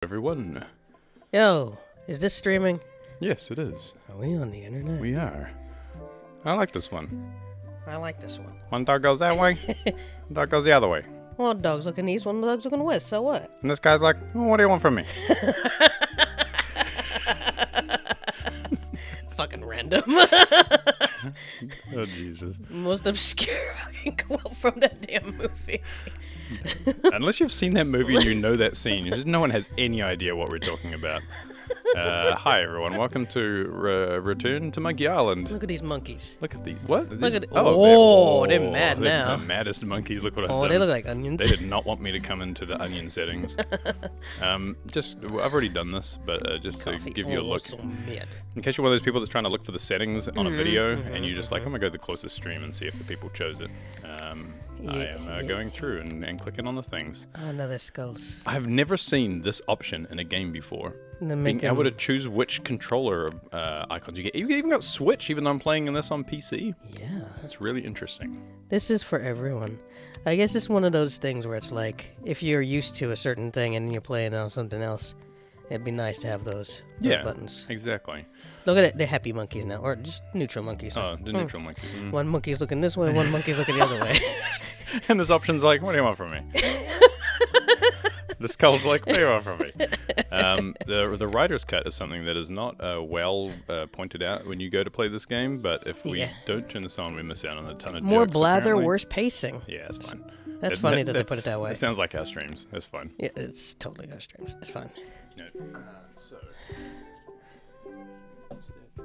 Everyone. Yo, is this streaming? Yes, it is. Are we on the internet? We are. I like this one. I like this one. One dog goes that way, one dog goes the other way. One dog's looking east, one dog's looking west, so what? And this guy's like, oh, what do you want from me? Fucking random. Oh, Jesus. Most obscure fucking quote from that damn movie. Unless you've seen that movie and you know that scene, just no one has any idea what we're talking about. Hi, everyone. Welcome to Return to Monkey Island. Look at these monkeys. Look at the... What? Look at they're mad now. They're the maddest monkeys. Look what I've done. Oh, they look like onions. They did not want me to come into the onion settings. I've already done this, but just to give you a look. In case you're one of those people that's trying to look for the settings on a video, and you're just like, I'm going to go to the closest stream and see if the people chose it. I am going through and clicking on the things. Another skulls. I've never seen this option in a game before. Being able to choose which controller icons you get. You even got Switch, even though I'm playing this on PC. Yeah. That's really interesting. This is for everyone. I guess it's one of those things where it's like, if you're used to a certain thing and you're playing on something else, it'd be nice to have those buttons. Exactly. Look at it. They're happy monkeys now, or just neutral monkeys. Oh, the neutral monkeys. Mm. One monkey's looking this way, one monkey's looking the other way. And this option's like, what do you want from me? The skull's like, what do you want from me? The writer's cut is something that is not well pointed out when you go to play this game, but if we don't turn this on, we miss out on a ton of more jokes, blather, apparently. worse pacing. Yeah, it's fine. That's funny that they put it that way. It sounds like our streams. It's fun. Yeah, it's totally our streams. It's fine.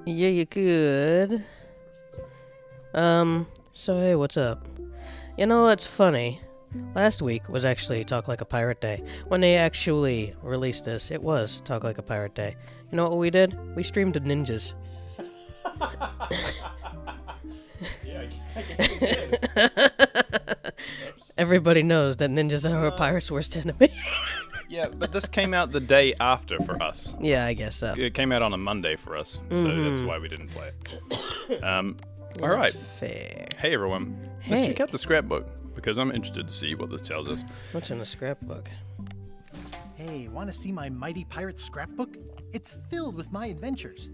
Yeah, you could. So hey, what's up? You know what's funny? Last week was actually Talk Like a Pirate Day. When they actually released this, it was Talk Like a Pirate Day. You know what we did? We streamed to ninjas. Yeah, I guess we did. Everybody knows that ninjas are a pirate's worst enemy. Yeah, but this came out the day after for us. Yeah, I guess so. It came out on a Monday for us, so that's why we didn't play it. All right. Fair. Hey, everyone. Hey. Let's check out the scrapbook, because I'm interested to see what this tells us. What's in the scrapbook? Hey, want to see my mighty pirate scrapbook? It's filled with my adventures.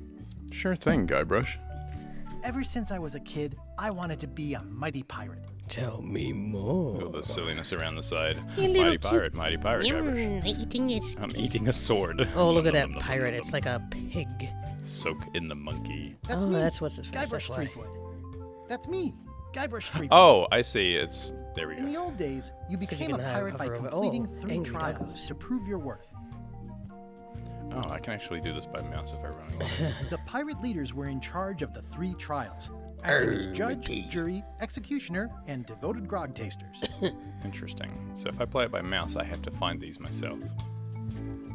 Sure thing, Guybrush. Ever since I was a kid, I wanted to be a mighty pirate. Tell me more. All the silliness around the side. You Mighty pirate, Guybrush. I'm eating a sword. Oh, look at that pirate. It's like a pig. Soak in the monkey. That's Oh, me, that's what's his face. Guybrush That's why. Threepwood. That's me, Guybrush Threepwood. Oh, I see. There we In the go. old days, you became a can pirate by hover over- completing oh, 3 angry trials doggos. to prove your worth. Oh, I can actually do this by mouse if I run. The pirate leaders were in charge of the 3 trials. Acting as judge, jury, executioner, and devoted grog tasters. Interesting. So if I play it by mouse, I have to find these myself.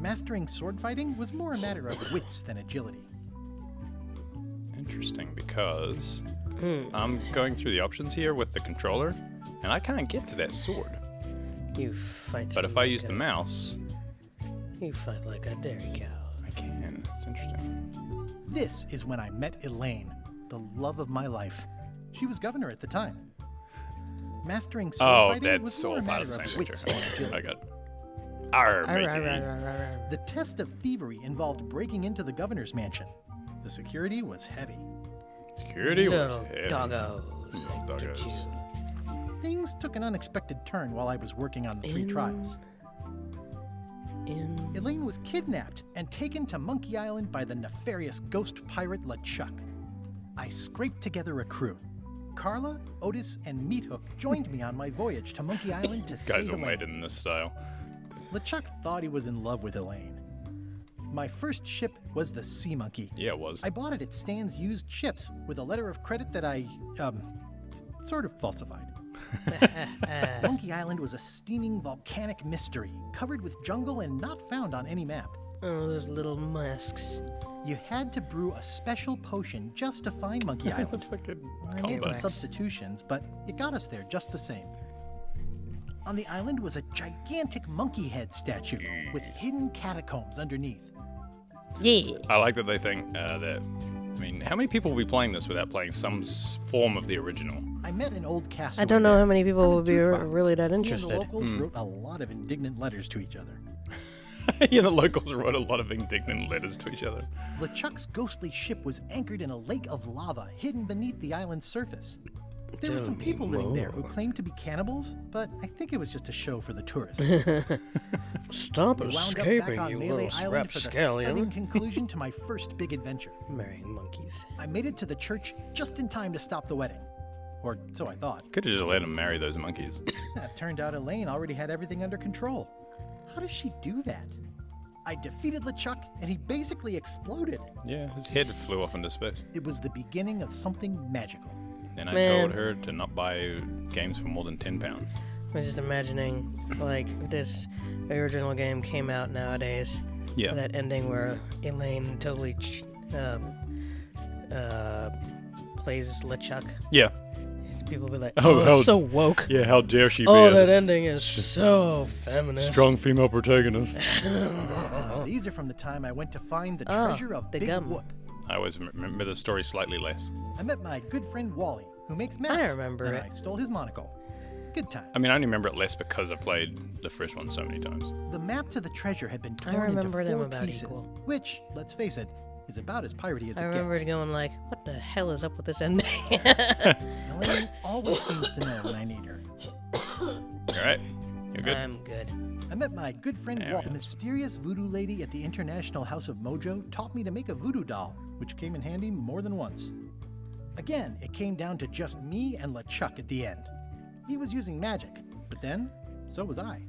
Mastering sword fighting was more a matter of wits than agility. Interesting, because I'm going through the options here with the controller, and I can't get to that sword. You fight. But if I use the mouse, You fight like a dairy cow. I can. It's interesting. This is when I met Elaine, the love of my life. She was governor at the time. Mastering sword Oh, fighting was that's more all a part of matter the of same wits picture. than agility. I got. Arr, matey. The test of thievery involved breaking into the governor's mansion. The security was heavy. Security was Little heavy. doggos. Little I get doggos. you. Things took an unexpected turn while I was working on the 3 trials. Elaine was kidnapped and taken to Monkey Island by the nefarious ghost pirate LeChuck. I scraped together a crew. Carla, Otis, and Meathook joined me on my voyage to Monkey Island to Guys save are Elaine. made in this style. LeChuck thought he was in love with Elaine. My first ship was the Sea Monkey. Yeah, it was. I bought it at Stan's used ships with a letter of credit that I, sort of falsified. Monkey Island was a steaming volcanic mystery, covered with jungle and not found on any map. Oh, those little masks. You had to brew a special potion just to find Monkey Island. I made some complex. substitutions, but it got us there just the same. On the island was a gigantic monkey head statue with hidden catacombs underneath. Yeah. I like that they think that. I mean, how many people will be playing this without playing some form of the original? I met an old castaway. I don't know there. how many people I'm a would be tooth bar. really that Me and interested. the locals wrote a lot of indignant letters to each other. Yeah, the locals wrote a lot of indignant letters to each other. LeChuck's ghostly ship was anchored in a lake of lava hidden beneath the island's surface. There were some people living there who claimed to be cannibals, but I think it was just a show for the tourists. Stop We wound up back escaping, on you Melee little Island for the rapscallion. stunning conclusion to my first big adventure. Marrying monkeys. I made it to the church just in time to stop the wedding. Or so I thought. Could have just let him marry those monkeys. It turned out Elaine already had everything under control. How does she do that? I defeated LeChuck, and he basically exploded. Yeah, his head flew off into space. It was the beginning of something magical. And I Man. told her to not buy games for more than £10. I'm just imagining, like, this original game came out nowadays. Yeah. That ending where Elaine totally plays LeChuck. Yeah. People be like, Oh, oh, how- so woke. Yeah, how dare she Oh, be that ending is so feminist. strong female protagonist. These are from the time I went to find the Oh, treasure of the Big gum. Whoop. I always remember the story slightly less. I met my good friend Wally, who makes maps. remember and it. I stole his monocle. Good time. I mean, I only remember it less because I played the first one so many times. The map to the treasure had been I torn remember into them 4 about pieces, equal. which, let's face it, is about as piratey as I it remember gets. it going like, what the hell is up with this ending? Elaine always seems to know when I need her. All right, you're good. I'm good. I met my good friend There Walt. we The go. mysterious voodoo lady at the International House of Mojo taught me to make a voodoo doll, which came in handy more than once. Again, it came down to just me and LeChuck at the end. He was using magic, but then, so was I.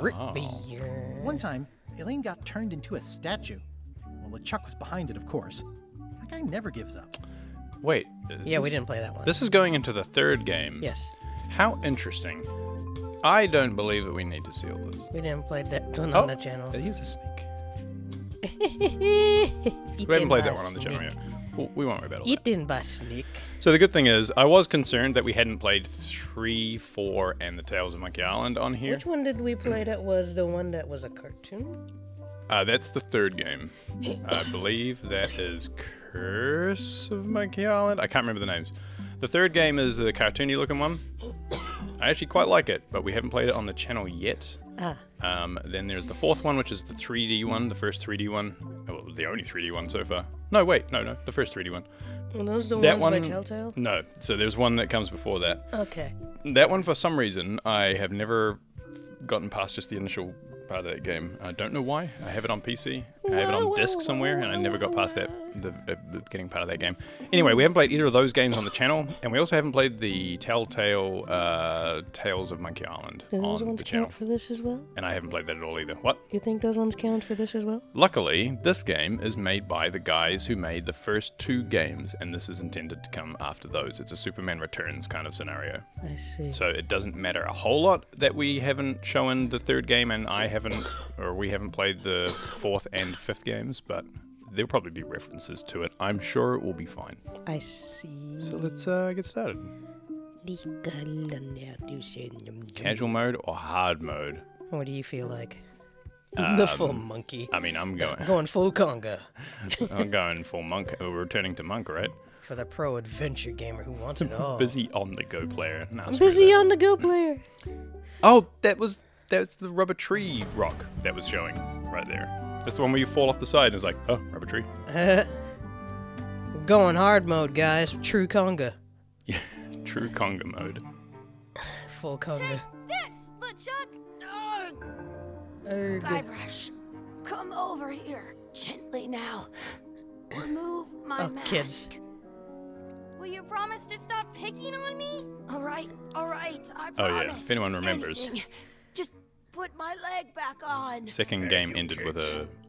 Rip Oh. beer. One time, Elaine got turned into a statue. Well, LeChuck was behind it, of course. That guy never gives up. Wait. Yeah, we didn't play that one. This is going into the third game. Yes. How interesting. I don't believe that we need to see all this. We didn't play that one Oh, on the channel. here's a snake. We We haven't played that one on the channel yet. Well, we won't worry about all that. Eaten by snake. So the good thing is, I was concerned that we hadn't played 3, 4, and the Tales of Monkey Island on here. Which one did we play that was the one that was a cartoon? That's the third game. I believe that is Curse of Monkey Island. I can't remember the names. The third game is the cartoony looking one. I actually quite like it, but we haven't played it on the channel yet. Ah. Then there's the fourth one, which is the 3D one, the first 3D one. Well, the only 3D one so far. No, wait, no, the first 3D one. Are those the That ones by one- Telltale? No, so there's one that comes before that. Okay. That one, for some reason, I have never gotten past just the initial part of that game. I don't know why. I have it on PC. I have it on disc somewhere, and I never got past that, the beginning part of that game. Anyway, we haven't played either of those games on the channel, and we also haven't played the Telltale Tales of Monkey Island Do those on ones the channel. count for this as well? And I haven't played that at all either. What? You think those ones count for this as well? Luckily, this game is made by the guys who made the first 2 games, and this is intended to come after those. It's a Superman Returns kind of scenario. I see. So it doesn't matter a whole lot that we haven't shown the third game and I haven't, or we haven't played the 4th and 5th games, but there'll probably be references to it. I'm sure it will be fine. I see. So let's get started. Casual mode or hard mode? What do you feel like? The full monkey. I mean, I'm going. Going full conga. I'm going full monk. We're returning to monk, right? For the pro adventure gamer who wants it all. Busy on the go player. Nah, I'm screw busy that. on the go player. Oh, that's the rubber tree rock that was showing right there. That's the one where you fall off the side and it's like, oh, rubber tree. Going hard mode, guys. True conga. True conga mode. Full conga. This, LeChuck! Erg. Guybrush, come over here. Gently now. Remove my Oh, mask. kids. Will you promise to stop picking on me? All right, I promise. Oh, yeah, if anyone remembers. Anything. Just put my leg back on. Second game ended with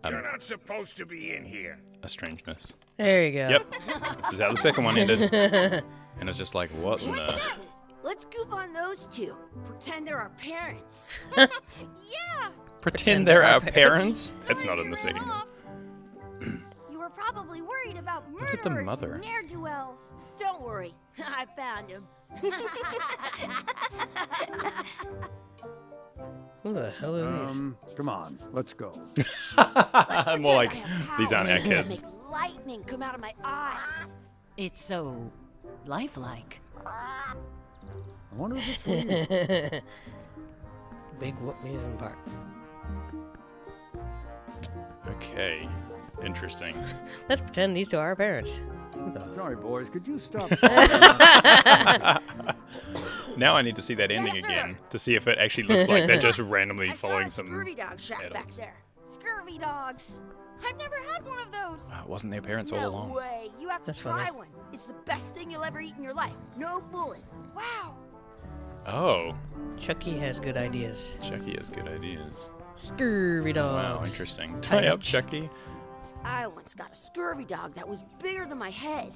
You're not supposed to be in here. a strange miss. There you go. Yep. This is how the second one ended. And it's just like, what in the... Let's goof on those two. Pretend they're our parents. Yeah! Pretend they're our parents? That's not in the Sorry to second run game. off. You were probably worried about Look at the murderers mother. and ne'er-do-wells. Don't worry, I found him. Who the hell are these? Come on, let's go. More like, I have these aren't our powers. kids. Make lightning come out of my eyes. It's so lifelike. I wonder if it's for you. Big whoop amusement park. Okay. Interesting. Let's pretend these two are our parents. Sorry, boys. Could you stop? Now I need to see that ending Yes, sir. again to see if it actually looks like they're just randomly I following saw a some. scurvy dog shack back adults. there. Scurvy dogs. I've never had one of those. Wasn't their parents all No along? way. You have to That's try funny. one. It's the best thing you'll ever eat in your life. No fooling. Wow. Oh, Chucky has good ideas. Chucky has good ideas. Scurvy dogs. Wow, interesting. Tie up Chucky. I once got a scurvy dog that was bigger than my head.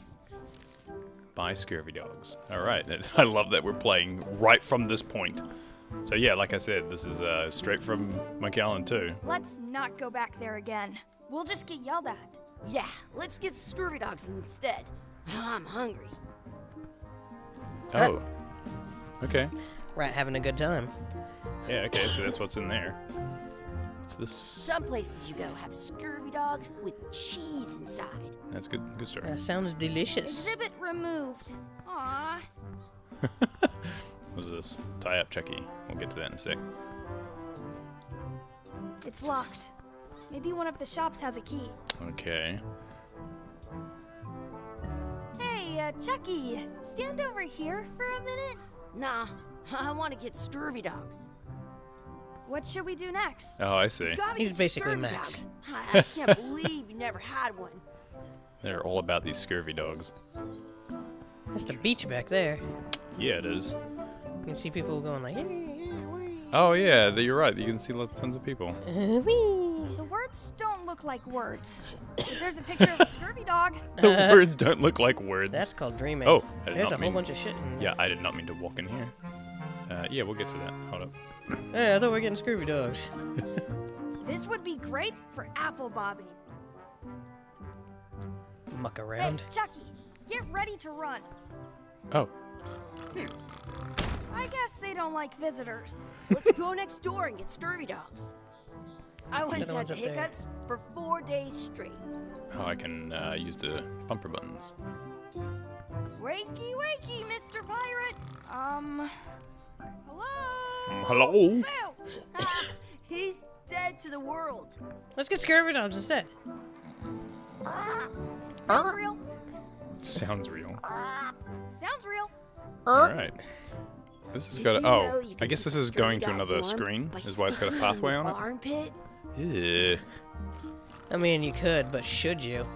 By Scurvy Dogs. All right. I love that we're playing right from this point. So yeah, like I said, this is straight from Monkey Island 2. Let's not go back there again. We'll just get yelled at. Yeah, let's get scurvy dogs instead. I'm hungry. Oh. Okay. Rat having a good time. Yeah, okay, so that's what's in there. What's this? Some places you go have scurvy dogs with cheese inside. That's good story. That sounds delicious. Exhibit removed. Aww. What's this? Tie up Chucky. We'll get to that in a sec. It's locked. Maybe one of the shops has a key. Okay. Hey, Chucky, stand over here for a minute. Nah, I want to get scurvy dogs. What should we do next? Oh, I see. Gotta He's get basically scurvy Max. dogs. I can't believe you never had one. They're all about these scurvy dogs. That's the beach back there. Yeah, it is. You can see people going like, "Hey, Oh, yeah, you're right. You can see tons of people. The words don't look like words. But there's a picture of a scurvy dog. The words don't look like words. That's called dreaming. Oh, I did there's not a whole mean- bunch of shit in there. Yeah, I did not mean to walk in here. Yeah, we'll get to that. Hold up. Hey, I thought we were getting scurvy dogs. This would be great for apple bobbing. Muck Hey, around. Chucky, get ready to run. Oh, I guess they don't like visitors. Let's go next door and get scurvy dogs. I once other had one's the up there. hiccups for 4 days straight. I can use the bumper buttons. Wakey, wakey, Mr. Pirate. Hello? Hello? Boo! He's dead to the world. Let's get scurvy dogs instead. Sounds real. Sounds real. Sounds real. All right. This has Did got. you know Oh, you I can guess keep this is scurvy going to dog another warm screen. by Is why it's got a stuffing pathway the on it. Armpit? Yeah. I mean, you could, but should you?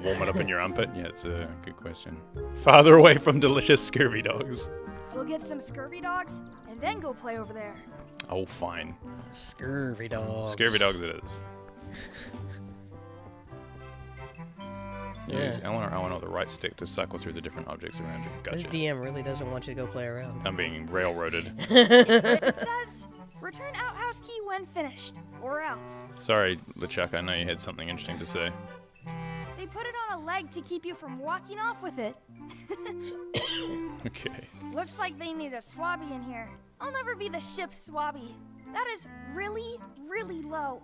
Warm it up in your armpit? Yeah, it's a good question. Farther away from delicious scurvy dogs. We'll get some scurvy dogs and then go play over there. Oh, fine. Scurvy dogs. Scurvy dogs it is. Use Yeah. L or the right stick to cycle through the different objects around you. This Gotcha. DM really doesn't want you to go play around. I'm being railroaded. It says, return outhouse key when finished, or else. Sorry, LeChuck, I know you had something interesting to say. They put it on a leg to keep you from walking off with it. Okay. Looks like they need a swabby in here. I'll never be the ship's swabby. That is really, really low.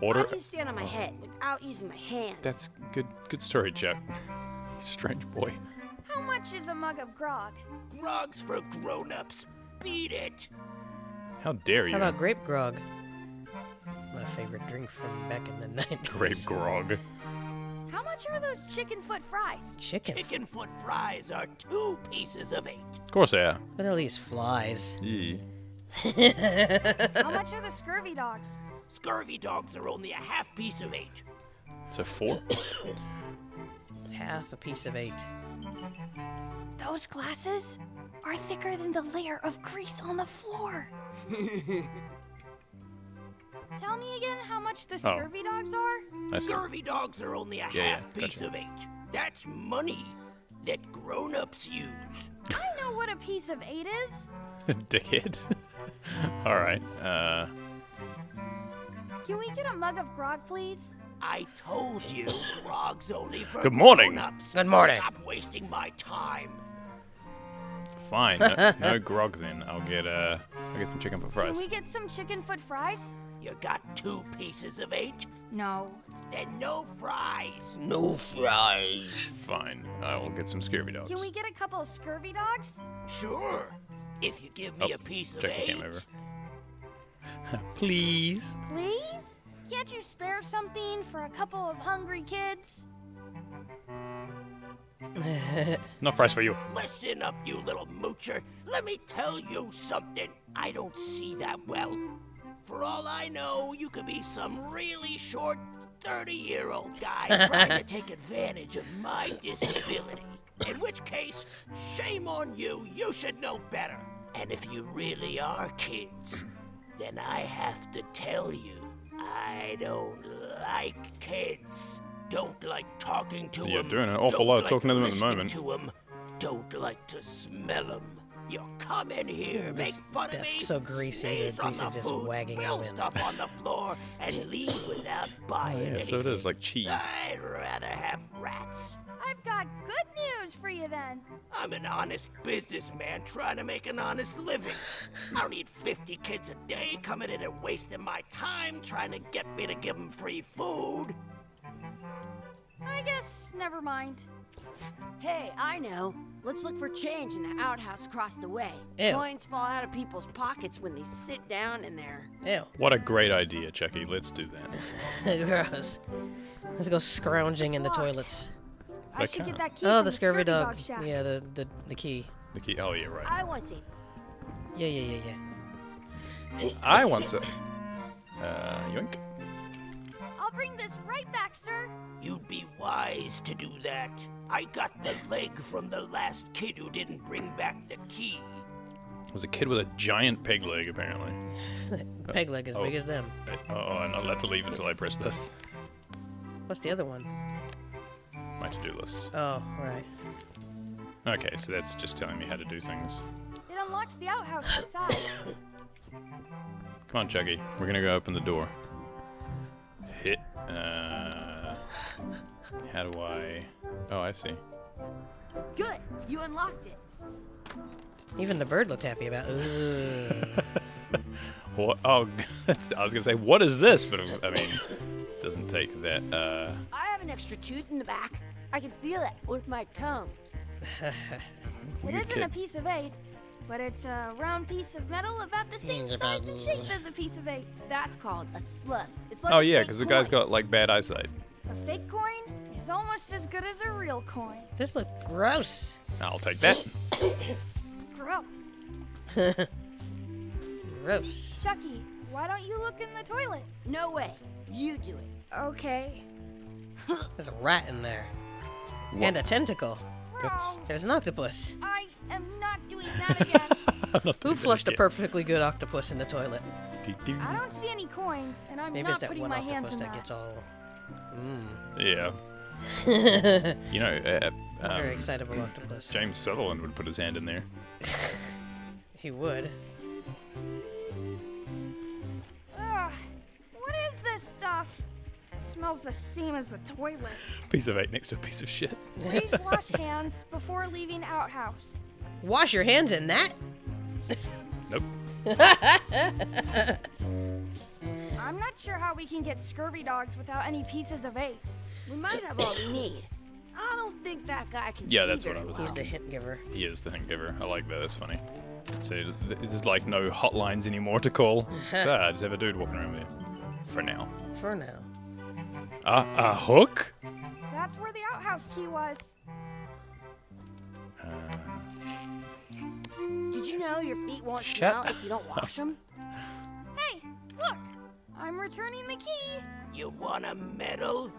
Order. I can stand on my head without using my hands. That's good story, Chuck. Strange boy. How much is a mug of grog? Grog's for grown-ups. Beat it. How dare you? How about grape grog? My favorite drink from back in the 90s. grape grog? How much are those chicken foot fries? Chicken. Chicken foot fries are 2 pieces of 8. Of course they are. But at least flies. Yeah. How much are the scurvy dogs? Scurvy dogs are only a half piece of 8. So 4? Half a piece of 8. Those glasses are thicker than the layer of grease on the floor. Tell me again how much the scurvy dogs are? I see. Scurvy dogs are only a Yeah, half piece gotcha. of 8. That's money that grown-ups use. I know what a piece of 8 is. Dickhead. All right. Can we get a mug of grog, please? I told you, grog's only for Good morning. grown-ups. Good morning. Stop wasting my time. Fine. No grog then. I'll get some chicken foot Can fries. we get some chicken foot fries? You got 2 pieces of 8? No. Then no fries. No fries. Fine. I will get some scurvy dogs. Can we get a couple scurvy dogs? Sure. If you give me a piece of Jackie 8. came over. Please. Please? Can't you spare something for a couple of hungry kids? No fries for you. Listen up, you little moocher. Let me tell you something. I don't see that well. For all I know, you could be some really short 30-year-old guy trying to take advantage of my disability. In which case, shame on you. You should know better. And if you really are kids, then I have to tell you, I don't like kids. Don't like talking to them. You're doing an awful lot of talking to them at the moment. To 'em. Don't like to smell them. You come in here, make fun of me, Desk's so greasy, the grease is just wagging in the spill wind. stuff on the floor, and leave without buying anything. So it is like cheese. I'd rather have rats. I've got good news for you then. I'm an honest businessman trying to make an honest living. I don't need 50 kids a day coming in and wasting my time trying to get me to give them free food. I guess never mind. Hey, I know. Let's look for change in the outhouse across the way. Ew. Coins fall out of people's pockets when they sit down in there. Ew. What a great idea, Chucky. Let's do that. Gross. Let's go scrounging in the locked. toilets. I should get that key Oh, from the scurvy dog. shack. Yeah, the key. The key. Oh, yeah, right. I want some. Yeah. I want to. Yoink. I'll bring this right back, sir. You'd be wise to do that. I got the leg from the last kid who didn't bring back the key. It was a kid with a giant peg leg, apparently. Peg leg as big as them. Oh, I'm not allowed to leave until I press this. What's the other one? My to-do list. Oh, right. Okay, so that's just telling me how to do things. It unlocks the outhouse outside. Come on, Chucky. We're gonna go open the door. Hit. How do I... Oh, I see. Good. You unlocked it. Even the bird looked happy about it. What? Oh, I was gonna say, what is this? But I mean, it doesn't take that. I have an extra tooth in the back. I can feel it with my tongue. It Weird isn't kid. a piece of 8, but it's a round piece of metal about the same size and shape as a piece of 8. That's called a slug. It's like Oh a yeah, fake because the guy's coin. got like bad eyesight. A fake coin is almost as good as a real coin. This look gross. I'll take that. Gross. Gross. Chucky, why don't you look in the toilet? No way. You do it. Okay. There's a rat in there. And a tentacle. Gross. There's an octopus. I am not doing that again. Who flushed a perfectly good octopus in the toilet? I don't see any coins, and I'm Maybe it's not that putting one my hands octopus in that that. gets all Yeah. You know, very excitable octopus. James Sutherland would put his hand in there. He would. Ugh, what is this stuff? It smells the same as the toilet. Piece of 8 next to a piece of shit. Please wash hands before leaving outhouse. Wash your hands in that? Nope. I'm not sure how we can get scurvy dogs without any pieces of 8. We might have all we need. I don't think that guy can Yeah, see that's what very I was He's well. the hint giver. He is the hint giver. I like that. That's funny. So there's like no hotlines anymore to call. So, just have a dude walking around with you. For now. For now. A hook? That's where the outhouse key was. Did you know your feet won't Shut smell if you don't wash them? Hey, look! I'm returning the key. You want a medal?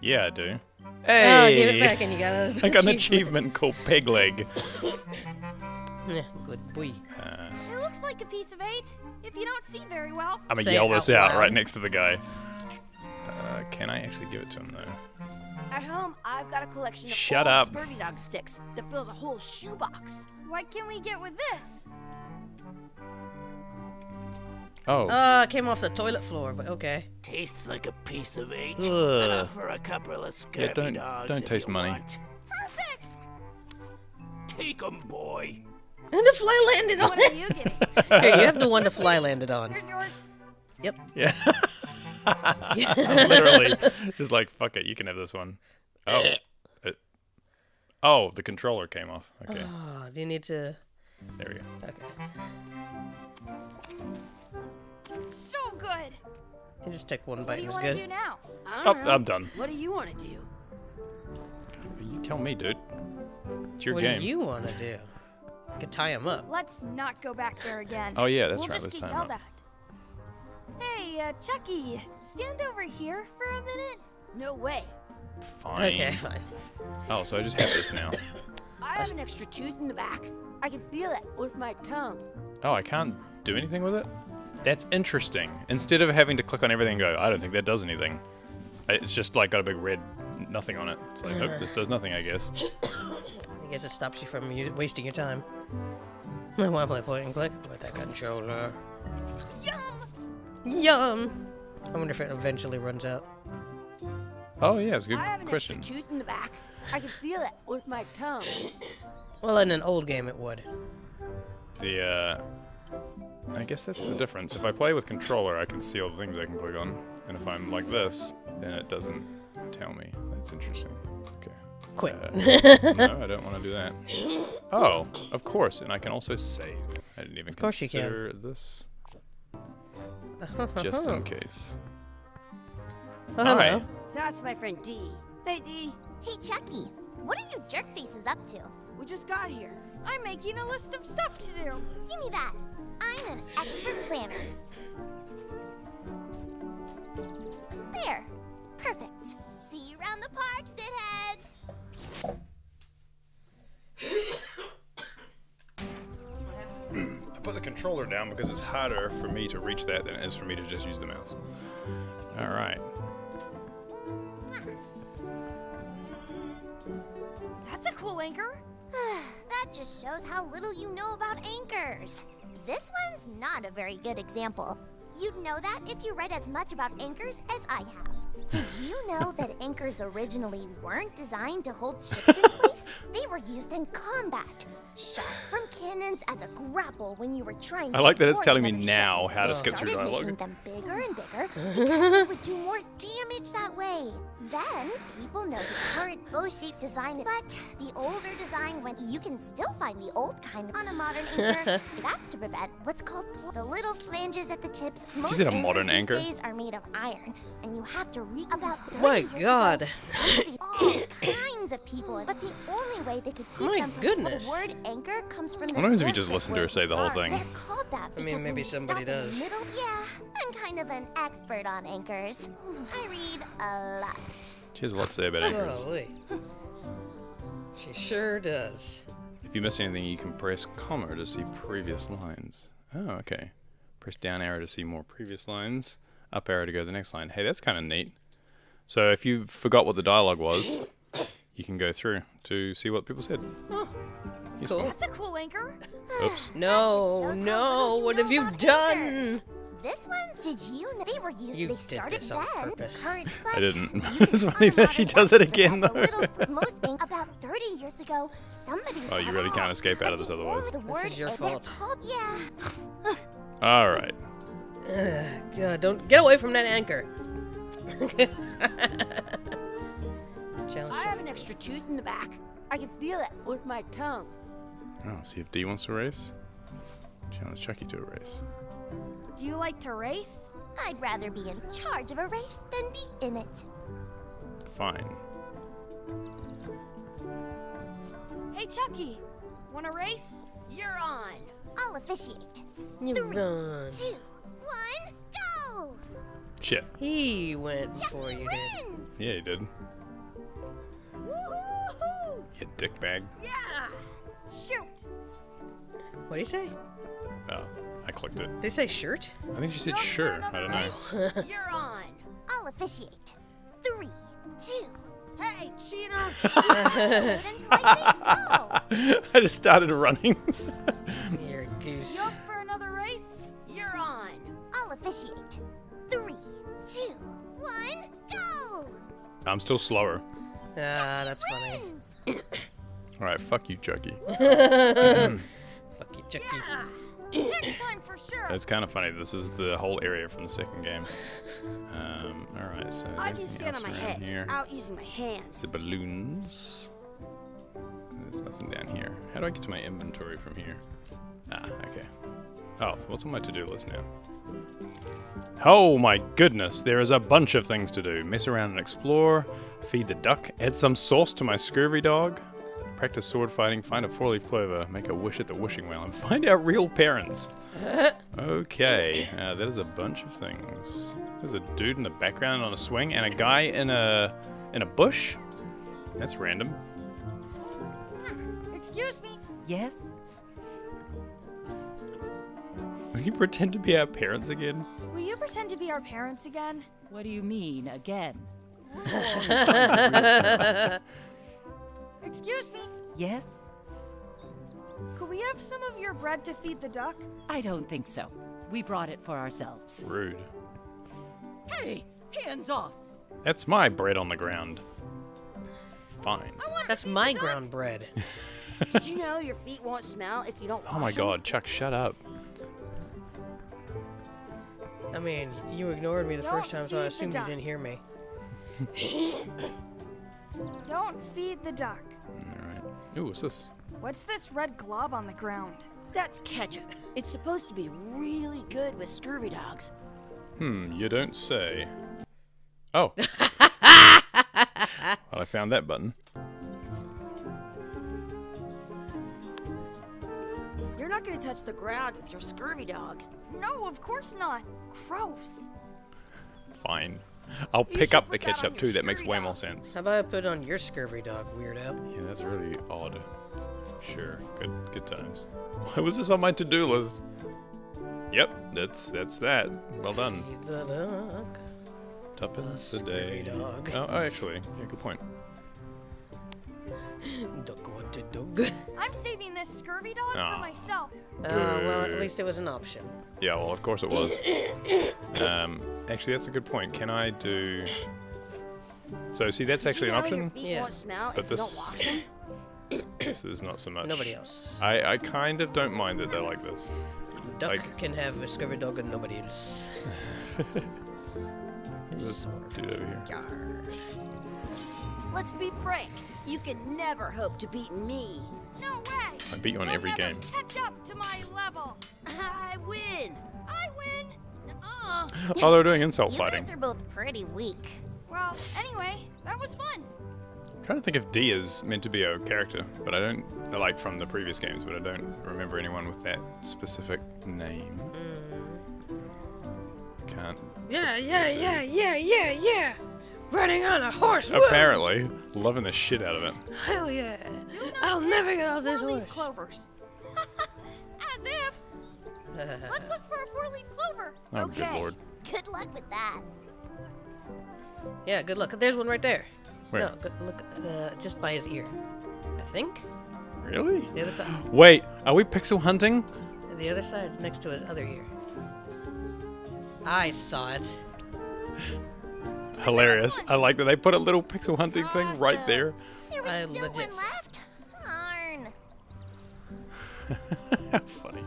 Yeah, I do. Oh, Hey! give it back and you got an I got an achievement called Peg Leg. Yeah, good boy. It looks like a piece of 8, if you don't see very well. I'm gonna Say yell it this out out loud. right next to the guy. Can I actually give it to him though? At home, I've got a collection of Shut old up. scurvy dog sticks that fills a whole shoebox. What can we get with this? Oh. It came off the toilet floor, but okay. Tastes like a piece of 8. Ugh. Enough for a couple of scurvy don't dogs if taste you money. want. Perfect! Take 'em, boy. And the fly landed on What are it. you getting? Here, you have the one the fly landed on. Here's yours. Yep. Yeah. Literally. Just like, fuck it, you can have this one. Oh. Oh, the controller came off. Okay. Oh, do you need to... There we go. Okay. So good. You just take one What bite do and you it's want to good. do now? I Oh, don't know. I'm done. What do you want to do? You tell me, dude. It's your What game. do you want to do? You could tie him up. Let's not go back there again. Oh yeah, that's we'll right. just Let's get time yelled up. at. Hey, Chucky, stand over here for a minute. No way. Fine. Okay, fine. Oh, so I just have this now. I have an extra tooth in the back. I can feel it with my tongue. Oh, I can't do anything with it? That's interesting. Instead of having to click on everything and go, I don't think that does anything. It's just like got a big red nothing on it. It's like, nope, this does nothing, I guess. I guess it stops you from wasting your time. I want to play point and click with that controller. Yum! I wonder if it eventually runs out. Oh yeah, it's a good I have an question. extra tooth in the back. I can feel it with my tongue. Well, in an old game it would. I guess that's the difference. If I play with controller, I can see all the things I can click on. And if I'm like this, then it doesn't tell me. That's interesting. Okay. Quit. No, I don't want to do that. Oh, of course. And I can also save. I didn't even course you can. consider this. Just in case. Oh, hello. Hi. That's my friend D. Hey, D. Hey, Chucky, what are you jerk faces up to? We just got here. I'm making a list of stuff to do. Give me that. I'm an expert planner. There. Perfect. See you around the park, shitheads. I put the controller down because it's harder for me to reach that than it is for me to just use the mouse. All right. That's a cool anchor. That just shows how little you know about anchors. This one's not a very good example. You'd know that if you read as much about anchors as I have. Did you know that anchors originally weren't designed to hold ships in place? They were used in combat, shot from cannons as a grapple when you were trying to I like that it's board telling me another now ship. how to They skip through started making dialogue. them bigger and bigger because they would do more damage that way. Then people noticed current bow-shaped design, but the older design went. You can still find the old kind on a modern anchor. That's to prevent what's called the little flanges at the tips. Most Is it a modern anchors anchor? these days are made of iron, and you have to reach about 30 My years God. ago, all kinds of people, but the only way they could keep My them from goodness. the word anchor comes from the I wonder if you fourth just listen to word her say the whole bar. thing. They're called that I mean, because when maybe you somebody stop in the does. middle, yeah, I'm kind of an expert on anchors. I read a lot. She has a lot to say about anchors. Holy. She sure does. If you miss anything, you can press comma to see previous lines. Oh, okay. Press down arrow to see more previous lines. Up arrow to go to the next line. Hey, that's kind of neat. So if you forgot what the dialogue was, you can go through to see what people said. Useful. Cool. That's a cool anchor. Oops. No, Shows how no, little what know have you about done? anchors. This one, did you know they were used? You They did started this on then. purpose. Current, I didn't. but It's on funny a that she modern does it one, again, without the though. little most ink, about 30 years ago, somebody. Oh, you thought really of can't it. escape out of But this the otherwise. old- the This word is your they're fault. called- yeah. All right. God, don't get away from that anchor. Challenge I have an extra tooth in the back. I can feel it with my tongue. Oh, see if D wants to race. Challenge Chucky to a race. Do you like to race? I'd rather be in charge of a race than be in it. Fine. Hey, Chucky, wanna race? You're on. I'll officiate. You 3, run. 2, 1, go! Shit. He went before Chucky you did. wins! Yeah, you did. Woo-hoo-hoo! You dickbag. Yeah! Shoot! What did he say? Oh, I clicked it. Did he say shirt? I think she said Go for sure. another I don't know. race. You're on. I'll officiate. 3, 2, Hey, cheater! wait until I say go! I just started running. You're a goose. You up for another race? You're on. I'll officiate. 3, 2, 1, go! I'm still slower. Ah, that's funny. Wins! All right, fuck you, Chucky. Fuck you, Chucky. Next time for sure. It's kind of funny. This is the whole area from the second game. All right, so I can anything stand else on my around head here? out using my hands. The balloons. There's nothing down here. How do I get to my inventory from here? Ah, okay. Oh, what's on my to-do list now? Oh my goodness, there is a bunch of things to do. Mess around and explore, feed the duck, add some sauce to my scurvy dog, practice sword fighting, find a four-leaf clover, make a wish at the wishing well, and find out real parents. Okay, that is a bunch of things. There's a dude in the background on a swing and a guy in a bush. That's random. Excuse me. Yes? Will you pretend to be our parents again? Will you pretend to be our parents again? What do you mean, again? Excuse me. Yes? Could we have some of your bread to feed the duck? I don't think so. We brought it for ourselves. Rude. Hey, hands off! That's my bread on the ground. Fine. That's my ground bread. Did you know your feet won't smell if you don't wash Oh my them? god, Chuck, shut up. I mean, you ignored me the first time, so I Don't feed the assumed you duck. didn't hear me. Don't feed the duck. Alright. Ooh, what's this? What's this red glob on the ground? That's ketchup. It's supposed to be really good with scurvy dogs. You don't say. Oh. Well, I found that button. You're not gonna touch the ground with your scurvy dog. No, of course not. Gross. Fine. I'll You pick should up the put that on ketchup your too, that makes scurvy way dog. more sense. How about I put on your scurvy dog, weirdo? Yeah, that's really odd. Sure, good times. Why was this on my to-do list? Yep, that's that. Well done. Feed the duck. Tuppence a day. Scurvy dog. Oh, actually, yeah, good point. Duck what to dog. I'm saving this scurvy dog Aw. for myself. Well, at least it was an option. Yeah, well, of course it was. Actually, that's a good point. Can I do... So, see, that's actually an Did you know option. your feet Yeah. won't smell But if you don't this- wash them? This is not so much. Nobody else. I kind of don't mind that they're like this. Duck Like- can have a scurvy dog and nobody else. This dude over here. Yarr. Let's be frank. You can never hope to beat me. No way. I beat you on You'll every never game. Catch up to my level. I win. I win. Oh, they're doing insult You fighting. guys are both pretty weak. Well, anyway, that was fun. I'm trying to think if D is meant to be a character, but I don't, like from the previous games, but I don't remember anyone with that specific name. Can't. Yeah. Running on a horse. woo! Apparently, loving the shit out of it. Hell yeah. Do not I'll pick never get off this four-leaf horse. clovers. As if. Let's look for a four-leaf clover. Oh, good Okay. lord. Good luck with that. Yeah, good luck. There's one right there. Where? No, good look. Just by his ear. I think. Really? The other side. Wait, are we pixel hunting? The other side next to his other ear. I saw it. Hilarious. I like that they put a little pixel hunting thing right there. There was I still legit- one left. Darn. Funny.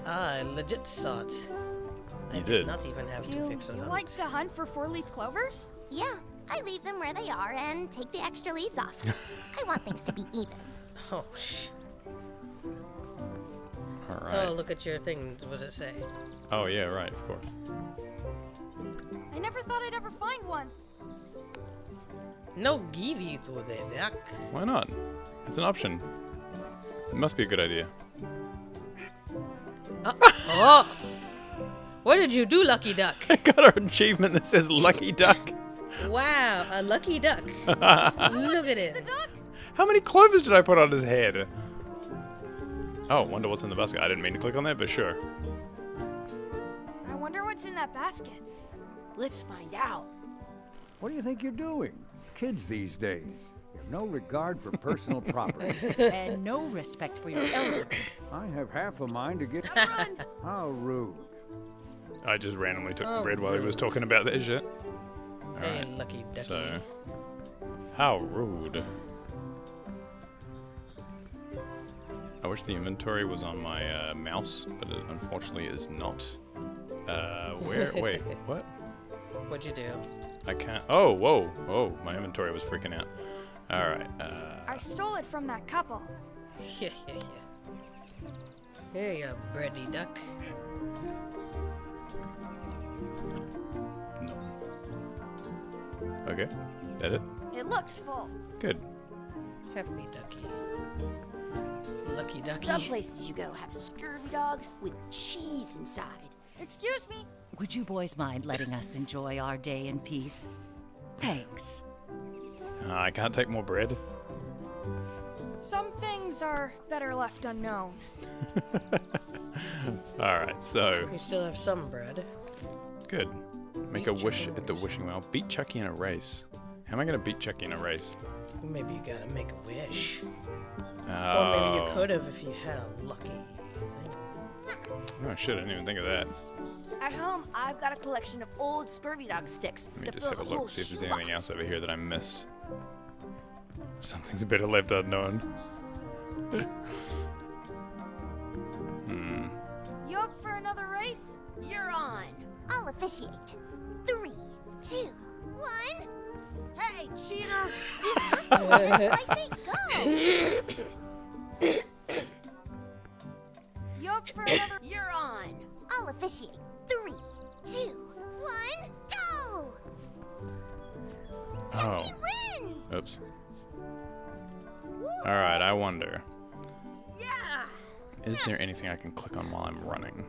I legit saw it. I You did. not even have to Do fix it. you like to hunt for four-leaf clovers? Yeah, I leave them where they are and take the extra leaves off. I want things to be even. Oh, shh. All Oh, right. look at your thing. What does it say? Oh, yeah, right, of course. I never thought I'd ever find one. No give you to the duck. Why not? It's an option. It must be a good idea. Oh! What did you do, Lucky Duck? I got our achievement that says Lucky Duck. Wow, a lucky duck. Look at it. Duck? How many clovers did I put on his head? Oh, wonder what's in the basket. I didn't mean to click on that, but sure. I wonder what's in that basket. Let's find out. What do you think you're doing? Kids these days. You have no regard for personal property. And no respect for your elders. I have half a mind to get... Run. How rude. I just randomly took Oh, bread while he was talking about that shit. Hey, Alright, lucky ducky. so... How rude. I wish the inventory was on my mouse, but it unfortunately is not. Where? Wait, what? What'd you do? I can't. Oh, whoa, whoa! My inventory was freaking out. All right. I stole it from that couple. Yeah. Here you go, bready duck. Okay, that it? It looks full. Good. Happy ducky. Lucky ducky. Some places you go have scurvy dogs with cheese inside. Excuse me. Would you boys mind letting us enjoy our day in peace? Thanks. I can't take more bread. Some things are better left unknown. Alright, so, You still have some bread. good. Make Beat a wish Chucky in a at the race. wishing well. Beat Chucky in a race. How am I going to beat Chucky in a race? Maybe you gotta make a wish. Oh. Or maybe you could have if you had a lucky thing. Oh, shit, I didn't even think of that. At home, I've got a collection of old scurvy dog sticks. Let me that just have fills a whole look, see if there's anything shoebox. else over here that I missed. Something's better left unknown. You up for another race? You're on. I'll officiate. 3, 2, 1. Hey, cheater! I say go. You up for another? You're on. I'll officiate. 3, 2, 1, go. Oh. Chucky wins. Oops. Alright, I wonder. Yeah! Is there anything I can click on while I'm running?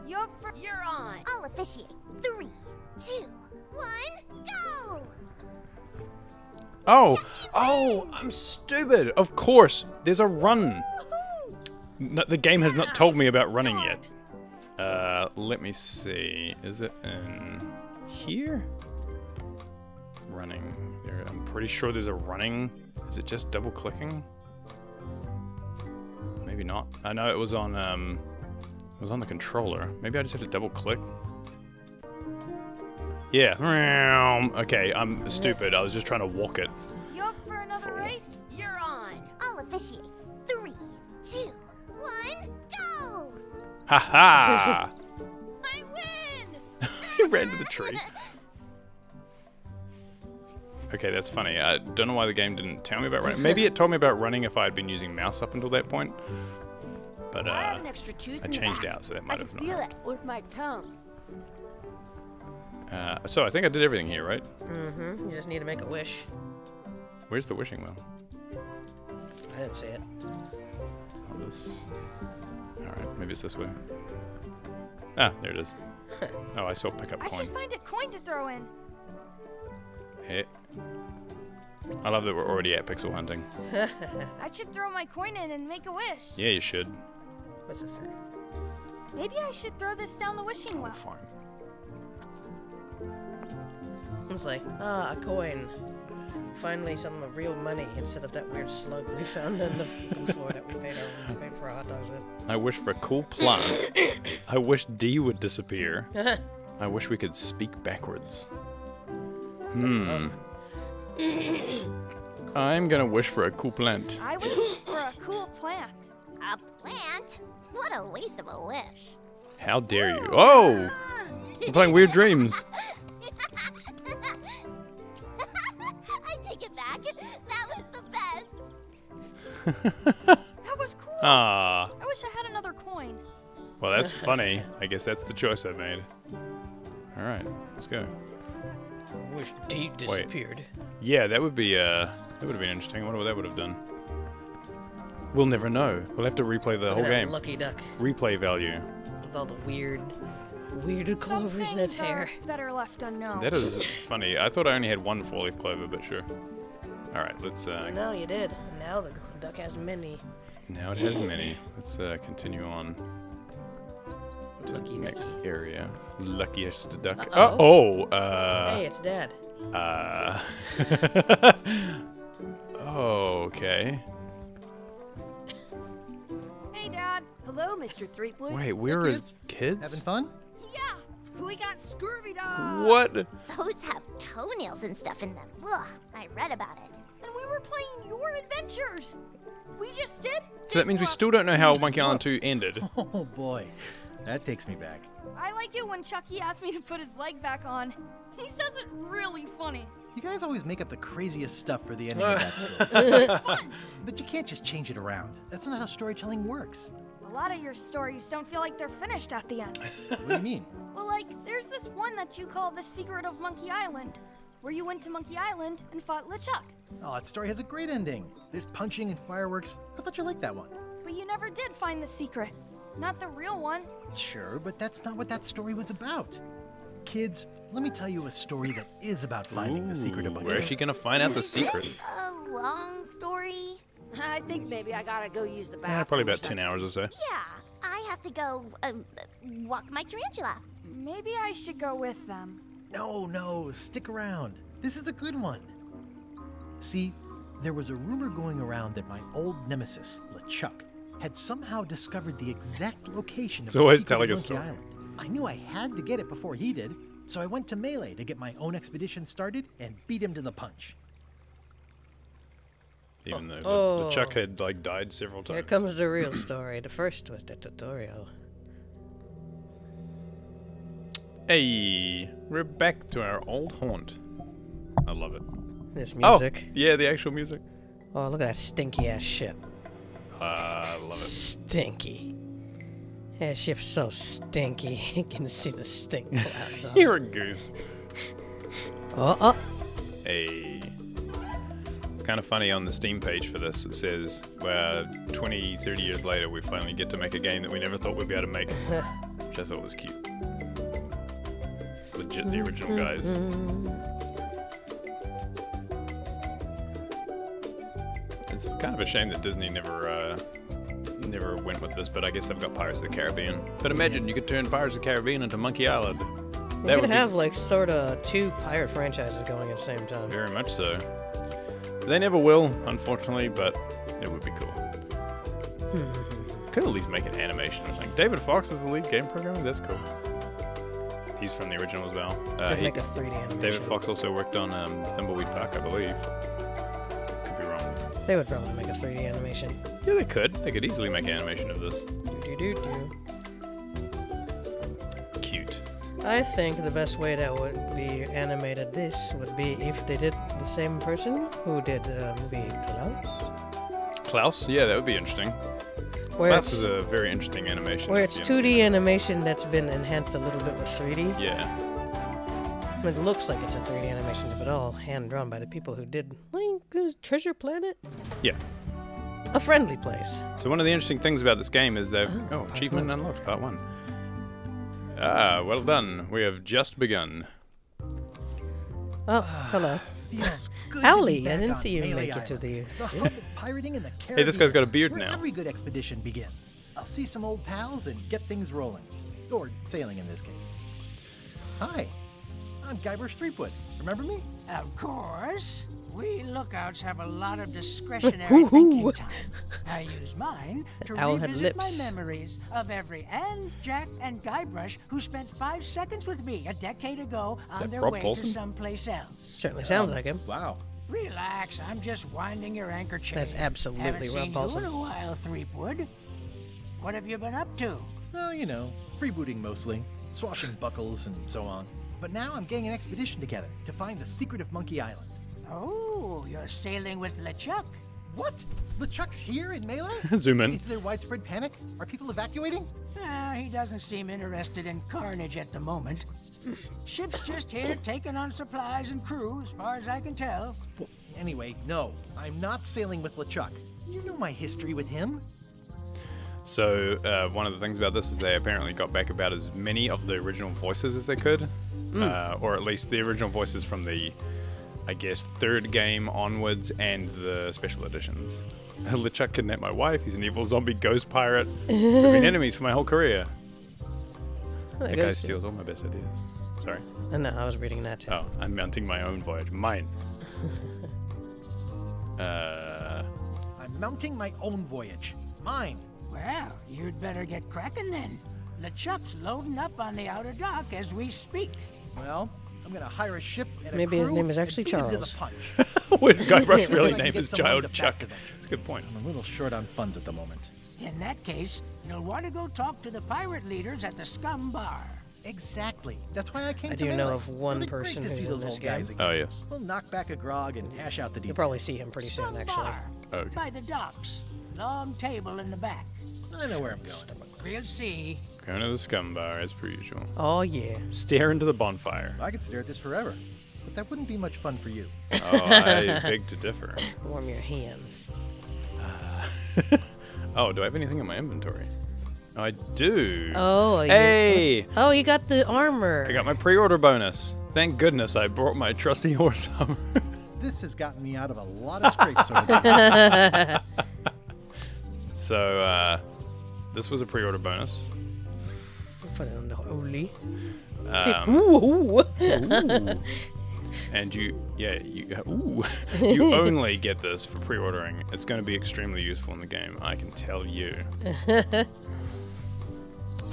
You up for? You're on. I'll officiate. 3, 2, 1, go. Oh! Oh! I'm stupid! Of course! There's a run! No, the game has not told me about running yet. Let me see. Is it in here? Running. There, I'm pretty sure there's a running. Is it just double clicking? Maybe not. I know it was on the controller. Maybe I just have to double click. Yeah. Okay, I'm stupid. I was just trying to walk it. You up for another race? You're on. I'll officiate. 3, 2, 1, go. Ha I win. He ran to the tree. Okay, that's funny. I don't know why the game didn't tell me about running. Maybe it told me about running if I had been using mouse up until that point. But I have an extra tooth I in the changed back. out, so that I might can have not feel helped. it with my tongue. So I think I did everything here, right? Mm-hmm. You just need to make a wish. Where's the wishing well? I didn't see it. It's not this. Alright, maybe it's this way. Ah, there it is. Oh, I saw pickup I coin. should find a coin to throw in. Hey. I love that we're already at pixel hunting. I should throw my coin in and make a wish. Yeah, you should. What's this say? Maybe I should throw this down the wishing well. Fine. It's like, a coin. Finally, some real money instead of that weird slug we found on the floor that we paid for our hot dogs with. I wish for a cool plant. I wish D would disappear. I wish we could speak backwards. I'm gonna wish for a cool plant. I wish for a cool plant. A plant? What a waste of a wish. How dare you? Oh! We're playing Weird Dreams. I take it back. That was the best. That was cool. Ah. I wish I had another coin. Well, that's funny. I guess that's the choice I made. Alright, let's go. Wish D disappeared. Yeah, that would be that would have been interesting. I wonder what that would have done. We'll never know. We'll have to replay the whole Look at that game. Lucky duck Replay value. with all the weird Some clovers in its things hair. are better left unknown. That is funny. I thought I only had one four-leaf clover, but sure. Alright, let's No, you did. Now the duck has many. now it has many. Let's continue on to the Lucky next ducky. area. Luckiest duck. Uh-oh. Oh, Hey, it's Dad. okay. Hey, Dad. Hello, Mr. Threepwood. Wait, we're as kids? Having fun? Yeah, we got scurvy dogs. What? Those have toenails and stuff in them. Ugh, I read about it. And we were playing your adventures. We just did. So that means we still don't know how Monkey Island 2 ended. Oh boy, that takes me back. I like it when Chucky asked me to put his leg back on. He says it really funny. You guys always make up the craziest stuff for the ending of that story. But you can't just change it around. That's not how storytelling works. A lot of your stories don't feel like they're finished at the end. What do you mean? Well, like, there's this one that you call The Secret of Monkey Island, where you went to Monkey Island and fought LeChuck. Oh, that story has a great ending. There's punching and fireworks. I thought you liked that one. But you never did find the secret. Not the real one. Sure, but that's not what that story was about. Kids, let me tell you a story that is about finding the secret of Monkey Where is she gonna find out the secret? A long story? I think maybe I gotta go use the bathroom. Yeah, probably or about 10 something. hours or so. Yeah, I have to go walk my tarantula. Maybe I should go with them. No, stick around. This is a good one. See, there was a rumor going around that my old nemesis, LeChuck, had somehow discovered the exact location of It's the always secret of telling a Monkey story. Island. I knew I had to get it before he did, so I went to Melee to get my own expedition started and beat him to the punch. Even though Oh. LeChuck had like died several times. Here comes the real story. The first was the tutorial. Hey, we're back to our old haunt. I love it. This music. Oh, yeah, the actual music. Oh, look at that stinky ass ship. I love it. Stinky. That ship's so stinky. You can see the stink clouds on it. You're a goose. Oh. Hey. It's kind of funny on the Steam page for this. It says, 20, 30 years later, we finally get to make a game that we never thought we'd be able to make. Which I thought was cute. Legit the original guys. It's kind of a shame that Disney never went with this, but I guess I've got Pirates of the Caribbean. But imagine you could turn Pirates of the Caribbean into Monkey Island. You could have like sort of two pirate franchises going at the same time. Very much so. They never will, unfortunately, but it would be cool. Could at least make an animation or something. David Fox is the lead game programmer? That's cool. He's from the original as well. Could make a 3D animation. David Fox also worked on Thimbleweed Park, I believe. Could be wrong. They would probably make a 3D animation. Yeah, they could. They could easily make an animation of this. Do. Cute. I think the best way that would be animated this would be if they did the same person who did the movie Klaus. Klaus? Yeah, that would be interesting. Where Klaus it's, is a very interesting animation. where if it's you haven't 2D seen animation that's been enhanced a little bit with 3D. it. Yeah. It looks like it's a 3D animation, but all hand drawn by the people who did Treasure Planet? Yeah. A friendly place. So one of the interesting things about this game is they've... Oh, achievement unlocked, part 1. Ah, well done. We have just begun. Oh, hello. Feels good Owly, to be I back didn't on see you Melee make it to Island, the the hub of pirating in the Caribbean. Hey, this guy's got a beard where now. Every good expedition begins. I'll see some old pals and get things rolling. Or sailing in this case. Hi, I'm Gilbert Streetwood. Remember me? Of course. We lookouts have a lot of discretionary thinking time. I use mine to Owl had revisit my lips. memories of every Ann, Jack, and Guybrush who spent 5 seconds with me a decade ago on That their Rob way Paulson? to someplace else. Certainly sounds like him. Wow. Relax, I'm just winding your anchor chain. That's absolutely Haven't Rob seen Paulson. you in a while, Threepwood. What have you been up to? Oh, you know, freebooting mostly. Swashing buckles and so on. But now I'm getting an expedition together to find the secret of Monkey Island. Oh, you're sailing with LeChuck. What? LeChuck's here in Melee? Zoom in. Is there widespread panic? Are people evacuating? He doesn't seem interested in carnage at the moment. Ship's just here taking on supplies and crew, as far as I can tell. Well, anyway, no. I'm not sailing with LeChuck. You know my history with him. So, one of the things about this is they apparently got back about as many of the original voices as they could. Or at least the original voices from the, I guess, third game onwards and the special editions. LeChuck kidnapped my wife. He's an evil zombie ghost pirate. We've been enemies for my whole career. That guy steals all my best ideas. Sorry. No, I was reading that too. Oh, I'm mounting my own voyage. Mine. I'm mounting my own voyage. Mine. Well, you'd better get cracking then. LeChuck's loading up on the outer dock as we speak. Well, I'm gonna hire a ship and Maybe a his crew name is and actually beat him to Charles. the punch. Would Guybrush's I really can name get is someone Child to back Chuck? the venture. That's a good point. I'm a little short on funds at the moment. In that case, you'll want to go talk to the pirate leaders at the Scum Bar. Exactly. That's why I came I to do know Melee. of one It'll be person great to who's see in those this old guys game. again. Oh, yes. We'll knock back a grog and hash out the You'll details. probably see him pretty soon, Some actually. bar Okay. by the docks. Long table in the back. I know where I'm going. We'll see. Going to the scum bar as per usual. Oh, yeah. Stare into the bonfire. I could stare at this forever, but that wouldn't be much fun for you. Oh, I beg to differ. Warm your hands. Oh, do I have anything in my inventory? I do. Oh, Hey! Oh, you got the armor. I got my pre-order bonus. Thank goodness I brought my trusty horse armor. This has gotten me out of a lot of scrapes over the years. So, this was a pre-order bonus. Put it on the holy. Um, Ooh. And you only get this for pre-ordering. It's going to be extremely useful in the game, I can tell you.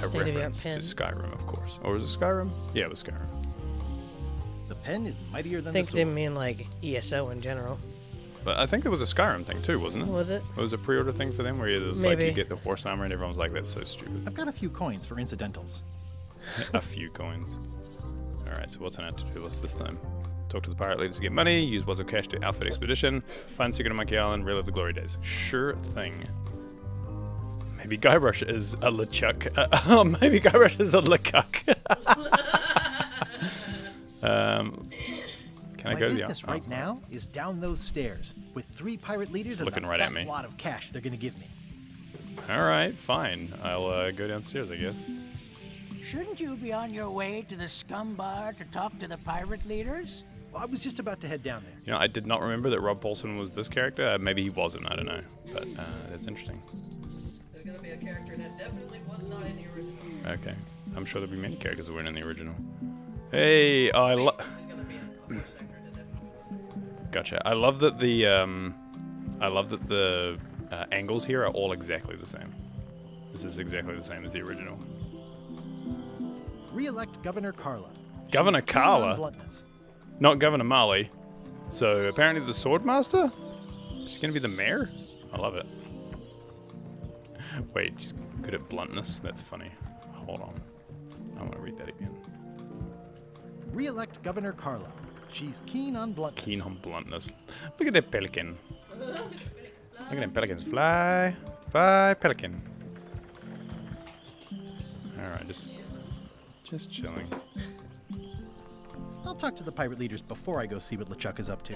A reference to Skyrim, of course. Or was it Skyrim? Yeah, it was Skyrim. The pen is mightier I than think the they sword. mean like ESO in general. But I think it was a Skyrim thing too, wasn't it? Was it? It was a pre-order thing for them where it was like Maybe. you get the horse armor and everyone was like, that's so stupid. I've got a few coins for incidentals. A few coins. Alright, so what's on our to-do list this time? Talk to the pirate leaders to get money, use Wads of Cash to outfit expedition, find secret on Monkey Island, relive the glory days. Sure thing. Maybe Guybrush is a LeChuck. Maybe Guybrush is a LeChuck. Can I My go to the business right now is down those stairs with 3 pirate leaders It's and looking the right fat at me. wad of cash they're gonna give me. Alright, fine. I'll go downstairs, I guess. Shouldn't you be on your way to the scum bar to talk to the pirate leaders? Well, I was just about to head down there. You know, I did not remember that Rob Paulson was this character. Maybe he wasn't, I don't know. But that's interesting. There's gonna be a character that definitely was not in the original. Okay. I'm sure there'll be many characters that weren't in the original. Hey, I love... Gotcha. I love that the angles here are all exactly the same. This is exactly the same as the original. Re-elect Governor Carla. Governor She's keen on Carla? bluntness. Not Governor Marley. So apparently the Swordmaster? She's gonna be the mayor? I love it. Wait, she's good at bluntness? That's funny. Hold on. I want to read that again. Re-elect Governor Carla. She's keen on bluntness. Keen on bluntness. Look at that pelican. Look at them pelicans. Fly. Fly, pelican. Alright, just chilling. I'll talk to the pirate leaders before I go see what LeChuck is up to.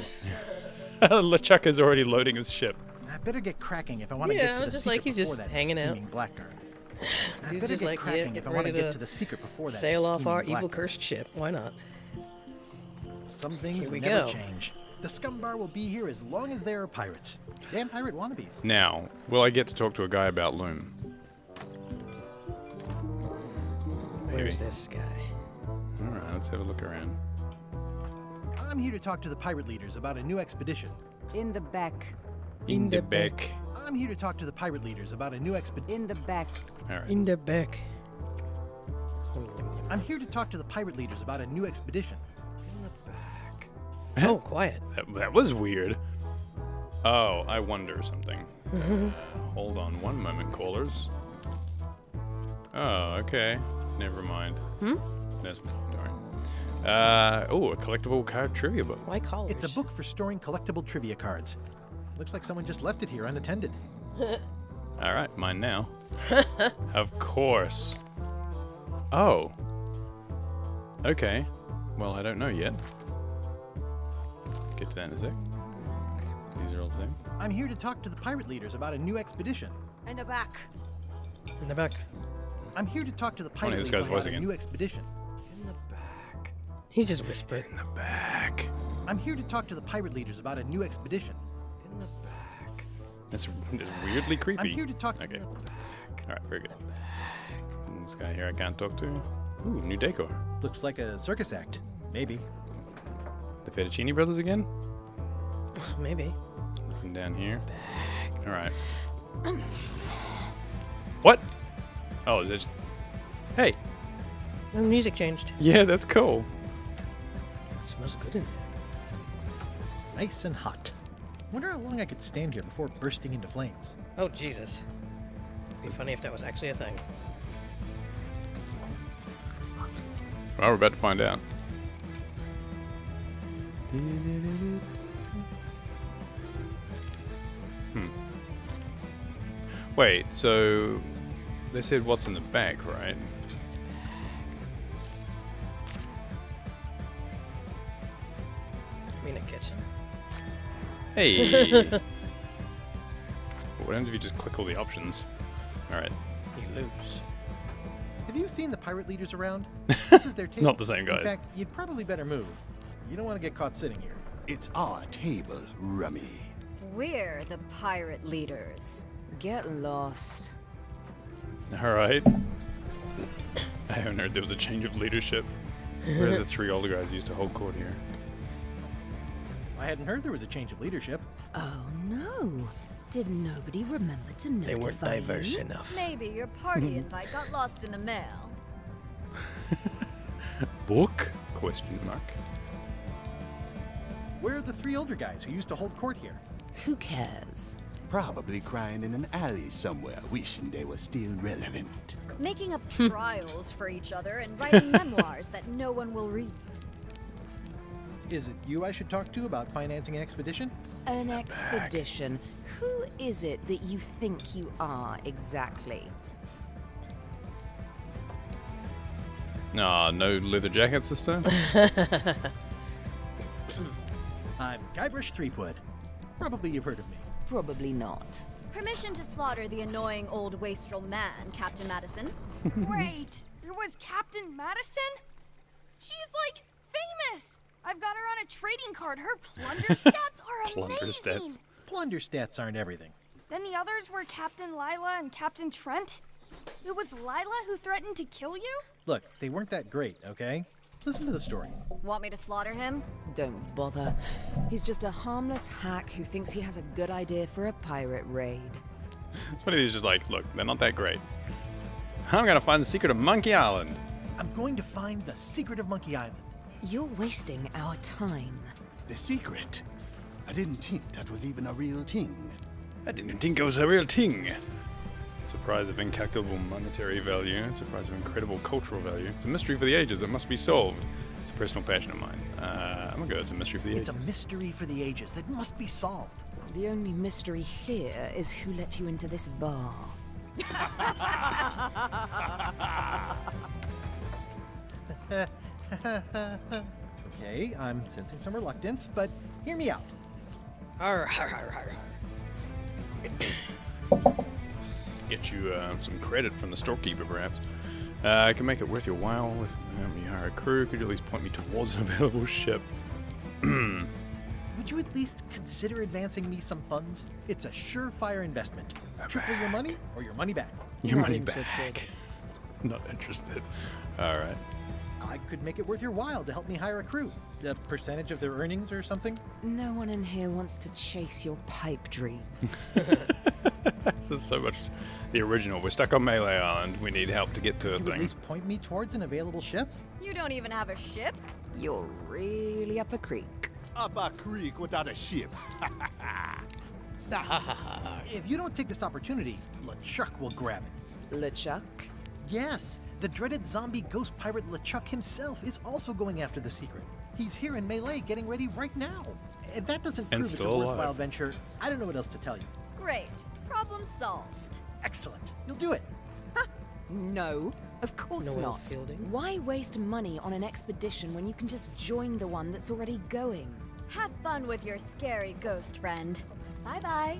LeChuck is already loading his ship. I better get cracking if I want to Yeah, get to the just secret like he's before just that hanging out. steaming blackguard. I He's better just get like, cracking yeah, if I want to ready get to to the secret before that sail off steaming our evil blackguard. cursed ship. Why not? Some things Here we never go. change. The scum bar will be here as long as there are pirates. Damn pirate wannabes. Now, will I get to talk to a guy about Loom? Where's this guy? Alright, let's have a look around. I'm here to talk to the pirate leaders about a new expedition. In the back. In the back. I'm here to talk to the pirate leaders about a new expedition. In the back. Alright. In the back. I'm here to talk to the pirate leaders about a new expedition. Oh, quiet. That was weird. Oh, I wonder something. Hold on one moment, callers. Oh, okay. Never mind. That's darn. Oh, a collectible card trivia book. Why call It's a book for storing collectible trivia cards. Looks like someone just left it here unattended. All right, mine now. Of course. Oh. Okay. Well, I don't know yet. Get to that in a sec. These are all the same. I'm here to talk to the pirate leaders about a new expedition. In the back. In the back. I'm here to talk to the hear pirate this leaders guy's voice about a again. new expedition. He just whispered. In the back. I'm here to talk to the pirate leaders about a new expedition. That's weirdly creepy. I'm here to talk. Okay. All right, very good. And this guy here I can't talk to. Ooh, new decor. Looks like a circus act. Maybe. The Fettuccine Brothers again? Maybe. Nothing down here. All right. What? Oh, is it just... Hey. The music changed. Yeah, that's cool. It smells good in there. Nice and hot. Wonder how long I could stand here before bursting into flames. Oh, Jesus. It'd be funny if that was actually a thing. Well, we're about to find out. Wait, so they said what's in the back, right? I mean, a kitchen. Hey! What happens if you just click all the options? Alright. You lose. Have you seen the pirate leaders around? This is their table. It's not the same guys. In fact, you'd probably better move. You don't want to get caught sitting here. It's our table, Rummy. We're the pirate leaders. Get lost. Alright. I haven't heard there was a change of leadership. Where are the three older guys who used to hold court here? I hadn't heard there was a change of leadership. Oh no. Did nobody remember to notify They weren't diverse you? enough. Maybe your party invite got lost in the mail. Book? Question mark. Where are the three older guys who used to hold court here? Who cares? Probably crying in an alley somewhere, wishing they were still relevant. Making up trials for each other and writing memoirs that no one will read. Is it you I should talk to about financing an expedition? An expedition? Who is it that you think you are exactly? Nah, no leather jacket, sister? I'm Guybrush Threepwood. Probably you've heard of me. Probably not. Permission to slaughter the annoying old wastrel man, Captain Madison. Wait, there was Captain Madison? She's like famous! I've got her on a trading card. Her plunder stats are Plunder amazing. stats. Plunder stats aren't everything. Then the others were Captain Lila and Captain Trent. It was Lila who threatened to kill you? Look, they weren't that great, okay? Listen to the story. Want me to slaughter him? Don't bother. He's just a harmless hack who thinks he has a good idea for a pirate raid. It's funny, he's just like, look, they're not that great. I'm gonna find the secret of Monkey Island. I'm going to find the secret of Monkey Island. You're wasting our time. The secret? I didn't think that was even a real thing. I didn't think it was a real thing. It's a prize of incalculable monetary value. It's a prize of incredible cultural value. It's a mystery for the ages that must be solved. It's a personal passion of mine. I'm gonna go, it's a mystery for the ages. It's a mystery for the ages that must be solved. The only mystery here is who let you into this bar. Okay, I'm sensing some reluctance, but hear me out. Get you some credit from the storekeeper, perhaps. I can make it worth your while with me hire a crew. Could you at least point me towards an available ship? Would you at least consider advancing me some funds? It's a surefire investment. Triple your money or your money back. Your Not money interested. back. Not interested. All right. I could make it worth your while to help me hire a crew. A percentage of their earnings or something? No one in here wants to chase your pipe dream. This is so much the original. We're stuck on Melee Island. We need help to get to a You thing. at least point me towards an available ship? You don't even have a ship? You're really up a creek. Up a creek without a ship. If you don't take this opportunity, LeChuck will grab it. LeChuck? Yes, the dreaded zombie ghost pirate LeChuck himself is also going after the secret. He's here in Melee getting ready right now. If that doesn't prove it's a still worthwhile alive. venture, I don't know what else to tell you. Great. Problem solved. Excellent. You'll do it. No, of course Noel not. Fielding? Why waste money on an expedition when you can just join the one that's already going? Have fun with your scary ghost friend. Bye-bye.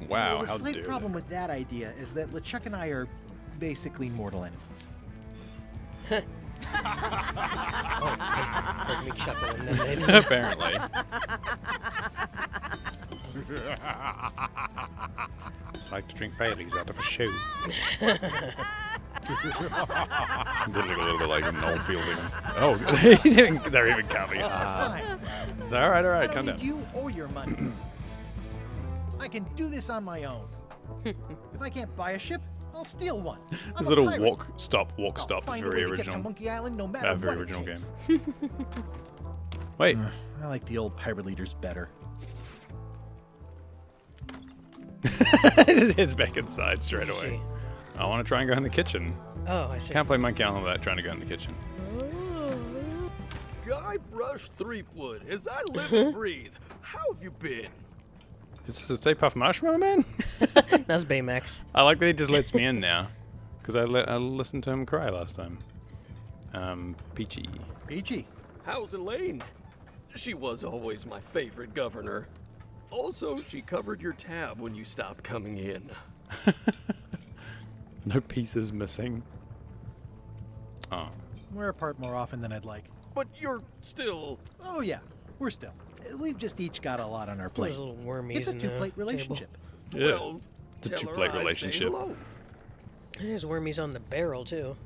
Wow, Well, the how slight dare problem they. with that idea is that LeChuck and I are basically mortal enemies. Heard me chuckle and then they didn't. Apparently. Like to drink Baileys out of a shoe. Did look a little bit like a Noel Fielding. Oh, they're even coming. Fine. All right, I calm don't down. need you or your money. I can do this on my own. If I can't buy a ship, I'll steal one. I'm This a little pirate. walk, stop is I'll find very a way to get to original. Monkey Island no matter Very what it original takes. game. Wait, I like the old pirate leaders better. it just heads back inside straight What'd you away. see? I want to try and go in the kitchen. Oh, I see. Can't play Monkey Island without trying to go in the kitchen. Guybrush Threepwood, as I live and breathe. How have you been? Is this a Stay Puft Marshmallow Man? That's Baymax. I like that he just lets me in now. Because I listened to him cry last time. Peachy. Peachy. How's Elaine? She was always my favorite governor. Also, she covered your tab when you stopped coming in. No pieces missing. Oh. We're apart more often than I'd like. But you're still... Oh yeah, we're still. We've just each got a lot on our plate. There's little wormies It's a in the two-plate relationship. Yeah. Well, It's a tell her two-plate I say relationship. hello. There's wormies on the barrel, too.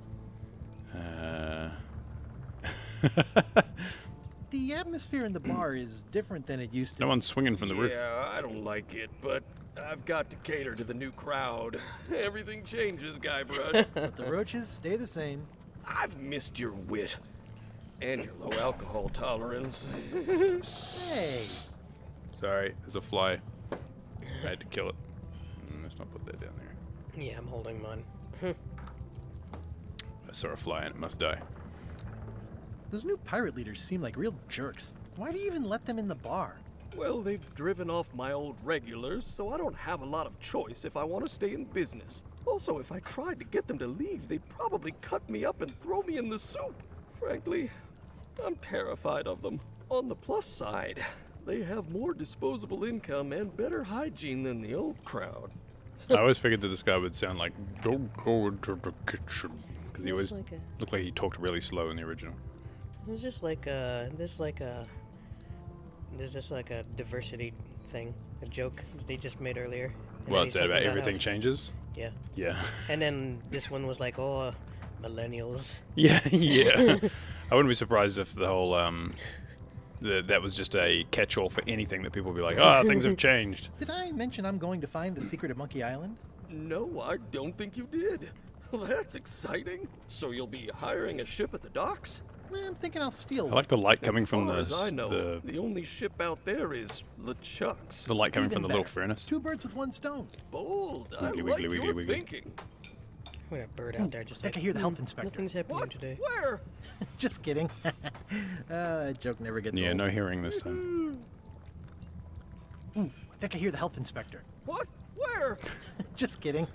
The atmosphere in the bar is different than it used to. No one's swinging from the roof. Yeah, I don't like it, but I've got to cater to the new crowd. Everything changes, Guybrush. But the roaches stay the same. I've missed your wit. And your low alcohol tolerance. Hey. Sorry, there's a fly. I had to kill it. Let's not put that down there. Yeah, I'm holding mine. I saw a fly and it must die. Those new pirate leaders seem like real jerks. Why do you even let them in the bar? Well, they've driven off my old regulars, so I don't have a lot of choice if I want to stay in business. Also, if I tried to get them to leave, they'd probably cut me up and throw me in the soup. Frankly, I'm terrified of them. On the plus side, they have more disposable income and better hygiene than the old crowd. I always figured that this guy would sound like, "Don't go into the kitchen," because he always looked like he talked really slow in the original. It's just like there's just like a diversity thing, a joke that they just made earlier. Well, it's about everything changes? Yeah. Yeah. And then this one was like, oh, millennials. Yeah, yeah. I wouldn't be surprised if the whole, that was just a catch-all for anything that people would be like, oh, things have changed. Did I mention I'm going to find the secret of Monkey Island? No, I don't think you did. Well, that's exciting. So you'll be hiring a ship at the docks? I'm thinking I'll steal one. I like the light coming from As far as I know, the only ship out there is LeChuck's. The light coming Even from the better. little furnace. 2 birds with 1 stone. Bold. I Wiggly, like wiggly, your wiggly. thinking. We got a bird out there just I like, can hear the health inspector. Nothing's happening today. Where? Just kidding. Joke never gets Yeah, old. no hearing this time. Ooh, I think I hear the health inspector. What? Where? Just kidding.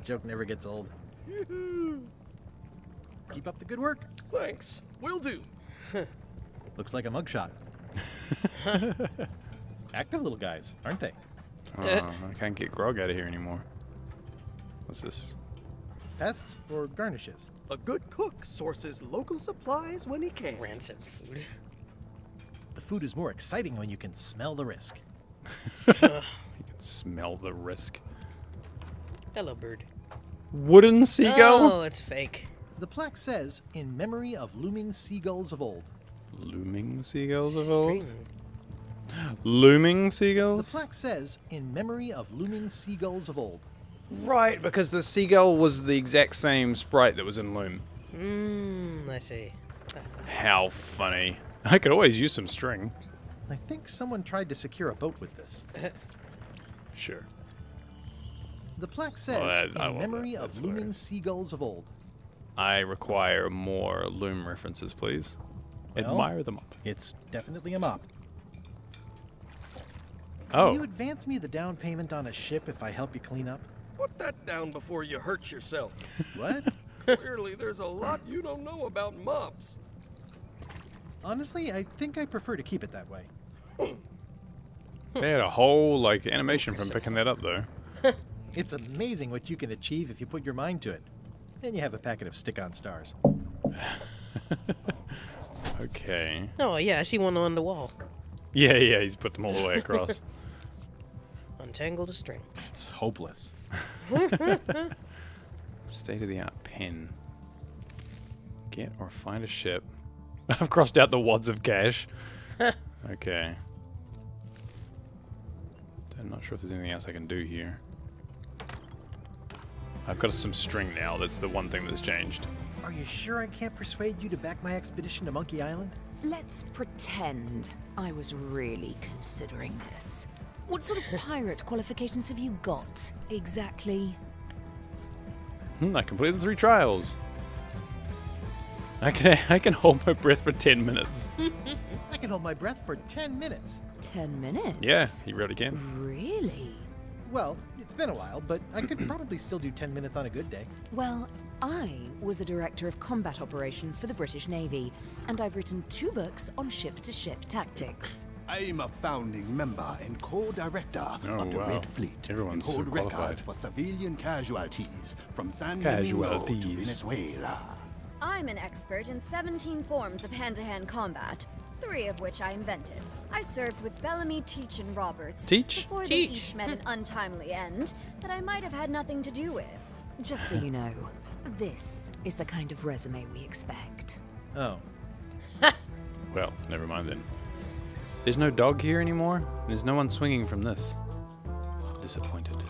Joke never gets old. Keep up the good work. Thanks. Will do. Looks like a mugshot. Active little guys, aren't they? Oh, I can't get grog out of here anymore. What's this? Pests or garnishes? A good cook sources local supplies when he can. Rancid food. The food is more exciting when you can smell the risk. You can smell the risk. Hello, bird. Wooden seagull? Oh, it's fake. The plaque says, in memory of looming seagulls of old. Looming seagulls of old? String. Looming The seagulls? plaque says, in memory of looming seagulls of old. Right, because the seagull was the exact same sprite that was in Loom. I see. How funny. I could always use some string. I think someone tried to secure a boat with this. Sure. The plaque says, I in love memory that. of That's looming hilarious. seagulls of old. I require more Loom references, please. Well, Admire them up. It's definitely a mop. Oh. Will you advance me the down payment on a ship if I help you clean up? Put that down before you hurt yourself. What? Clearly, there's a lot you don't know about mops. Honestly, I think I prefer to keep it that way. They had a whole, like, animation from picking that up, though. It's amazing what you can achieve if you put your mind to it. Then you have a packet of stick-on stars. Okay. Oh, yeah, I see one on the wall. Yeah, he's put them all the way across. Untangle the string. It's hopeless. State-of-the-art pen. Get or find a ship. I've crossed out the wads of cash. Okay. I'm not sure if there's anything else I can do here. I've got some string now. That's the one thing that's changed. Are you sure I can't persuade you to back my expedition to Monkey Island? Let's pretend I was really considering this. What sort of pirate qualifications have you got, exactly? I completed 3 trials. I can hold my breath for 10 minutes. I can hold my breath for 10 minutes. 10 minutes? Yeah, he really can. Really? Well, it's been a while, but I could probably still do 10 minutes on a good day. Well, I was a director of combat operations for the British Navy, and I've written 2 books on ship-to-ship tactics. I'm a founding member and co-director of the wow. Red Fleet. Everyone's and so hold qualified. records for civilian casualties from San Domingo to Venezuela. I'm an expert in 17 forms of hand-to-hand combat, 3 of which I invented. I served with Bellamy, Teach, and Roberts before they each met an untimely end that I might have had nothing to do with. Just so you know, this is the kind of resume we expect. Oh. Well, never mind then. There's no dog here anymore. There's no one swinging from this. Disappointed.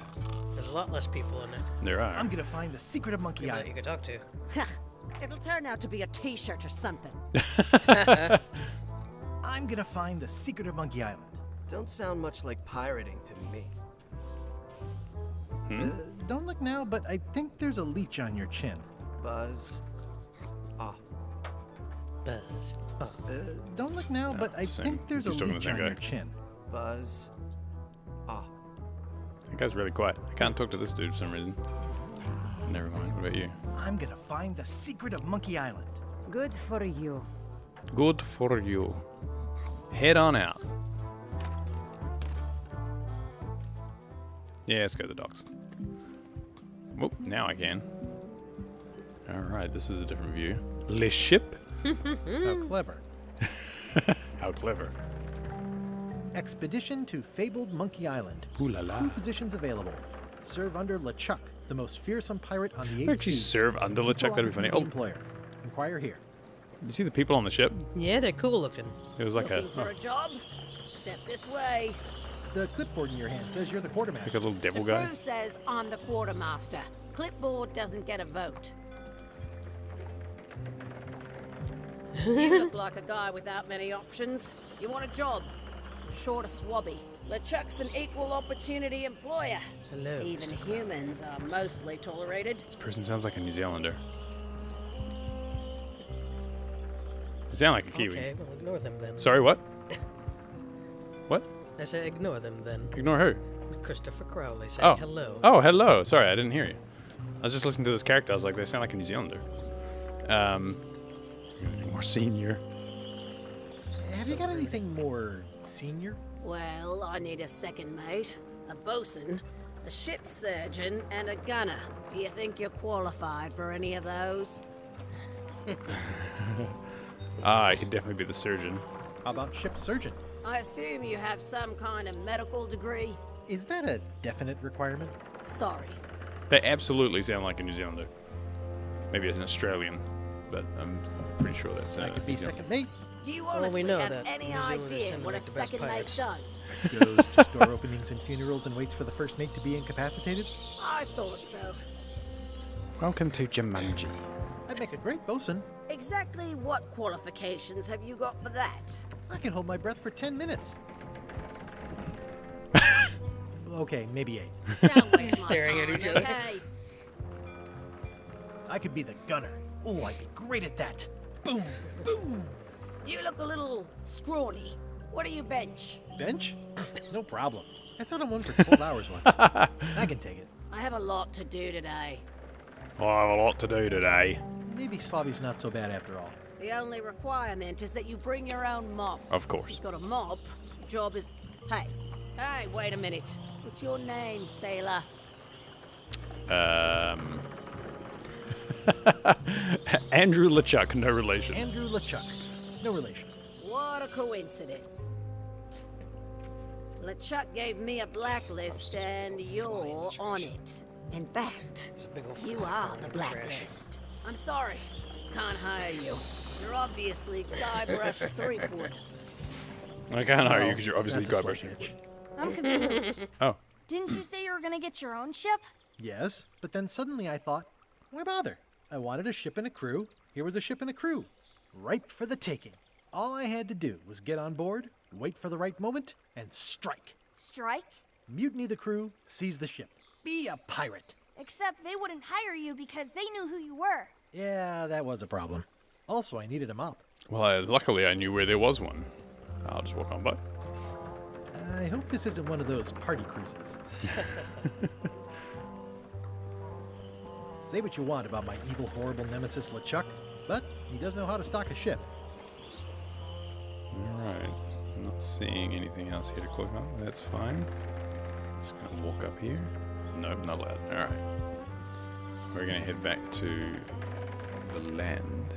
There's a lot less people in it. There are. I'm gonna find the secret of Monkey That Island. you could talk to. It'll turn out to be a t-shirt or something. I'm gonna find the secret of Monkey Island. Don't sound much like pirating to me. Don't look now, but I think there's a leech on your chin. Buzz off. Buzz. Oh. Don't look now, but I same. think there's a He's talking to leech the same on guy. your chin. Buzz off. That guy's really quiet. I can't talk to this dude for some reason. Never mind. What about you? I'm gonna find the secret of Monkey Island. Good for you. Good for you. Head on out. Yeah, let's go to the docks. Whoop, now I can. Alright, this is a different view. Le ship? How clever. How clever. Expedition to fabled Monkey Island. Ooh la la. 2 positions available. Serve under LeChuck, the most fearsome pirate on the 8 Actually seas. serve under LeChuck, that'd be funny. Oh, Employer. Inquire here. you see the people on the ship? Yeah, they're cool looking. It was like Looking for a a job? Step this way. The clipboard in your hand says you're the quartermaster. like a little devil The guy. crew says I'm the quartermaster. Clipboard doesn't get a vote. You look like a guy without many options. You want a job? I'm short a swabby. LeChuck's an equal opportunity employer. Hello. Even humans are mostly tolerated. This person sounds like a New Zealander. They sound like a Kiwi. Okay, well, ignore them then. Sorry, what? What? I said ignore them then. Ignore who? Christopher Crowley saying Oh. hello. Oh, hello. Sorry, I didn't hear you. I was just listening to this character. I was like, they sound like a New Zealander. Anything more senior? Have you got anything more senior? Well, I need a second mate, a bosun, a ship surgeon, and a gunner. Do you think you're qualified for any of those? I could definitely be the surgeon. How about ship surgeon? I assume you have some kind of medical degree? Is that a definite requirement? Sorry. They absolutely sound like a New Zealander. Maybe it's an Australian, but I'm pretty sure that's I could be New Zealand. second mate. Do you Well, honestly we know have that any New Zealanders idea tend to what a like the best second mate pirates. does? Goes to store openings and funerals and waits for the first mate to be incapacitated? I thought so. Welcome to Jumanji. I'd make a great bosun. Exactly what qualifications have you got for that? I can hold my breath for 10 minutes. Okay, maybe 8. Don't waste my Staring at time, each other. okay? I could be the gunner. Oh, I'd be great at that. Boom, boom. You look a little scrawny. What do you bench? Bench? No problem. I sat on one for 12 hours once. I can take it. I have a lot to do today. Well, I have a lot to do today. Maybe Swabby's not so bad after all. The only requirement is that you bring your own mop. Of course. You've got a mop. Job is... Hey, wait a minute. What's your name, sailor? Andrew LeChuck, no relation. Andrew LeChuck. No relation. What a coincidence. LeChuck gave me a blacklist and you're on it. In fact, you are the blacklist. I'm sorry. Can't hire you. You're obviously Guybrush Threepwood. I can't hire you because you're obviously That's a Guybrush. slight hitch. I'm confused. Oh. Didn't you say you were gonna get your own ship? Yes, but then suddenly I thought, why bother? I wanted a ship and a crew. Here was a ship and a crew. Ripe for the taking. All I had to do was get on board, wait for the right moment, and strike. Strike? Mutiny the crew, seize the ship. Be a pirate. Except they wouldn't hire you because they knew who you were. Yeah, that was a problem. Also, I needed a mop. Well, luckily I knew where there was one. I'll just walk on by. I hope this isn't one of those party cruises. Say what you want about my evil, horrible nemesis LeChuck, but he does know how to stock a ship. Alright. I'm not seeing anything else here to click on. That's fine. Just gonna walk up here. Nope, not allowed. Alright. We're gonna head back to the land.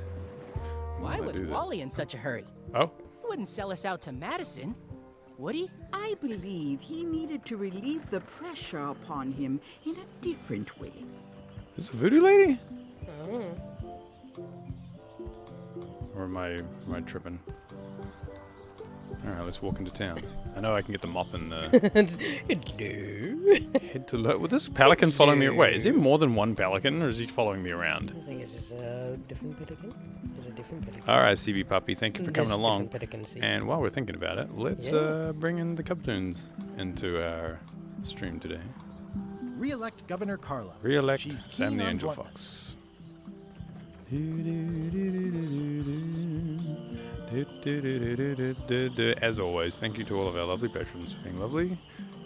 Why was Wally in such a hurry? Oh? He wouldn't sell us out to Madison, would he? I believe he needed to relieve the pressure upon him in a different way. Is this a voodoo lady? Oh. Or am I tripping? Alright, let's walk into town. I know I can get the mop and the... Hello. Head to look. Well, this pelican following me... Wait, is there more than one pelican, or is he following me around? I think it's just a different pelican. There's a different pelican. Alright, CB Puppy, thank you for coming There's along. different pelicans, And while we're thinking about it, let's bring in the Cubtoons into our stream today. Re-elect Governor Carla. Re-elect She's Sam keen the on Angel bluntness. Fox. As always, thank you to all of our lovely patrons for being lovely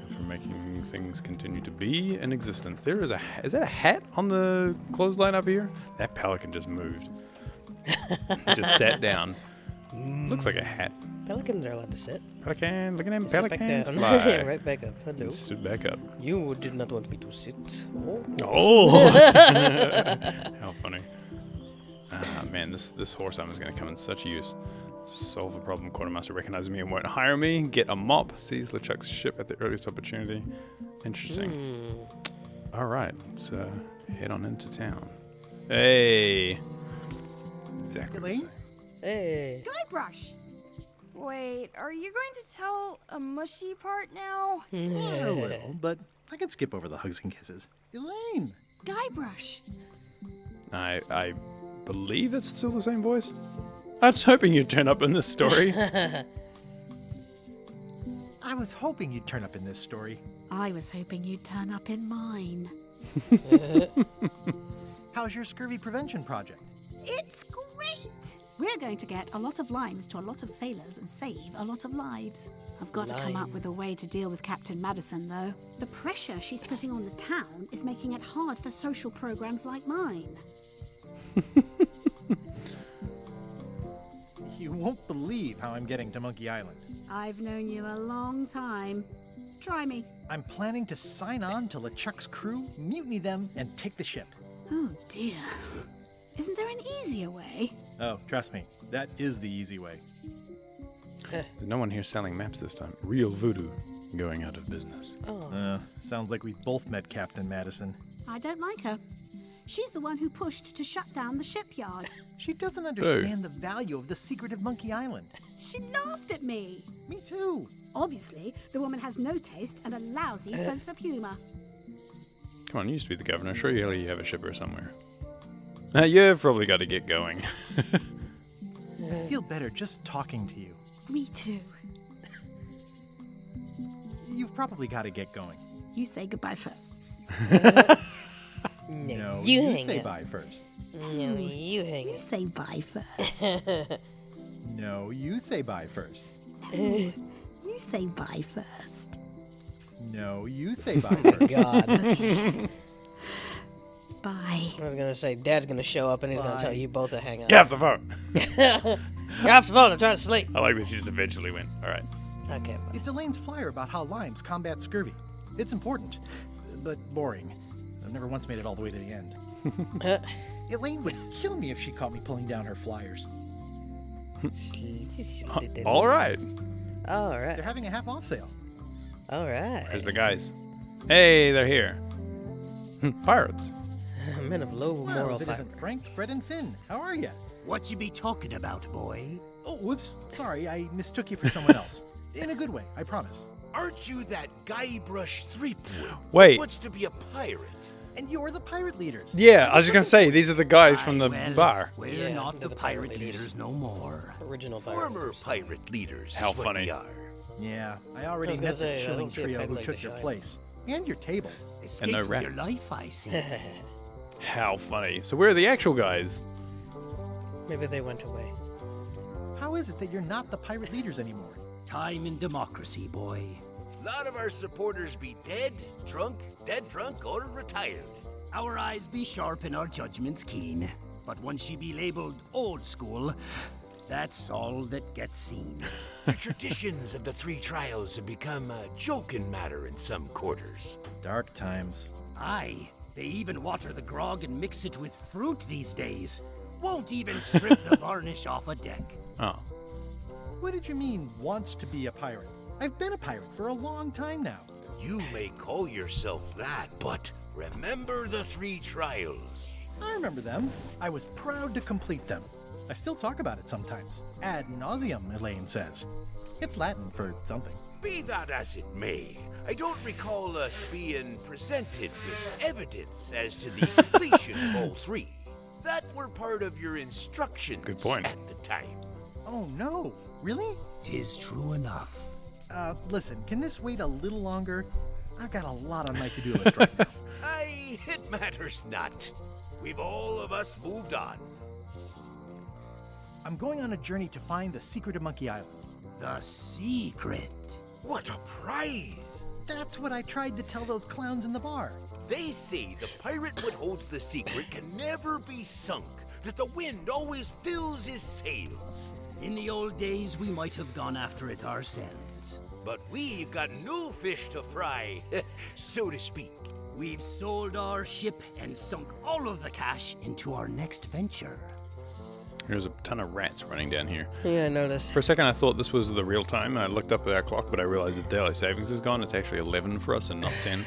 and for making things continue to be in existence. There is is that a hat on the clothesline up here? That pelican just moved. Just sat down. Looks like a hat. Pelicans are allowed to sit. Pelican, look at him, Sit back pelicans down. fly. Yeah, right back up. Hello. Stood back up. You did not want me to sit. Oh! How funny. Ah, man, this horse armor is going to come in such use. Solve a problem. Quartermaster recognizes me and won't hire me. Get a mop. Seize LeChuck's ship at the earliest opportunity. Interesting. All right, let's head on into town. Hey. Exactly. the same. Hey. Guybrush! Wait, are you going to tell a mushy part now? I will, but I can skip over the hugs and kisses. Elaine! Guybrush! I believe it's still the same voice. I was hoping you'd turn up in this story. I was hoping you'd turn up in this story. I was hoping you'd turn up in mine. How's your scurvy prevention project? It's great! We're going to get a lot of limes to a lot of sailors and save a lot of lives. I've got to come up with a way to deal with Captain Madison, though. The pressure she's putting on the town is making it hard for social programs like mine. You won't believe how I'm getting to Monkey Island. I've known you a long time. Try me. I'm planning to sign on to LeChuck's crew, mutiny them, and take the ship. Oh, dear. Isn't there an easier way? Oh, trust me, that is the easy way. There's no one here selling maps this time. Real voodoo going out of business. Sounds like we both met Captain Madison. I don't like her. She's the one who pushed to shut down the shipyard. She doesn't understand the value of the secret of Monkey Island. She laughed at me. Me too. Obviously, the woman has no taste and a lousy sense of humor. Come on, you used to be the governor. Surely you have a shipper somewhere. You've probably got to get going. I feel better just talking to you. Me too. You've probably got to get going. You say goodbye first. No, you you hang say up. bye first. No, you hang You it. say bye first. No, you say bye first. You say bye first. No, you say bye first. God. Bye. I was gonna say, Dad's gonna show up and he's gonna tell you both to hang up. Get off the phone. Get off the phone. I'm trying to sleep. I like that she just eventually went. All right. Okay. Bye. It's Elaine's flyer about how limes combat scurvy. It's important, but boring. I've never once made it all the way to the end. Elaine would kill me if she caught me pulling down her flyers. All right. All right. They're having a half-off sale. All right. Where's the guys? Hey, they're here. Pirates. Men of low Well, moral if it fiber. isn't Frank, Fred, and Finn. How are you? What you be talking about, boy? Oh, whoops. Sorry, I mistook you for someone else. In a good way, I promise. Aren't you that Guybrush Threepwood? Wait. Who wants to be a pirate? And you're the pirate leaders. Yeah, I was just gonna say these are the guys from the Well, bar. We're Yeah, not they're the the pirate pirate leaders. leaders no more. Original pirate. Former pirate leaders. How is what funny. we are. Yeah, I already I was gonna met say, the I chilling don't see a trio peg who leg took to your shine. place. And your table. Escape no with rat. your life, I see. How funny. So where are the actual guys? Maybe they went away. How is it that you're not the pirate leaders anymore? Time and democracy, boy. A lot of our supporters be dead drunk, or retired. Our eyes be sharp and our judgments keen. But once she be labeled old school, that's all that gets seen. The traditions of the 3 trials have become a joking matter in some quarters. Dark times. Aye, they even water the grog and mix it with fruit these days. Won't even strip the varnish off a deck. Oh. What did you mean, wants to be a pirate? I've been a pirate for a long time now. You may call yourself that, but remember the 3 trials. I remember them. I was proud to complete them. I still talk about it sometimes. Ad nauseum, Elaine says. It's Latin for something. Be that as it may, I don't recall us being presented with evidence as to the completion of all 3. That were part of your instructions Good point. At the time. Oh no, really? 'Tis true enough. Listen, can this wait a little longer? I've got a lot on my to-do list right now. Aye, it matters not. We've all of us moved on. I'm going on a journey to find the secret of Monkey Island. The secret? What a prize! That's what I tried to tell those clowns in the bar. They say the pirate what holds the secret can never be sunk, that the wind always fills his sails. In the old days, we might have gone after it ourselves. But we've got no fish to fry, so to speak. We've sold our ship and sunk all of the cash into our next venture. There's a ton of rats running down here. Yeah, I noticed. For a second, I thought this was the real time. I looked up at our clock, but I realized that daylight savings is gone. It's actually 11 for us and not 10.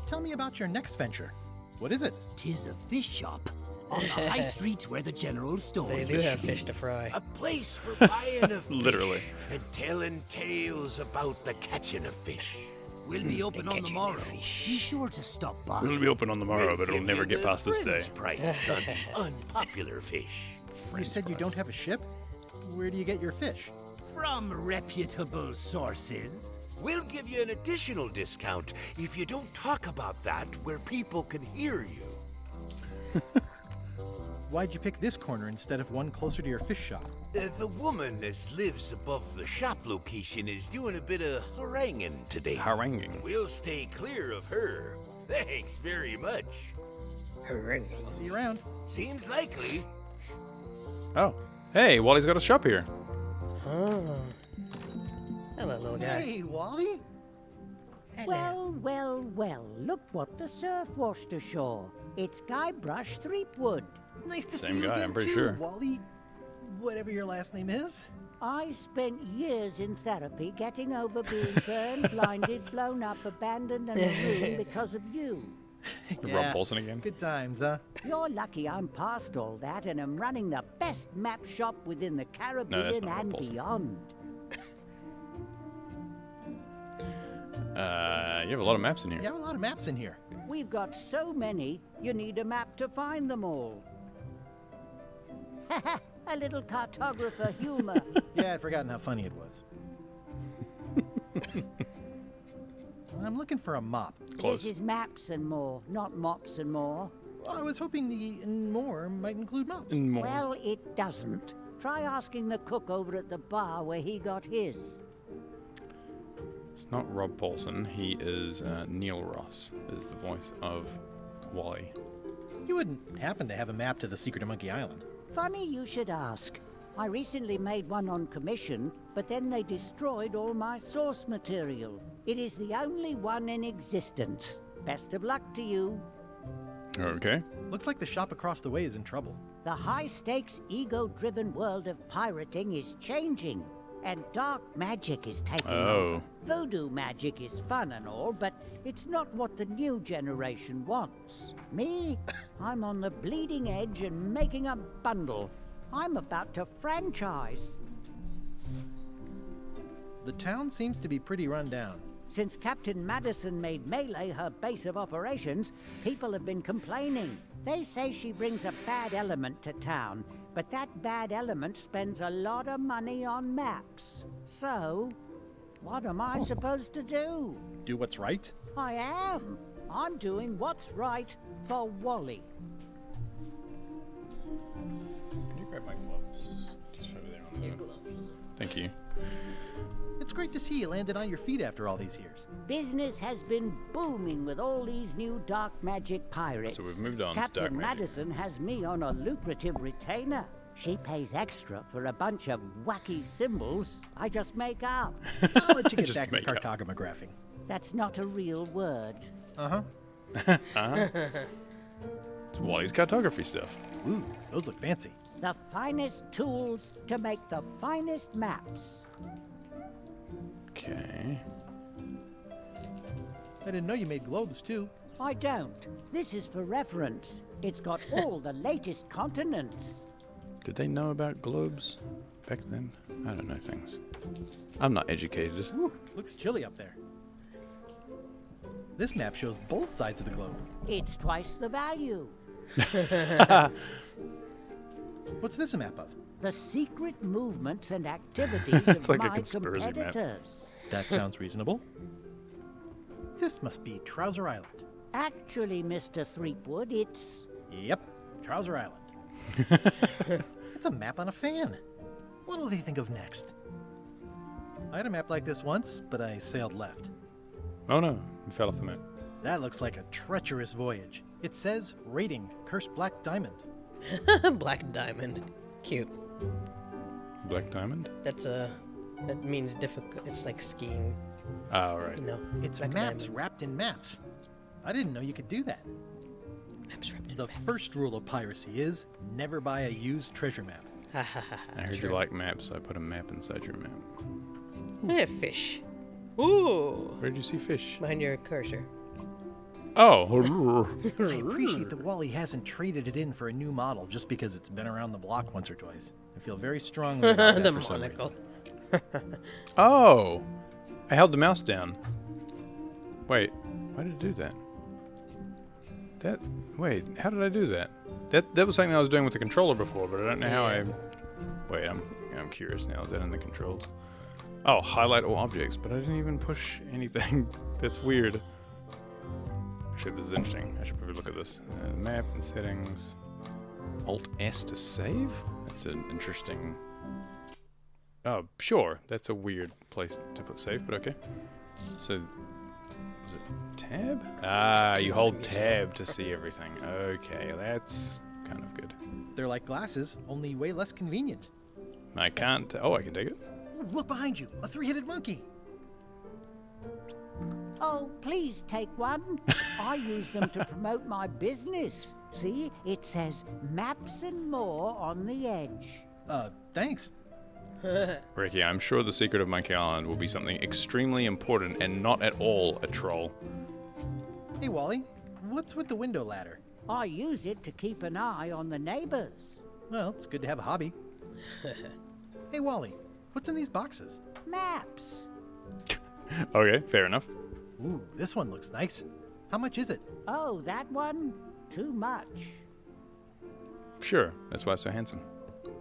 Tell me about your next venture. What is it? 'Tis a fish shop on the high street where the general store They do have fish to fry. A place for buying of fish Literally. and telling tales about the catching of fish. We'll be open on the morrow. Be sure to stop by. It'll be open on the morrow, but it'll never get past this day. Friends price on the unpopular fish. You said you don't have a ship? Where do you get your fish? From reputable sources. We'll give you an additional discount if you don't talk about that where people can hear you. Why'd you pick this corner instead of one closer to your fish shop? The woman as lives above the shop location is doing a bit of haranguing today. Haranguing? We'll stay clear of her. Thanks very much. Haranguing. I'll see you around. Seems likely. Oh. Hey, Wally's got a shop here. Oh. Hello, little guy. Hey, Wally. Hello. Well, look what the surf washed ashore. It's Guybrush Threepwood. Nice to Same see you guy, again I'm pretty too, sure. Wally. Whatever your last name is. I spent years in therapy getting over being burned, blinded, blown up, abandoned, and marooned because of you. Rob Paulson again. Good times, huh? You're lucky I'm past all that and am running the best map shop within the Caribbean not Rob and Paulson. beyond. You have a lot of maps in here. You have a lot of maps in here. We've got so many, you need a map to find them all. A little cartographer humor. Yeah, I'd forgotten how funny it was. I'm looking for a mop. Close. This is maps and more, not mops and more. Well, I was hoping the and more might include mops. And more. Well, it doesn't. Try asking the cook over at the bar where he got his. It's not Rob Paulson. He is Neil Ross, is the voice of Wally. You wouldn't happen to have a map to the secret of Monkey Island. Funny you should ask. I recently made one on commission, but then they destroyed all my source material. It is the only one in existence. Best of luck to you. Okay. Looks like the shop across the way is in trouble. The high-stakes, ego-driven world of pirating is changing, and dark magic is taking over. Voodoo magic is fun and all, but it's not what the new generation wants. Me? I'm on the bleeding edge and making a bundle. I'm about to franchise. The town seems to be pretty run down. Since Captain Madison made Melee her base of operations, people have been complaining. They say she brings a bad element to town, but that bad element spends a lot of money on maps. So, what am I supposed to do? Do what's right? I am. I'm doing what's right for Wally. Can you grab Thank you. It's great to see you landed on your feet after all these years. Business has been booming with all these new dark magic pirates. So we've moved on to Captain dark magic. Madison has me on a lucrative retainer. She pays extra for a bunch of wacky symbols I just make up. I'll let you get back to cartographing. That's not a real word. Uh-huh. Uh-huh. It's Wally's cartography stuff. Ooh, those look fancy. The finest tools to make the finest maps. Okay. I didn't know you made globes, too. I don't. This is for reference. It's got all the latest continents. Did they know about globes back then? I don't know things. I'm not educated. Ooh, looks chilly up there. This map shows both sides of the globe. It's twice the value. What's this a map of? The secret movements and activities of like a my conspiracy map. competitors. That sounds reasonable. This must be Trouser Island. Actually, Mr. Threepwood, it's... Yep, Trouser Island. It's a map on a fan. What'll they think of next? I had a map like this once, but I sailed left. Oh no, you fell off the map. That looks like a treacherous voyage. It says, rating, cursed black diamond. Black diamond. Cute. Black diamond? That means difficult. It's like skiing. Oh, right. You know, it's black maps diamond. wrapped in maps. I didn't know you could do that. Maps wrapped in The first rule of piracy is never buy a used treasure map. I heard you like maps, so I put a map inside your map. Look at fish. Ooh. Where did you see fish? Behind your cursor. Oh. I appreciate that Wally hasn't traded it in for a new model just because it's been around the block once or twice. I feel very strongly about that for some reason. Oh! I held the mouse down. Wait, why did it do that? Wait, how did I do that? That was something I was doing with the controller before, but I don't know how I... Wait, I'm curious now. Is that in the controls? Oh, highlight all objects, but I didn't even push anything. That's weird. Actually, this is interesting. I should probably look at this. Map and settings. Alt-S to save? That's an interesting... Oh, sure. That's a weird place to put save, but okay. So, was it tab? Ah, you hold tab to see everything. Okay, that's kind of good. They're like glasses, only way less convenient. I can't... Oh, I can take it. Ooh, look behind you. A three-headed monkey. Oh, please take one. I use them to promote my business. See, it says maps and more on the edge. Thanks. Ricky, I'm sure the secret of Monkey Island will be something extremely important and not at all a troll. Hey, Wally, what's with the window ladder? I use it to keep an eye on the neighbors. Well, it's good to have a hobby. Hey, Wally, what's in these boxes? Maps. Okay, fair enough. Ooh, this one looks nice. How much is it? Oh, that one? Too much. Sure, that's why it's so handsome.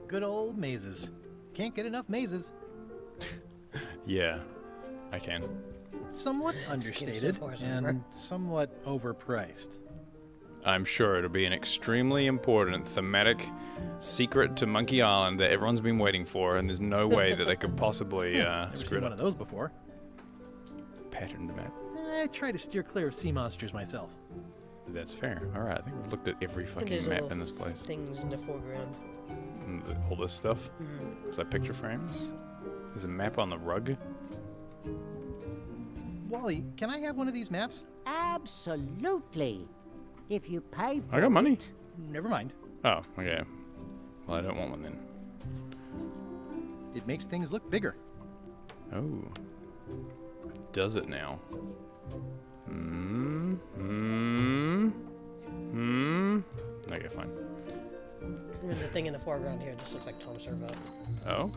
Good old mazes. Can't get enough mazes. Yeah, I can. Somewhat understated and somewhat overpriced. I'm sure it'll be an extremely important thematic secret to Monkey Island that everyone's been waiting for, and there's no way that they could possibly Never screw seen it one up. of those before. Patterned map. I try to steer clear of sea monsters myself. That's fair. All right, I think we've looked at every fucking There's map little in this place. Things in the foreground. And all this stuff. Is that picture frames? There's a map on the rug. Wally, can I have one of these maps? Absolutely. If you pay for I got money. Never mind. Oh, okay. Well, I don't want one then. It makes things look bigger. Oh. Does it now? Okay, fine. There's a thing in the foreground here. It just looks like Tom Servo. Oh?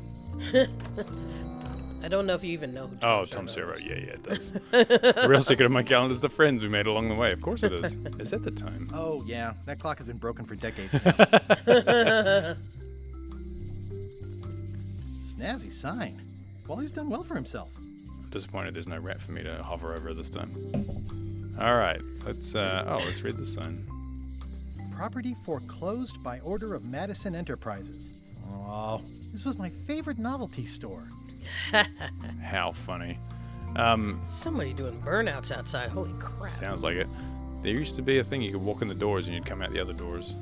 I don't know if you even know who Tom Servo. Yeah, it does. The real secret of my calendar is the friends we made along the way. Of course it is. Is that the time? Oh, yeah. That clock has been broken for decades now. Snazzy sign. Wally's done well for himself. I'm disappointed there's no rat for me to hover over this time. Alright, let's read the sign. Property foreclosed by order of Madison Enterprises. Oh, This was my favorite novelty store. How funny. Somebody doing burnouts outside. Holy crap. Sounds like it. There used to be a thing you could walk in the doors and you'd come out the other doors.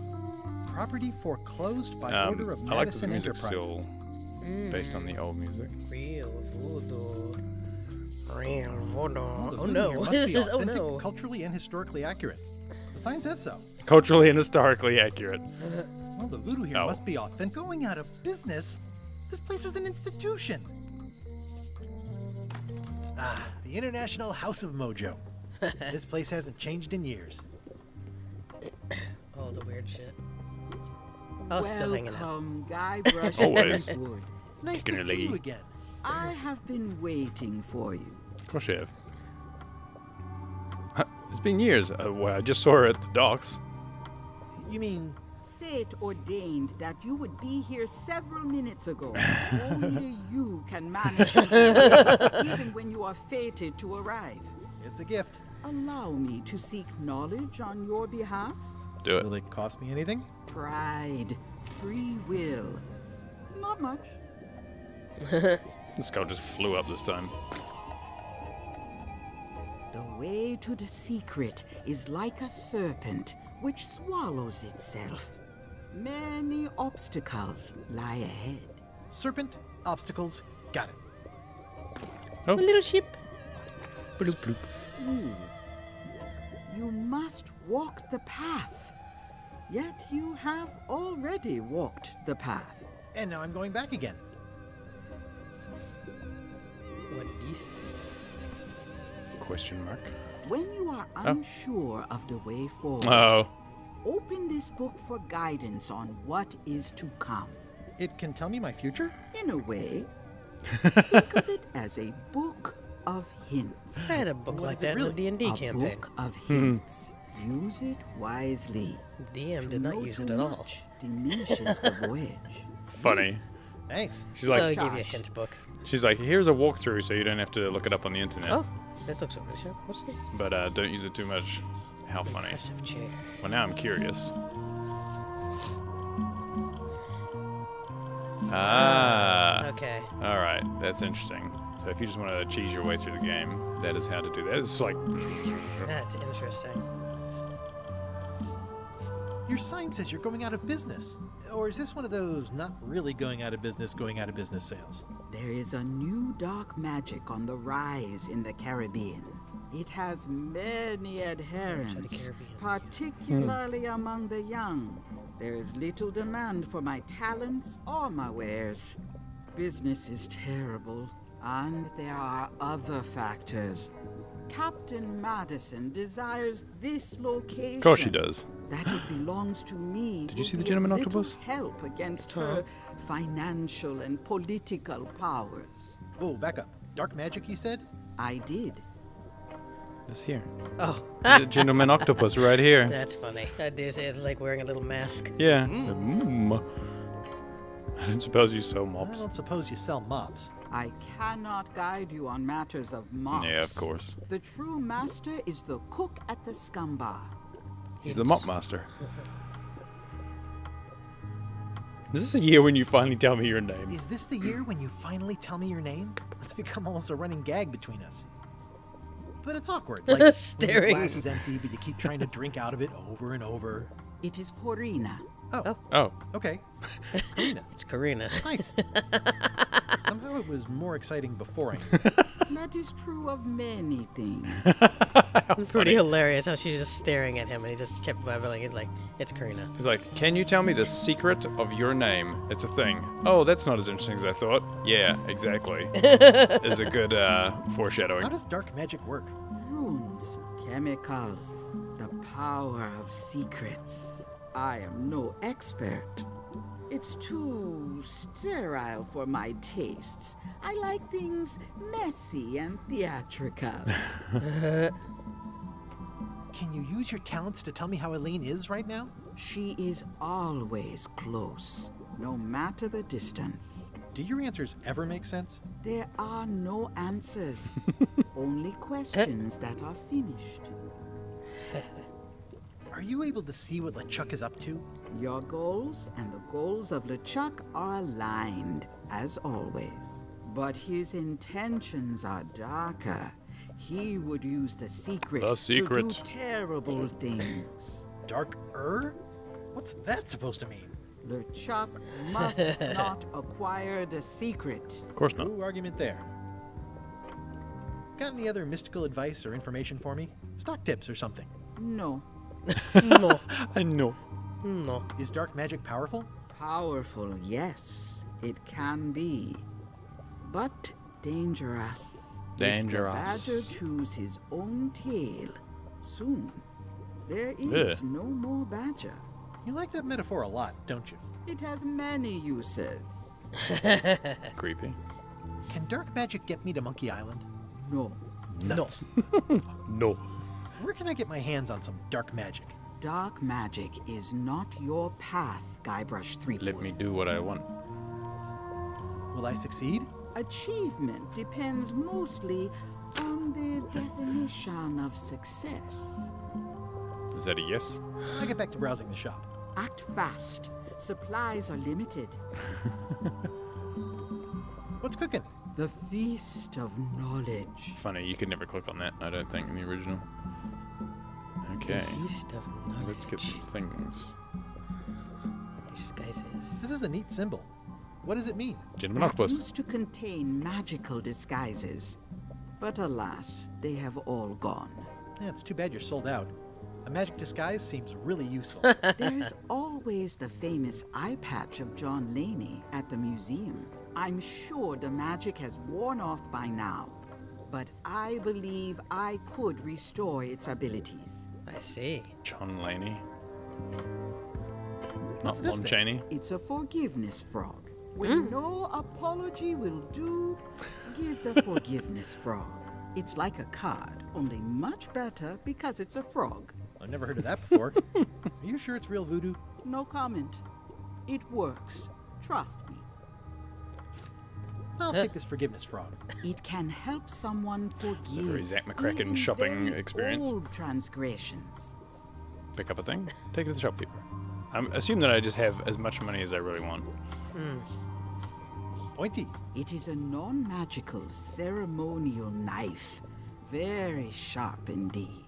Property foreclosed by order of I like that the Madison music's Enterprises. still based on the old music. Real voodoo. Real voodoo. Well, the Oh voodoo no. here must This be is oh authentic, no. culturally and historically accurate. The sign says so. Culturally and historically accurate. Well, the voodoo here Oh. must be authentic. Going out of business? This place is an institution. Ah, the International House of Mojo. This place hasn't changed in years. Oh, the weird shit. Oh, still hanging out. Welcome, Guybrush. Always. Threepwood. Nice Kicking to her see you leggy. again. I have been waiting for you. Of course you have. It's been years. Well, I just saw her at the docks. You mean... Fate ordained that you would be here several minutes ago. Only you can manage it, even when you are fated to arrive. It's a gift. Allow me to seek knowledge on your behalf. Do it. Will it cost me anything? Pride, free will. Not much. This guy just flew up this time. The way to the secret is like a serpent which swallows itself. Many obstacles lie ahead. Serpent, obstacles, got it. A little ship. Bloop, bloop. You must walk the path. Yet you have already walked the path. And now I'm going back again. What is? Question mark. When you are unsure of the way forward, open this book for guidance on what is to come. It can tell me my future? In a way, think of it as a book of hints. I had a book like that in the D&D campaign. Book of hints. Use it wisely. DM did not use it at all. Diminishes the voyage. Funny. Thanks. She's like, So I gave you a hint book. She's like, here's a walkthrough so you don't have to look it up on the internet. Oh, this looks over here. What's this? But don't use it too much. How funny. Impressive chair. Well, now I'm curious. Ah. Okay. All right. That's interesting. So if you just want to cheese your way through the game, that is how to do that. It's like... That's interesting. Your sign says you're going out of business. Or is this one of those not really going out of business sales? There is a new dark magic on the rise in the Caribbean. It has many adherents, particularly among the young. There is little demand for my talents or my wares. Business is terrible, and there are other factors. Captain Madison desires this location. Of course she does. That it belongs to me. Did you see the gentleman octopus? Help against her financial and political powers. Whoa, back up. Dark magic, you said? I did. This here. Oh. The gentleman octopus right here. That's funny. I did say it like wearing a little mask. Yeah. I didn't suppose you sold mops. I don't suppose you sell mops. I cannot guide you on matters of mops. Yeah, of course. The true master is the cook at the scum bar. He's the mop master. Is this a year when you finally tell me your name? Is this the year when you finally tell me your name? It's become almost a running gag between us. But it's awkward. Like Staring. When your glass is empty, but you keep trying to drink out of it over and over. It is Corina. Oh. Okay. Karina. It's Karina. Nice. Somehow it was more exciting before I knew. That is true of many things. It's pretty hilarious how she's just staring at him and he just kept babbling. He's like, it's Karina. He's like, can you tell me the secret of your name? It's a thing. Oh, that's not as interesting as I thought. Yeah, exactly. Is a good foreshadowing. How does dark magic work? Runes, chemicals, the power of secrets. I am no expert. It's too sterile for my tastes. I like things messy and theatrical. Can you use your talents to tell me how Eileen is right now? She is always close, no matter the distance. Do your answers ever make sense? There are no answers, only questions that are finished. Are you able to see what LeChuck is up to? Your goals and the goals of LeChuck are aligned, as always. But his intentions are darker. He would use the secret, to do terrible things. Darker? What's that supposed to mean? LeChuck must not acquire the secret. Of course not. No argument there. Got any other mystical advice or information for me? Stock tips or something? No. No. I know. No. Is dark magic powerful? Powerful, yes. It can be. But dangerous. Dangerous. If the badger chews his own tail, soon there is no more badger. You like that metaphor a lot, don't you? It has many uses. Creepy. Can dark magic get me to Monkey Island? No. Nuts. No. Where can I get my hands on some dark magic? Dark magic is not your path, Guybrush Threepwood. Let me do what I want. Will I succeed? Achievement depends mostly on the definition of success. Is that a yes? I get back to browsing the shop. Act fast. Supplies are limited. What's cooking? The Feast of Knowledge. Funny, you could never click on that, I don't think, in the original. Okay. The Feast of Knowledge. Let's get some things. Disguises. This is a neat symbol. What does it mean? Gentleman That Octopus. used to contain magical disguises. But alas, they have all gone. Yeah, it's too bad you're sold out. A magic disguise seems really useful. There's always the famous eye patch of John Laney at the museum. I'm sure the magic has worn off by now, but I believe I could restore its abilities. I see. John Laney. Not this Lon thing? Chaney. It's a forgiveness frog. When no apology will do, give the forgiveness frog. It's like a card, only much better because it's a frog. I've never heard of that before. Are you sure it's real voodoo? No comment. It works. Trust me. I'll take this forgiveness frog. It can help someone forgive. It's a very Zach McCracken even shopping very experience. Old transgressions. Pick up a thing, take it to the shopkeeper. I assume that I just have as much money as I really want. Pointy. It is a non-magical ceremonial knife. Very sharp indeed.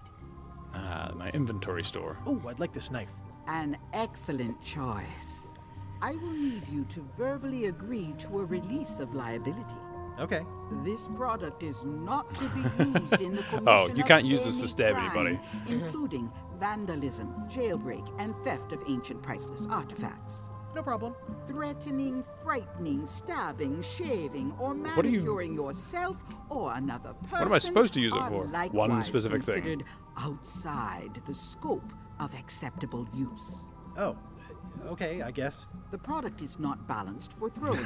Ah, my inventory store. Oh, I'd like this knife. An excellent choice. I will need you to verbally agree to a release of liability. Okay. This product is not to be used in the commission Oh, you can't of use this to any stab crime, anybody. including vandalism, jailbreak, and theft of ancient priceless artifacts. No problem. Threatening, frightening, stabbing, shaving, or What are you- manicuring yourself or another person. What am I supposed to use it are for? One likewise specific thing. considered outside the scope of acceptable use. Oh, okay, I guess. The product is not balanced for throwing.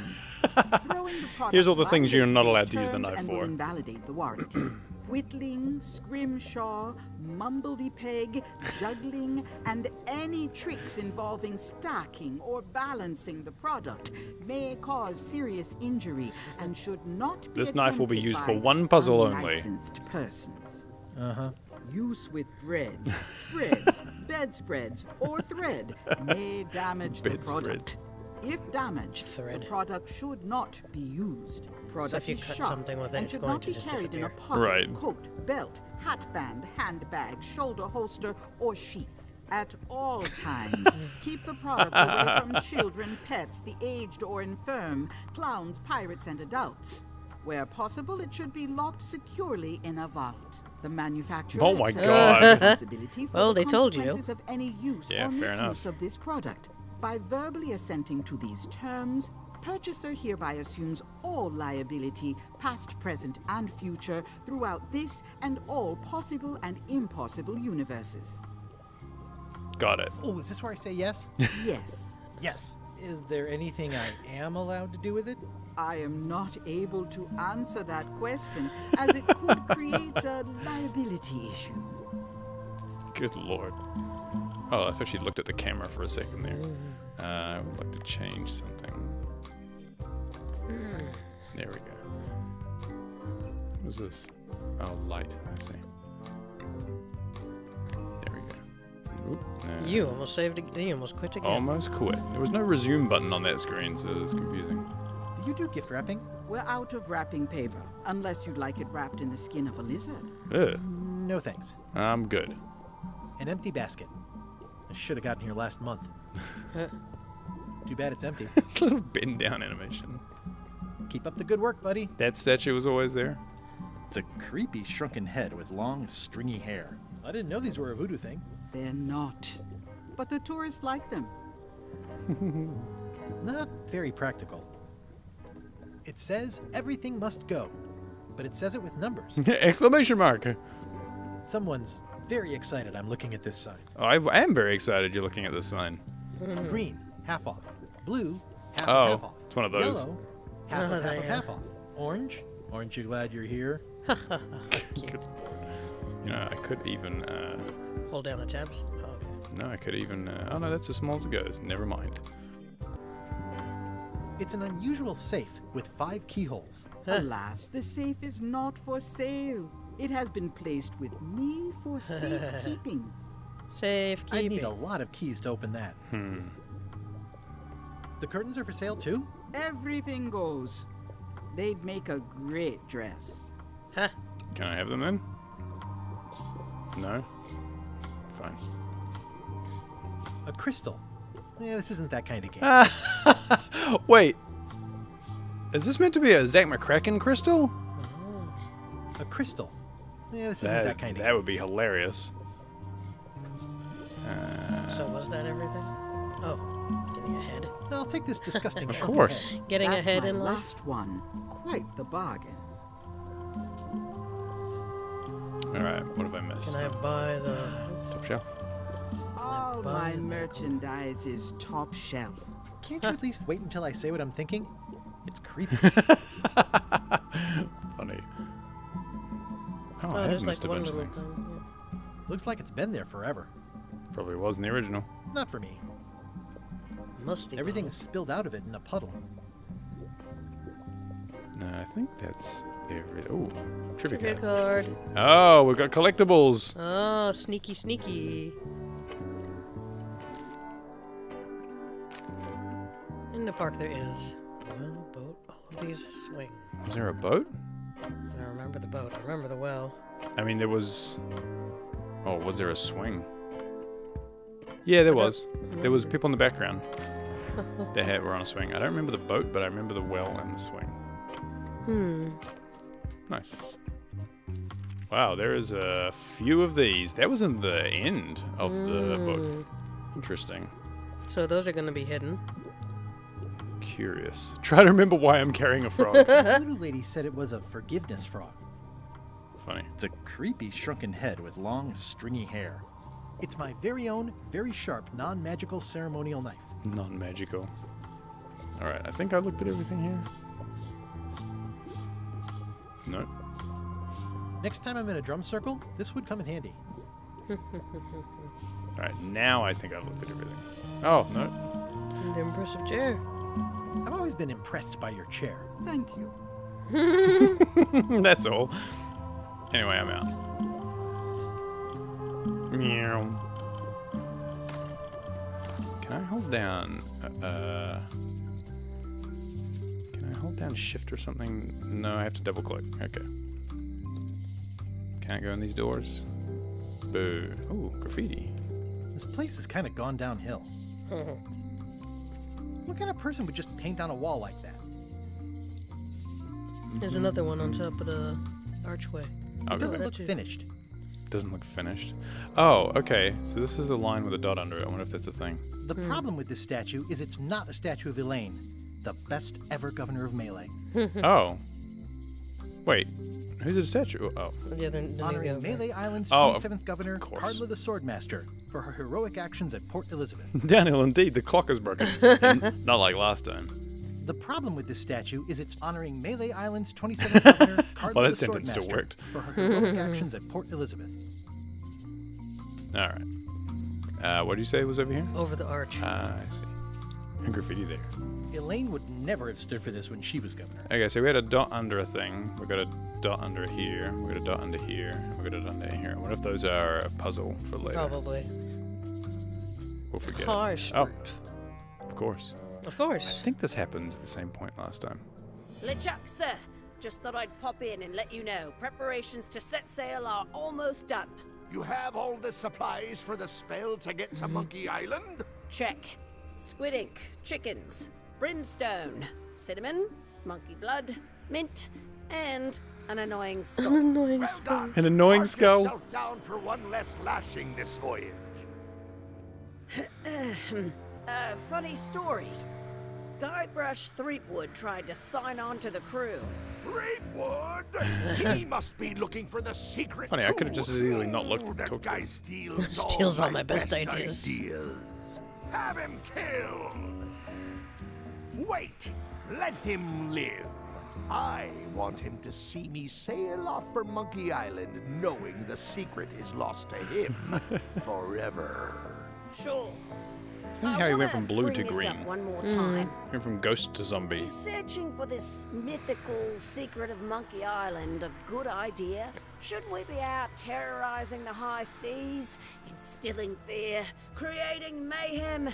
Throwing the product Here's all the things you're violates not these allowed to use the terms knife and for. will invalidate the warranty. Whittling, scrimshaw, mumbledy-peg, juggling, and any tricks involving stacking or balancing the product may cause serious injury and should not be This knife will be attempted used for by one puzzle only. unlicensed persons. Uh-huh. Use with breads, spreads, bedspreads, or thread may damage the product. If damaged, the product should not be used. Product if you is cut sharp something with it, and it's should going not to be just carried in a disappear. pocket, Right. coat, belt, hatband, handbag, shoulder holster, or sheath. At all times, keep the product away from children, pets, the aged or infirm, clowns, pirates, and adults. Where possible, it should be locked securely in a vault. The manufacturer Oh my accepts God. responsibility for Well, the they told you. consequences of any use Yeah, or fair misuse enough. of this product. By verbally assenting to these terms, purchaser hereby assumes all liability, past, present, and future, throughout this and all possible and impossible universes. Got it. Oh, is this where I say yes? Yes. Yes. Is there anything I am allowed to do with it? I am not able to answer that question, as it could create a liability issue. Good lord. Oh, I thought she looked at the camera for a second there. I would like to change something. There we go. What's this? Oh, light. I see. There we go. Nah. You almost saved it. You almost quit again. Almost quit. There was no resume button on that screen, so it's confusing. Do you do gift wrapping? We're out of wrapping paper, unless you'd like it wrapped in the skin of a lizard. Ugh. No thanks. I'm good. An empty basket. I should have gotten here last month. Too bad it's empty. It's a little bend down animation. Keep up the good work, buddy. That statue was always there. It's a creepy shrunken head with long, stringy hair. I didn't know these were a voodoo thing. They're not. But the tourists like them. Not very practical. It says everything must go, but it says it with numbers. Exclamation mark. Someone's very excited I'm looking at this sign. Oh, I am very excited you're looking at this sign. Green, half off. Blue, half Oh, off, half off. it's one of those. Yellow, half off, half off, half off. Orange, aren't you glad you're here? You know, I could even... Hold down the tabs? Oh, okay. No, I could even... oh, no, that's as small as it goes. Never mind. It's an unusual safe with 5 keyholes. Alas, the safe is not for sale. It has been placed with me for safekeeping. Safekeeping. I need a lot of keys to open that. The curtains are for sale too? Everything goes. They'd make a great dress. Huh. Can I have them then? No? Fine. A crystal. Yeah, this isn't that kind of game. Wait. Is this meant to be a Zach McCracken crystal? A crystal. Yeah, this isn't that kind of game. That would be hilarious. So was that everything? Oh, getting ahead. I'll take this disgusting. Of course. Getting That's ahead my in life. last one. Quite the bargain. Alright, what have I missed? Can I buy the Top shelf. All my merchandise is top shelf. Can't you at least wait until I say what I'm thinking? It's creepy. Funny. Oh, I have there's missed like a one bunch of little things. thing. Looks like it's been there forever. Probably was in the original. Not for me. Musty. Everything's spilled out of it in a puddle. No, I think that's every... Oh, trivia Trivia card. card. Oh, we've got collectibles. Oh, sneaky, sneaky. In the park there is a well, boat, all of these swing. Was there a boat? I don't remember the boat. I remember the well. I mean, there was... Oh, was there a swing? Yeah, there was. There was people in the background that were on a swing. I don't remember the boat, but I remember the well and the swing. Nice. Wow, there is a few of these. That was in the end of the book. Interesting. So those are going to be hidden. Curious. Try to remember why I'm carrying a frog. The voodoo lady said it was a forgiveness frog. Funny. It's a creepy shrunken head with long, stringy hair. It's my very own, very sharp, non-magical ceremonial knife. Non-magical. Alright, I think I looked at everything here. No. Next time I'm in a drum circle, this would come in handy. Alright, now I think I've looked at everything. Oh, no. The impressive chair. I've always been impressed by your chair. Thank you. That's all. Anyway, I'm out. Meow. Can I hold down... Can I hold down shift or something? No, I have to double click. Okay. Can't go in these doors. Boo. Ooh, graffiti. This place has kind of gone downhill. What kind of person would just paint on a wall like that? There's another one on top of the archway. It doesn't look finished. Doesn't look finished. Oh, okay. So this is a line with a dot under it. I wonder if that's a thing. The problem with this statue is it's not a statue of Elaine, the best ever governor of Melee. Oh. Wait. Who's the statue? Oh. Yeah, the honoring Melee Island's Oh, 27th governor, Carla the Swordmaster, for her heroic actions at Port Elizabeth. Downhill indeed. The clock is broken. Not like last time. The problem with this statue is it's honoring Melee Island's 27th governor, Carla Well, that the sentence still Swordmaster, worked. for her heroic actions at Port Elizabeth. Alright. What did you say was over here? Over the arch. I see. And graffiti there. Elaine would never have stood for this when she was governor. Okay, so we had a dot under a thing. We got a dot under here. We got a dot under here. We got a dot under here. I wonder if those are a puzzle for later. Probably. We'll forget High it. Street. Oh, of course. Of course. I think this happens at the same point last time. LeChuck, sir. Just thought I'd pop in and let you know. Preparations to set sail are almost done. You have all the supplies for the spell to get to Monkey Island? Check. Squid ink, chickens, brimstone, cinnamon, monkey blood, mint, and an annoying skull. An annoying Well skull. done. An annoying Mark skull. yourself down for one less lashing this voyage. Funny story. Guybrush Threepwood tried to sign on to the crew. Threepwood? He must be looking for the secret. Funny, I could have just as easily not looked. That Talked guy to him. steals all my best ideas. Have him killed. Wait, let him live. I want him to see me sail off for Monkey Island knowing the secret is lost to him forever. Sure. Funny how he went from blue to Bring this green. up one more time. Went from ghost to zombie. Is searching for this mythical secret of Monkey Island a good idea? Shouldn't we be out terrorizing the high seas, instilling fear, creating mayhem,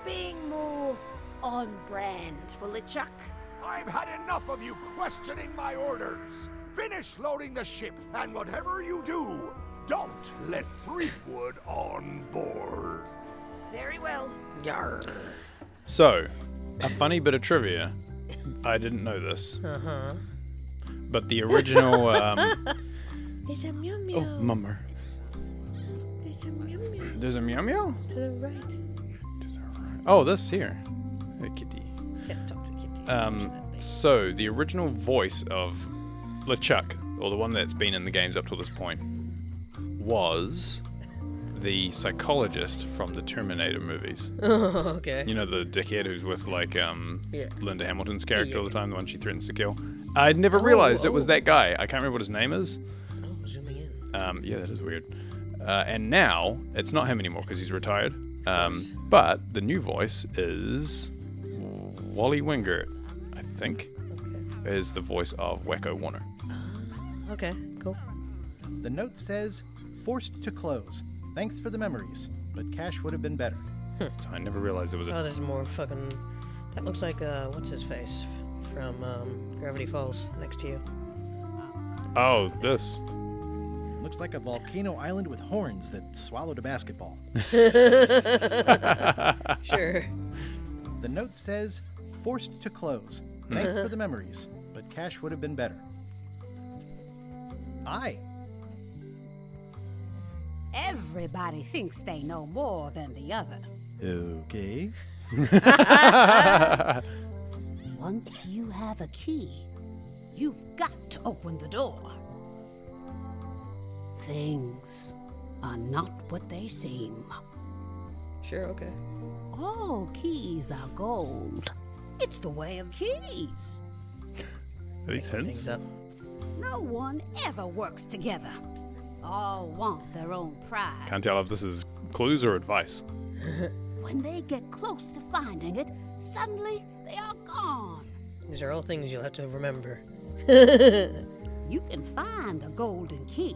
being more on brand for LeChuck? I've had enough of you questioning my orders. Finish loading the ship, and whatever you do, don't let Threepwood on board. Very well. Yarr. So, a funny bit of trivia. I didn't know this. Uh-huh. But the original... There's a meow meow. Oh, mummer. There's a meow meow. There's a meow meow? To the right. Oh, this here. Hey, kitty. Can't talk to kitty. So, the original voice of LeChuck, or the one that's been in the games up till this point, was the psychologist from the Terminator movies. Oh, okay. You know, the dickhead who's with, like, Linda Hamilton's character Yeah. all the time, the one she threatens to kill. I'd never realized it was that guy. I can't remember what his name is. Oh, zooming in. Yeah, that is weird. And now, it's not him anymore because he's retired. But the new voice is Wally Wingert, I think, is the voice of Wacko Warner. Okay, cool. The note says, forced to close. Thanks for the memories, but cash would have been better. So I never realized there was Oh, there's more fucking... That looks like, what's his face? From, Gravity Falls, next to you. Oh, this. Looks like a volcano island with horns that swallowed a basketball. Sure. The note says, forced to close. Thanks for the memories, but cash would have been better. Aye. Everybody thinks they know more than the other. Okay. Once you have a key, you've got to open the door. Things are not what they seem. Sure, okay. All keys are gold. It's the way of keys. Are these hints? No one ever works together. All want their own pride. Can't tell if this is clues or advice. When they get close to finding it, suddenly they are gone. These are all things you'll have to remember. You can find a golden key,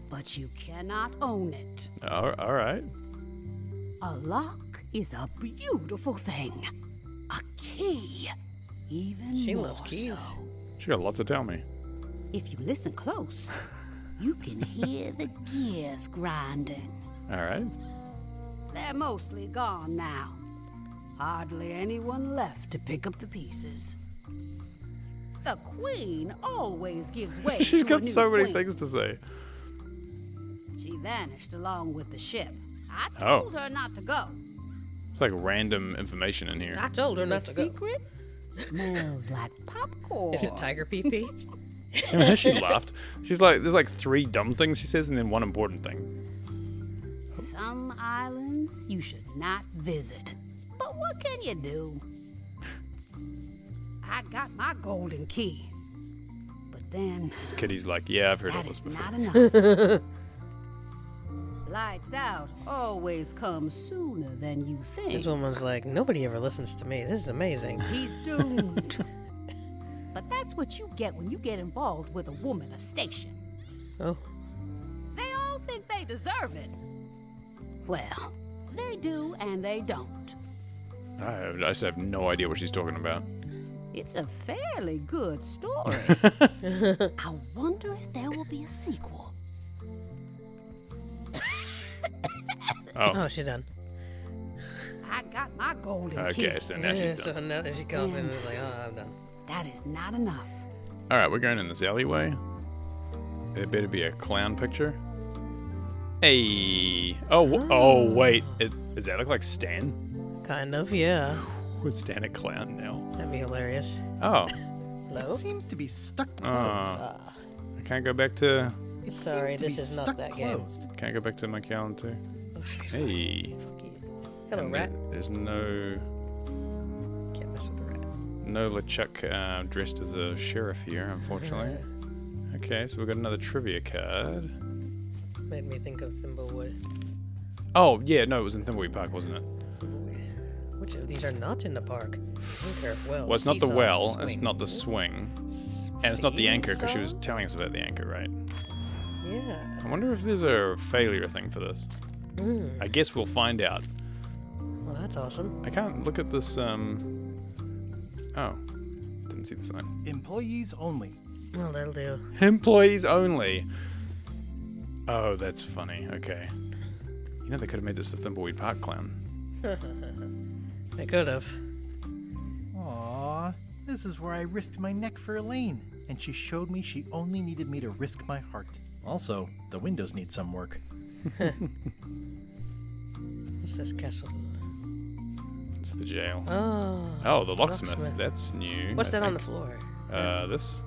but you cannot own it. All right. A lock is a beautiful thing. A key, even She more loves keys. so. She got a lot to tell me. If you listen close, you can hear the gears grinding. All right. They're mostly gone now. Hardly anyone left to pick up the pieces. The queen always gives way She's to a got new so many queen. things to say. She vanished along with the ship. I Oh. told her not to go. It's like random information in here. I told her not The to go. secret smells like popcorn. Is it tiger pee-pee? And then she laughed. She's like, there's like 3 dumb things she says and then one important thing. Some islands you should not visit. But what can you do? I got my golden key. But then This kitty's like, yeah, I've heard all that this is before. not enough. Lights out always comes sooner than you think. This woman's like, nobody ever listens to me. This is amazing. He's doomed. But that's what you get when you get involved with a woman of station. Oh. They all think they deserve it. Well, They do and they don't. I just have no idea what she's talking about. It's a fairly good story. I wonder if there will be a sequel. Oh, she's done. I got my golden key. Okay, so now she's done. So now that she comes in and is like, oh, I'm done. That is not enough. All right, we're going in this alleyway. There better be a clown picture. Hey. Oh, wait. Does that look like Stan? Kind of, yeah. Would Stan a clown now? That'd be hilarious. Oh. Hello? It seems to be stuck closed. I can't go back to... Sorry, this is not that game. Can't go back to my calendar. Hey. Hello, rat. There's no... Can't mess with the rat. No LeChuck dressed as a sheriff here, unfortunately. Okay, so we've got another trivia card. Made me think of Thimblewood. Oh, yeah, no, it was in Thimbleweed Park, wasn't it? Which of these are not in the park? Anchor, Well, it's not the well, it's not the swing, and it's not the anchor, because she was telling us about the anchor, right? Yeah. I wonder if there's a failure thing for this. I guess we'll find out. Well, that's awesome. I can't look at this, Oh. Didn't see the sign. Employees only. Well, that'll do. Employees only. Oh, that's funny. Okay. You know, they could have made this the Thimbleweed Park clown. They could have. Aww, this is where I risked my neck for Elaine, and she showed me she only needed me to risk my heart. Also, the windows need some work. What's this castle? It's the jail. Oh, the locksmith. That's new. What's that on the floor? This.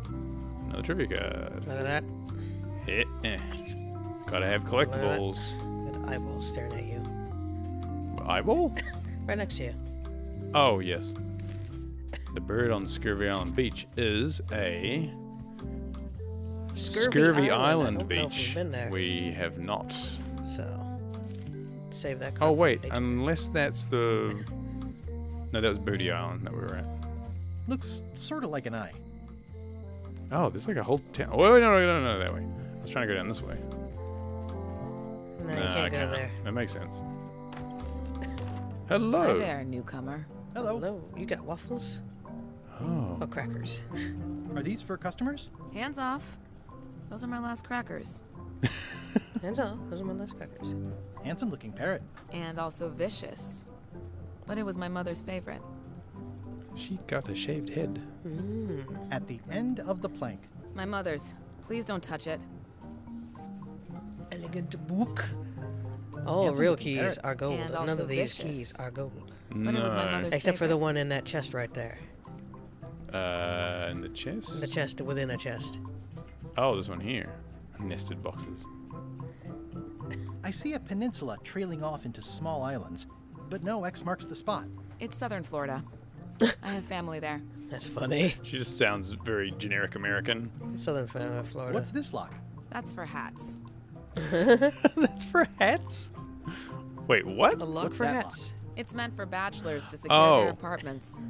Another trivia card. Look at that. Yeah. Gotta have collectibles. Got an eyeball staring at you. Eyeball? Right next to you. Oh, yes. The bird on Scurvy Island Beach is a... Scurvy Island Beach. We have not. So, save that. Oh, wait. Unless that's the... No, that was Booty Island that we were at. Looks sort of like an eye. Oh, there's like a whole town. Oh, no, that way. I was trying to go down this way. No, you can't go there. That makes sense. Hello. Hi there, newcomer. Hello. You got waffles? Oh. Oh, crackers. Are these for customers? Hands off. Those are my last crackers. Hands off. Those are my last crackers. Handsome looking parrot. And also vicious. But it was my mother's favorite. She got a shaved head. At the end of the plank. My mother's. Please don't touch it. Elegant book. All Handsome real looking keys parrot. are gold. And None also of these vicious. keys are gold. But it was my mother's Except for the favorite. one in that chest right there. In the chest? In the chest within a chest. Oh, this one here. Nested boxes. I see a peninsula trailing off into small islands, but no X marks the spot. It's southern Florida. I have family there. That's funny. She just sounds very generic American. Southern Florida. What's this lock? That's for hats. That's for hats? Wait, what? A lock What's for that hats. It's meant for bachelors to secure their Oh. apartments.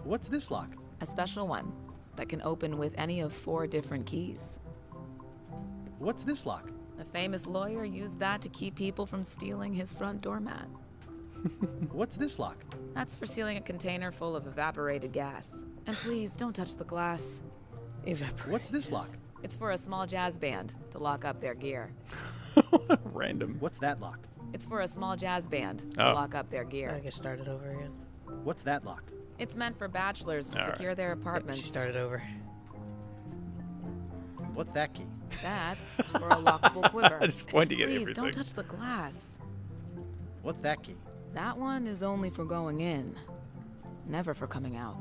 What's this lock? A special one that can open with any of 4 different keys. What's this lock? A famous lawyer used that to keep people from stealing his front doormat. What's this lock? That's for sealing a container full of evaporated gas. And please, don't touch the glass. What's this lock? It's for a small jazz band to lock up their gear. Random. What's that lock? It's for a small jazz band to Oh. lock up their gear. I get started over again. What's that lock? It's meant for bachelors to All secure their Yep, apartments. she started over. What's that key? That's for a lockable quiver. I just wanted to get Please, everything. don't touch the glass. What's that key? That one is only for going in, never for coming out.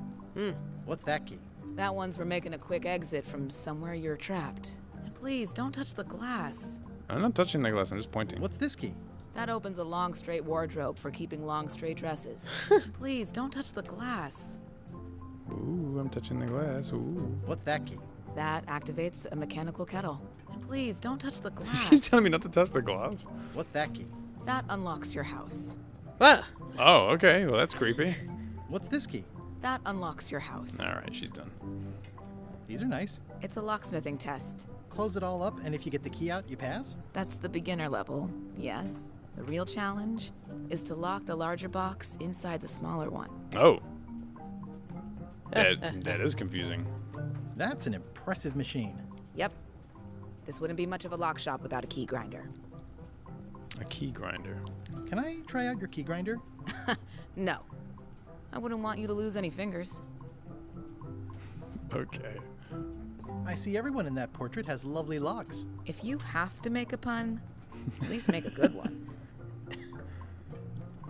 What's that key? That one's for making a quick exit from somewhere you're trapped. And please, don't touch the glass. I'm not touching the glass, I'm just pointing. What's this key? That opens a long, straight wardrobe for keeping long, straight dresses. Please, don't touch the glass. Ooh, I'm touching the glass. Ooh. What's that key? That activates a mechanical kettle. And please, don't touch the glass. She's telling me not to touch the glass. What's that key? That unlocks your house. What? Oh, okay. Well, that's creepy. What's this key? That unlocks your house. All right, she's done. These are nice. It's a locksmithing test. Close it all up, and if you get the key out, you pass? That's the beginner level, yes. The real challenge is to lock the larger box inside the smaller one. Oh. That is confusing. That's an impressive machine. Yep. This wouldn't be much of a lock shop without a key grinder. A key grinder. Can I try out your key grinder? No. I wouldn't want you to lose any fingers. Okay. I see everyone in that portrait has lovely locks. If you have to make a pun, at least make a good one.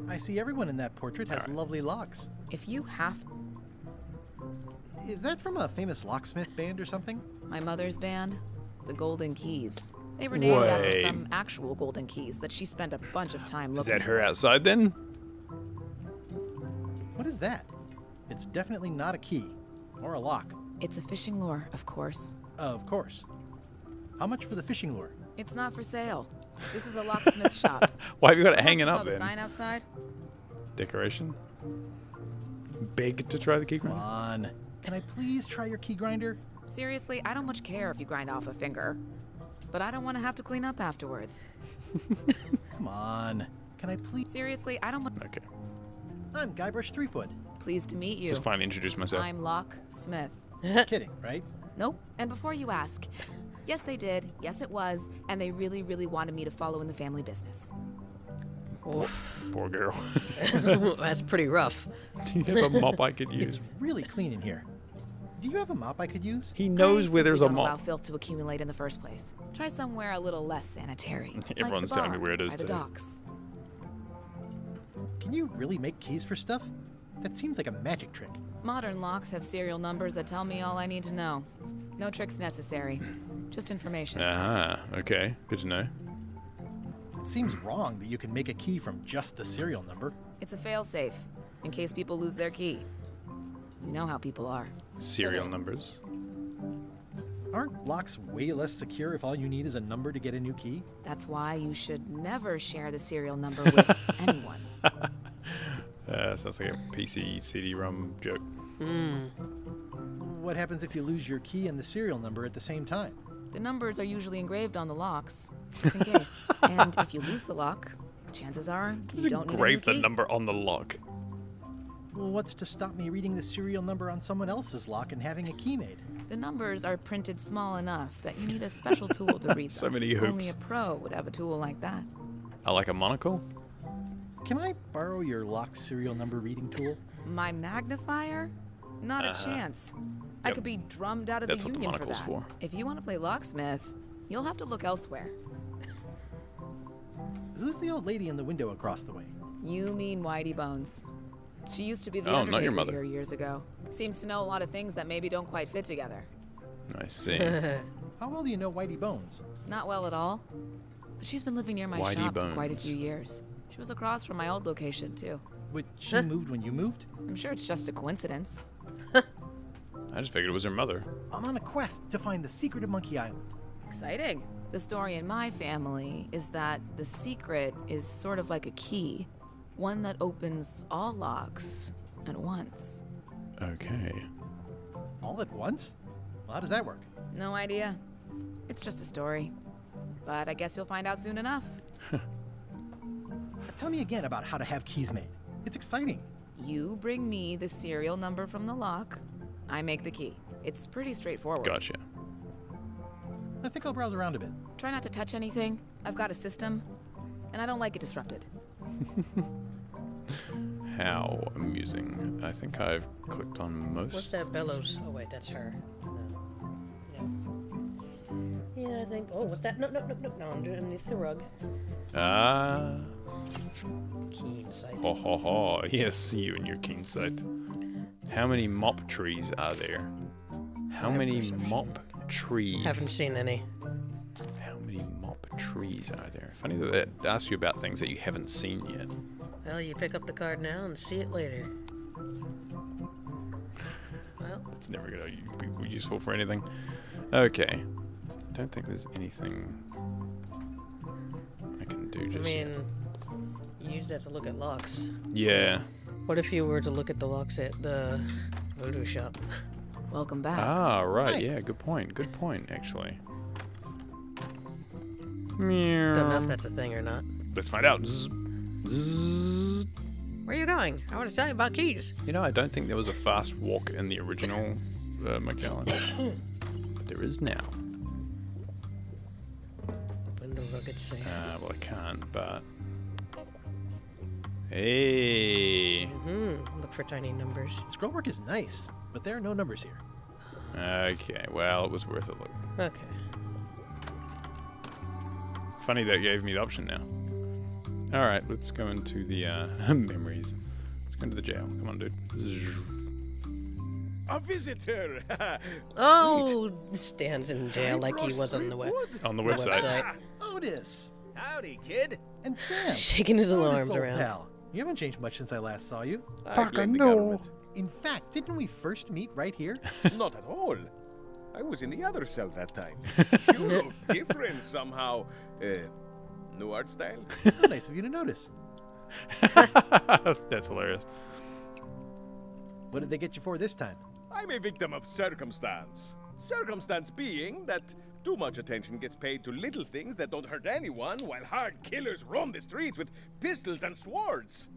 I see everyone in that portrait has lovely locks. If you have... Is that from a famous locksmith band or something? My mother's band, the Golden Keys. They were named after some actual golden keys that she spent a bunch of time looking for. Is that her outside then? What is that? It's definitely not a key. Or a lock. It's a fishing lure, of course. Of course. How much for the fishing lure? It's not for sale. This is a locksmith shop. Why have you got it hanging Saw up the then? sign outside? Decoration? Big to try the key Come grinder? on. Can I please try your key grinder? Seriously, I don't much care if you grind off a finger. But I don't want to have to clean up afterwards. Come on. Can I please... Seriously, I don't want... Okay. I'm Guybrush Threepwood. Pleased to meet you. Just finally introduce myself. I'm Locksmith. Kidding, right? Nope. And before you ask, yes they did, yes it was, and they really, really wanted me to follow in the family business. Poor girl. That's pretty rough. Do you have a mop I could use? It's really clean in here. Do you have a mop I could use? He knows where there's a don't allow mop. filth to accumulate in the first place. Try somewhere a little less sanitary. Everyone's like the telling me bar where it is by the too. docks. Can you really make keys for stuff? That seems like a magic trick. Modern locks have serial numbers that tell me all I need to know. No tricks necessary. Just information. Okay. Good to know. It seems wrong that you can make a key from just the serial number. It's a failsafe, in case people lose their key. You know how people are. Serial numbers. Aren't locks way less secure if all you need is a number to get a new key? That's why you should never share the serial number with anyone. Sounds like a PC CD-ROM joke. What happens if you lose your key and the serial number at the same time? The numbers are usually engraved on the locks, just in case. And if you lose the lock, chances are you don't need a new Engrave the key. number on the lock. Well, what's to stop me reading the serial number on someone else's lock and having a key made? The numbers are printed small enough that you need a special tool to read them. So many hoops. Only a pro would have a tool like that. I like a monocle. Can I borrow your lock serial number reading tool? My magnifier? Not a chance. I could be drummed out of That's the what the union for monocle's that. for. If you want to play locksmith, you'll have to look elsewhere. Who's the old lady in the window across the way? You mean Whitey Bones. She used to be the Oh, Undertaker not your mother. here years ago. Seems to know a lot of things that maybe don't quite fit together. I see. How well do you know Whitey Bones? Not well at all. But she's been living near my Whitey shop for quite a Bones. few years. She was across from my old location, too. But she moved when you moved? I'm sure it's just a coincidence. I just figured it was her mother. I'm on a quest to find the secret of Monkey Island. Exciting. The story in my family is that the secret is sort of like a key. One that opens all locks at once. Okay. All at once? Well, how does that work? No idea. It's just a story. But I guess you'll find out soon enough. Tell me again about how to have keys made. It's exciting. You bring me the serial number from the lock. I make the key. It's pretty straightforward. Gotcha. I think I'll browse around a bit. Try not to touch anything. I've got a system, and I don't like it disrupted. How amusing. I think I've clicked on most. What's that bellows? Oh wait, that's her. Yeah, I think. Oh, what's that? No, I'm underneath the rug. Keen sight. Ho ho ho. Yes, you and your keen sight. How many mop trees are there? How many mop trees? Haven't seen any. How many mop trees are there? Funny that they ask you about things that you haven't seen yet. Well, you pick up the card now and see it later. Well, It's never gonna be useful for anything. Okay. Don't think there's anything I can do just I mean, you use that to look at locks. Yeah. What if you were to look at the locks at the voodoo shop? Welcome back. Ah, right. Hi. Yeah, good point. Good point, actually. Don't know if that's a thing or not. Let's find out. Zzz. Zzz. Where are you going? I want to tell you about keys. You know, I don't think there was a fast walk in the original Monkey Island. But there is now. Open the rugged safe. Well, I can't, but... Hey! Look for tiny numbers. Scrollwork is nice, but there are no numbers here. Okay, well, it was worth a look. Okay. Funny that gave me the option now. Alright, let's go into the memories. Let's go into the jail. Come on, dude. A visitor! Oh, Stan's in jail like he was on the website. Otis! Howdy, kid. And Stan. Shaking his little Otis, arms old around. Pal. You haven't changed much since I last saw you. Parker, no. In fact, didn't we first meet right here? Not at all. I was in the other cell that time. You look different somehow. New art style? Nice of you to notice. That's hilarious. What did they get you for this time? I'm a victim of circumstance. Circumstance being that too much attention gets paid to little things that don't hurt anyone, while hard killers roam the streets with pistols and swords.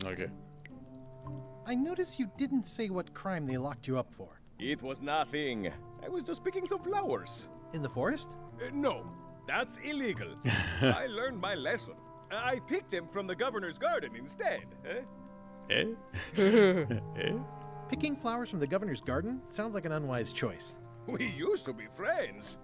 Okay. I noticed you didn't say what crime they locked you up for. It was nothing. I was just picking some flowers. In the forest? No, that's illegal. I learned my lesson. I picked them from the governor's garden instead. Eh? Picking flowers from the governor's garden sounds like an unwise choice. We used to be friends.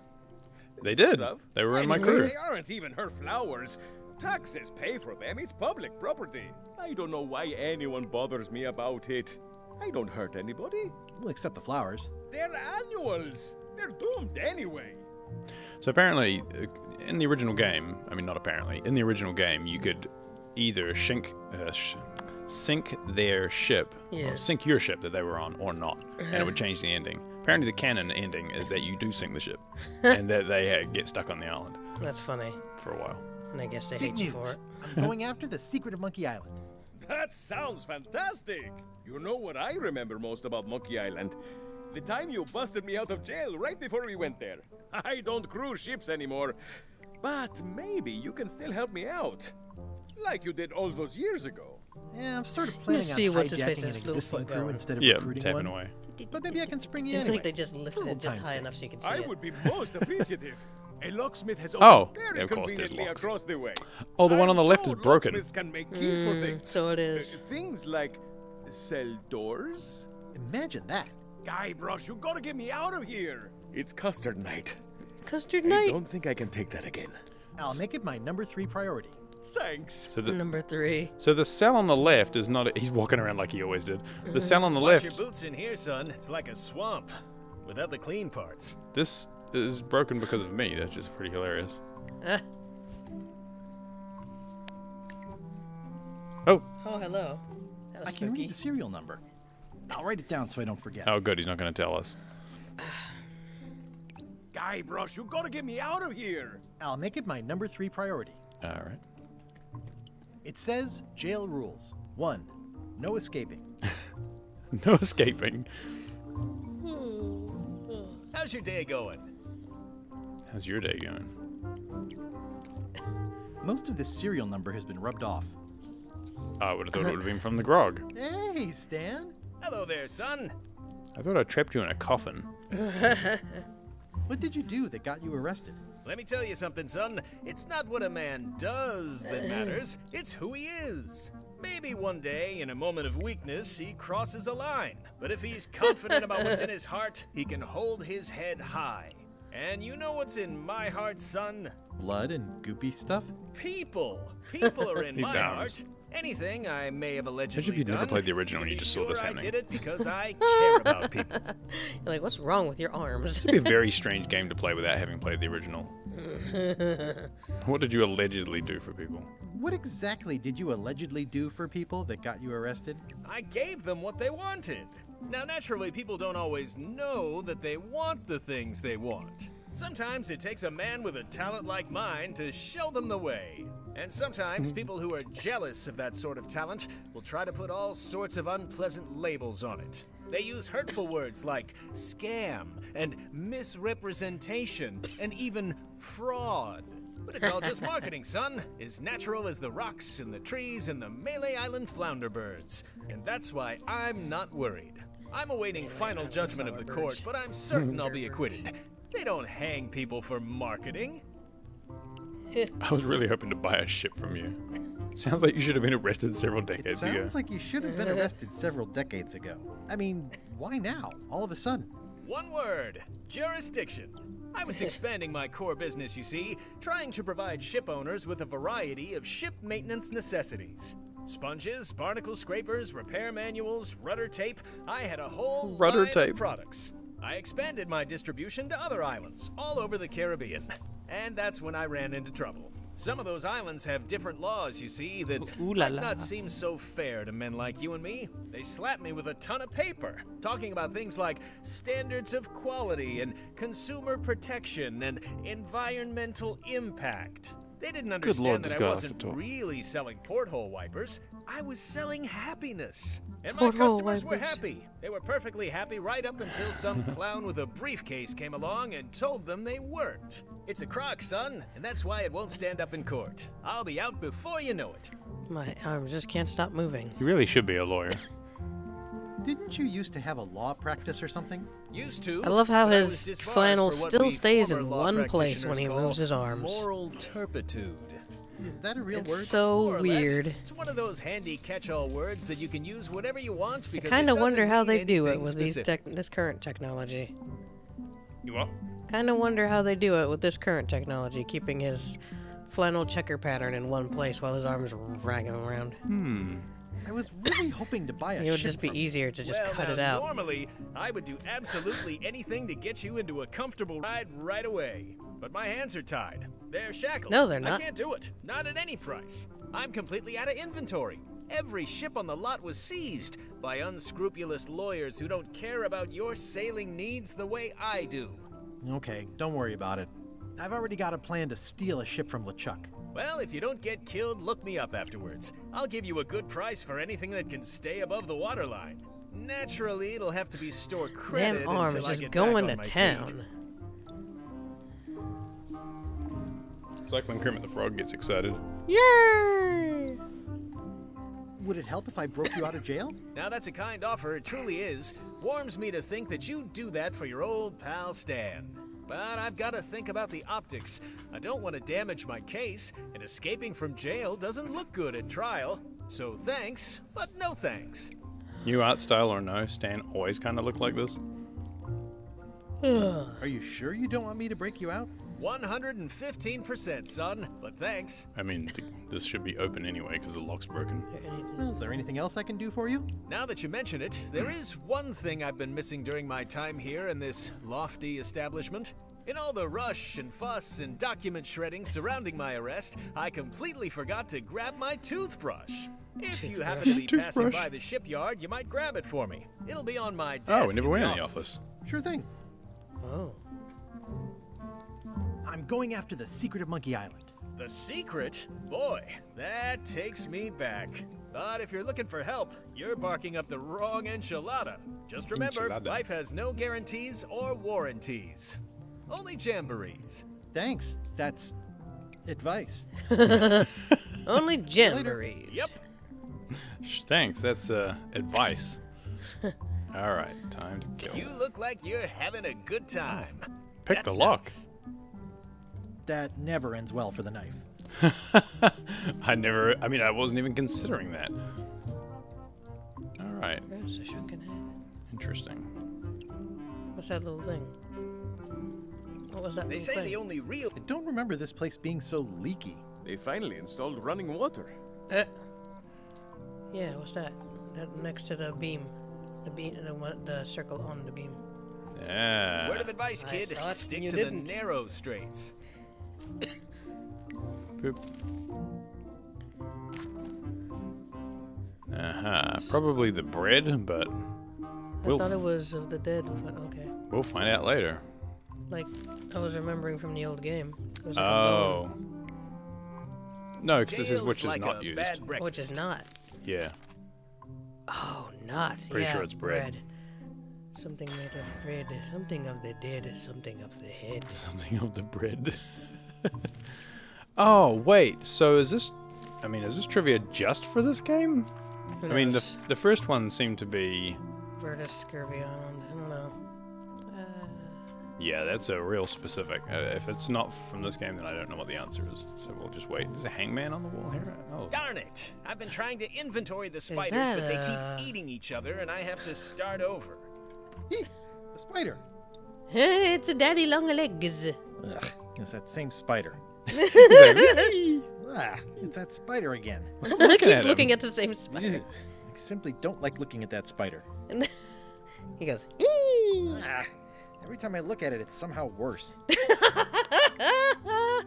They did. They were in my crew. They aren't even her flowers. Taxes pay for them. It's public property. I don't know why anyone bothers me about it. I don't hurt anybody. Well, except the flowers. They're annuals. They're doomed anyway. So apparently, in the original game, I mean not apparently, in the original game, you could either sink their ship, or sink your ship that they were on, or not, and it would change the ending. Apparently the canon ending is that you do sink the ship, and that they get stuck on the island. That's funny. For a while. And I guess they Big hate you news. for it. I'm going after the secret of Monkey Island. That sounds fantastic. You know what I remember most about Monkey Island? The time you busted me out of jail right before we went there. I don't cruise ships anymore, but maybe you can still help me out. Like you did all those years ago. Yeah, I'm sort of planning on hijacking an existing crew instead of recruiting tapping one. away. But maybe I can spring you It's anyway. like they just lifted it just high enough so you can see it. I would be most appreciative. A locksmith has Oh, opened very yeah, of course there's conveniently locks. across the way. Oh, the one on the left is broken. Locksmiths can make keys for things. So it is. Things like cell doors. Imagine that. Guybrush, you gotta get me out of here. It's custard night. Custard I night? don't think I can take that again. I'll make it my number 3 priority. Thanks. So the, Number 3. So the cell on the left is not. He's walking around like he always did. The cell on the Watch left. your boots in here, son. It's like a swamp without the clean parts. This is broken because of me. That's just pretty hilarious. Oh. Oh, hello. That was I can spooky. read the serial number. I'll write it down so I don't forget. Oh, good. He's not going to tell us. Guybrush, you gotta get me out of here. I'll make it my number 3 priority. All right. It says jail rules. 1. No escaping. No escaping. How's your day going? How's your day going? Most of this serial number has been rubbed off. I would have thought it would have been from the grog. Hey, Stan. Hello there, son. I thought I trapped you in a coffin. What did you do that got you arrested? Let me tell you something, son. It's not what a man does that matters, it's who he is. Maybe one day, in a moment of weakness, he crosses a line. But if he's confident about what's in his heart, he can hold his head high. And you know what's in my heart, son? Blood and goopy stuff? People. People are in These my arms. heart. Anything I may have allegedly Imagine if you'd never done, played the original and you be just saw this sure happening. I did it because I care about people. You're like, what's wrong with your arms? It'd be a very strange game to play without having played the original. What did you allegedly do for people? What exactly did you allegedly do for people that got you arrested? I gave them what they wanted. Now, naturally, people don't always know that they want the things they want. Sometimes it takes a man with a talent like mine to show them the way. And sometimes people who are jealous of that sort of talent will try to put all sorts of unpleasant labels on it. They use hurtful words like scam and misrepresentation and even fraud. But it's all just marketing, son. As natural as the rocks and the trees and the Malay Island flounder birds. And that's why I'm not worried. I'm awaiting final judgment of the court, but I'm certain I'll be acquitted. They don't hang people for marketing. I was really hoping to buy a ship from you. Sounds like you should have been arrested several decades ago. Sounds like you should have been arrested several decades ago. I mean, why now? All of a sudden. One word. Jurisdiction. I was expanding my core business, you see, trying to provide ship owners with a variety of ship maintenance necessities. Sponges, barnacle scrapers, repair manuals, rudder tape. I had a whole line of products. I expanded my distribution to other islands all over the Caribbean. And that's when I ran into trouble. Some of those islands have different laws, you see, that might not seem so fair to men like you and me. They slapped me with a ton of paper, talking about things like standards of quality and consumer protection and environmental impact. They didn't understand that I wasn't really selling porthole wipers. I was selling happiness. And my customers were happy. They were perfectly happy right up until some clown with a briefcase came along and told them they weren't. It's a crock, son, and that's why it won't stand up in court. I'll be out before you know it. My arms just can't stop moving. You really should be a lawyer. Didn't you used to have a law practice or something? Used to. I love how his flannel still stays in one place when he moves his arms. Moral turpitude. Is that a real word? It's so weird. It's one of those handy catch-all words that you can use whenever you want because I kind of wonder how they do it anything with specific. this current technology. You what? Kind of wonder how they do it with this current technology, keeping his flannel checker pattern in one place while his arms ragging around. I was really hoping to buy a ship. It would just be easier to just cut it out. Normally, I would do absolutely anything to get you into a comfortable ride right away. But my hands are tied. They're shackled. No, they're not. I can't do it. Not at any price. I'm completely out of inventory. Every ship on the lot was seized by unscrupulous lawyers who don't care about your sailing needs the way I do. Okay, don't worry about it. I've already got a plan to steal a ship from LeChuck. Well, if you don't get killed, look me up afterwards. I'll give you a good price for anything that can stay above the waterline. Naturally, it'll have to be store credit Damn arms until I just get going back to on my town. feet. It's like when Kermit the Frog gets excited. Yay! Would it help if I broke you out of jail? Now that's a kind offer, it truly is. Warms me to think that you'd do that for your old pal Stan. But I've got to think about the optics. I don't want to damage my case, and escaping from jail doesn't look good at trial. So thanks, but no thanks. New art style or no, Stan always kind of looked like this. Are you sure you don't want me to break you out? 115%, son, but thanks. I mean, this should be open anyway because the lock's broken. Well, is there anything else I can do for you? Now that you mention it, there is one thing I've been missing during my time here in this lofty establishment. In all the rush and fuss and document shredding surrounding my arrest, I completely forgot to grab my toothbrush. If you happen to be passing by the shipyard, you might grab it for me. It'll be on my desk. Oh, we never went in the office. Sure thing. Oh. I'm going after the secret of Monkey Island. The secret? Boy, that takes me back. But if you're looking for help, you're barking up the wrong enchilada. Just remember, life has no guarantees or warranties. Only jamborees. Thanks. That's advice. Only jamborees. Yep. Thanks. That's advice. All right, time to kill. You look like you're having a good time. Pick the lock. Nice. That never ends well for the knife. I mean, I wasn't even considering that. All right. There's a shrunken head. Interesting. What's that little thing? What was that They little say thing? the only real... I don't remember this place being so leaky. They finally installed running water. Yeah, what's that? That next to the beam. The circle on the beam. Yeah. Word of advice, kid. Stick to the narrow straights. Boop. Probably the bread, but I thought it was of the dead, but okay. We'll find out later. Like I was remembering from the old game. It was like oh. No, because this is which is like not used. Which is not. Yeah. Oh, not. Pretty yeah, sure it's bread. Something made of bread. Something of the dead. Something of the head. Something of the bread. Oh, wait. So is this... I mean, is this trivia just for this game? Who I mean, knows? the first one seemed to be... Bird of Scurvy Island. I don't know. Yeah, that's a real specific. If it's not from this game, then I don't know what the answer is. So we'll just wait. There's a hangman on the wall here. Oh. Darn it! I've been trying to inventory the spiders, that, but they keep eating each other, and I have to start over. Eek, a spider. Hey, it's a daddy long legs. Ugh, it's that same spider. It's that spider again. I keep looking at the same spider. I simply don't like looking at that spider. He goes, Every time I look at it, it's somehow worse.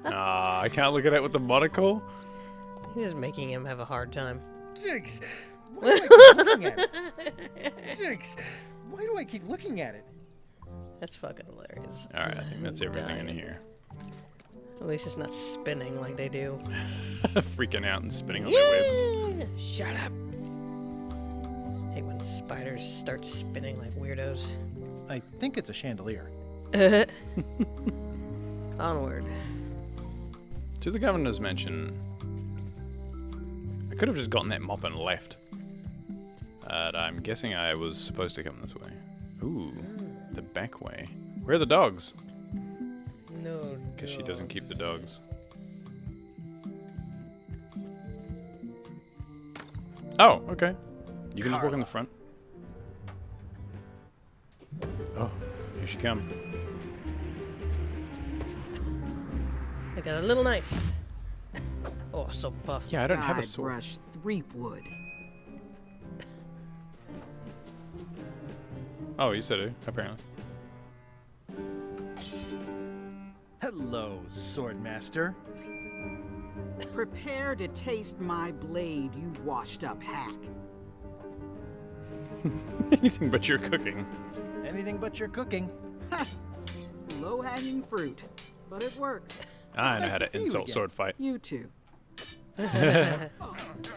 I can't look at it with the monocle. He's just making him have a hard time. Jigs! Why do I keep looking at it? Jigs! Why do I keep looking at it? That's fucking hilarious. Alright, I think that's everything in here. At least it's not spinning like they do. Freaking out and spinning on their webs. Shut up. I hate when spiders start spinning like weirdos. I think it's a chandelier. Onward. To the governor's mansion. I could have just gotten that mop and left. But I'm guessing I was supposed to come this way. Ooh, the back way. Where are the dogs? No. Because she doesn't keep the dogs. Oh, okay. You can just walk in the front. Oh, here she comes. I got a little knife. Oh, so buff. Yeah, I don't have a sword. Brush threepwood. Oh, you said it, apparently. Hello, Swordmaster. Prepare to taste my blade, you washed-up hack. Anything but your cooking. Anything but your cooking. Low-hanging fruit, but it works. I know how to insult sword fight. You too. This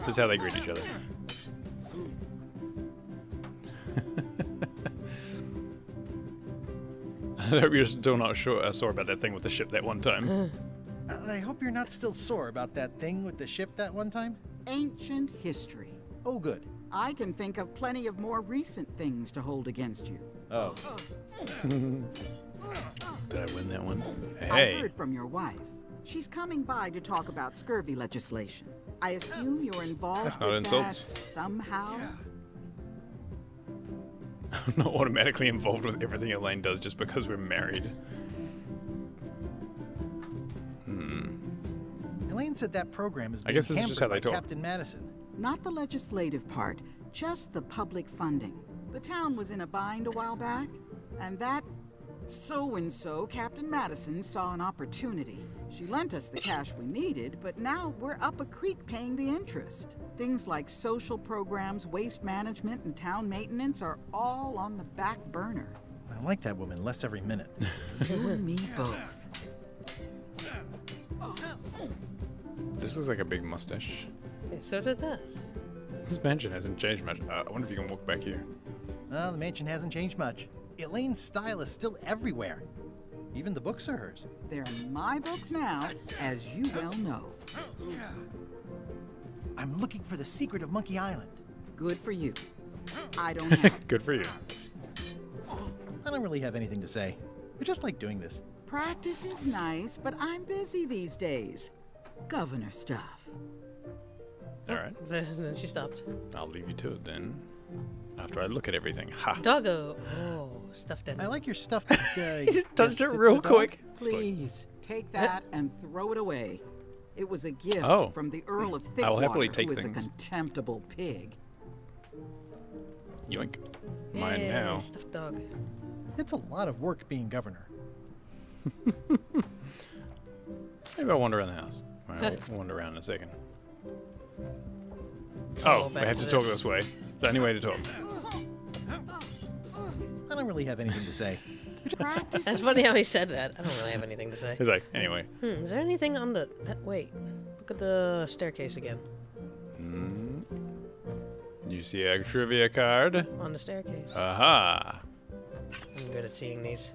is how they greet each other. I hope you're still not sore about that thing with the ship that one time. I hope you're not still sore about that thing with the ship that one time. Ancient history. Oh, good. I can think of plenty of more recent things to hold against you. Oh. Did I win that one? I heard from your wife. She's coming by to talk about scurvy legislation. I assume you're involved That's not with insults. that somehow? I'm not automatically involved with everything Elaine does just because we're married. Elaine said that program is I being guess this is just how hampered they by talk. Captain Madison. Not the legislative part, just the public funding. The town was in a bind a while back, and that so-and-so, Captain Madison, saw an opportunity. She lent us the cash we needed, but now we're up a creek paying the interest. Things like social programs, waste management, and town maintenance are all on the back burner. I like that woman less every minute. You and me both. This looks like a big mustache. Yeah, so did this. This mansion hasn't changed much. I wonder if you can walk back here. Well, the mansion hasn't changed much. Elaine's style is still everywhere. Even the books are hers. They're in my books now, as you well know. I'm looking for the secret of Monkey Island. Good for you. I don't have it. Good for you. I don't really have anything to say. I just like doing this. Practice is nice, but I'm busy these days. Governor stuff. All right. Then she stopped. I'll leave you to it then. After I look at everything. Ha. Doggo. Oh, stuffed animal. I like your stuffed. He just touched it real quick. Please, take that and throw it away. It was a gift Oh. from the Earl of I will happily Thickwater, take who is a things. contemptible pig. Yoink. Mine Yay, now. Stuffed dog. It's a lot of work being governor. Maybe I'll wander around the house. I'll wander around in a second. Oh, Oh, we back have to to talk this. this way. Is there any way to talk? I don't really have anything to say. That's funny how he said that. I don't really have anything to say. He's like, anyway. Is there anything on the... wait. Look at the staircase again. You see a trivia card? On the staircase. Aha. I'm good at seeing these.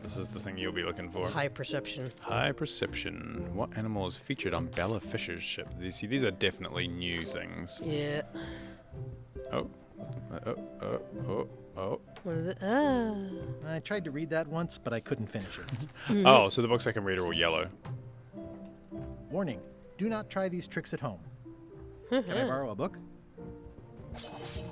This is the thing you'll be looking for. High perception. High perception. What animal is featured on Bella Fisher's ship? You see, these are definitely new things. Yeah. Oh. Oh. What is it? Ah. I tried to read that once, but I couldn't finish it. Oh, so the books I can read are all yellow. Warning, do not try these tricks at home. Can I borrow a book?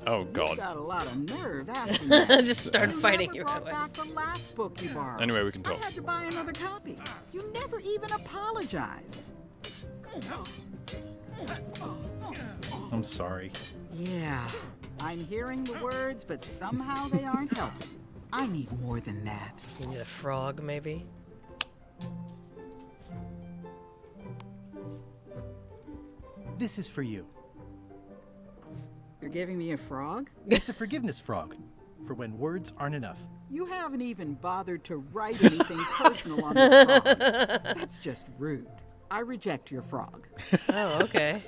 Oh, God. You got a lot of nerve asking that. Just start fighting you brought right away. back the last book you borrowed. Anyway, we can talk. I had to buy another copy. You never even apologized. I'm sorry. Yeah, I'm hearing the words, but somehow they aren't helping. I need more than that. You need a frog, maybe? This is for you. You're giving me a frog? It's a forgiveness frog, for when words aren't enough. You haven't even bothered to write anything personal on this frog. That's just rude. I reject your frog. Oh, okay.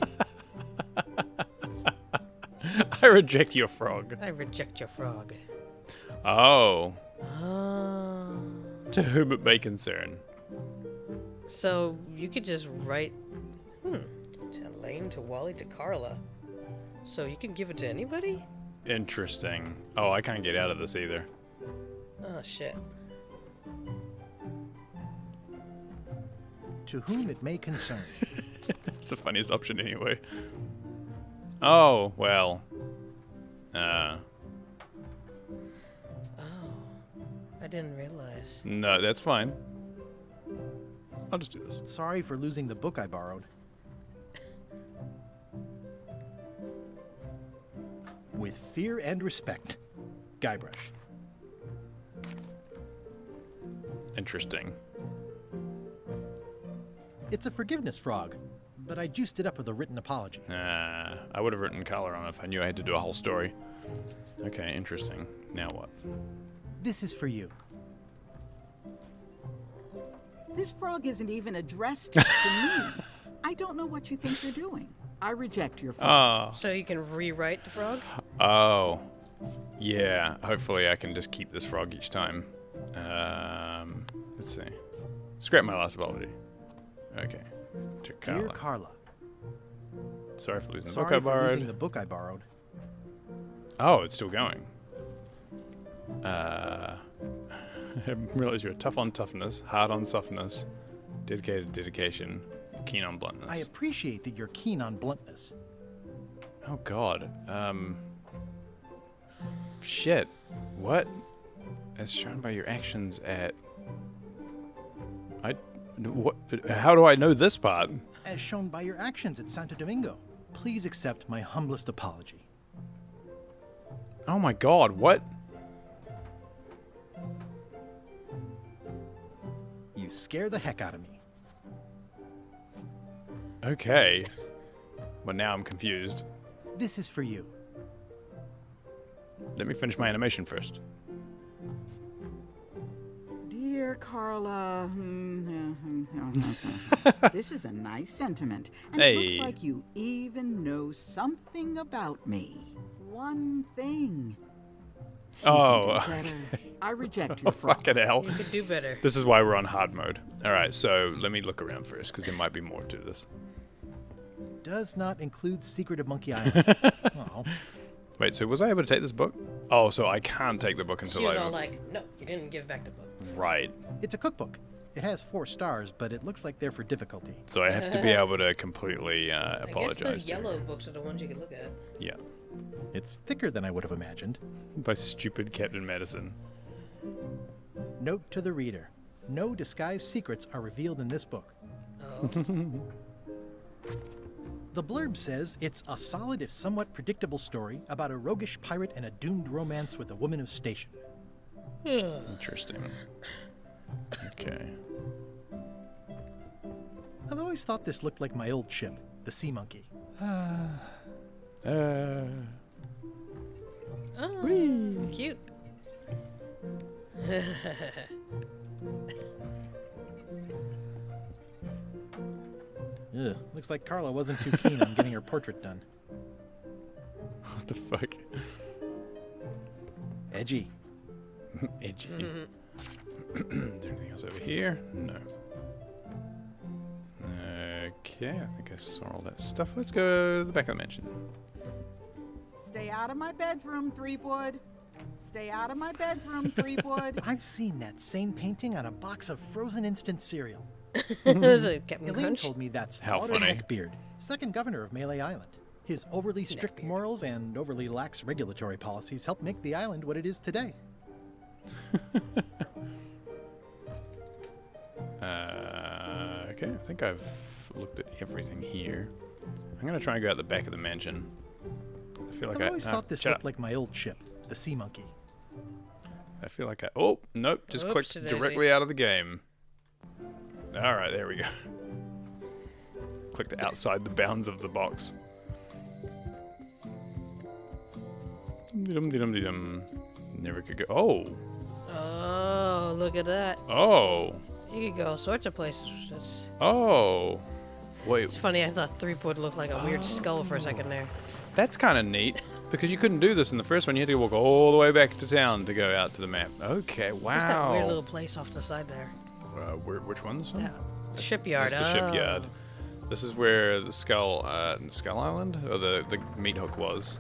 I reject your frog. I reject your frog. Oh. Oh. To whom it may concern. So you could just write, to Elaine, to Wally, to Carla. So you can give it to anybody? Interesting. Oh, I can't get out of this either. Oh, shit. To whom it may concern. It's the funniest option anyway. Oh, well. Oh. I didn't realize. No, that's fine. I'll just do this. Sorry for losing the book I borrowed. With fear and respect, Guybrush. Interesting. It's a forgiveness frog, but I juiced it up with a written apology. I would have written color on it if I knew I had to do a whole story. Okay, interesting. Now what? This is for you. This frog isn't even addressed to me. I don't know what you think you're doing. I reject your frog. Oh. So you can rewrite the frog? Oh. Yeah, hopefully I can just keep this frog each time. Let's see. Scrap my last ability. Okay. To Carla. Dear Carla. Sorry for losing the Sorry book I for borrowed. losing the book I borrowed. Oh, it's still going. I realize you're tough on toughness, hard on softness, dedicated to dedication, keen on bluntness. I appreciate that you're keen on bluntness. Oh, God. Shit. What? As shown by your actions at... What? How do I know this part? As shown by your actions at Santo Domingo. Please accept my humblest apology. Oh my God, what? You scare the heck out of me. Okay. Well, now I'm confused. This is for you. Let me finish my animation first. Dear Carla, this is a nice sentiment, and it looks like you even know something about me. One thing. Oh, okay. I reject oh, your frog. fucking hell. You could do better. This is why we're on hard mode. All right, so let me look around first, because there might be more to this. Does not include Secret of Monkey Island. Oh. Wait, so was I able to take this book? Oh, so I can't take the book until She was I... all like, no, you didn't give back the book. Right. It's a cookbook. It has 4 stars, but it looks like they're for difficulty. So I have to be able to completely I apologize guess the yellow books are the ones you can look at. Yeah. It's thicker than I would have imagined. By stupid Captain Madison. Note to the reader. No disguised secrets are revealed in this book. Oh. The blurb says it's a solid if somewhat predictable story about a roguish pirate and a doomed romance with a woman of station. Interesting. Okay. I've always thought this looked like my old ship, the Sea Monkey. Oh, cute. Ugh, looks like Carla wasn't too keen on getting her portrait done. What the fuck? Edgy. Edgy. else over here? No. Okay, I think I saw all that stuff. Let's go to the back of the mansion. Stay out of my bedroom, Threepwood. Stay out of my bedroom, Threepwood. I've seen that same painting on a box of frozen instant cereal. Was it Captain Elaine Crunch? told me that's How Otto funny. Neckbeard, second governor of Melee Island. His overly strict morals and overly lax regulatory policies helped make the island what it is today. Okay, I think I've looked at everything here. I'm gonna try and go out the back of the mansion. I feel like I've always thought this shut looked up. like my old ship, the Sea Monkey. I feel like oh, nope, just clicked Oopsie-daisy. directly out of the game. All right, there we go. Clicked outside the bounds of the box. Dum-dum-dum-dum. Never could go. Oh, look at that. Oh. You could go all sorts of places. That's... Oh. Wait. It's funny, I thought Threepwood looked like a weird skull for a second there. That's kind of neat because you couldn't do this in the first one. You had to walk all the way back to town to go out to the map. Okay, wow. What's that weird little place off the side there? Which one's? Yeah. Shipyard. That's the shipyard. This is where the Skull Island, or the meat hook was.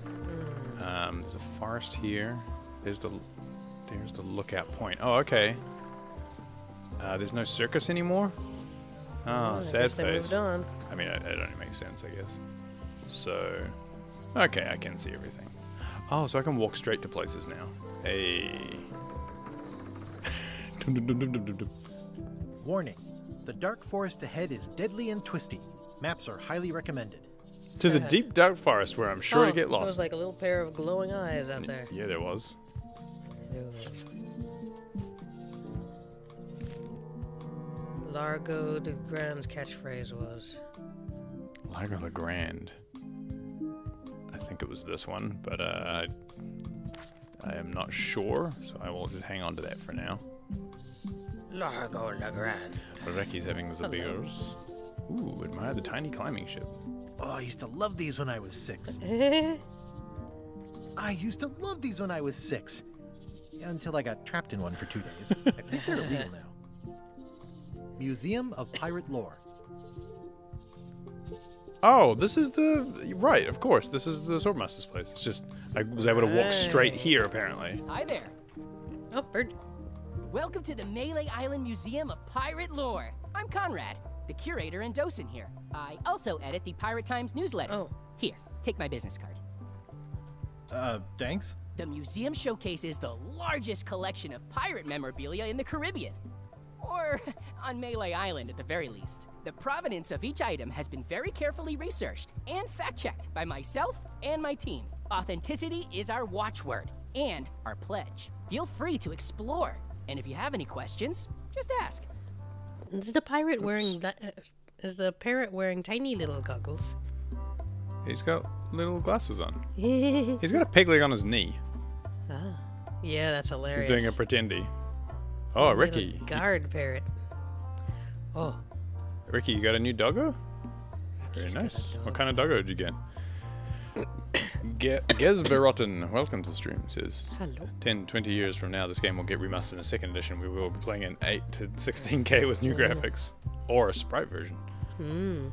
There's a forest here. There's the lookout point. Oh, okay. There's no circus anymore. Oh, I sad guess they face. moved on. I mean, it only makes sense, I guess. So, okay, I can see everything. Oh, so I can walk straight to places now. Hey. Dum, dum, dum, dum, dum, dum. Warning, the dark forest ahead is deadly and twisty. Maps are highly recommended. To the deep dark forest where I'm sure to get There was lost. like a little pair of glowing eyes out there. Yeah, there was. Largo de Grand's catchphrase was. Largo Le Grand. I think it was this one, but I am not sure, so I will just hang on to that for now. Largo Le Grand. Recky's having the beers. Ooh, admire the tiny climbing ship. Oh, I used to love these when I was 6. I used to love these when I was 6. Until I got trapped in one for 2 days. I think they're illegal now. Museum of Pirate Lore. Oh, this is the... Right, of course. This is the Swordmaster's place. It's just, I was able to walk straight here, apparently. Hi there. Oh, bird. Welcome to the Melee Island Museum of Pirate Lore. I'm Conrad, the curator and docent here. I also edit the Pirate Times newsletter. Oh. Here, take my business card. Thanks. The museum showcases the largest collection of pirate memorabilia in the Caribbean. Or on Melee Island at the very least. The provenance of each item has been very carefully researched and fact-checked by myself and my team. Authenticity is our watchword and our pledge. Feel free to explore. And if you have any questions, just ask. Is the pirate wearing is the parrot wearing tiny little goggles? He's got little glasses on. He's got a peg leg on his knee. Ah. Yeah, that's hilarious. He's doing a pretendy. Oh, Little Ricky. Guard parrot. Oh. Ricky, you got a new doggo? Very nice. What kind of doggo did you get? Gesberotten, welcome to the stream. Says, hello. 10, 20 years from now, this game will get remastered in a second edition. We will be playing in 8 to 16K with new graphics. Or a sprite version.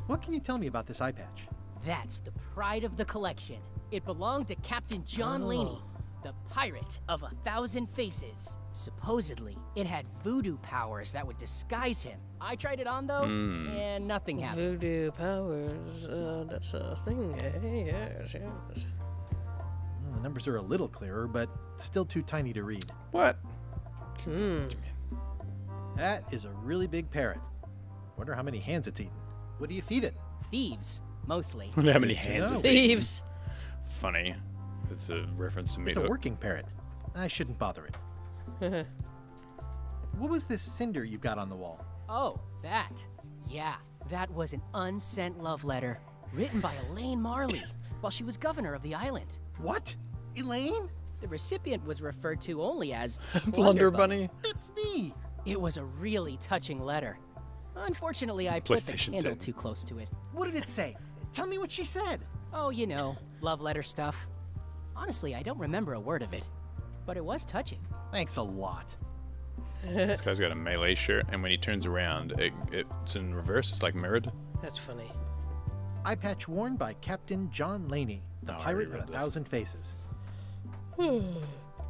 What can you tell me about this eye patch? That's the pride of the collection. It belonged to Captain John Laney, the pirate of 1,000 faces. Supposedly, it had voodoo powers that would disguise him. I tried it on though, and nothing happened. Voodoo powers, that's a thing, eh? Yes, yes. Well, the numbers are a little clearer, but still too tiny to read. What? That is a really big parrot. Wonder how many hands it's eaten. What do you feed it? Thieves, mostly. Wonder how many hands it's Thieves. eaten. Funny. It's a reference to me. It's a working parrot. I shouldn't bother it. What was this cinder you've got on the wall? Oh, that. Yeah, that was an unsent love letter written by Elaine Marley while she was governor of the island. What? Elaine? The recipient was referred to only as Blunder Bunny. That's me. It was a really touching letter. Unfortunately, I put the PlayStation candle 10. too close to it. What did it say? Tell me what she said. Oh, you know, love letter stuff. Honestly, I don't remember a word of it, but it was touching. Thanks a lot. This guy's got a melee shirt, and when he turns around, it's in reverse. It's like mirrored. That's funny. Eye patch worn by Captain John Laney, the pirate with 1,000 faces.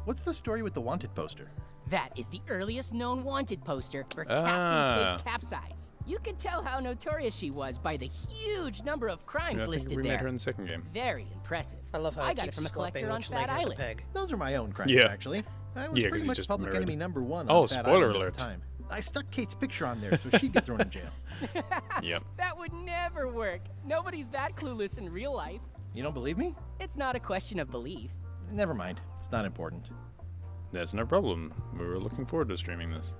What's the story with the wanted poster? That is the earliest known wanted poster for Captain Kid Capsize. You can tell how notorious she was by the huge number of crimes listed we there. made her in the second game. Very impressive. I love how I got it from a collector on Fat Island. Those are my own crimes, actually. I was pretty much public enemy #1 on Fat spoiler Island alert. at the time. I stuck Kate's picture on there so she'd get thrown in jail. Yep. That would never work. Nobody's that clueless in real life. You don't believe me? It's not a question of belief. Never mind. It's not important. That's no problem. We were looking forward to streaming this.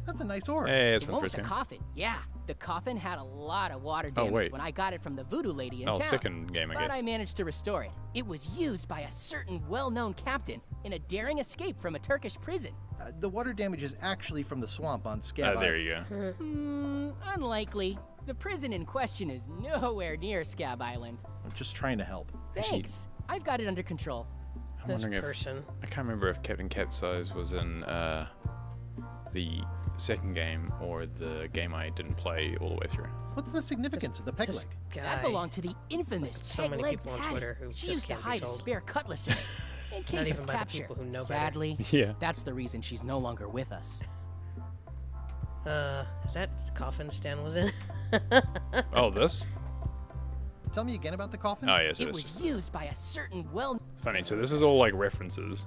That's a nice orb. Hey, it's The from one the with first the game. coffin. Yeah, the coffin had a lot of water Oh, damage wait. when I got it from the voodoo lady in Oh, town. second game, I But guess. I managed to restore it. It was used by a certain well-known captain in a daring escape from a Turkish prison. The water damage is actually from the swamp on Scab There Island. you go. Unlikely. The prison in question is nowhere near Scab Island. I'm just trying to help. Thanks. I've got it under control. I'm wondering if I can't remember if Captain Capsize was in the second game or the game I didn't play all the way through. What's the significance of the peg leg? That belonged to the infamous so peg many leg people on Patty. Twitter who She just used to can't be hide a told. spare cutlass in it. In case even of by the capture. people who know better. Sadly, Yeah. that's the reason she's no longer with us. Is that the coffin Stan was in? Oh, this? Tell me again about the coffin. Oh, yes, It it was is. used by a certain well... It's funny. So this is all like references.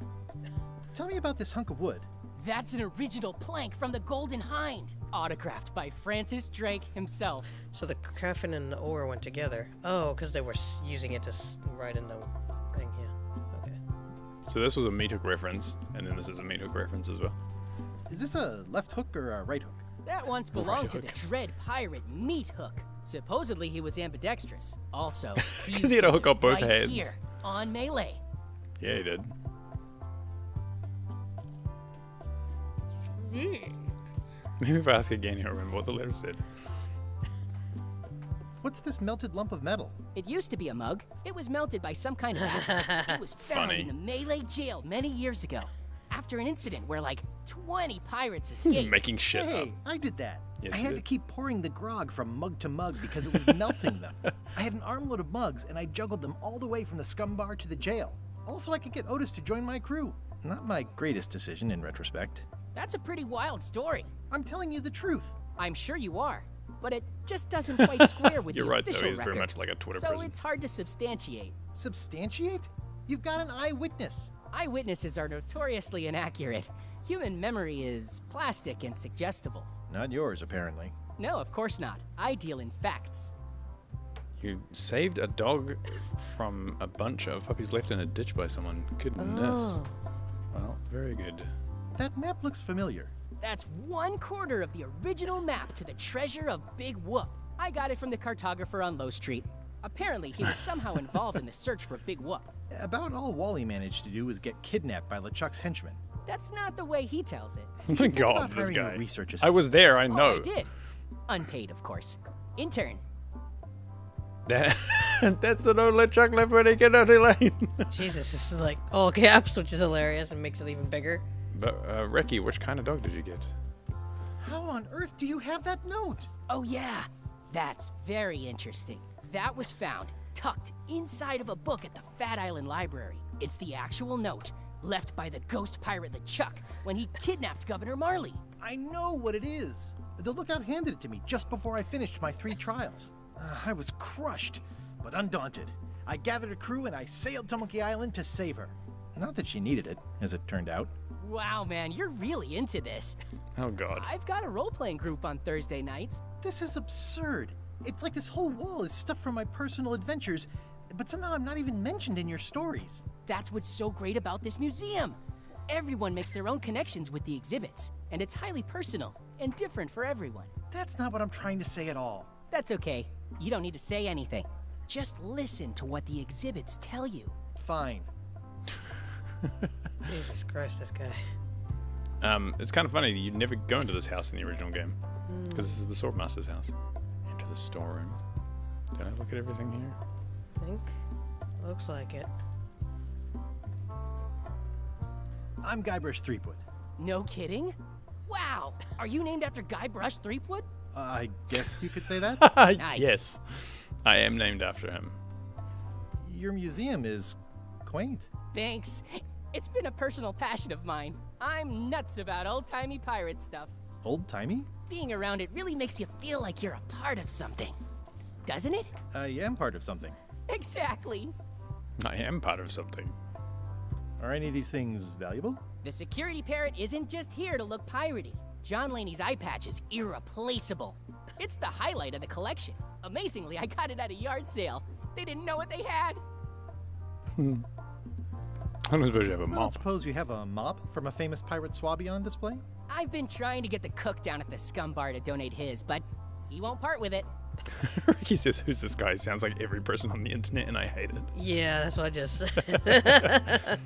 Tell me about this hunk of wood. That's an original plank from the Golden Hind, autographed by Francis Drake himself. So the coffin and the ore went together. Oh, because they were using it to write in the thing. Yeah. Okay. So this was a meat hook reference, and then this is a meat hook reference as well. Is this a left hook or a right hook? That once belonged to the Hook. Dread Pirate Meat Hook. Supposedly he was ambidextrous. Also, Because he had to hook up both right heads. here on Melee. Yeah, he did. Maybe if I ask again, you'll remember what the letter said. What's this melted lump of metal? It used to be a mug. It was melted by some kind of acid. It was found Funny. in the Melee jail many years ago, after an incident where like 20 pirates He's escaped. making shit up. Hey, I did that. Yes, I you had to did. keep pouring the grog from mug to mug because it was melting them. I had an armload of mugs, and I juggled them all the way from the scum bar to the jail. Also, I could get Otis to join my crew. Not my greatest decision in retrospect. That's a pretty wild story. I'm telling you the truth. I'm sure you are, but it just doesn't quite square with You're the right, though. official He's very record. much like a Twitter so presence. it's hard to substantiate. Substantiate? You've got an eyewitness. Eyewitnesses are notoriously inaccurate. Human memory is plastic and suggestible. Not yours, apparently. No, of course not. I deal in facts. You saved a dog from a bunch of puppies left in a ditch by someone. Goodness. Oh. Well, very good. That map looks familiar. That's 1/4 of the original map to the treasure of Big Whoop. I got it from the cartographer on Low Street. Apparently, he was somehow involved in the search for Big Whoop. About all Wally managed to do was get kidnapped by LeChuck's henchmen. That's not the way he tells it. Oh my god, about this hiring a guy. research I was there, I Oh, know. I did. Unpaid, of course. Intern. That's the no LeChuck left when he get out of lane. Jesus, this is like all caps, which is hilarious and makes it even bigger. But, Ricky, which kind of dog did you get? How on earth do you have that note? Oh, yeah. That's very interesting. That was found tucked inside of a book at the Fat Island Library. It's the actual note left by the ghost pirate LeChuck when he kidnapped Governor Marley. I know what it is. The lookout handed it to me just before I finished my 3 trials. I was crushed, but undaunted. I gathered a crew and I sailed to Monkey Island to save her. Not that she needed it, as it turned out. Wow, man, you're really into this. Oh god. I've got a role-playing group on Thursday nights. This is absurd. It's like this whole wall is stuff from my personal adventures, but somehow I'm not even mentioned in your stories. That's what's so great about this museum. Everyone makes their own connections with the exhibits, and it's highly personal and different for everyone. That's not what I'm trying to say at all. That's okay. You don't need to say anything. Just listen to what the exhibits tell you. Fine. Jesus Christ, this guy. It's kind of funny. You'd never go into this house in the original game. Because this is the Swordmaster's house. Enter the storeroom. Can I look at everything here? I think. Looks like it. I'm Guybrush Threepwood. No kidding? Wow! Are you named after Guybrush Threepwood? I guess you could say that. Nice. Yes, I am named after him. Your museum is quaint. Thanks. It's been a personal passion of mine. I'm nuts about old-timey pirate stuff. Old-timey? Being around it really makes you feel like you're a part of something. Doesn't it? I am part of something. Exactly. I am part of something. Are any of these things valuable? The security parrot isn't just here to look piratey. John Laney's eye patch is irreplaceable. It's the highlight of the collection. Amazingly, I got it at a yard sale. They didn't know what they had. I don't suppose you have a I don't mop. suppose you have a mop from a famous pirate swabby on display? I've been trying to get the cook down at the Scum Bar to donate his, but he won't part with it. Ricky says, "Who's this guy?" Sounds like every person on the internet, and I hate it. Yeah, that's what I just said.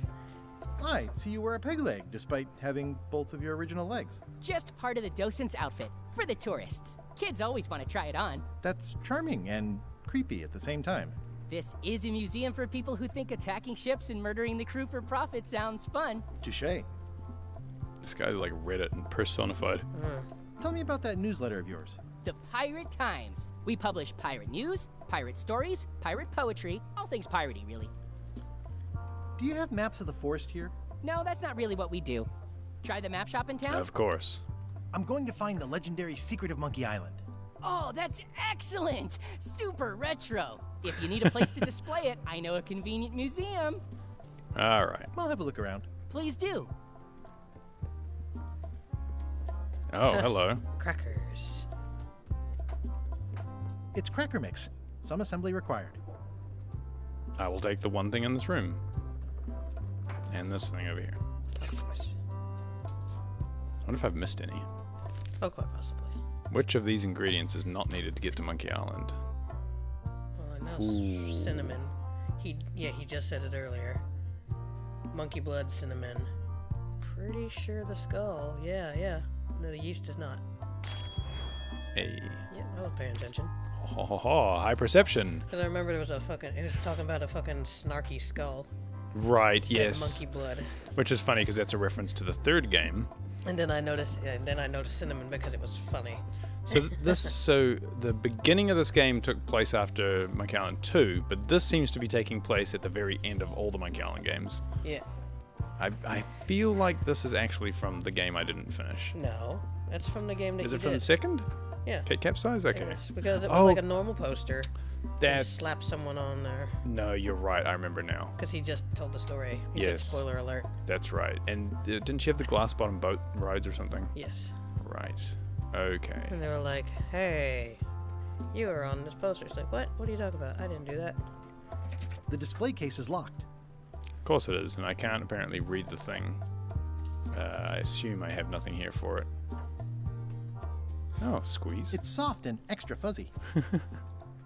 I see you wear a peg leg, despite having both of your original legs. Just part of the docent's outfit, for the tourists. Kids always want to try it on. That's charming and creepy at the same time. This is a museum for people who think attacking ships and murdering the crew for profit sounds fun. Touché. This guy's like Reddit and personified. Tell me about that newsletter of yours. The Pirate Times. We publish pirate news, pirate stories, pirate poetry, all things piratey, really. Do you have maps of the forest here? No, that's not really what we do. Try the map shop in town? Of course. I'm going to find the legendary secret of Monkey Island. Oh, that's excellent! Super retro. If you need a place to display it, I know a convenient museum. All right. I'll have a look around. Please do. Oh, hello. Crackers. It's cracker mix. Some assembly required. I will take the one thing in this room. And this thing over here. I wonder if I've missed any. Oh, quite possibly. Which of these ingredients is not needed to get to Monkey Island? Well, I know cinnamon. He just said it earlier. Monkey blood, cinnamon. Pretty sure the skull. Yeah. No, the yeast is not. Hey. Yeah, I was paying attention. High perception. Because I remember there was it was talking about a fucking snarky skull. Right, yes. Monkey blood. Which is funny because that's a reference to the third game. And then I noticed cinnamon because it was funny. So the beginning of this game took place after Monkey Island 2, but this seems to be taking place at the very end of all the Monkey Island games. Yeah. I feel like this is actually from the game I didn't finish. No, that's from the game that Is you it from did. the second? Yeah. Kate Capsize? Okay. Yes, because it was like a normal poster. That's... Slap someone on there. No, you're right. I remember now. Because he just told the story. He Yes. said spoiler alert. That's right. And didn't she have the glass bottom boat rides or something? Yes. Right. Okay. And they were like, hey, you were on this poster. It's like, what? What are you talking about? I didn't do that. The display case is locked. Of course it is, and I can't apparently read the thing. I assume I have nothing here for it. Oh, squeeze. It's soft and extra fuzzy.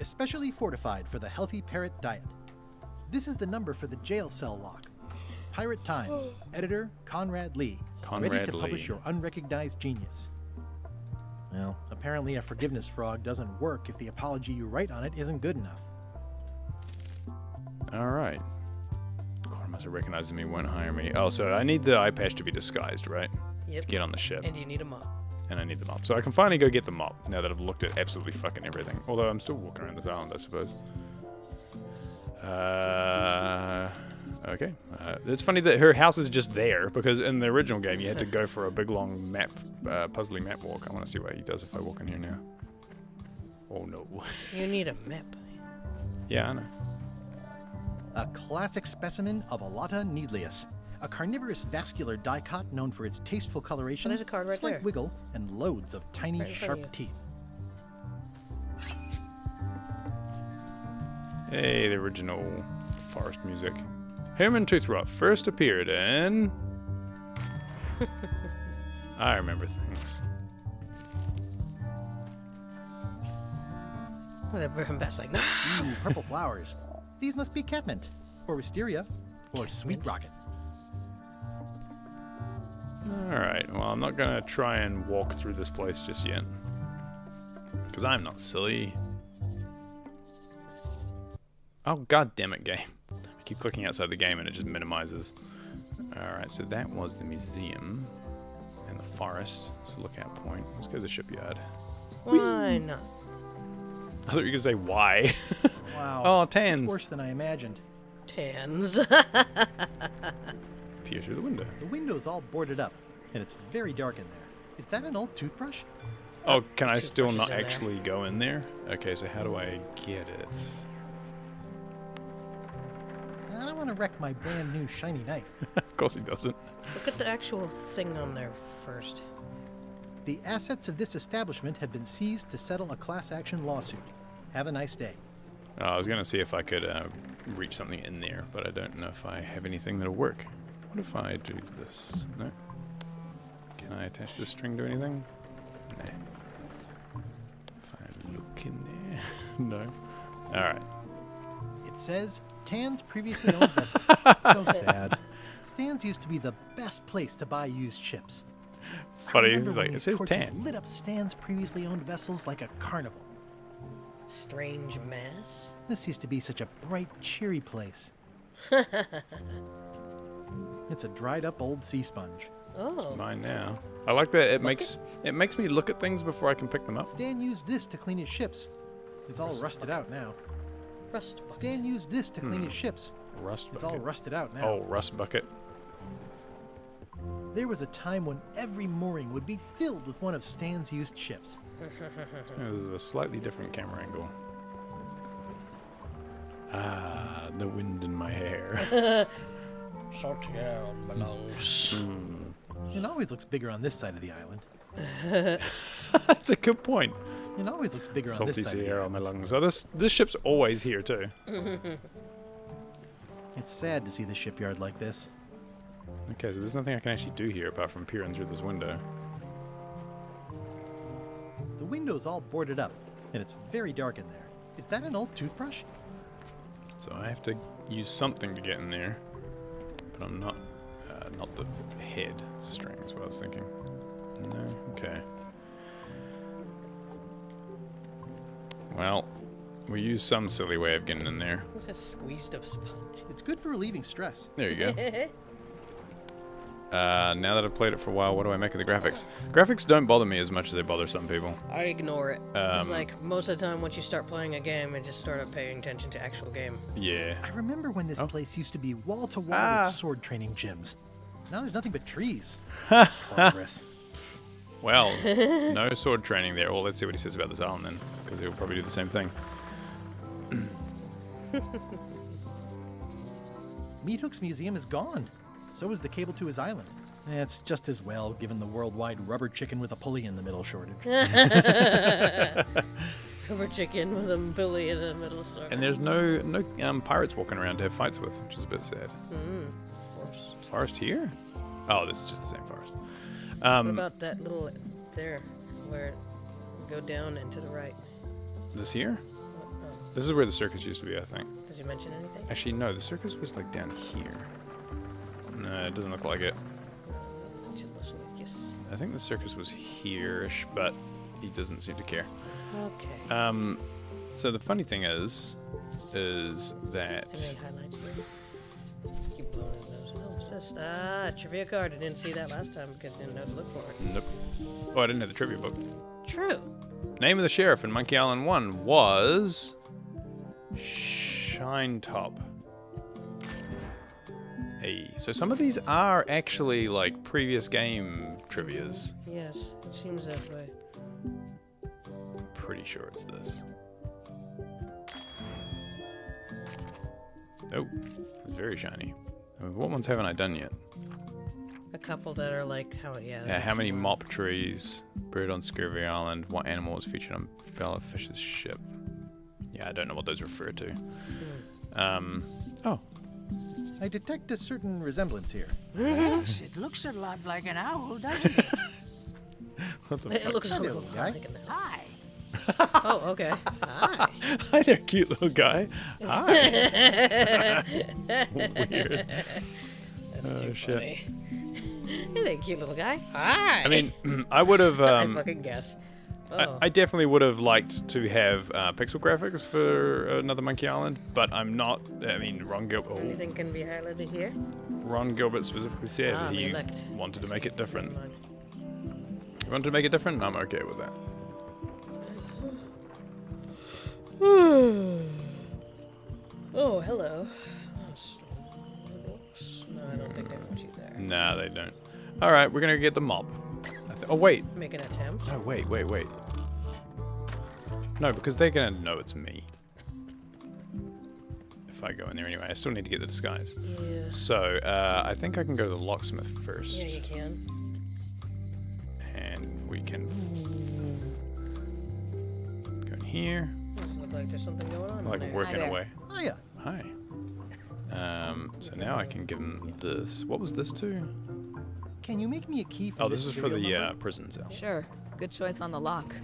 Especially fortified for the healthy parrot diet. This is the number for the jail cell lock. Pirate Times, editor Conrad Lee. Ready to publish your unrecognized genius. Well, apparently a forgiveness frog doesn't work if the apology you write on it isn't good enough. Alright. God, must have recognized me, won't hire me. Oh, so I need the eye patch to be disguised, right? Yep. To get on the ship. And you need a mop. And I need the mop. So I can finally go get the mop, now that I've looked at absolutely fucking everything. Although I'm still walking around this island, I suppose. Okay. It's funny that her house is just there, because in the original game you had to go for a big long map, puzzly map walk. I want to see what he does if I walk in here now. Oh no. You need a map. Yeah, I know. A classic specimen of Alata needlius, a carnivorous vascular dicot known for its tasteful coloration, there's a card right slight there. wiggle, and loads of tiny, Right in front of sharp teeth. Hey, the original forest music. Herman Toothrot first appeared in... I remember things. Well, that burn bat's like, no. Ooh, purple flowers. These must be catmint, or wisteria, or sweet rocket. Alright, well, I'm not gonna try and walk through this place just yet. Because I'm not silly. Oh, god damn it, game. I keep clicking outside the game and it just minimizes. Alright, so that was the museum. And the forest. It's a lookout point. Let's go to the shipyard. Why not? I thought you were going to say why. Wow. Oh, tans. It's worse than I imagined. Tans. Peer through the window. The window's all boarded up, and it's very dark in there. Is that an old toothbrush? Oh, can I still toothbrush not is in there. actually go in there? Okay, so how do I get it? I don't want to wreck my brand new shiny knife. Of course he doesn't. Look at the actual thing on there first. The assets of this establishment have been seized to settle a class action lawsuit. Have a nice day. Oh, I was going to see if I could reach something in there, but I don't know if I have anything that'll work. What if I do this? No? Can I attach this string to anything? Nah. If I look in there? No. Alright. It says, Tan's previously owned vessels. So sad. Stan's used to be the best place to buy used ships. Funny, I remember it's when like, it these says torches Tan. lit up Stan's previously owned vessels like a carnival. Strange mass. This used to be such a bright, cheery place. It's a dried up old sea sponge. Oh. Mine now. I like that it makes me look at things before I can pick them up. Stan used this to clean his ships. It's all rusted out now. Rust bucket. Stan used this to clean his ships. Rust bucket. It's all rusted out now. Oh, rust bucket. There was a time when every mooring would be filled with one of Stan's used ships. This is a slightly different camera angle. Ah, the wind in my hair. Salty air on my lungs. It always looks bigger on this side of the island. That's a good point. It always looks bigger on Salty this side sea of the air island. on my lungs. Oh, this ship's always here too. It's sad to see the shipyard like this. Okay, so there's nothing I can actually do here apart from peering through this window. The window's all boarded up, and it's very dark in there. Is that an old toothbrush? So I have to use something to get in there, but I'm not the head string is what I was thinking. No, okay. Well, we use some silly way of getting in there. What's a squeezed up sponge? It's good for relieving stress. There you go. Now that I've played it for a while, what do I make of the graphics? Graphics don't bother me as much as they bother some people. I ignore it. It's like most of the time once you start playing a game, I just start paying attention to actual game. Yeah. I remember when this place used to be wall-to-wall with sword training gyms. Now there's nothing but trees. Progress. Well, no sword training there. Well, let's see what he says about this island then, because he'll probably do the same thing. Meat Hook's museum is gone. So is the cable to his island. It's just as well, given the worldwide rubber chicken with a pulley in the middle shortage. Rubber chicken with a pulley in the middle. And there's no pirates walking around to have fights with, which is a bit sad. Forest here? Oh, this is just the same forest. What about that little there, where go down and to the right? This here? This is where the circus used to be, I think. Did you mention anything? Actually, no, the circus was like down here. No, it doesn't look like it. I think the circus was here-ish, but he doesn't seem to care. Okay. So the funny thing is that... Any highlights here? Keep blowing his nose. Oh, what's this? Trivia card. I didn't see that last time because I didn't know to look for it. Nope. Oh, I didn't have the trivia book. True. Name of the sheriff in Monkey Island 1 was... Shinetop. Hey, so some of these are actually like previous game trivias. Yes, it seems that way. Pretty sure it's this. Oh, it's very shiny. I mean, what ones haven't I done yet? A couple that are like how many mop trees buried on Scurvy Island? What animal was featured on Bella Fish's ship? Yeah, I don't know what those refer to. Oh. I detect a certain resemblance here. Yes, it looks a lot like an owl, doesn't it? What the It fuck? looks a Hello, little guy. like an owl. Hi. Oh, okay. Hi. Hi there, cute little guy. Hi. Weird. That's too shit. funny. Hey there, cute little guy. Hi. I mean, I would have. I fucking guess. Oh. I definitely would have liked to have pixel graphics for another Monkey Island, but I'm not. I mean, Ron Gilbert. Anything can be highlighted here? Ron Gilbert specifically said he elect. wanted to make it different. You want to make it different? I'm okay with that. Oh, hello. No, I don't think they want you there. Nah, they don't. All right, we're gonna get the mop. Oh wait. Make an attempt. No, wait. No, because they're gonna know it's me. If I go in there anyway, I still need to get the disguise. Yeah. So I think I can go to the locksmith first. Yeah, you can. And we can go in here. Doesn't look like there's something going on. Like working away. Oh yeah. Hi. So now I can give him this. What was this to? Can you make me a key for Oh, this is for the serial number? prison cell. Sure. Good choice on the lock.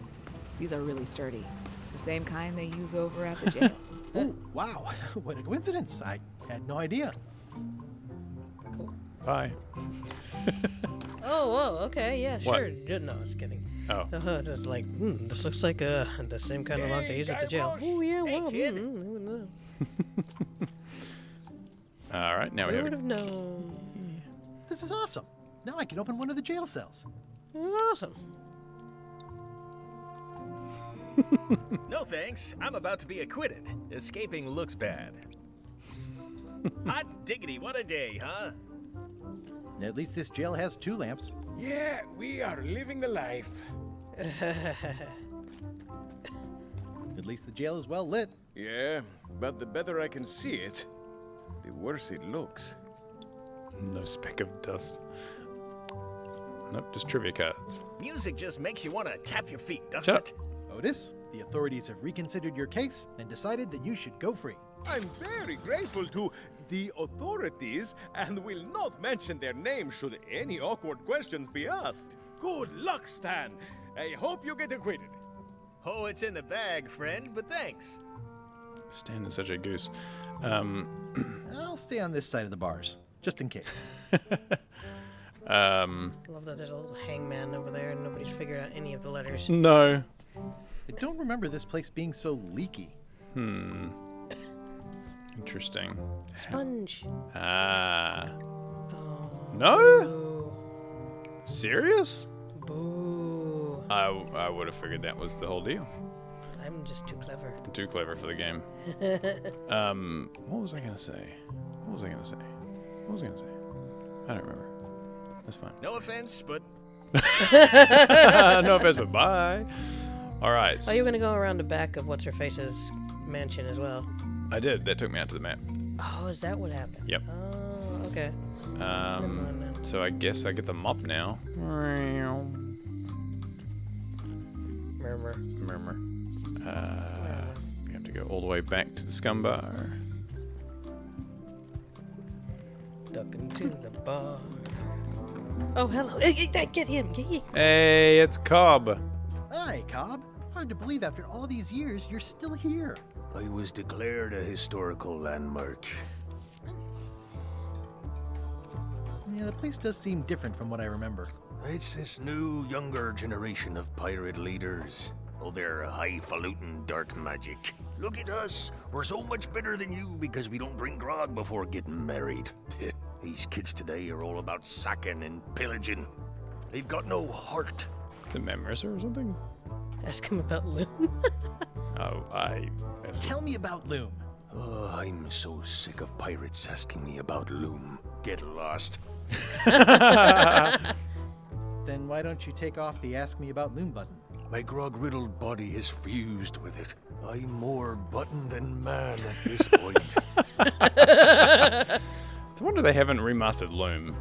These are really sturdy. It's the same kind they use over at the jail. Oh, wow. What a coincidence. I had no idea. Bye. Oh, okay, yeah, What? sure. No, I was kidding. Oh. It's just like, this looks like the same kind of lock they use at the jail. Oh, yeah, well, All right, now we I have. would have known. This is awesome. Now I can open one of the jail cells. Awesome. No thanks. I'm about to be acquitted. Escaping looks bad. Hot diggity, what a day, huh? At least this jail has 2 lamps. Yeah, we are living the life. At least the jail is well lit. Yeah, but the better I can see it, the worse it looks. No speck of dust. Nope, just trivia cards. Music just makes you want to tap your feet, doesn't it? Otis, the authorities have reconsidered your case and decided that you should go free. I'm very grateful to the authorities and will not mention their name should any awkward questions be asked. Good luck, Stan. I hope you get acquitted. Oh, it's in the bag, friend, but thanks. Stan is such a goose. I'll stay on this side of the bars, just in case. I love that there's a little hangman over there and nobody's figured out any of the letters. No. I don't remember this place being so leaky. Interesting. Sponge. Ah. Oh. No? Serious? Boo. I would have figured that was the whole deal. I'm just too clever. I'm too clever for the game. What was I gonna say? I don't remember. That's fine. No offense, but... No offense, but bye. All right. Oh, you're gonna go around the back of what's-her-face's mansion as well. I did. That took me out to the map. Oh, is that what happened? Yep. Oh, okay. So I guess I get the mop now. Murmur. You have to go all the way back to the scum bar. Duck into the bar. Oh, hello. Hey, get him. Hey, it's Cobb. Hi, Cobb. Hard to believe after all these years you're still here. I was declared a historical landmark. Yeah, the place does seem different from what I remember. It's this new, younger generation of pirate leaders. Oh, they're highfalutin dark magic. Look at us. We're so much better than you because we don't drink grog before getting married. These kids today are all about sacking and pillaging. They've got no heart. The Memrisser or something? Ask him about Loom. Tell me about Loom. Oh, I'm so sick of pirates asking me about Loom. Get lost. Then why don't you take off the Ask Me About Loom button? My grog-riddled body has fused with it. I'm more button than man at this point. No wonder they haven't remastered Loom.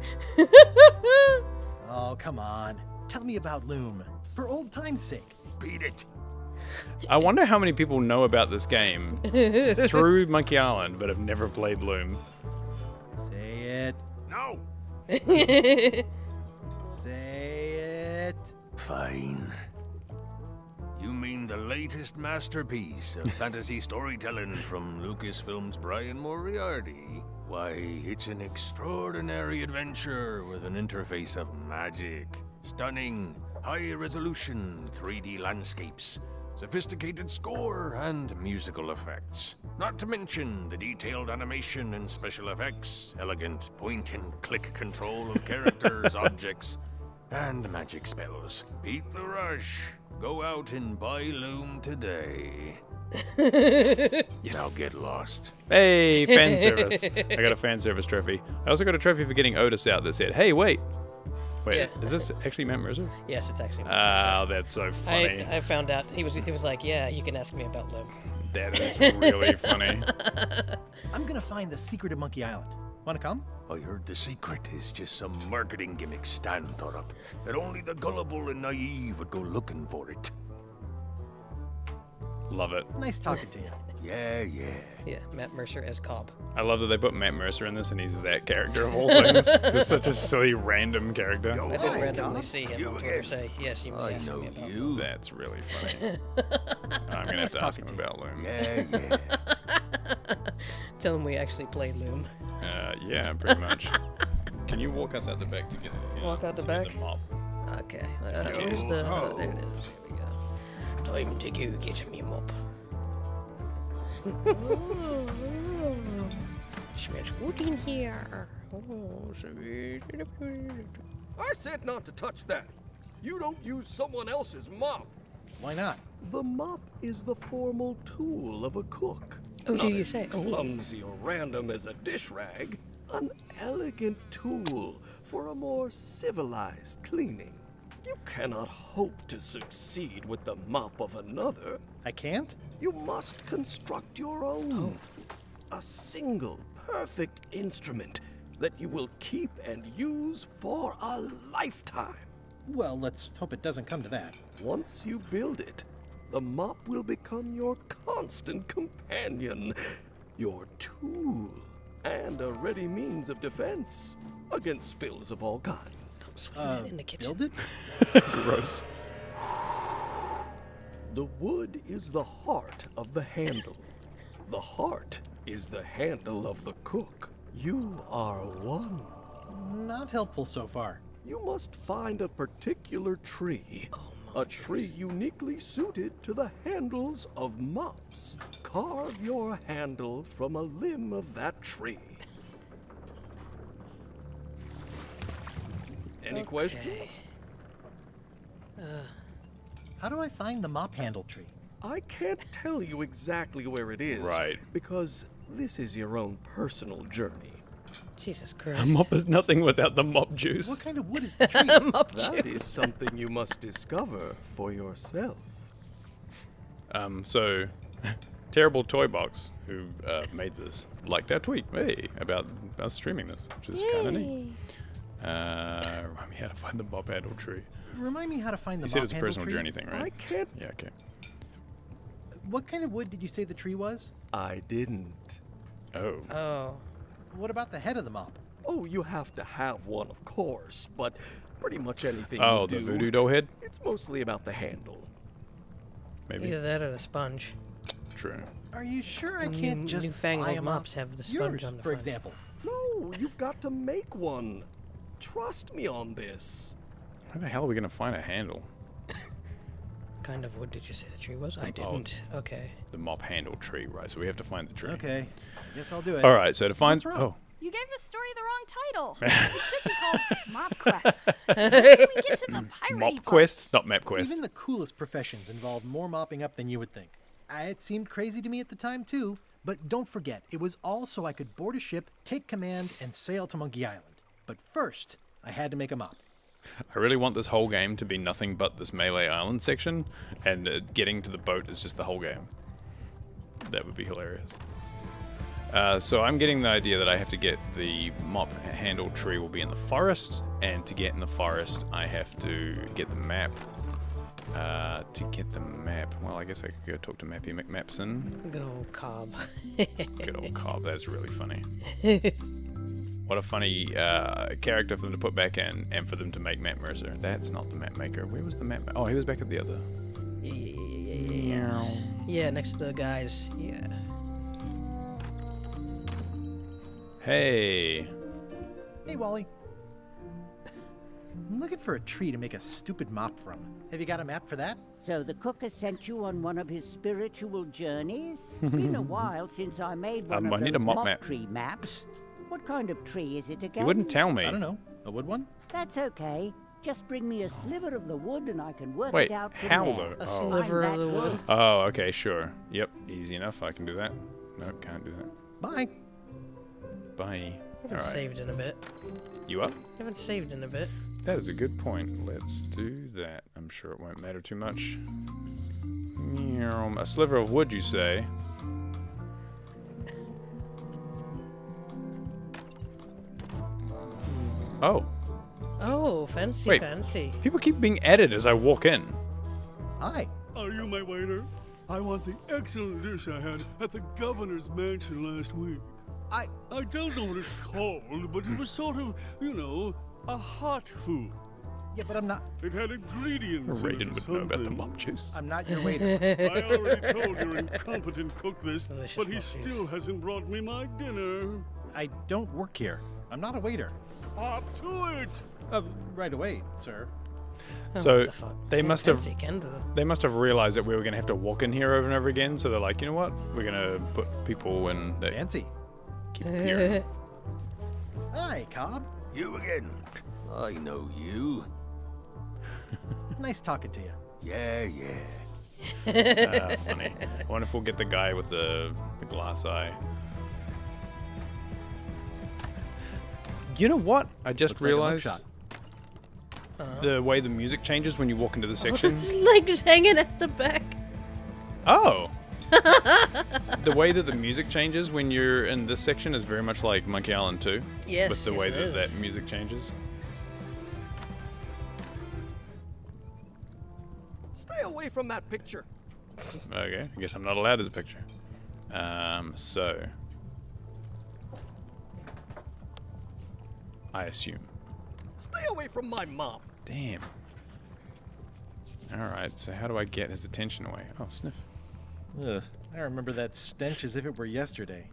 Oh, come on. Tell me about Loom. For old time's sake. Beat it. I wonder how many people know about this game through Monkey Island, but have never played Loom. Say it. No. Say it. Fine. You mean the latest masterpiece of fantasy storytelling from Lucasfilm's Brian Moriarty? Why, it's an extraordinary adventure with an interface of magic. Stunning, high-resolution 3D landscapes, sophisticated score, and musical effects. Not to mention the detailed animation and special effects, elegant point-and-click control of characters, objects, And magic spells. Beat the rush. Go out and buy loom today. Yes. Now get lost. Hey, fan service. I got a fan service trophy. I also got a trophy for getting Otis out that said, hey, wait, Yeah. is this actually Matt Mercer? Yes, it's actually Matt Mercer. Oh, that's so funny. I found out. He was like, yeah, you can ask me about Loom. That is really funny. I'm gonna find the secret of Monkey Island. Wanna come? I heard the secret is just some marketing gimmick Stan thought up. That only the gullible and naive would go looking for it. Love it. Nice talking to you. Yeah. Yeah, Matt Mercer as Cobb. I love that they put Matt Mercer in this and he's that character of all things. Just such a silly, random character. I did randomly see him on Twitter say, yes, you may ask me about Loom. That's really funny. I'm going to have to ask him about Loom. Yeah. Tell him we actually played Loom. Yeah, pretty much. Can you walk us out the back to get Walk out the back? The mop? Okay. Where's the... there it is. Here we go. Time to go get me mop. Smells good in here. Oh, sweet. I said not to touch that. You don't use someone else's mop. Why not? The mop is the formal tool of a cook. Oh, do Not you as say? Oh. clumsy or random as a dish rag. An elegant tool for a more civilized cleaning. You cannot hope to succeed with the mop of another. I can't? You must construct your own. A single, perfect instrument that you will keep and use for a lifetime. Well, let's hope it doesn't come to that. Once you build it, the mop will become your constant companion, your tool, and a ready means of defense against spills of all kinds. In the kitchen. Build it? Gross. The wood is the heart of the handle. The heart is the handle of the cook. You are one. Not helpful so far. You must find a particular tree. A tree uniquely suited to the handles of mops. Carve your handle from a limb of that tree. Any questions? How do I find the mop handle tree? I can't tell you exactly where it is. Right. Because this is your own personal journey. Jesus A Christ. mop is nothing without the mop juice. What kind of wood is the tree? That is something you must discover for yourself. So, Terrible Toybox, who made this, liked our tweet, about us streaming this, which is kind of neat. Remind me how to find the mop handle tree. Remind me how to find the You said mop it's a handle personal tree? journey thing, right? I can't. Yeah, okay. What kind of wood did you say the tree was? I didn't. Oh. Oh. What about the head of the mop? Oh, you have to have one, of course, but pretty much anything Oh, you the do, voodoo doll head? it's mostly about the handle. Maybe. Either that or the sponge. True. Are you sure I can't just newfangled buy a mop? mops have the sponge Yours, on the for front. example. No, you've got to make one. Trust me on this. How the hell are we going to find a handle? What kind of wood did you say the tree was? I didn't. Okay. The mop handle tree, right? So we have to find the tree. Okay. Guess I'll do it. All right, so to find... What's wrong? Oh. You gave the story the wrong title. It should be called Mop Quest. How do we get to the piratey Mop parts? Quest, not Map Quest. Even the coolest professions involve more mopping up than you would think. It seemed crazy to me at the time, too. But don't forget, it was all so I could board a ship, take command, and sail to Monkey Island. But first, I had to make a mop. I really want this whole game to be nothing but this Melee Island section, and getting to the boat is just the whole game. That would be hilarious. So I'm getting the idea that I have to get the mop handle tree will be in the forest, and to get in the forest I have to get the map. To get the map, well, I guess I could go talk to Mappy McMapson. Good old Cobb. Good old Cobb, that's really funny. What a funny character for them to put back in, and for them to make Matt Mercer. That's not the map maker. Where was the map? Oh, he was back at the other. Yeah, next to the guys. Yeah. Hey. Hey, Wally. I'm looking for a tree to make a stupid mop from. Have you got a map for that? So the cook has sent you on one of his spiritual journeys? Been a while since I made one I of need those a mop mop map. tree maps. What kind of tree is it again? You wouldn't tell me. I don't know. A wood one? That's okay. Just bring me a sliver of the wood and I can work Wait, it out from how there. though? A sliver of the wood. Oh, okay, sure. Yep, easy enough. I can do that. No, can't do that. Bye. Bye. I haven't All right. saved in a bit. You up? I haven't saved in a bit. That is a good point. Let's do that. I'm sure it won't matter too much. A sliver of wood, you say? Oh. Oh, fancy, Wait, fancy. people keep being added as I walk in. Hi. Are you my waiter? I want the excellent dish I had at the governor's mansion last week. I don't know what it's called, but it was sort of, you know, a hot food. Yeah, but I'm not. It had ingredients. Reagan would know about the mop juice. I'm not your waiter. I already told your incompetent cook this, but he still hasn't brought me my dinner. I don't work here. I'm not a waiter. Up to it. Right away, sir. So they must have realized that we were going to have to walk in here over and over again. So they're like, you know what? We're going to put people in that fancy. Keep appearing. Hi, Cobb. You again. I know you. Nice talking to you. Yeah. Funny. I wonder if we'll get the guy with the glass eye. You know what? I just realized the way the music changes when you walk into the section. His legs hanging at the back. Oh. The way that the music changes when you're in this section is very much like Monkey Island 2. Yes, with the yes, way it that is. that music changes. Stay away from that picture. Okay, I guess I'm not allowed as a picture. So I assume. Stay away from my mom. Damn. Alright, so how do I get his attention away? Oh, sniff. Ugh, I remember that stench as if it were yesterday.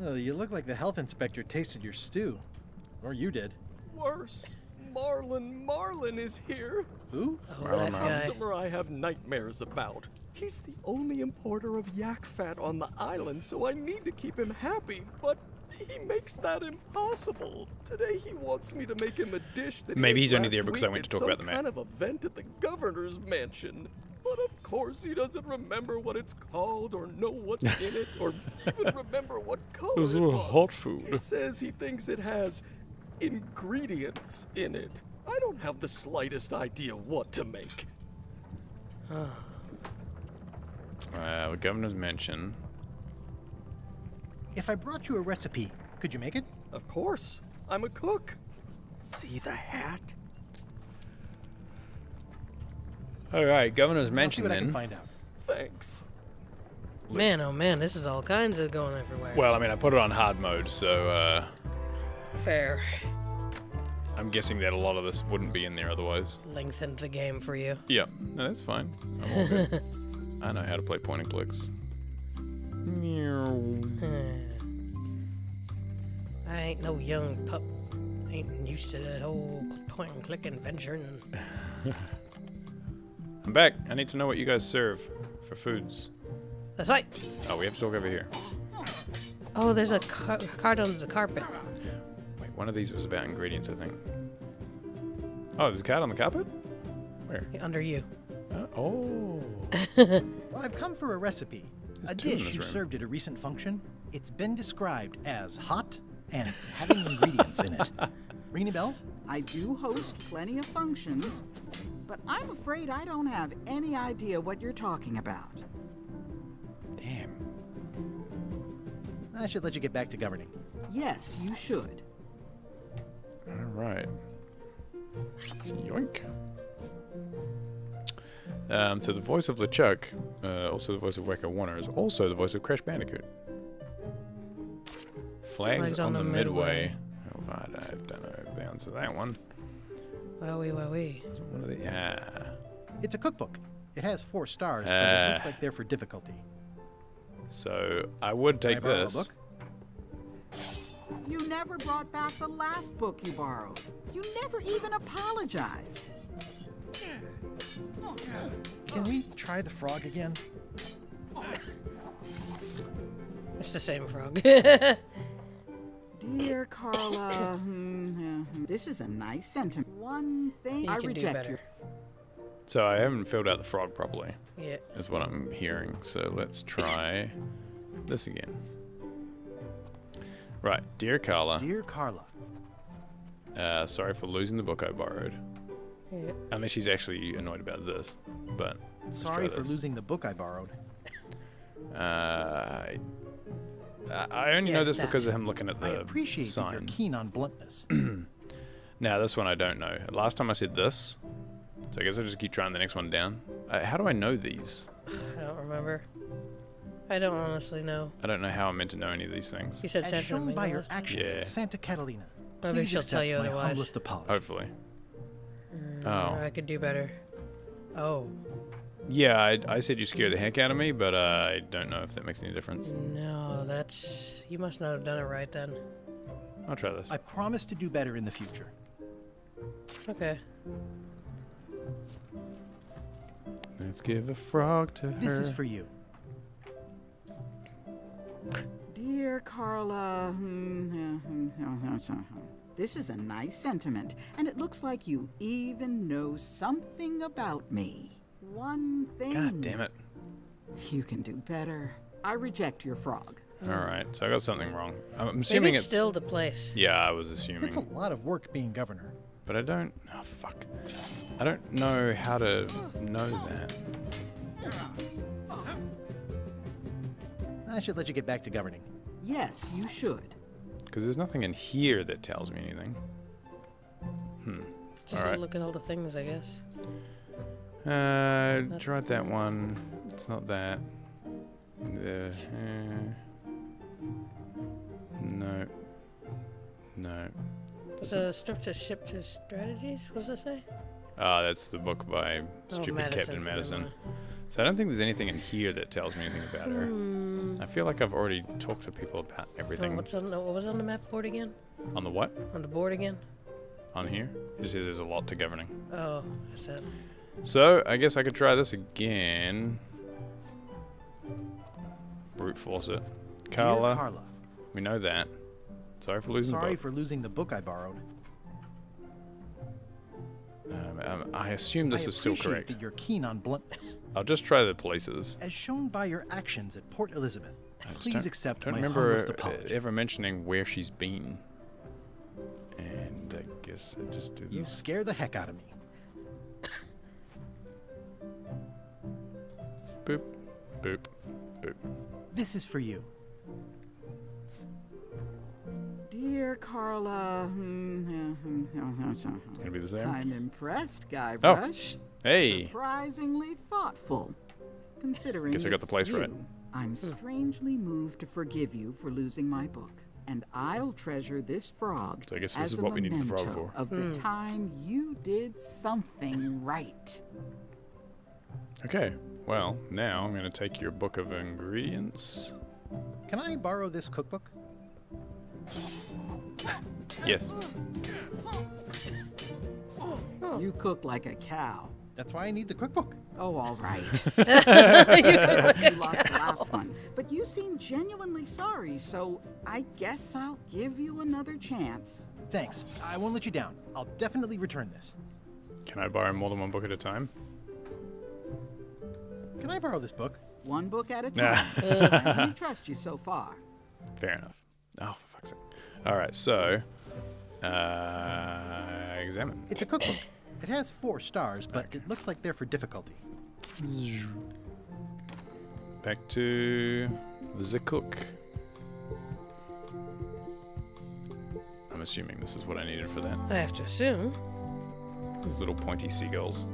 Ugh, you look like the health inspector tasted your stew. Or you did. Worse. Marlin is here. Who? A customer I have nightmares about. He's the only importer of yak fat on the island, so I need to keep him happy, but he makes that impossible. Today he wants me to make him a dish that Maybe he he's ate only last there because I week went to at talk about some the map. kind of event at the governor's mansion. But of course he doesn't remember what it's called or know what's in it or even remember what color It was a little hot food. He says he thinks it has ingredients in it. I don't have the slightest idea what to make. The governor's mansion. If I brought you a recipe, could you make it? Of course. I'm a cook. See the hat? Alright, governor's I'll see mansion what I then. can find out. Thanks. Man, oh man, this is all kinds of going everywhere. Well, I mean, I put it on hard mode, so Fair. I'm guessing that a lot of this wouldn't be in there otherwise. Lengthened the game for you. Yeah, no, that's fine. I'm all good. I know how to play point and clicks. I ain't no young pup. Ain't used to the whole point and click adventuring. I'm back. I need to know what you guys serve for foods. That's right. Oh, we have to talk over here. Oh, there's a card under the carpet. Wait, one of these was about ingredients, I think. Oh, there's a card on the carpet? Where? Under you. Oh. Well, I've come for a recipe. A two in dish this you room. served at a recent function. It's been described as hot and having ingredients in it. Ring any bells? I do host plenty of functions, but I'm afraid I don't have any idea what you're talking about. Damn. I should let you get back to governing. Yes, you should. Alright. Yoink. So the voice of LeChuck, also the voice of Wacko Warner, is also the voice of Crash Bandicoot. Flags on the Midway. Oh, I don't know the answer to that one. Wowee. One of the, It's a cookbook. It has 4 stars, but it looks like they're for difficulty. So I would take Can I borrow a this. book? You never brought back the last book you borrowed. You never even apologized. Can we try the frog again? It's the same frog. Dear Carla, This is a nice sentiment. One thing I reject you. So I haven't filled out the frog properly. Yeah. Is what I'm hearing. So let's try this again. Right, dear Carla. Dear Carla. Sorry for losing the book I borrowed. Yeah. Unless she's actually annoyed about this, but Sorry for losing the book I borrowed. I only know this because of him looking at the I appreciate sign. that you're keen on bluntness. Now this one I don't know. Last time I said this, so I guess I'll just keep trying the next one down. How do I know these? I don't remember. I don't honestly know. I don't know how I'm meant to know any of these things. You said As Santa shown by your last time? actions Yeah. at Santa Catalina. Maybe Please she'll tell accept you my otherwise. humblest apology. Hopefully. I could do better. Oh. Yeah, I said you scared the heck out of me, but I don't know if that makes any difference. No, that's... You must not have done it right then. I'll try this. I promise to do better in the future. Okay. Let's give a frog to her. This is for you. Dear Carla, this is a nice sentiment, and it looks like you even know something about me. One thing. God damn it. You can do better. I reject your frog. Alright, so I got something wrong. I'm Maybe assuming it's still the place. Yeah, I was assuming. It's a lot of work being governor. But I don't... Oh, fuck. I don't know how to know that. I should let you get back to governing. Yes, you should. Because there's nothing in here that tells me anything. Just Alright. look at all the things, I guess. Tried that one. It's not that. No. No. Stuff to ship to strategies? What does that say? That's the book by stupid Madison. Captain Madison. Never mind. So I don't think there's anything in here that tells me anything about her. I feel like I've already talked to people about everything. What was on the map board again? On the what? On the board again? On here? It just says there's a lot to governing. Oh, that's it. So, I guess I could try this again. Brute force it. Carla. Dear Carla. We know that. Sorry for losing the Sorry book. for losing the book I borrowed. I assume this is still appreciate correct. that you're keen on bluntness. I'll just try the places. As shown by your actions at Port Elizabeth, please accept Don't my remember humblest apology. ever mentioning where she's been. And I guess I just do this. You scare the heck out of me. Boop, boop, boop. This is for you. Dear Carla, It's gonna be the same. I'm impressed, Guybrush. Oh, hey. Surprisingly thoughtful, considering. Guess I got the it's place you. right. I'm strangely moved to forgive you for losing my book, and I'll treasure this frog. So I guess this as is a what we need the frog memento for. Of the time you did something right. Okay, well, now I'm going to take your book of ingredients. Can I borrow this cookbook? Yes. You cook like a cow. That's why I need the cookbook. Oh, all right. You lost the last one, but you seem genuinely sorry, so I guess I'll give you another chance. Thanks. I won't let you down. I'll definitely return this. Can I borrow more than one book at a time? Can I borrow this book? One book at a time. I only trust you so far. Fair enough. Oh, for fuck's sake. Alright, so... examine. It's a cookbook. It has 4 stars, but it looks like they're for difficulty. Back to the cook. I'm assuming this is what I needed for that. I have to assume. These little pointy seagulls.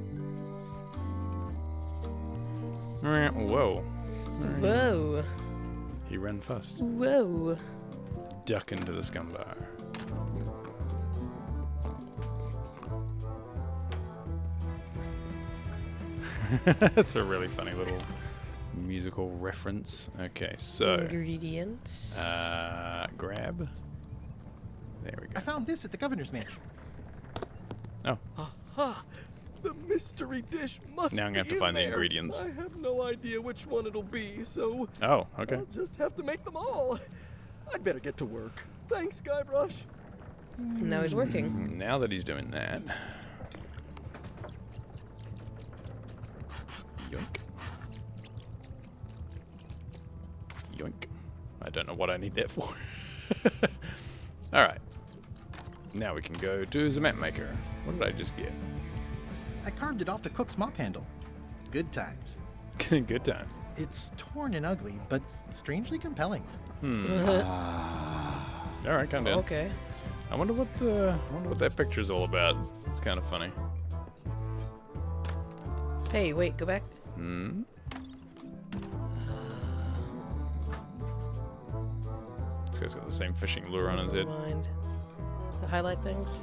Whoa. Whoa. He ran fast. Whoa. Duck into the scum bar. That's a really funny little musical reference. Okay, so ingredients. Grab. There we go. I found this at the governor's mansion. Oh. Aha! The mystery dish must Now I'm gonna have be to in find the there. ingredients. I have no idea which one it'll be, so Oh, okay. I'll just have to make them all. I'd better get to work. Thanks, Guybrush. Now he's working. Now that he's doing that. Yoink. Yoink. I don't know what I need that for. Alright. Now we can go to the map maker. What did I just get? I carved it off the cook's mop handle. Good times. Good times. It's torn and ugly, but strangely compelling. Alright, calm down. Okay. I wonder what that picture's all about. It's kind of funny. Hey, wait, go back. Hmm. This guy's got the same fishing lure on his head. Mind. The highlight things.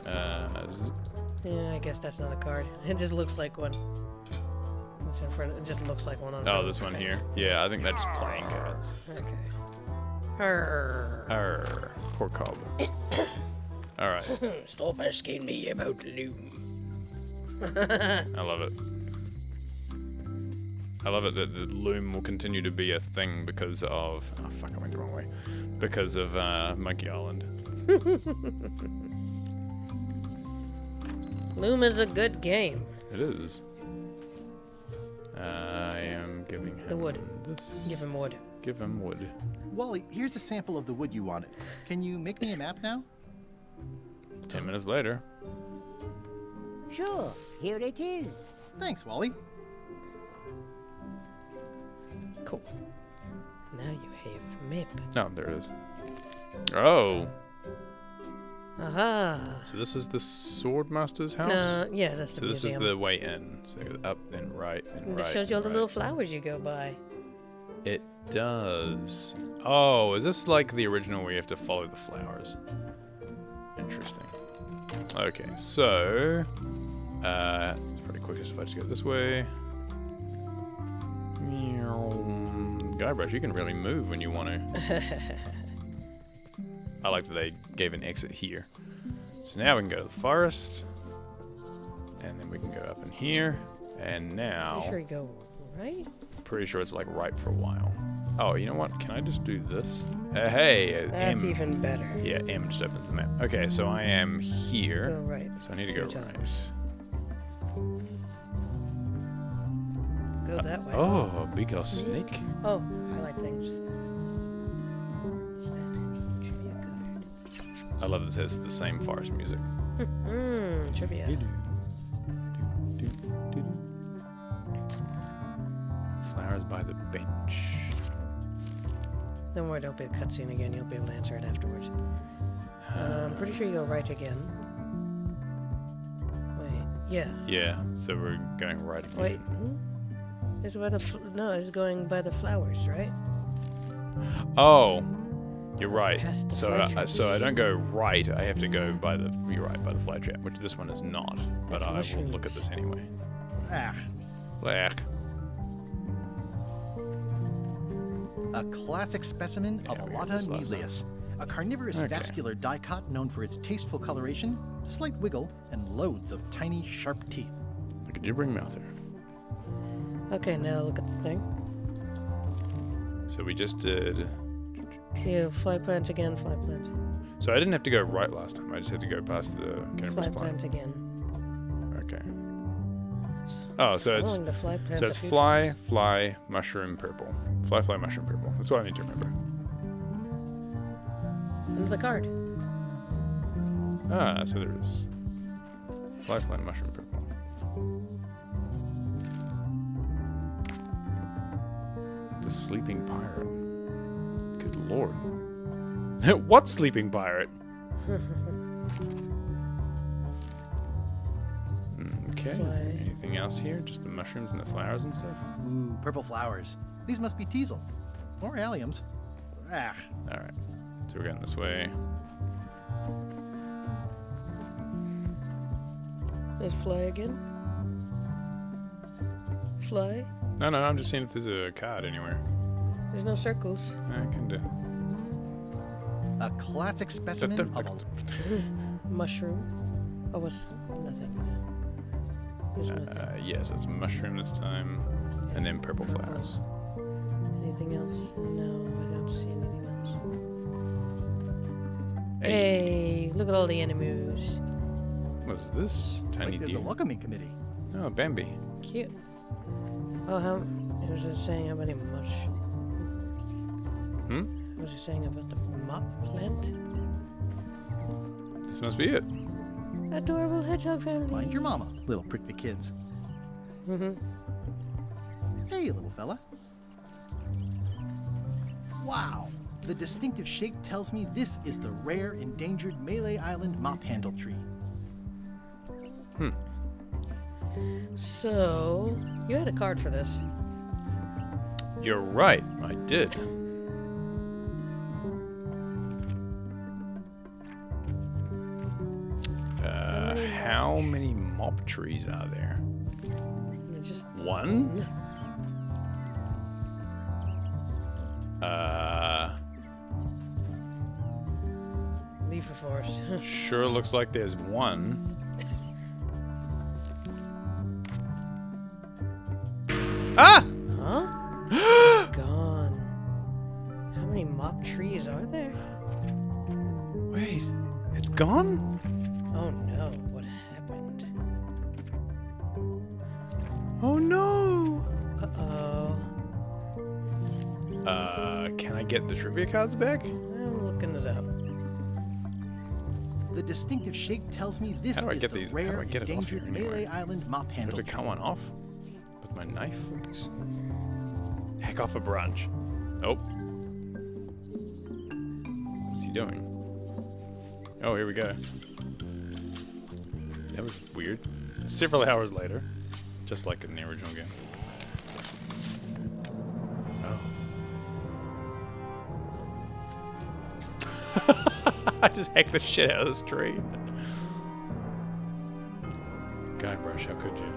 Yeah, I guess that's not a card. It just looks like one. It's in front. It just looks like one on. Oh, this one here. Yeah, I think that's just playing cards. Okay. Arr. Arr. Poor cob. Alright. Stop asking me about loom. I love it. I love it that the loom will continue to be a thing because of... Oh, fuck, I went the wrong way. Because of Monkey Island. Loom is a good game. It is. I am giving him the wood. This. Give him wood. Give him wood. Wally, here's a sample of the wood you wanted. Can you make me a map now? 10 minutes later. Sure, here it is. Thanks, Wally. Cool. Now you have map. Oh, there it is. Oh. Aha. So this is the Swordmaster's house? Yeah, that's the So this museum. is the way in. So up and right and And right. it shows you all the and little right. flowers you go by. It does. Oh, is this like the original where you have to follow the flowers? Interesting. Okay, so it's probably quickest if I just go this way. Guybrush, you can really move when you want to. I like that they gave an exit here. So now we can go to the forest, and then we can go up in here, and now. You sure you go right? Pretty sure it's like right for a while. Oh, you know what? Can I just do this? Hey, That's M. even better. Yeah, M just opens the map. Okay, so I am here. Go right. So I need to go right. Go that way. Oh, big old snake. Oh, highlight things. What's that? Trivia card. I love this. It's the same forest music. Trivia. Flowers by the bench. Don't worry, there'll be a cutscene again. You'll be able to answer it afterwards. I'm pretty sure you go right again. Wait, yeah. Yeah, so we're going right again. Wait, it's by the no, it's going by the flowers, right? Oh, you're right. Past the So, fly so I don't go right. I have to go by the. You're right, by the fly trap, which this one is not. But That's I will mushrooms. look at this anyway. Ah. Blech. A classic specimen of Alata Neleus, a carnivorous Okay. vascular dicot known for its tasteful coloration, slight wiggle, and loads of tiny, sharp teeth. Look at gibbering mouther. Okay, now look at the thing. So we just did. Yeah, fly plants again, fly plants. So I didn't have to go right last time. I just had to go past the cannabis Fly plant. plants again. Okay. Oh, so it's following the fly plants so a it's few fly, fly, mushroom, purple. Fly, fly, mushroom, purple. That's what I need to remember. And the card. Ah, so there is. Fly, fly, mushroom, purple. The sleeping pirate. Good lord. What sleeping pirate? Okay, is there Fly. anything else here? Just the mushrooms and the flowers and stuff? Ooh, purple flowers. These must be teasel. Or alliums. Ah. Alright. So we're going this way. Let's fly again. Fly. No, I'm just seeing if there's a card anywhere. There's no circles. I can do. A classic specimen of Mushroom. Oh, what's nothing? There's nothing. Yes, it's mushroom this time. And then purple flowers. Anything else? No, I don't see anything else. Hey, look at all the enemies. What's this? Tiny like there's deer. a welcoming committee. Oh, Bambi. Cute. Oh, how was it saying how many much? Hmm? What was it saying about the mop plant? This must be it. Adorable hedgehog family. Mind your mama, little prickly kids. Hey, little fella. Wow. The distinctive shape tells me this is the rare, endangered Melee Island mop handle tree. So, you had a card for this. You're right. I did. How many mop trees are there? Just one? Leave the forest. Sure looks like there's one. Ah! Huh? It's gone. How many mop trees are there? Wait, it's gone? Oh no, what happened? Oh no! Uh-oh. Can I get the trivia cards back? I'm looking it up. The distinctive shape tells me this How do I is get the these? How do rare, I get it off here endangered anyway? Melee Island mop I have handle to tree. cut one off with my knife. Heck off a branch. Oh. What's he doing? Oh, here we go. That was weird. Several hours later, just like in the original game. Oh. I just hacked the shit out of this tree. Guybrush, how could you?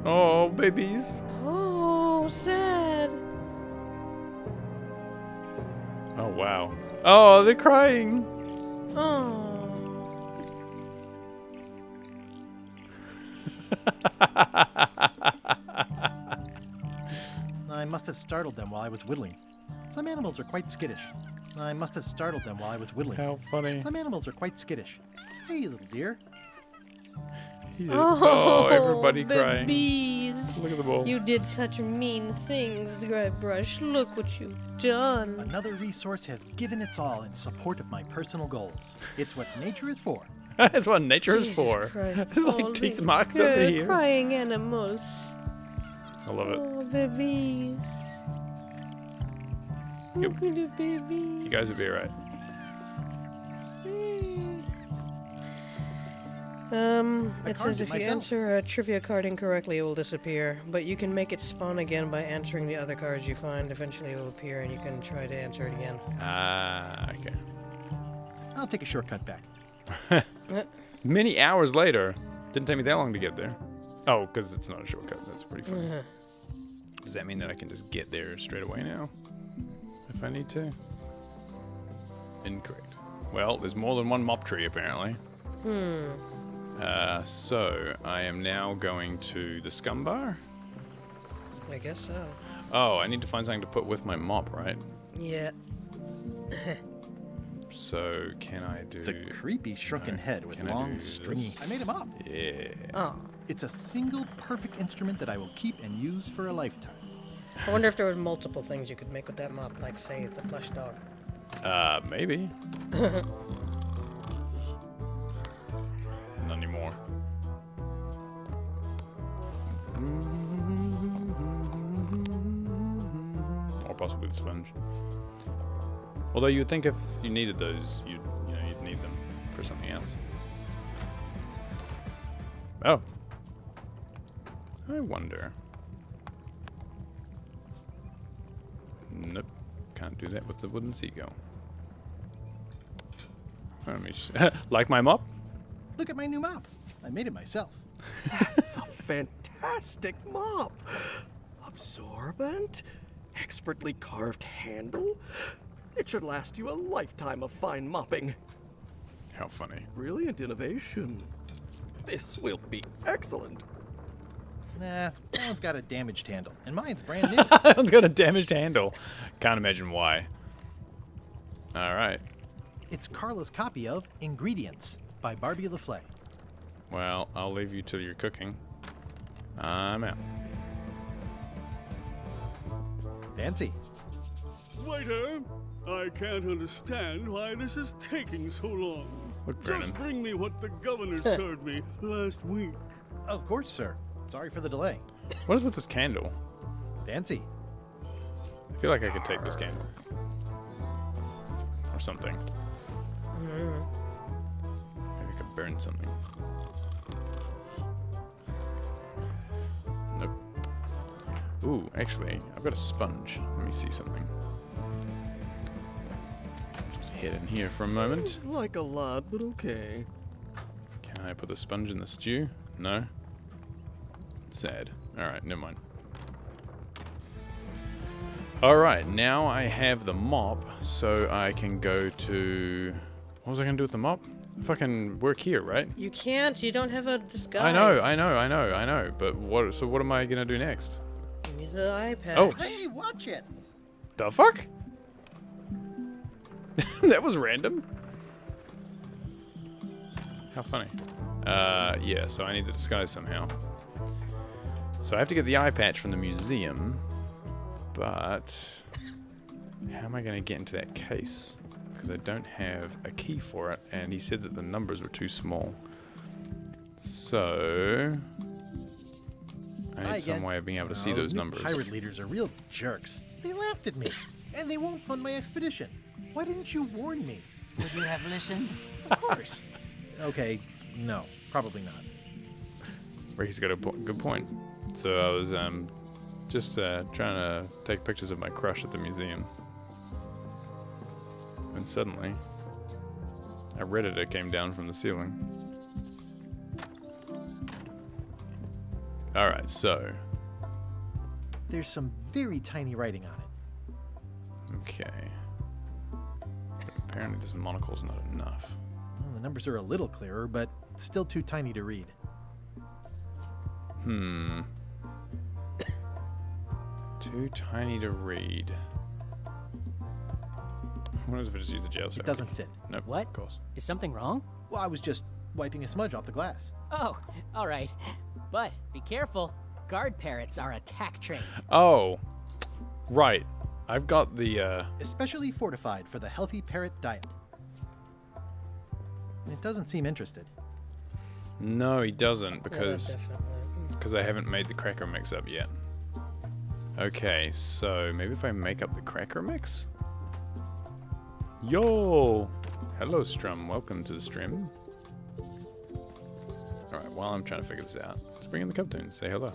Oh, babies. Oh, sad. Oh, wow. Oh, they're crying. Oh. I must have startled them while I was whittling. Some animals are quite skittish. I must have startled them while I was whittling. How funny. Some animals are quite skittish. Hey, little dear. Oh, everybody crying. Babies. Look at them all. You did such mean things, Guybrush. Look what you've done. Another resource has given its all in support of my personal goals. It's what nature is for. That's what nature is Jesus for. Christ, There's all like teeth these marks over here. Crying animals. I love it. Oh, babies. Yep. Look at the babies. You guys will be alright. It says if you answer a trivia card incorrectly, it will disappear, but you can make it spawn again by answering the other cards you find. Eventually it will appear and you can try to answer it again. Ah, okay. I'll take a shortcut back. Many hours later. Didn't take me that long to get there. Oh, because it's not a shortcut. That's pretty funny. Does that mean that I can just get there straight away now? If I need to? Incorrect. Well, there's more than one mop tree, apparently. So, I am now going to the scum bar. I guess so. Oh, I need to find something to put with my mop, right? Yeah. So, can I do... It's a creepy shrunken head with Can I long, do stringy... this? I made him up. Yeah. Oh. It's a single perfect instrument that I will keep and use for a lifetime. I wonder if there were multiple things you could make with that mop, like, say, the plush dog. Maybe. Not anymore. Or possibly the sponge. Although you'd think if you needed those, you'd need them for something else. Oh. I wonder. Nope. Can't do that with the wooden seagull. Let me like my mop? Look at my new mop. I made it myself. That's a fantastic mop. Absorbent, expertly carved handle. It should last you a lifetime of fine mopping. How funny. Brilliant innovation. This will be excellent. Nah, that one's got a damaged handle, and mine's brand new. That one's got a damaged handle. Can't imagine why. All right. It's Carla's copy of Ingredients by Barbie LaFleur. Well, I'll leave you to your cooking. I'm out. Fancy. Waiter, I can't understand why this is taking so long. Look, Brennan. Just bring me what the governor served me last week. Of course, sir. Sorry for the delay. What is with this candle? Fancy. I feel like I could take this candle. Or something. Maybe I could burn something. Nope. Ooh, actually, I've got a sponge. Let me see something. Just hit in here for a moment. Seems like a lot, but okay. Can I put the sponge in the stew? No. Sad. Alright, never mind. Alright, now I have the mop, so I can go to... What was I going to do with the mop? Fucking work here, right? You can't. You don't have a disguise. I know. But what? So what am I going to do next? You need the iPad. Oh. Hey, watch it. The fuck? That was random. How funny. Yeah, so I need the disguise somehow. So I have to get the eye patch from the museum, but how am I going to get into that case? Because I don't have a key for it, and he said that the numbers were too small. So I need some way of being able to see those numbers. Pirate leaders are real jerks. They laughed at me, and they won't fund my expedition. Why didn't you warn me? Would you have listened? Of course. Okay, no, probably not. Ricky's got a good point. So I was just trying to take pictures of my crush at the museum. And suddenly, a Redditor came down from the ceiling. Alright, so. There's some very tiny writing on it. Okay. But apparently this monocle's not enough. Well, the numbers are a little clearer, but still too tiny to read. Too tiny to read. What if I just use the jail cell? It doesn't fit. Nope. What? Of course. Is something wrong? Well, I was just wiping a smudge off the glass. Oh, all right. But be careful. Guard parrots are attack trained. Oh, right. I've got the. Especially fortified for the healthy parrot diet. It doesn't seem interested. No, he doesn't because I haven't made the cracker mix up yet. Okay, so maybe if I make up the cracker mix. Yo! Hello, Strum. Welcome to the stream. Alright, while I'm trying to figure this out, let's bring in the Cubtoon. Say hello.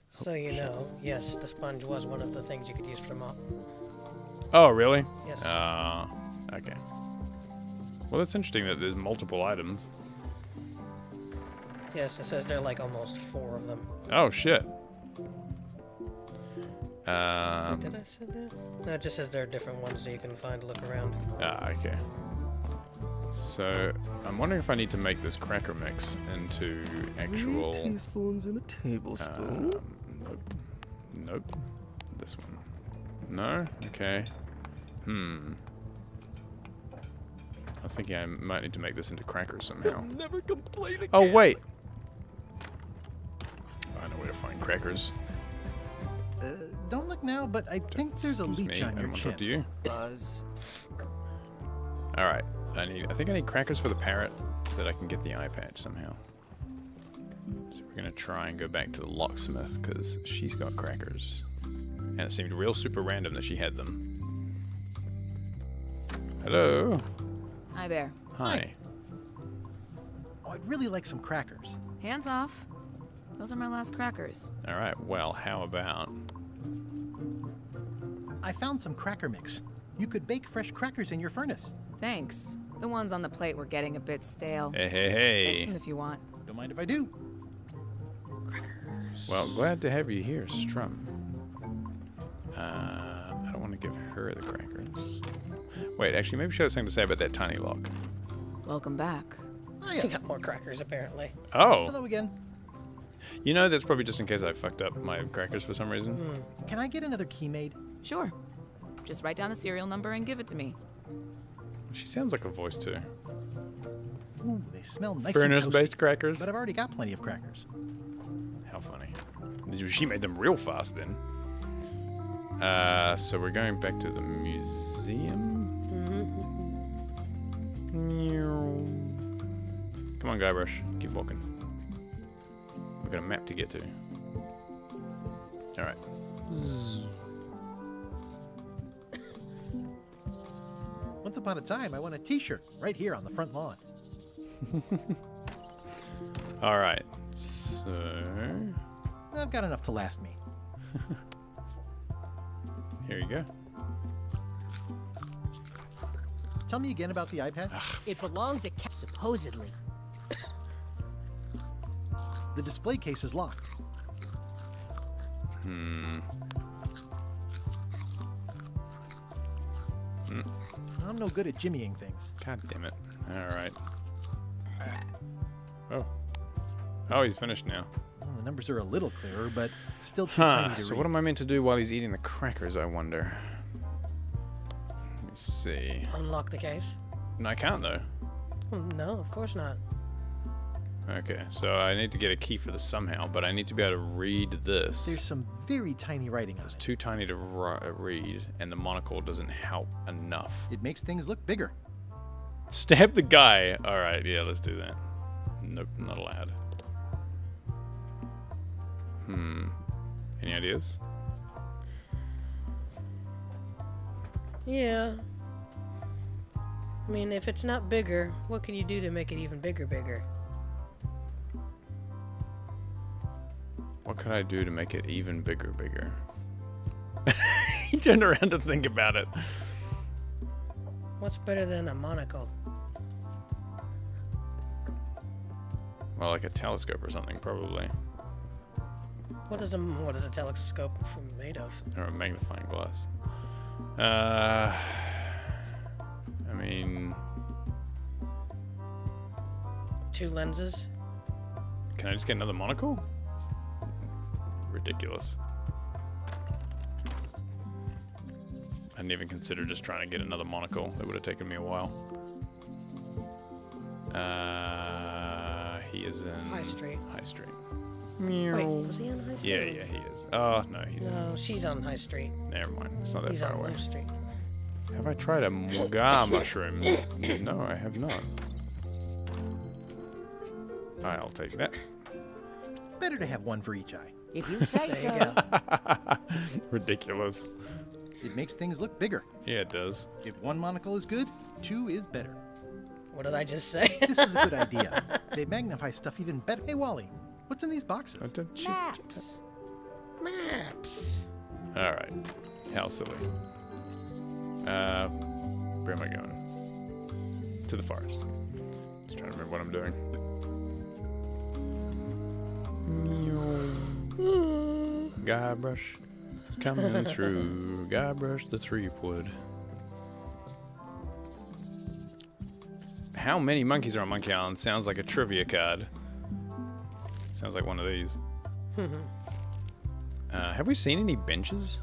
So you know, yes, the sponge was one of the things you could use for the mop. Oh, really? Yes. Okay. Well, that's interesting that there's multiple items. Yes, it says there are like almost 4 of them. Oh, shit. Did I say that? No, it just says there are different ones that you can find to look around. Okay. So, I'm wondering if I need to make this cracker mix into actual... 3 teaspoons and a tablespoon. Nope. Nope. This one. No? Okay. I was thinking I might need to make this into crackers somehow. Never complain again. Oh, wait! I know where to find crackers. Don't look now, but I think there's a leech on your chin. To you. Buzz. All right. I think I need crackers for the parrot so that I can get the eye patch somehow. So we're gonna try and go back to the locksmith because she's got crackers, and it seemed real super random that she had them. Hello. Hi there. Hi. Oh, I'd really like some crackers. Hands off. Those are my last crackers. All right. Well, how about? I found some cracker mix. You could bake fresh crackers in your furnace. Thanks. The ones on the plate were getting a bit stale. Hey. Take some if you want. Don't mind if I do. Well, glad to have you here, Strum. I don't want to give her the crackers. Wait, actually, maybe she has something to say about that tiny lock. Welcome back. She got more crackers, apparently. Oh. Hello again. You know, that's probably just in case I fucked up my crackers for some reason. Can I get another key made? Sure. Just write down the serial number and give it to me. She sounds like a voice too. Ooh, they smell nice. Furnace-based crackers. But I've already got plenty of crackers. How funny. She made them real fast then. So we're going back to the museum. Come on, Guybrush. Keep walking. We've got a map to get to. Alright. Once upon a time, I won a t-shirt right here on the front lawn. Alright. So... I've got enough to last me. Here you go. Tell me again about the iPad. It belonged to supposedly. The display case is locked. I'm no good at jimmying things. God damn it. Alright. Oh, he's finished now. Well, the numbers are a little clearer, but still too tiny to So read. what am I meant to do while he's eating the crackers, I wonder? Let me see. Unlock the case? No, I can't, though. No, of course not. Okay, so I need to get a key for this somehow, but I need to be able to read this. There's some very tiny writing on it. It's too tiny to read, and the monocle doesn't help enough. It makes things look bigger. Stab the guy! Alright, yeah, let's do that. Nope, not allowed. Any ideas? Yeah. I mean, if it's not bigger, what can you do to make it even bigger? What could I do to make it even bigger? He turned around to think about it. What's better than a monocle? Well, like a telescope or something, probably. What is a telescope made of? Or a magnifying glass. I mean... 2 lenses? Can I just get another monocle? Ridiculous. I didn't even consider just trying to get another monocle. That would have taken me a while. He is in... High Street. High Street. Wait, was he on High Street? Yeah, he is. Oh, no, he's... No, she's on High Street. Never mind. It's not that He's far on away. Low Street. Have I tried a Muga mushroom? No, I have not. I'll take that. Better to have one for each eye. If you say There you so. Ridiculous. It makes things look bigger. Yeah, it does. If 1 monocle is good, 2 is better. What did I just say? This is a good idea. They magnify stuff even better. Hey, Wally, what's in these boxes? Maps. Maps. Alright. How silly. Where am I going? To the forest. Just trying to remember what I'm doing. Guybrush coming through. Guybrush the 3-wood. How many monkeys are on Monkey Island? Sounds like a trivia card. Sounds like one of these. Have we seen any benches?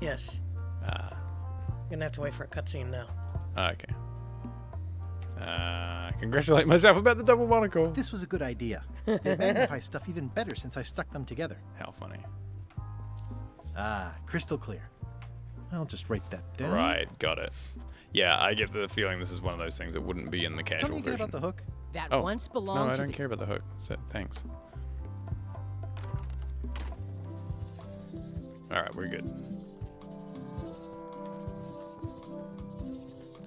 Yes. Gonna have to wait for a cutscene now. Okay. Congratulate myself about the double monocle. This was a good idea. They magnify stuff even better since I stuck them together. How funny. Crystal clear. I'll just write that down. Right, got it. Yeah, I get the feeling this is one of those things that wouldn't be in the casual Tell me again version. about the hook. That Oh, once no, belonged I to don't the... care about the hook. Thanks. Alright, we're good.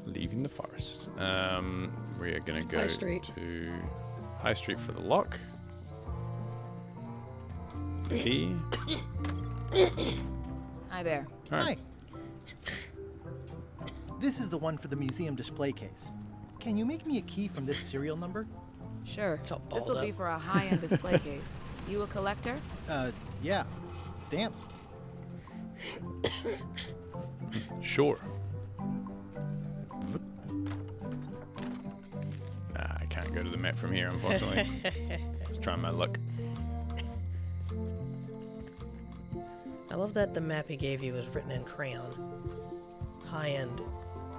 Leaving the forest. We're gonna go High Street. to High Street for the lock. The key. Hi there. Hi. This is the one for the museum display case. Can you make me a key from this serial number? Sure. all This balled will be up. for a high-end display case. You a collector? Yeah. Stamps. Sure. I can't go to the map from here, unfortunately. Let's try my luck. I love that the map he gave you was written in crayon. High end.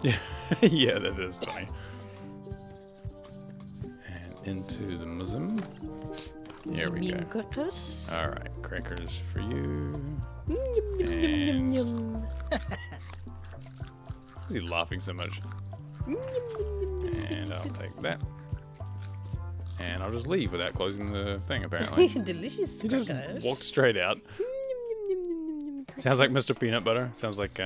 Yeah, yeah, that is funny. And into the museum. Here we go. Crackers? All right, crackers for you. Yum, yum. Why is he laughing so much? And I'll take that. And I'll just leave without closing the thing, apparently. Delicious He just crackers. walked straight out. Sounds like Mr. Peanut Butter. Sounds like,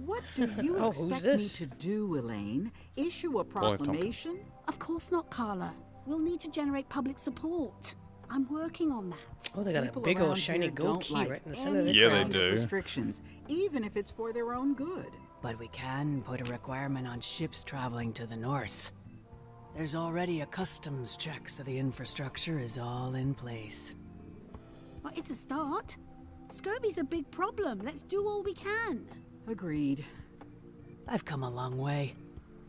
What do you Oh, who's expect me this? to do, Elaine? Issue a proclamation? Of course not, Carla. We'll need to generate public support. I'm working on that. Oh, they got People a big old around shiny here gold don't key like right in the center of any the Yeah, they kind of do. restrictions, even if it's for their own good. But we can put a requirement on ships traveling to the north. There's already a customs check, so the infrastructure is all in place. Well, it's a start. Scurvy's a big problem. Let's do all we can. Agreed. I've come a long way.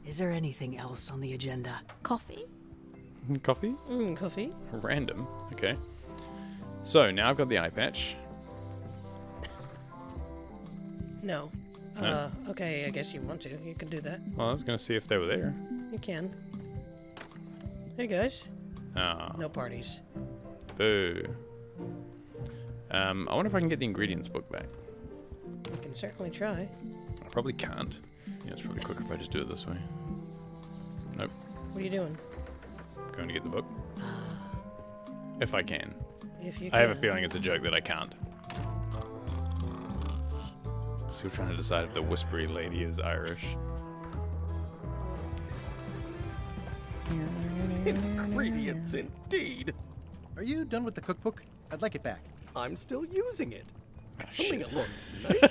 Is there anything else on the agenda? Coffee? coffee? Coffee. Random. Okay. So now I've got the eye patch. No. No? Okay, I guess you want to. You can do that. Well, I was going to see if they were there. You can. Hey, guys. Ah. No parties. Boo. I wonder if I can get the ingredients book back. You can certainly try. I probably can't. Yeah, it's probably quicker if I just do it this way. Nope. What are you doing? Going to get the book. If I can. If you I have a can. feeling it's a joke that I can't. Still trying to decide if the whispery lady is Irish. Ingredients, indeed. Are you done with the cookbook? I'd like it back. I'm still using it. shit. It look nicely.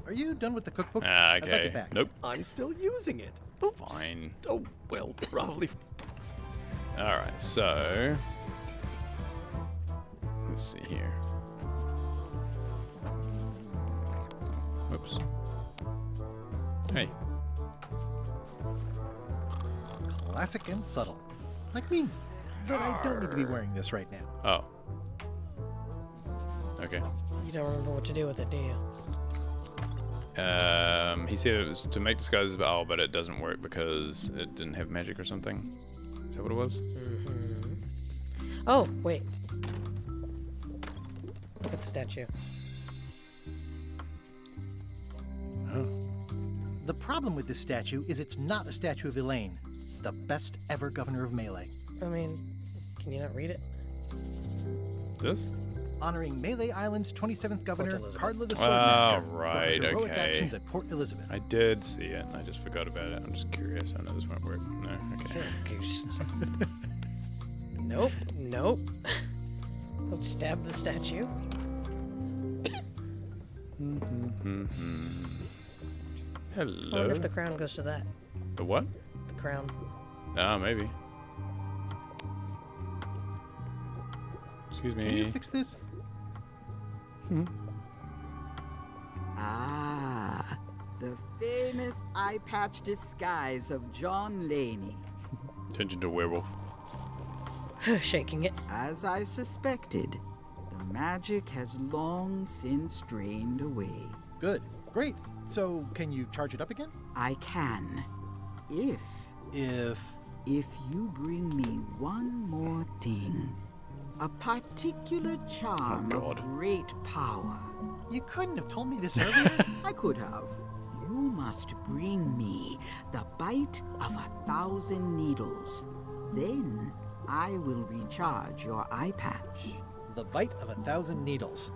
Are you done with the cookbook? Ah, I'd like okay. it back. Nope. I'm still using it. Fine. Oh, well, probably. Alright, so... let's see here. Whoops. Hey. Classic and subtle. Like me. But I don't need to be wearing this right now. Oh. Okay. You don't remember what to do with it, do you? He said it was to make disguises, but it doesn't work because it didn't have magic or something. Is that what it was? Mm-hmm. Oh, wait. Look at the statue. Oh. The problem with this statue is it's not a statue of Elaine, the best ever governor of Melee. I mean, can you not read it? This? Honoring Melee Island's 27th governor, Elizabeth. Cardla the Oh, Swordmaster, for right, her heroic okay. actions at Port Elizabeth. I did see it, and I just forgot about it. I'm just curious. I know this won't work. No, okay. Goose. Nope, nope. Don't stab the statue. Hello. I wonder if the crown goes to that. The what? The crown. Ah, maybe. Excuse me. Can you fix this? Ah, the famous eye patch disguise of John Laney. Turns into a werewolf. Shaking it. As I suspected, the magic has long since drained away. Good. Great. So, can you charge it up again? I can. If you bring me one more thing. A particular charm of great power. You couldn't have told me this earlier. I could have. You must bring me the bite of 1,000 needles. Then I will recharge your eye patch. The bite of 1,000 needles.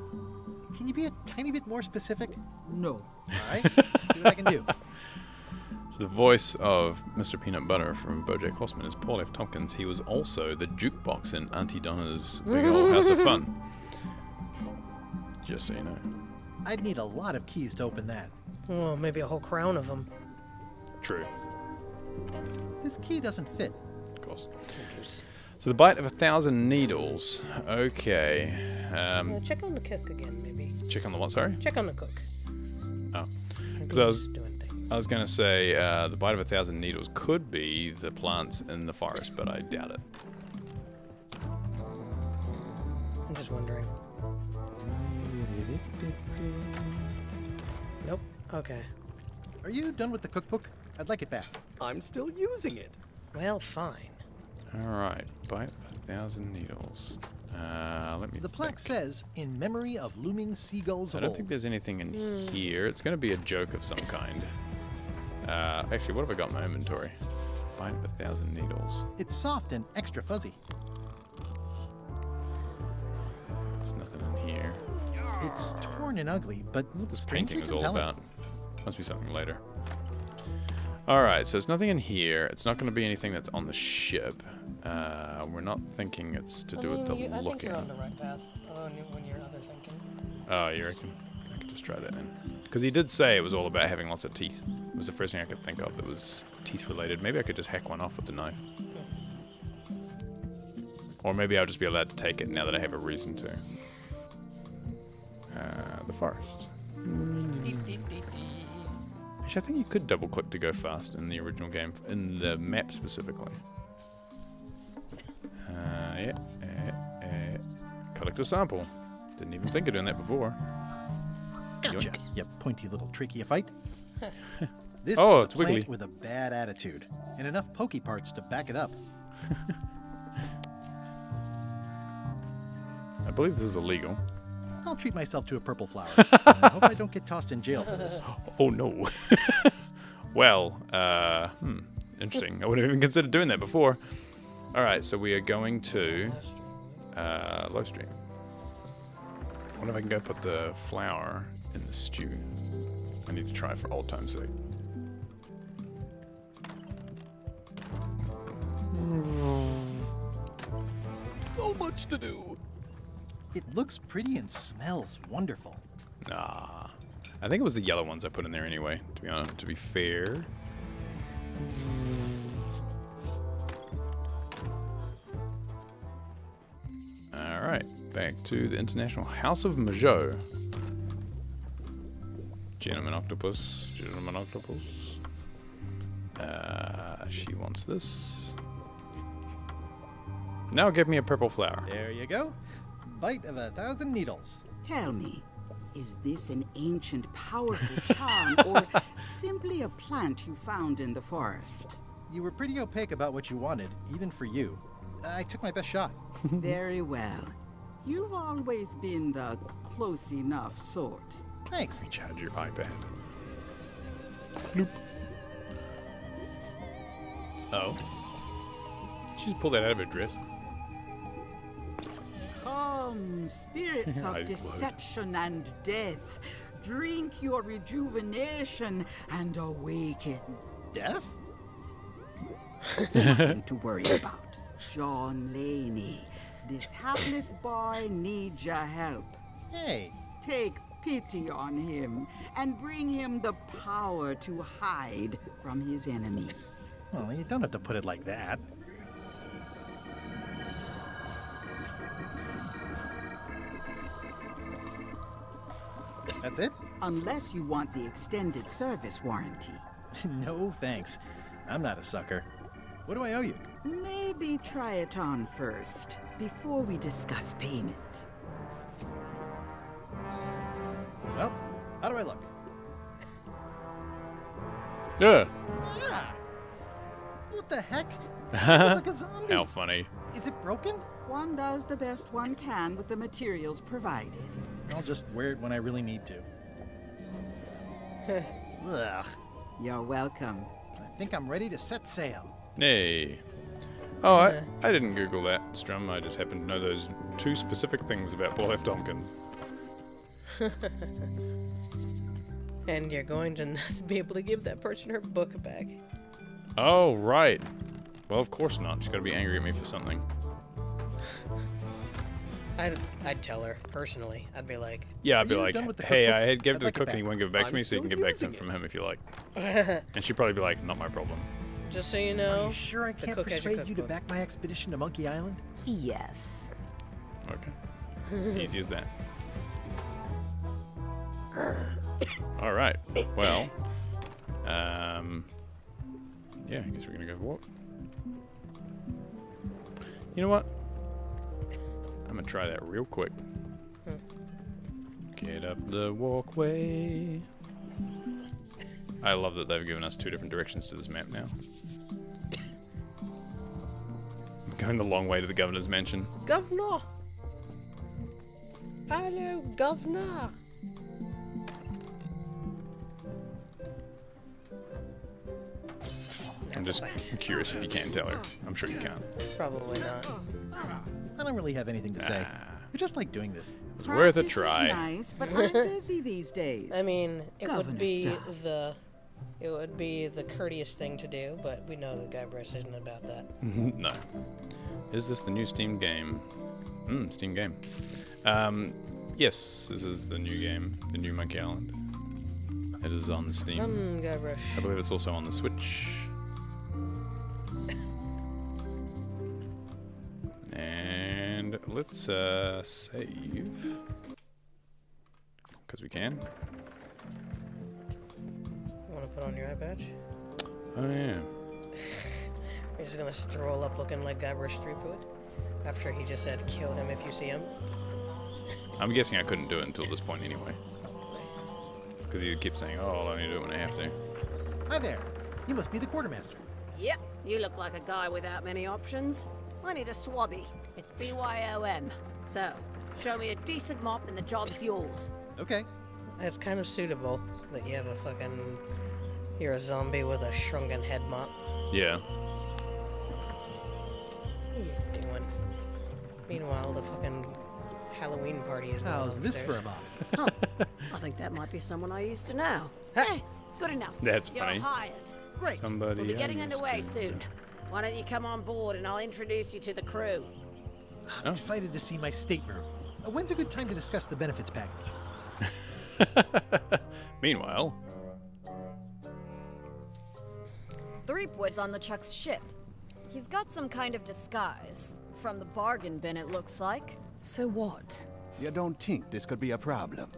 Can you be a tiny bit more specific? No. All right. See what I can do. The voice of Mr. Peanut Butter from BoJack Horseman is Paul F. Tompkins. He was also the jukebox in Auntie Donna's Big Old House of Fun. Just so you know. I'd need a lot of keys to open that. Oh, maybe a whole crown of them. True. This key doesn't fit. Of course. So the bite of 1,000 needles. Okay. Check on the cook again, maybe. Check on the what, sorry? Check on the cook. Oh. Because I was going to say the bite of 1,000 needles could be the plants in the forest, but I doubt it. I'm just wondering. Nope. Okay. Are you done with the cookbook? I'd like it back. I'm still using it. Well, fine. Alright, bite 1,000 needles. Let me The plaque says, in memory of looming seagulls I of don't old. think there's anything in here. It's going to be a joke of some kind. Actually, what have I got in my inventory? Bite 1,000 needles. It's soft and extra fuzzy. There's nothing in here. It's torn and ugly, but This painting is all compelling. about. Must be something later. Alright, so there's nothing in here. It's not going to be anything that's on the ship. We're not thinking it's to do with the looking. I think you're on the right path when you're other thinking. Oh, you reckon? I could just try that then. Because he did say it was all about having lots of teeth. It was the first thing I could think of that was teeth related. Maybe I could just hack one off with the knife. Or maybe I'll just be allowed to take it now that I have a reason to. The forest. Actually, I think you could double click to go fast in the original game, in the map specifically. Collect a sample. Didn't even think of doing that before. Gotcha, you pointy little trichiophyte. This Oh, is it's a plant wiggly. with a bad attitude, and enough pokey parts to back it up. I believe this is illegal. I'll treat myself to a purple flower. I hope I don't get tossed in jail for this. Oh no. Well, interesting. I wouldn't have even considered doing that before. Alright, so we are going to Livestream. I wonder if I can go put the flour in the stew. I need to try for old time's sake. So much to do. It looks pretty and smells wonderful. Nah. I think it was the yellow ones I put in there anyway, to be honest, to be fair. Alright, back to the International House of Majot. Gentleman Octopus, Gentleman Octopus. She wants this. Now give me a purple flower. There you go. Bite of 1,000 needles. Tell me, is this an ancient, powerful charm or simply a plant you found in the forest? You were pretty opaque about what you wanted, even for you. I took my best shot. Very well. You've always been the close enough sort. Thanks. Recharge your iPad. Nope. Oh. She just pulled that out of her dress. Come, spirits of Eyes deception and death, drink your rejuvenation and awaken. Death? Nothing to worry about. John Laney, this hapless boy needs your help. Hey. Take pity on him and bring him the power to hide from his enemies. Well, you don't have to put it like that. That's it? Unless you want the extended service warranty. No, thanks. I'm not a sucker. What do I owe you? Maybe try it on first, before we discuss payment. Well, how do I look? Yeah. Yeah. What the heck? I look like a zombie. How funny. Is it broken? One does the best one can with the materials provided. I'll just wear it when I really need to. Ugh. You're welcome. I think I'm ready to set sail. Hey. Oh, I didn't Google that, Strum. I just happen to know those two specific things about Paul F. Tompkins. And you're going to not be able to give that person her book back. Oh, right. Well, of course not. She's got to be angry at me for something. I'd tell her, personally. I'd be like... Yeah, I'd be like, hey, I had gave it to the I'd like it cook and he back. won't give it back to I'm me, so you can still get back using some from him if you like. And And she'd probably be like, not my problem. just so you know... Are you sure I the can't cook has your persuade you to cookbook. back my expedition to Monkey Island? Yes. Okay. Easy as that. All right. Well, yeah, I guess we're gonna go for a walk. You know what? I'm gonna try that real quick. Get up the walkway. I love that they've given us 2 different directions to this map now. I'm going the long way to the governor's mansion. Governor! Hello, Governor! I'm just curious if you can tell her. I'm sure you can't. Probably not. I don't really have anything to say. I just like doing this. It's worth a try. Nice, but I'm busy these days. I mean, it would Governor be stuff. the courteous thing to do, but we know that Guybrush isn't about that. No. Is this the new Steam game? Steam game. Yes, this is the new game, the new Monkey Island. It is on Steam. Guybrush. I believe it's also on the Switch. And let's save. Because we can. Want to put on your eye patch? Oh, yeah. We're just gonna stroll up looking like Guybrush Threepwood after he just said kill him if you see him. I'm guessing I couldn't do it until this point anyway. Because you keep saying, oh, I'll only do it when I have to. Hi there. You must be the quartermaster. Yep, you look like a guy without many options. I need a swabby. It's BYOM. So, show me a decent mop and the job's yours. Okay. It's kind of suitable that you have a fucking... You're a zombie with a shrunken head mop. Yeah. What are you doing? Meanwhile, the fucking Halloween party is going How's this for a upstairs. mop? Oh, I think that might be someone I used to know. Hey, good enough. That's You're funny. hired. Great. Somebody We'll be getting I used underway to soon. Why don't you come on board and I'll introduce you to the crew. I'm excited to see my stateroom. When's a good time to discuss the benefits package? Meanwhile, Threepwood's on LeChuck's ship. He's got some kind of disguise. From the bargain bin, it looks like. So what? You don't think this could be a problem?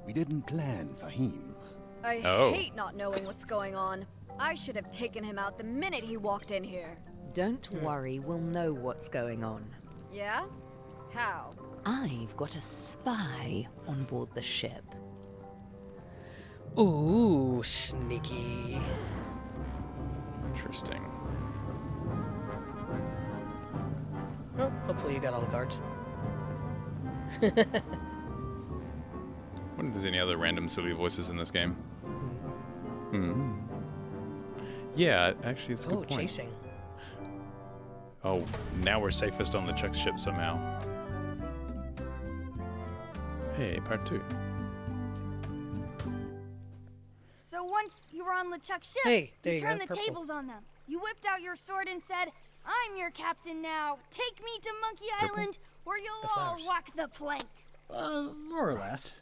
We didn't plan for him. I hate not knowing what's going on. I should have taken him out the minute he walked in here. Don't worry, we'll know what's going on. Yeah? How? I've got a spy on board the ship. Ooh, sneaky. interesting. Oh, hopefully you got all the cards. I wonder if there's any other random silly voices in this game. Yeah, actually, it's a good point. Chasing. Oh, now we're safest on LeChuck's ship somehow. Hey, part 2. So once you were on LeChuck's ship, Hey, there you you turned go, the purple. tables on them. You whipped out your sword and said, "I'm your captain now. Take me to Monkey Island, or you'll all walk the plank." More or less.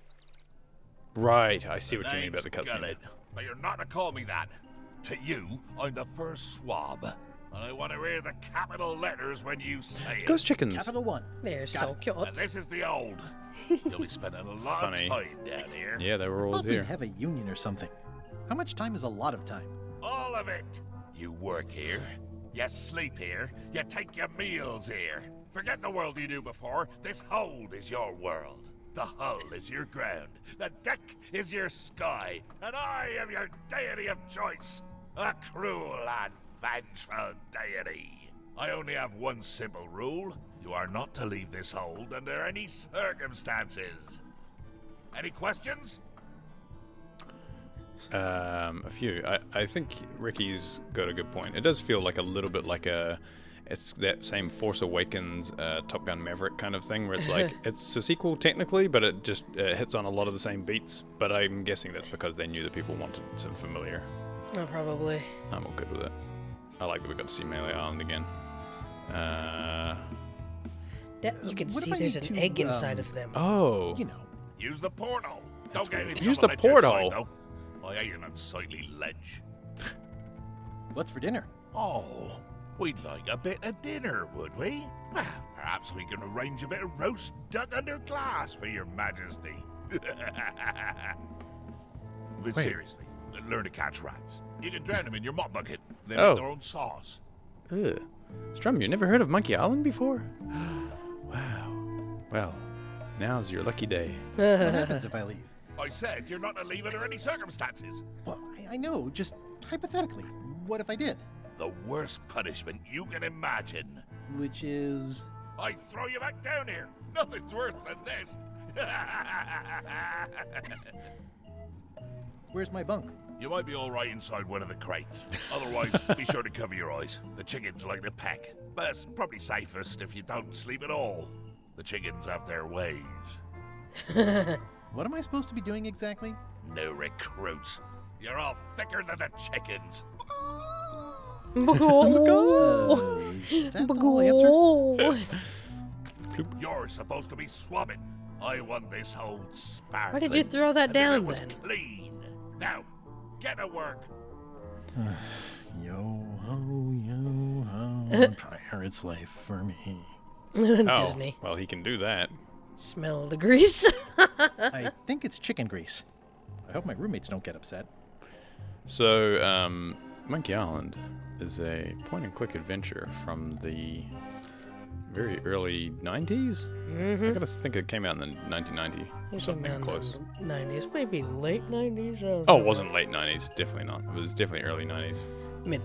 Right, I see what you mean about the Name's cutscene. Gullet, but you're not to call me that. To you, I'm the first swab, and I want to hear the capital letters when you say it. Ghost chickens. Capital 1. They're Got so it. cute. And this is the old. You'll be spending a lot Funny. of time down here. Yeah, they were always Thought we'd here. have a union or something. How much time is a lot of time? All of it. You work here. You sleep here. You take your meals here. Forget the world you knew before. This hold is your world. The hull is your ground. The deck is your sky. And I am your deity of choice. A cruel and vengeful deity. I only have one simple rule. You are not to leave this hold under any circumstances. Any questions? A few. I think Ricky's got a good point. It does feel like a little bit like it's that same Force Awakens, Top Gun Maverick kind of thing, where it's like, it's a sequel technically, but it just hits on a lot of the same beats. But I'm guessing that's because they knew that people wanted some familiar. Oh, probably. I'm all good with it. I like that we got to see Melee Island again. You can What see if I there's need an to, egg inside of them. Oh. You know. Use the portal. Don't get anything Use on the ledge outside, portal. though. I ain't an unsightly ledge. What's for dinner? Oh, we'd like a bit of dinner, would we? Well, perhaps we can arrange a bit of roast duck under glass for your majesty. But Wait. seriously, learn to catch rats. You can drown them in your mop bucket. They Oh. make their own sauce. Ugh. Strum, you never heard of Monkey Island before? Wow. Well, now's your lucky day. What happens if I leave? I said you're not to leave under any circumstances. Well, I know, just hypothetically. What if I did? The worst punishment you can imagine. Which is... I throw you back down here. Nothing's worse than this. Where's my bunk? You might be all right inside one of the crates. Otherwise, be sure to cover your eyes. The chickens like to peck. But it's probably safest if you don't sleep at all. The chickens have their ways. What am I supposed to be doing exactly? New recruits. You're all thicker than the chickens. You're supposed to be swabbing. I want this whole sparkling. Why did you throw that down then? Clean. Now, get to work. Yo ho, pirate's life for me. Disney. Well, he can do that. Smell the grease. I think it's chicken grease. I hope my roommates don't get upset. So, Monkey Island is a point-and-click adventure from the very early 90s? Mm-hmm. I gotta think it came out in the 1990. Something close. 90s, maybe late 90s. Oh, it wasn't late 90s. Definitely not. It was definitely early 90s. Mid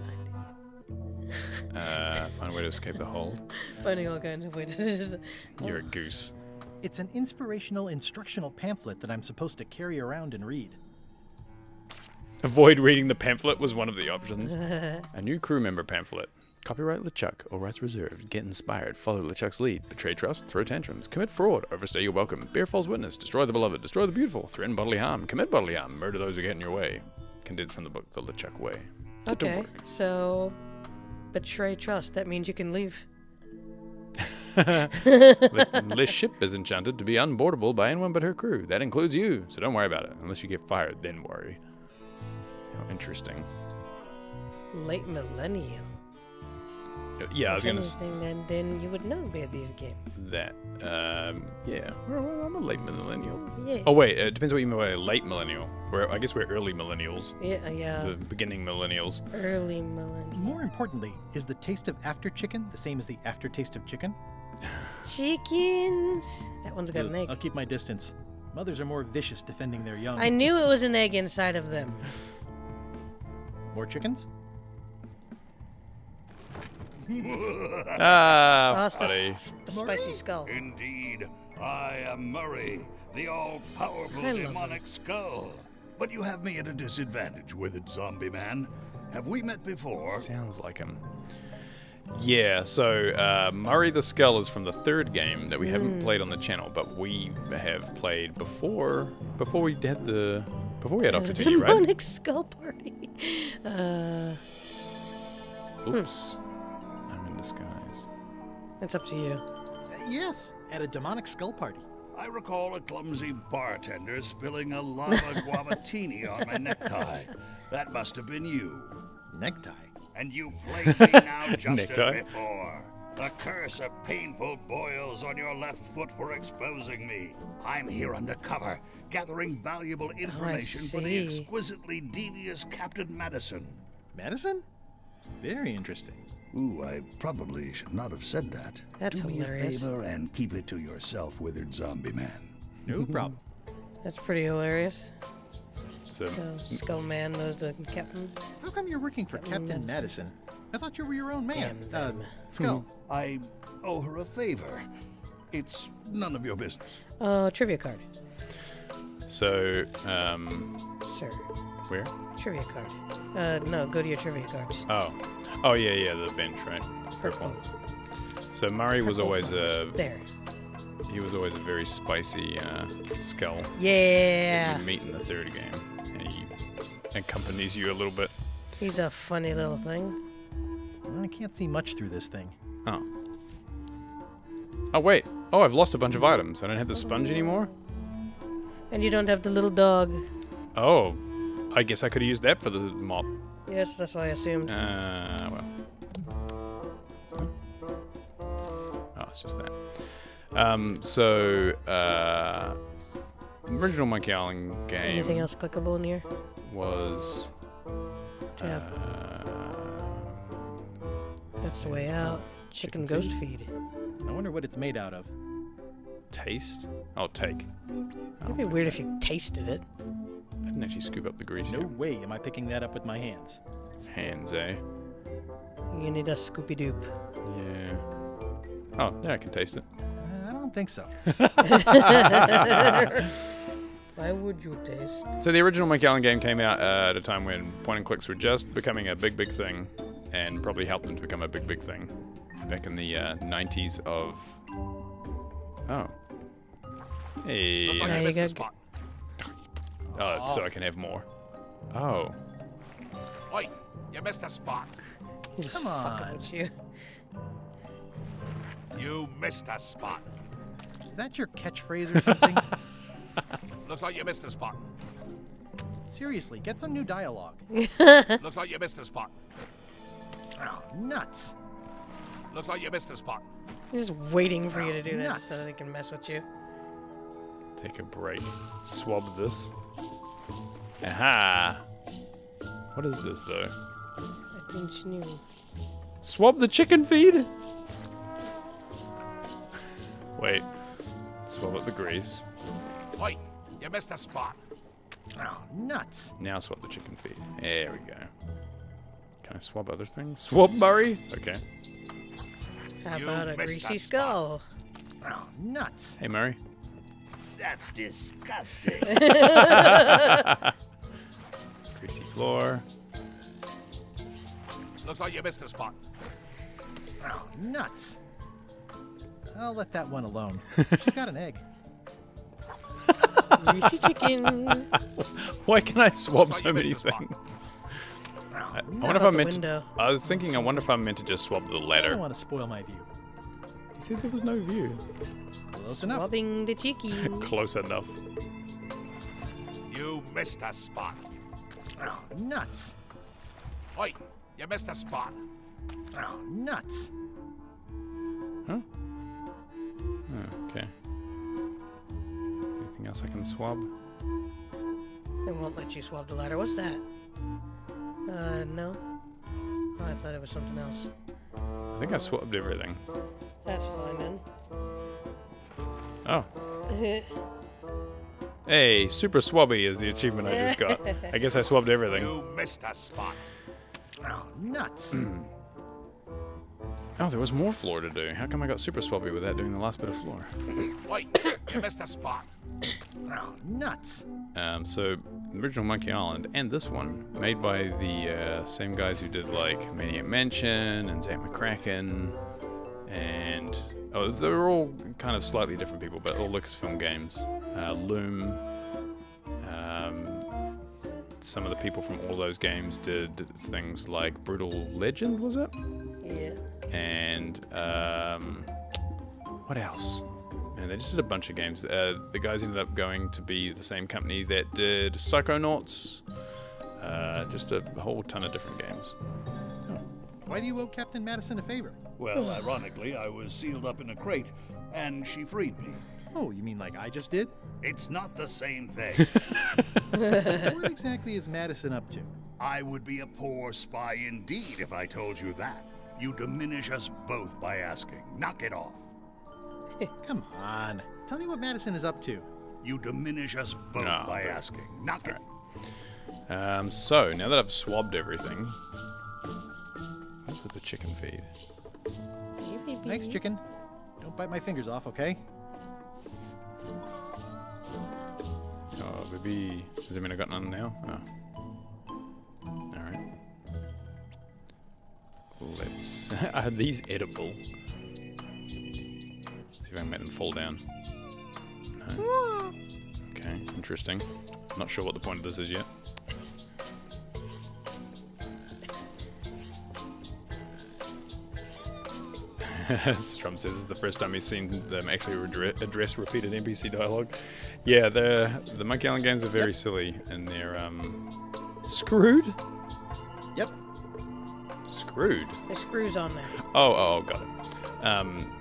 90s. Find a way to escape the hold. Finding all kinds of ways. You're a goose. It's an inspirational, instructional pamphlet that I'm supposed to carry around and read. Avoid reading the pamphlet was one of the options. A new crew member pamphlet. Copyright LeChuck, all rights reserved. Get inspired, follow LeChuck's lead, betray trust, throw tantrums, commit fraud, overstay your welcome, bear false witness, destroy the beloved, destroy the beautiful, threaten bodily harm, commit bodily harm, murder those who get in your way. Condensed from the book The LeChuck Way. Okay, so betray trust. That means you can leave. This ship is enchanted to be unboardable by anyone but her crew. That includes you, so don't worry about it. Unless you get fired, then worry. How interesting. Late millennial. Yeah, I was gonna say then you would know about these games. that. Yeah, well, I'm a late millennial. Yeah. Oh wait, it depends what you mean by late millennial. I guess we're early millennials. Yeah. The beginning millennials. Early millennial. More importantly, is the taste of after chicken the same as the aftertaste of chicken? Chickens. That one's got an egg. I'll keep my distance. Mothers are more vicious defending their young. I knew it was an egg inside of them. More chickens? Funny. The spicy skull. Indeed, I am Murray, the all-powerful demonic skull. But you have me at a disadvantage with it, zombie man. Have we met before? Sounds like him. Yeah, so Murray the Skull is from the third game that we haven't played on the channel, but we have played before we had Dr. T, right? Demonic skull party. Oops. I'm in disguise. It's up to you. Yes, at a demonic skull party. I recall a clumsy bartender spilling a lava guavatini on my necktie. That must have been you. Necktie? And you played me now just Necktie? as before. The curse of painful boils on your left foot for exposing me. I'm here undercover, gathering valuable information for the exquisitely devious Captain Madison. Madison? Very interesting. Ooh, I probably should not have said that. That's Do hilarious. me a favor and keep it to yourself, withered zombie man. No problem. That's pretty hilarious. So Skull Man knows the captain. How come you're working for Captain Madison? I thought you were your own man. Damn them. Skull. I owe her a favor. It's none of your business. Trivia card. So, Sir. where? Trivia card. No, go to your trivia cards. Oh yeah, the bench, right? Purple. So Murray was always There. He was always a very spicy skull. Yeah. That you meet in the third game, and he accompanies you a little bit. He's a funny little thing. I can't see much through this thing. Oh wait. Oh, I've lost a bunch of items. I don't have the sponge anymore. And you don't have the little dog. Oh, I guess I could have used that for the mop. Yes, that's what I assumed. Well. Oh, it's just that. Original Monkey Island game. Anything else clickable in here? Was. Tab. That's the way out. Chicken ghost feed. I wonder what it's made out of. Taste? Oh, take. It'd be weird if you tasted it. I didn't actually scoop up the grease No yet. way am I picking that up with my hands. Hands, eh? You need a Scoopy Doop. Yeah. Oh, yeah, I can taste it. I don't think so. Why would you taste? So the original Monkey Island game came out at a time when point and clicks were just becoming a big thing, and probably helped them to become a big thing back in the 90s of... Oh. Hey. There you go. Oh, so I can have more. Oh. Oi, you missed a spot. He's Come fucking on. with you. You missed a spot. Is that your catchphrase or something? Looks like you missed a spot. Seriously, get some new dialogue. Looks like you missed a spot. Oh, nuts. Looks like you missed a spot. He's just waiting for you to do this Nuts. so they can mess with you. Take a break. Swab this. Aha! What is this, though? I think she knew. Swab the chicken feed? Wait. Swab up the grease. Oi, you missed a spot. Oh, nuts. Now swab the chicken feed. There we go. Can I swab other things? Swab Murray? Okay. How You about a missed greasy a skull? Oh, nuts. Hey, Murray. That's disgusting. Greasy floor. Looks like you missed a spot. Oh, nuts. I'll let that one alone. She's got an egg. Greasy chicken. Why can I swab Looks like so you many missed a spot. things? Oh, I nuts. wonder if I Out the meant window. to, I was thinking, I wonder if I meant to just swab the I don't ladder. want to spoil my view. You said there was no view. Close enough. Swabbing the chicken. Close enough. You missed a spot. Oh, nuts. Oi, you missed a spot. Oh, nuts. Huh? Oh, okay. Anything else I can swab? They won't let you swab the ladder. What's that? No. Oh, I thought it was something else. I think I swabbed everything. That's fine then. Oh. Hey, Super Swabby is the achievement I just got. I guess I swabbed everything. You missed a spot. Oh, nuts. Oh, there was more floor to do. How come I got Super Swabby without doing the last bit of floor? Oi, you missed a spot. Oh, nuts. So, the original Monkey Island and this one, made by the same guys who did like Maniac Mansion and Zack McCracken, and they're all kind of slightly different people, but all Lucasfilm games. Loom. Some of the people from all those games did things like Brutal Legend, was it? Yeah. And what else? And they just did a bunch of games. The guys ended up going to be the same company that did Psychonauts. Just a whole ton of different games. Why do you owe Captain Madison a favor? Well, ironically, I was sealed up in a crate, and she freed me. Oh, you mean like I just did? It's not the same thing. What exactly is Madison up to? I would be a poor spy indeed if I told you that. You diminish us both by asking. Knock it off. Come on. Tell me what Madison is up to. You diminish us both by asking. Knock it. So, now that I've swabbed everything, what's with the chicken feed? Thanks, chicken. Don't bite my fingers off, okay? Oh, baby. Does that mean I got none now? Oh. Alright. Let's... Are these edible? See if I can make them fall down. No. Okay, interesting. Not sure what the point of this is yet. Strum says this is the first time he's seen them actually address repeated NPC dialogue. Yeah, the Monkey Island games are very silly, and they're screwed. Yep. Screwed. There's screws on there. Oh, got it.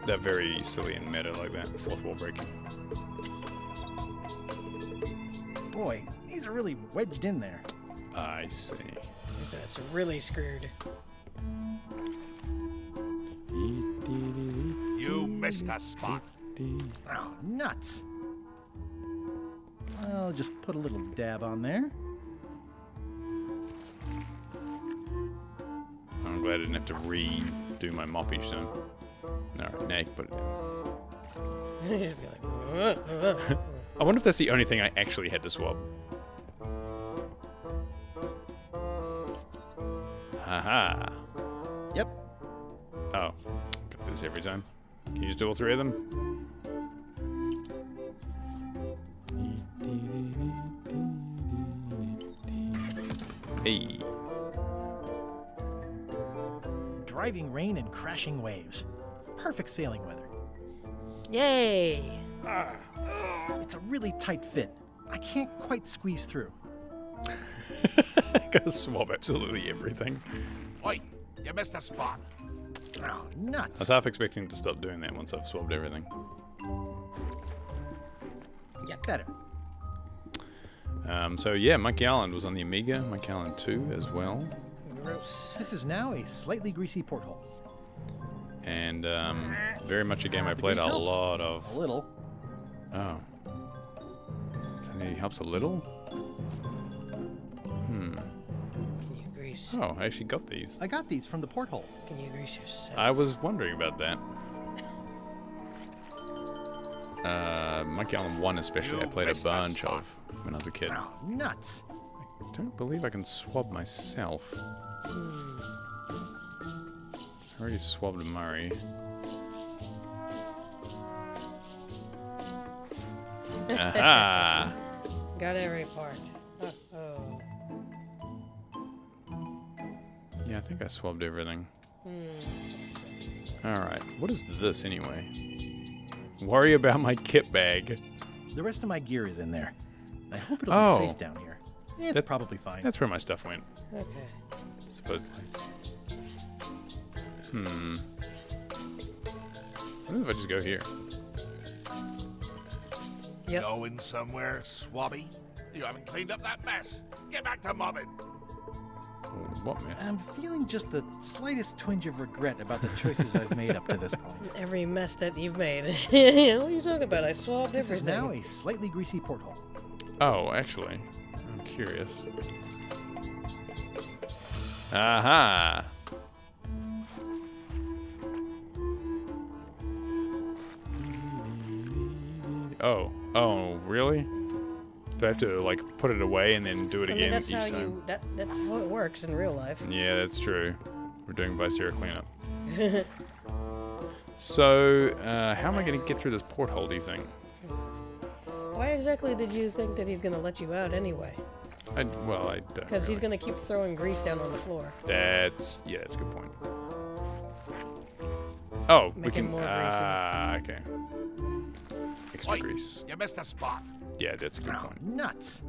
They're very silly and meta like that. Fourth wall breaking. Boy, these are really wedged in there. I see. It's really screwed. You missed a spot. Oh, nuts. I'll just put a little dab on there. I'm glad I didn't have to redo my mop each time. Alright, now you can put it down. I wonder if that's the only thing I actually had to swab. Haha. Yep. Oh. Gotta do this every time. Can you just do all three of them? Hey. Driving rain and crashing waves. Perfect sailing weather. Yay! It's a really tight fit. I can't quite squeeze through. Gotta swab absolutely everything. Oi, you missed a spot. Oh, I was nuts. half expecting to stop doing that once I've swabbed everything. Yeah, better. So yeah, Monkey Island was on the Amiga, Monkey Island 2 as well. Gross. This is now a slightly greasy porthole. And very much a game I played a lot of. A little. Oh. So he helps a little? Can you grease? Oh, I actually got these. I got these from the porthole. Can you grease yourself? I was wondering about that. Monkey Island 1 especially, I played a bunch of when I was a kid. Oh, nuts. I don't believe I can swab myself. I already swabbed Murray. Aha! Got every part. Oh. Yeah, I think I swabbed everything. Alright, what is this anyway? Worry about my kit bag. The rest of my gear is in there. I hope it'll be safe down here. It's probably fine. That's where my stuff went. Okay. Supposedly. I wonder if I just go here. Yep. Going somewhere, Swabby? You haven't cleaned up that mess. Get back to mobbing. What mess? I'm feeling just the slightest twinge of regret about the choices I've made up to this point. Every mess that you've made. What are you talking about? I swabbed This everything. is now a slightly greasy porthole. Oh, actually, I'm curious. Aha! Oh, really? Do I have to like put it away and then do it again that's each how time? that's how it works in real life. Yeah, that's true. We're doing Vice-Zero cleanup. So, how am I going to get through this porthole, do you think? Why exactly did you think that he's gonna let you out anyway? I don't. Because he's gonna keep throwing grease down on the floor. That's a good point. Oh, we Make it can. more Okay. Extra grease. You missed a spot. Yeah, that's a good point. Nuts.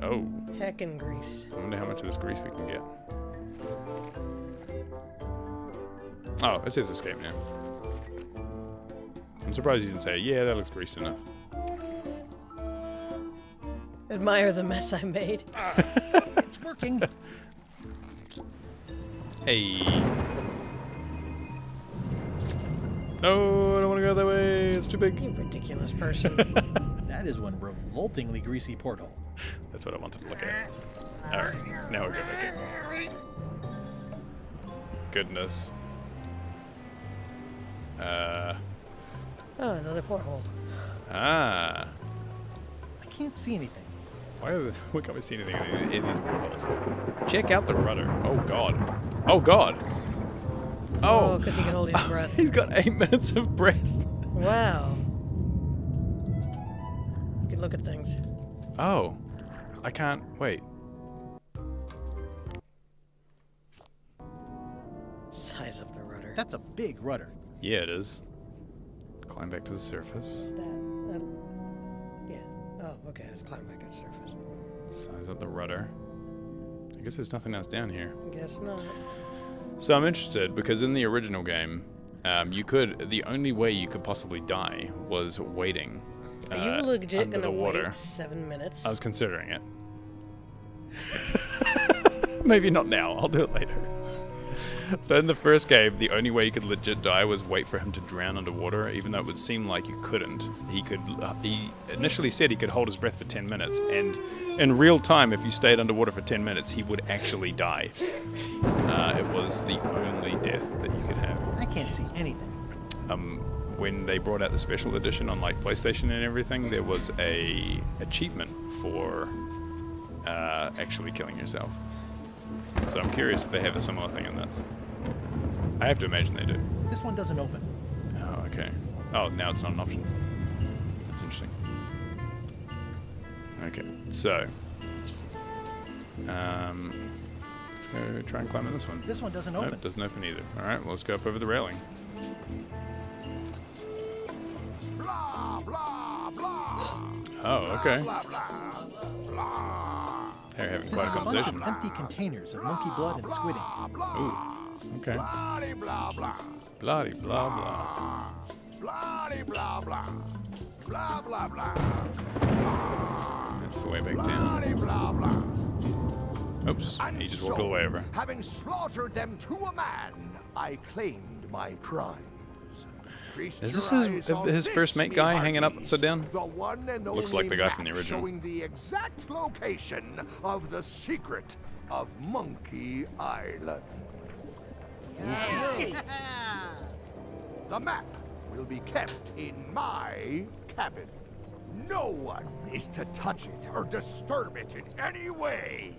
Oh. Heckin' grease. I wonder how much of this grease we can get. Oh, it says escape now. I'm surprised you didn't say, yeah, that looks greased enough. Admire the mess I made. It's working. Hey. No, I don't want to go that way. It's too big. You ridiculous person. That is one revoltingly greasy porthole. That's what I wanted to look at. Alright, now we go back in. Goodness. Oh, another porthole. Ah. I can't see anything. Why can't we see anything in these portholes? Check out the rudder. Oh, God. Oh, God. Oh. Because he can hold his breath. He's got 8 minutes of breath. Wow. You can look at things. Oh. I can't. Wait. Size of the rudder. That's a big rudder. Yeah, it is. Climb back to the surface. Yeah. Oh, okay. Let's climb back to the surface. Size of the rudder. I guess there's nothing else down here. Guess not. So I'm interested because in the original game, the only way you could possibly die was waiting. Are you legit under gonna the water. wait 7 minutes? I was considering it. Maybe not now. I'll do it later. So in the first game, the only way you could legit die was wait for him to drown underwater, even though it would seem like you couldn't. He could. He initially said he could hold his breath for 10 minutes, and in real time, if you stayed underwater for 10 minutes, he would actually die. It was the only death that you could have. I can't see anything. When they brought out the special edition on like PlayStation and everything, there was a achievement for actually killing yourself. So I'm curious if they have a similar thing in this. I have to imagine they do. This one doesn't open. Oh, okay. Oh, now it's not an option. That's interesting. Okay, so let's go try and climb in this one. This one doesn't open. Nope, doesn't open either. All right, well, let's go up over the railing. Blah, blah, blah. Oh, okay. Blah, blah, blah. They're having This quite a is bunch conversation. of empty containers of monkey blood and squid ink. Ooh, okay. Blah, blah, blah. Bloody blah blah. Blah, blah, blah. Blah, blah, blah. That's the way back down. Blah, blah. Oops, he just walked all the way over. Having slaughtered them to a man, I claimed my prize. Is this his first mate guy hanging up upside down? The one and Looks only like the guy from the map original. showing the exact location of the secret of Monkey Island. The map will be kept in my cabin. No one is to touch it or disturb it in any way.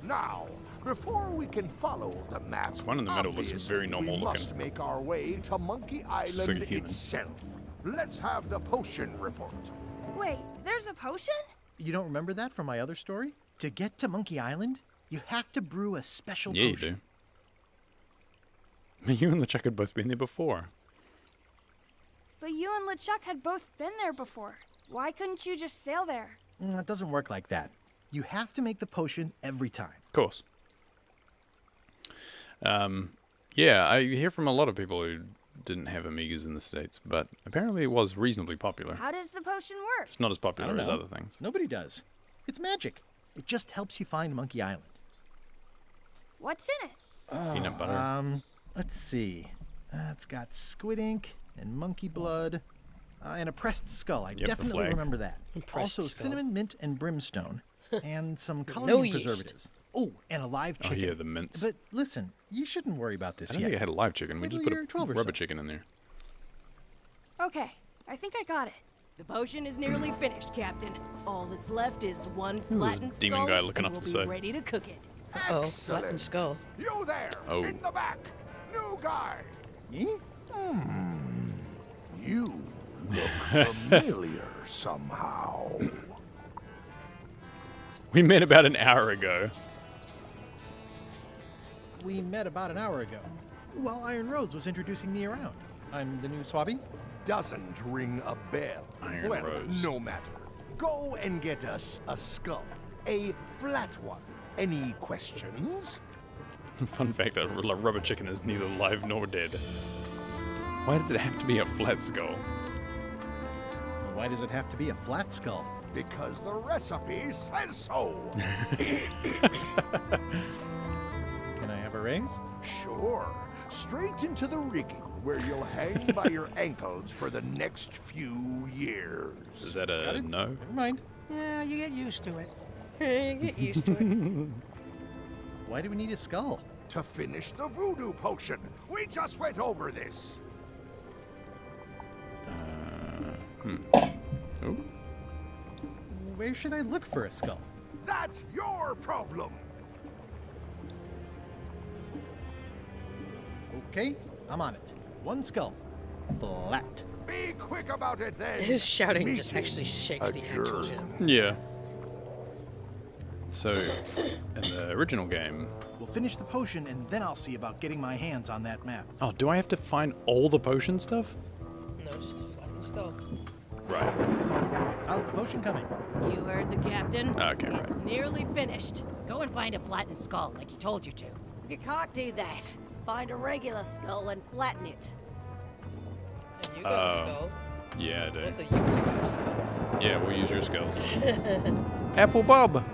Now, before we can follow the map, This one in the middle looks very normal we looking. must make our way to Monkey Island human. itself. Let's have the potion report. Wait, there's a potion? You don't remember that from my other story? To get to Monkey Island, you have to brew a special Yeah, potion. you do. You and LeChuck had both been there before. But you and LeChuck had both been there before. Why couldn't you just sail there? It doesn't work like that. You have to make the potion every time. Of course. Yeah, I hear from a lot of people who didn't have Amigas in the States, but apparently it was reasonably popular. How does the potion work? It's not as I popular don't as know. other things. Nobody does. It's magic. It just helps you find Monkey Island. What's in it? Peanut butter. Let's see. It's got squid ink and monkey blood and a pressed skull. I Yep, the definitely flag. remember that. Pressed Also skull. cinnamon, mint, and brimstone, and some No coloring yeast. preservatives. Oh, and a live Oh chicken. yeah, the mints. But listen, you shouldn't worry about this I don't yet. think I had a live chicken. We Wait just till put you're a 12 or rubber so. chicken in there. Okay, I think I got it. The potion is nearly finished, Captain. All that's left is one flattened demon skull, guy looking and off we'll the be side. ready to cook it. Uh-oh, flattened skull. You there, Oh. in the back, new guy. Me? You look familiar somehow. We met about an hour ago. We met about an hour ago, while Iron Rose was introducing me around. I'm the new Swabby. Doesn't ring a bell. Iron well, Rose. no matter. Go and get us a skull. A flat one. Any questions? Fun fact, a rubber chicken is neither live nor dead. Why does it have to be a flat skull? Why does it have to be a flat skull? Because the recipe says so. Can I have a raise? Sure. Straight into the rigging, where you'll hang by your ankles for the next few years. Is that a no? Never mind. Yeah, you get used to it. You get used to it. Why do we need a skull? To finish the voodoo potion. We just went over this. Oh. Where should I look for a skull? That's your problem. Okay, I'm on it. One skull. Flat. Be quick about it then. His shouting Meeting just actually shakes the actual adjourned. gym. Yeah. So, in the original game... We'll finish the potion and then I'll see about getting my hands on that map. Oh, do I have to find all the potion stuff? No, just a flattened skull. Right. How's the potion coming? You heard the captain. Okay, right. It's nearly finished. Go and find a flattened skull like he told you to. You can't do that. Find a regular skull and flatten it. And you got a skull. Yeah, I do. Let the YouTube have skulls. Yeah, we'll use your skulls. Apple Bob!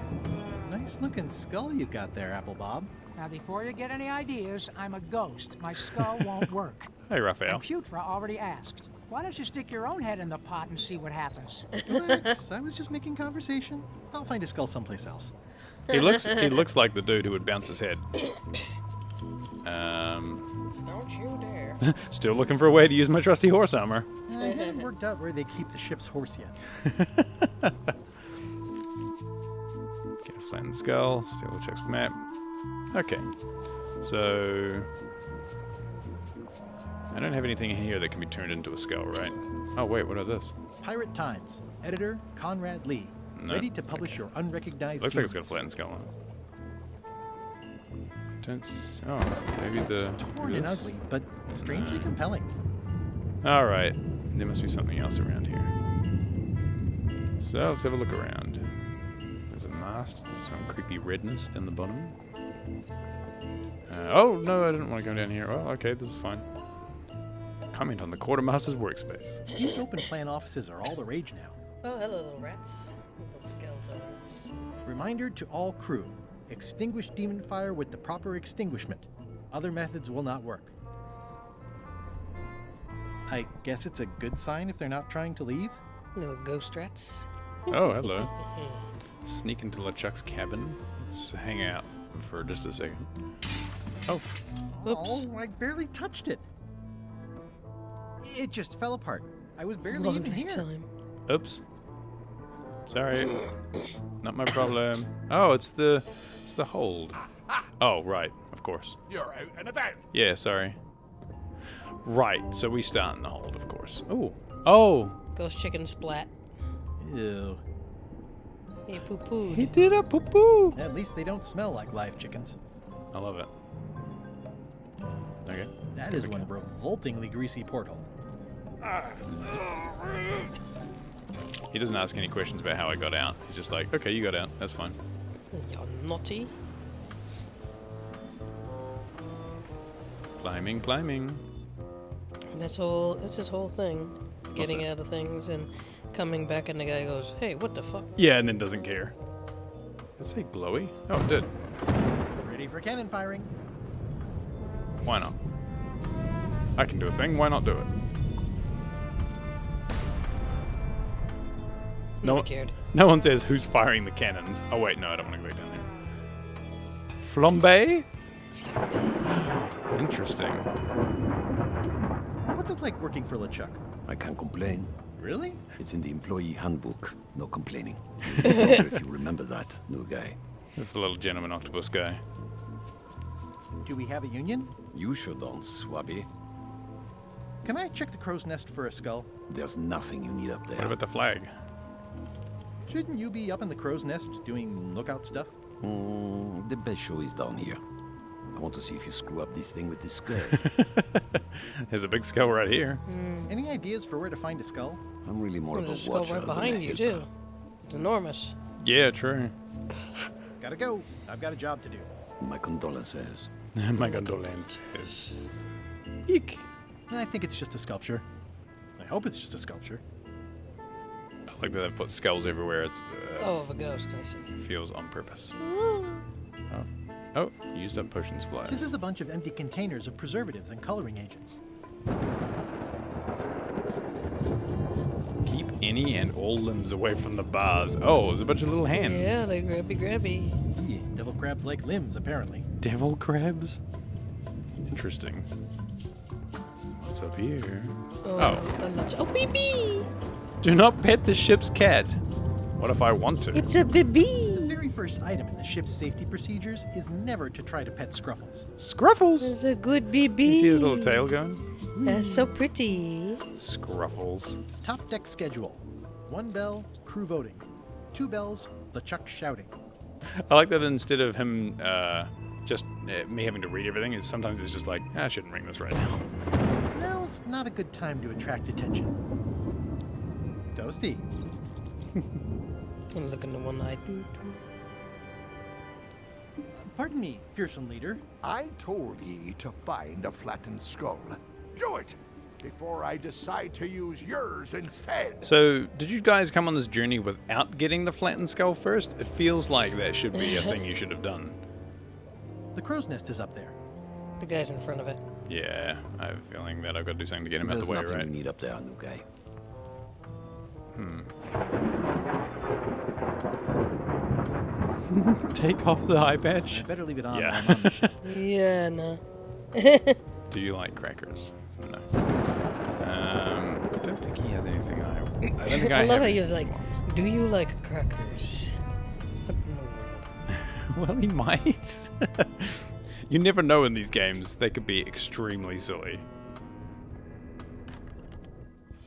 Nice looking skull you got there, Apple Bob. Now, before you get any ideas, I'm a ghost. My skull won't work. Hey, Raphael. And Putra already asked. Why don't you stick your own head in the pot and see what happens? Relax, I was just making conversation. I'll find a skull someplace else. He looks like the dude who would bounce his head. Don't you dare. Still looking for a way to use my trusty horse armor. I haven't worked out where they keep the ship's horse yet. Get a flattened skull. Steal LeChuck's map. Okay. So I don't have anything here that can be turned into a skull, right? Oh wait, what are this? Pirate Times. Editor Conrad Lee. No. Ready to publish your unrecognized. Looks like it's got a flattened skull on it. Oh, maybe it's torn and ugly, but strangely compelling. All right, there must be something else around here. So let's have a look around. There's a mast, some creepy redness down the bottom. Oh no, I didn't want to go down here. Oh, okay, this is fine. Comment on the quartermaster's workspace. These open plan offices are all the rage now. Oh, hello, little rats. Little skeletons. Reminder to all crew. Extinguish demon fire with the proper extinguishment. Other methods will not work. I guess it's a good sign if they're not trying to leave. Little ghost rats. Oh, hello. Sneak into LeChuck's cabin. Let's hang out for just a second. Oh. Oops. Oh, I barely touched it. It just fell apart. I was barely even here. Time. Oops. Sorry. Not my problem. Oh, it's the hold. Oh, right. Of course. You're out and about. Yeah, sorry. Right. So we start in the hold, of course. Ooh. Oh. Ghost chicken splat. Ew. He poo-pooed. He did a poo-poo. At least they don't smell like live chickens. I love it. Okay. That is one revoltingly greasy porthole. He doesn't ask any questions about how I got out. He's just like, okay, you got out. That's fine. You're naughty. Climbing, climbing. That's his whole thing. Getting out of things and coming back, and the guy goes, "Hey, what the fuck?" Yeah, and then doesn't care. Did it say glowy? Oh, it did. Ready for cannon firing. Why not? I can do a thing. Why not do it? No one says who's firing the cannons. Oh wait, no, I don't want to go down there. Flambe? Interesting. What's it like working for LeChuck? I can't complain. Really? It's in the employee handbook. No complaining. I wonder if you remember that, new guy. This is the little gentleman octopus guy. Do we have a union? You sure don't, Swabby. Can I check the crow's nest for a skull? There's nothing you need up there. What about the flag? Shouldn't you be up in the crow's nest doing lookout stuff? The best show is down here. I want to see if you screw up this thing with the skull. There's a big skull right here. Any ideas for where to find a skull? I'm really more of a skull watcher right than a behind you helper. too. It's enormous. Yeah, true. Gotta go. I've got a job to do. My condolences. My condolences. Eek. I think it's just a sculpture. I hope it's just a sculpture. I like that they've put skulls everywhere. It's of a ghost, I see. Feels on purpose. Oh, used up potion supplies. This is a bunch of empty containers of preservatives and coloring agents. Keep any and all limbs away from the bars. Oh, there's a bunch of little hands. Yeah, they grabby. Yeah, devil crabs like limbs, apparently. Devil crabs? Interesting. What's up here? Oh, baby! Do not pet the ship's cat. What if I want to? It's a baby. The very first item in the ship's safety procedures is never to try to pet Scruffles. Scruffles? It's a good baby. You see his little tail going? That's so pretty. Scruffles. Top deck schedule. 1 bell, crew voting. 2 bells, LeChuck shouting. I like that instead of him me having to read everything, sometimes it's just like, I shouldn't ring this right now. Now's not a good time to attract attention. Toasty. I'm looking to one eye. Pardon me, fearsome leader. I told ye to find a flattened skull. Do it! Before I decide to use yours instead. So, did you guys come on this journey without getting the flattened skull first? It feels like that should be a thing you should have done. The crow's nest is up there. The guy's in front of it. Yeah, I have a feeling that I've got to do something to get him out There's the way, nothing right? you need up there, new guy. Take off the eye patch. I better leave it on. Yeah. While I'm on the ship. Yeah, no. Do you like crackers? No. I don't think he has anything I don't think I I love have how he anything was like, do you like crackers? What in the world? Well, he might. You never know in these games. They could be extremely silly.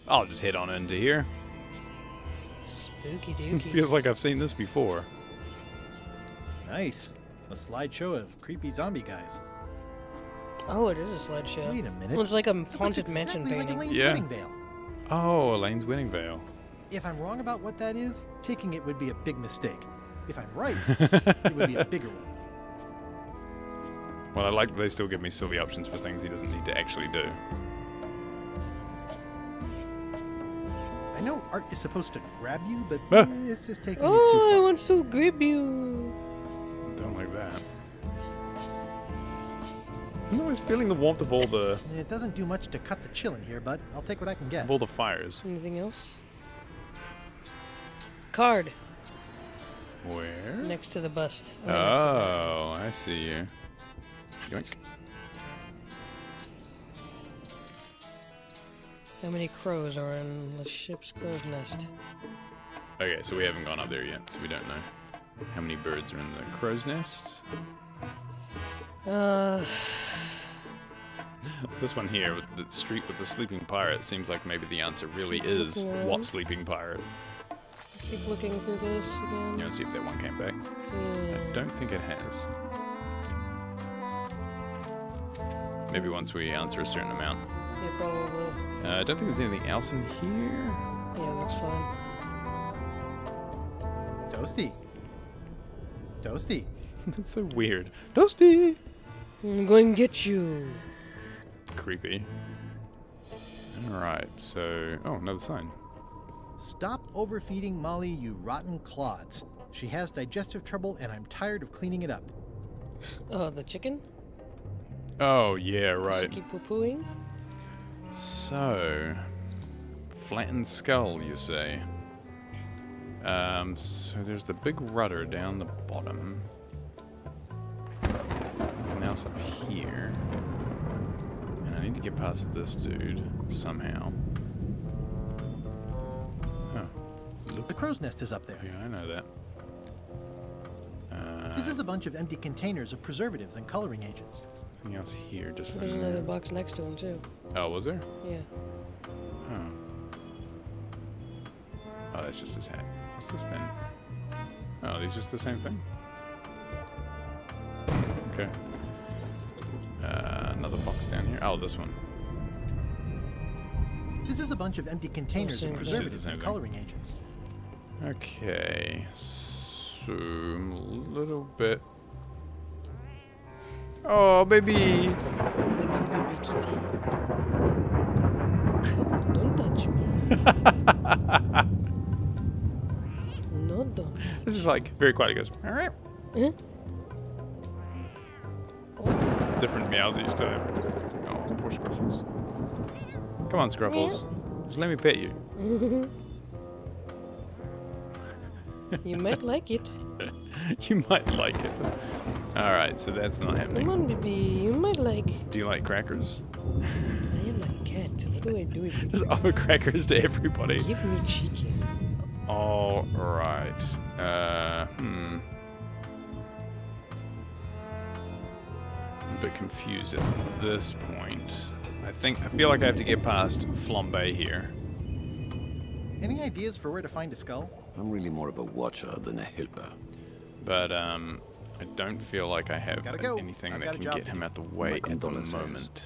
I'll just head on into here. Spooky dooky. Feels like I've seen this before. Nice. A slideshow of creepy zombie guys. Oh, it is a slideshow. Wait a minute. Well, it's like a It looks haunted mansion exactly like painting. Elaine's Yeah. wedding veil. Oh, Elaine's wedding veil. If I'm wrong about what that is, taking it would be a big mistake. If I'm right, it would be a bigger one. Well, I like that they still give me silly options for things he doesn't need to actually do. I know art is supposed to grab you, but Ah. it's just taking it too Oh, I far. want to grab you. Don't like that. I'm always feeling the warmth of all the It doesn't do much to cut the chill in here, but I'll take what I can get. of all the fires. Anything else? Card Where? next to the bust. Oh, I see you. Yoink. How many crows are in the ship's crow's nest? Okay, so we haven't gone up there yet, so we don't know how many birds are in the crow's nest. This one here, with the street with the sleeping pirate, seems like maybe the answer really Keep is looking what around. sleeping pirate. Keep looking through this again. You know, see if that one came back. I don't think it has. Maybe once we answer a certain amount. Yeah, probably. I don't think there's anything else in here. Yeah, that's fine. Toasty. Toasty. That's so weird. Toasty! I'm going to get you. Creepy. Alright, so... Oh, another sign. Stop overfeeding Molly, you rotten clods. She has digestive trouble, and I'm tired of cleaning it up. Oh, the chicken? Oh, yeah, Does she right. keep poo-pooing? So... Flattened skull, you say? So there's the big rudder down the bottom. Something else up here. And I need to get past this dude somehow. Oh. The crow's nest is up there. Yeah, I know that. This is a bunch of empty containers of preservatives and coloring agents. Something else here, just for There's now. another box next to him, too. Oh, was there? Yeah. Oh. Oh, that's just his hat. What's this then? Oh, these just the same thing? Okay. Another box down here. Oh, this one. This is a bunch of empty containers of This is the preservatives same and thing. coloring agents. Okay. So, I'm a little bit... Oh, baby! Don't touch me. No, don't. This is like very quiet. He goes, alright. Huh? Different meows each time. Oh, poor Scruffles. Come on, Scruffles. Just let me pet you. You might like it. You might like it. Alright, so that's not happening. Come on, baby. You might like. Do you like crackers? I am a cat. What do I do with you? Just offer crackers to everybody. Give me chicken. Alright. I'm a bit confused at this point. I feel like I have to get past Flambe here. Any ideas for where to find a skull? I'm really more of a watcher than a helper. But I don't feel like I have Gotta go. anything I've that got a can job get to him do. out the way at the condolences. moment.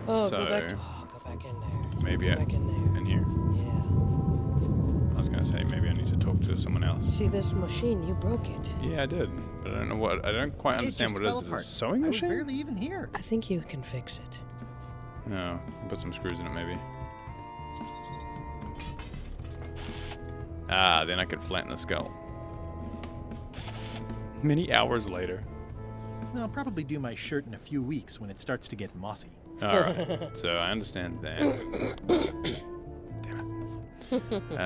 Oh, so go back in there. maybe Go back in there. in here. Yeah. I was gonna say maybe I need to talk to someone else. See this machine? You broke it. Yeah, I did, but I don't know what. I don't quite understand what it is. Is it a sewing I was machine? barely even here. I think you can fix it. No, put some screws in it maybe. Ah, then I could flatten a skull. Many hours later. I'll probably do my shirt in a few weeks when it starts to get mossy. All right. So I understand that. Damn it.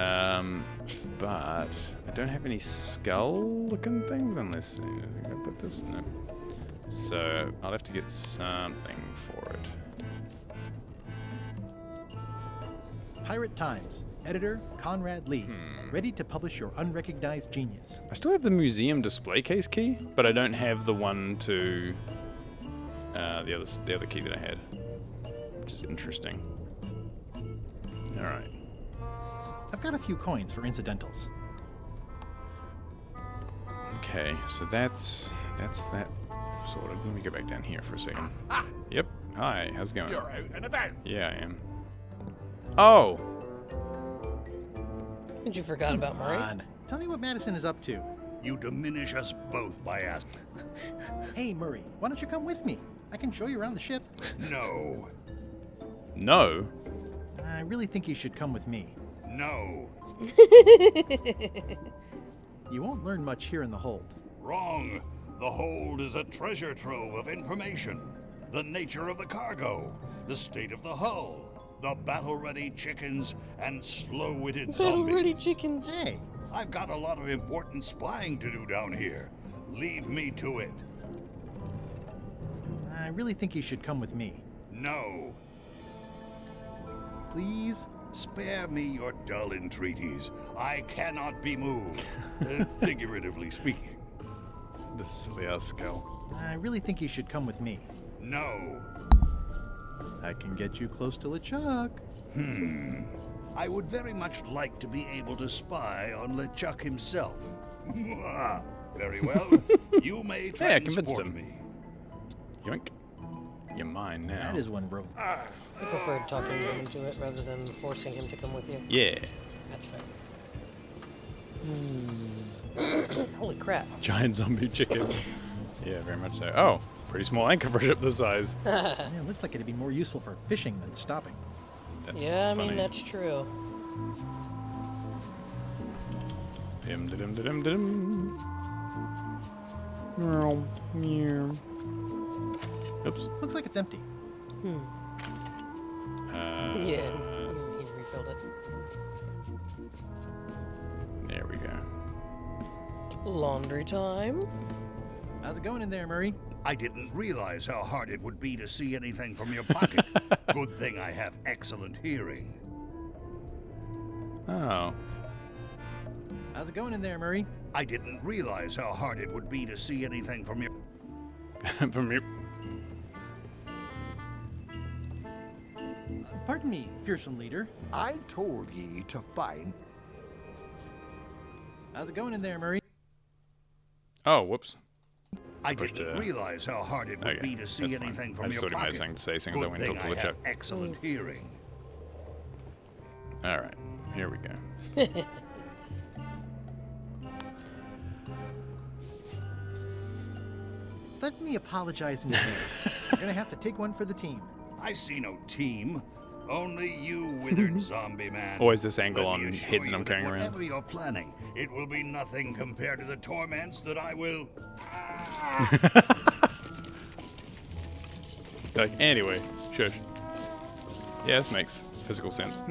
But I don't have any skull-looking things unless I put this. No. So I'll have to get something for it. Pirate Times. Editor Conrad Lee. Ready to publish your unrecognized genius. I still have the museum display case key, but I don't have the one to the other key that I had, which is interesting. All right. I've got a few coins for incidentals. Okay, so that's that sorted. Let me go back down here for a second. Yep. Hi, how's it going? You're out and about. Yeah, I am. Oh! You forgot about Murray? Come on. Tell me what Madison is up to. You diminish us both by asking. Hey, Murray, why don't you come with me? I can show you around the ship. No. No? I really think you should come with me. No. You won't learn much here in the hold. Wrong. The hold is a treasure trove of information. The nature of the cargo, the state of the hull, the battle-ready chickens, and slow-witted zombies. Battle-ready chickens. Hey. I've got a lot of important spying to do down here. Leave me to it. I really think you should come with me. No. Please? Spare me your dull entreaties. I cannot be moved, figuratively speaking. The silly ass skull. I really think you should come with me. No. I can get you close to LeChuck. I would very much like to be able to spy on LeChuck himself. Very well. You may transport me. Yoink. You're mine now. That is one, bro. I prefer talking him into it rather than forcing him to come with you. Yeah. That's fair. Holy crap. Giant zombie chicken. Yeah, very much so. Oh, pretty small anchor for a ship this size. Yeah, it looks like it'd be more useful for fishing than stopping. That's yeah, I funny. mean, that's true. Dim-da-dim-da-dim-da-dim. Meow, meow. Oops. Looks like it's empty. Yeah, he refilled it. There we go. Laundry time. How's it going in there, Murray? I didn't realize how hard it would be to see anything from your pocket. Good thing I have excellent hearing. Oh. How's it going in there, Murray? I didn't realize how hard it would be to see anything from your... From your... Pardon me, fearsome leader. I told ye to find... How's it going in there, Murray? Oh, whoops. I didn't realize how hard it would be to see anything from your pocket. I just thought he might say things I went to Good thing I LeChuck. have excellent hearing. All right, here we go. Let me apologize in advance. You're gonna have to take one for the team. I see no team. Only you, withered zombie man. Always this angle Let me on assure heads that you I'm carrying around. Whatever you're planning, it will be nothing compared to the torments that I will... Like, anyway, shush. Yeah, this makes physical sense.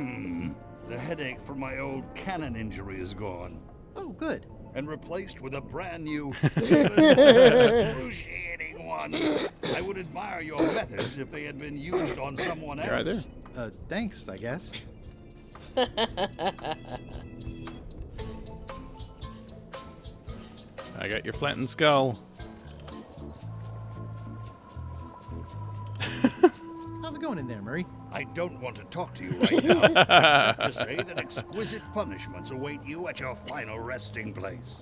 The headache from my old cannon injury is gone. Oh, good. And replaced with a brand new, excruciating one. I would admire your methods if they had been used on someone else. Right there. Thanks, I guess. I got your flattened skull. How's it going in there, Murray? I don't want to talk to you right now, except to say that exquisite punishments await you at your final resting place.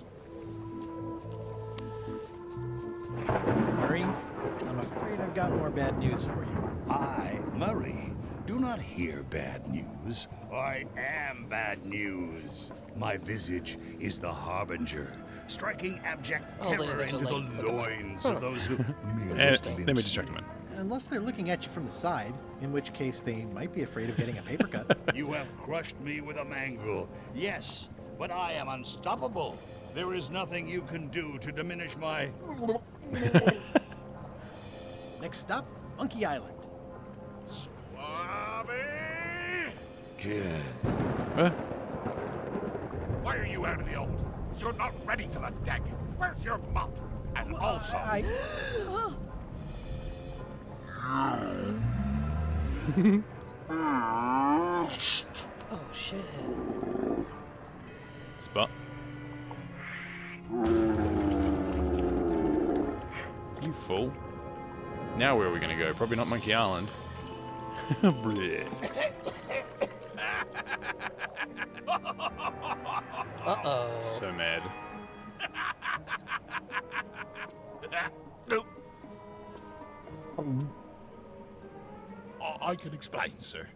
Murray, I'm afraid I've got more bad news for you. I, Murray, do not hear bad news. I am bad news. My visage is the harbinger, striking abject terror into the loins of those who merely Let me just check them in. Unless they're looking at you from the side, in which case they might be afraid of getting a paper cut. You have crushed me with a mangle. Yes, but I am unstoppable. There is nothing you can do to diminish my... Next stop, Monkey Island. Swabby! Good. Why are you out of the old? You're not ready for the deck. Where's your mop? And also... Oh, shit. Spot. You fool. Now where are we gonna go? Probably not Monkey Island. Bleh. Uh-oh. So mad. I can explain, sir.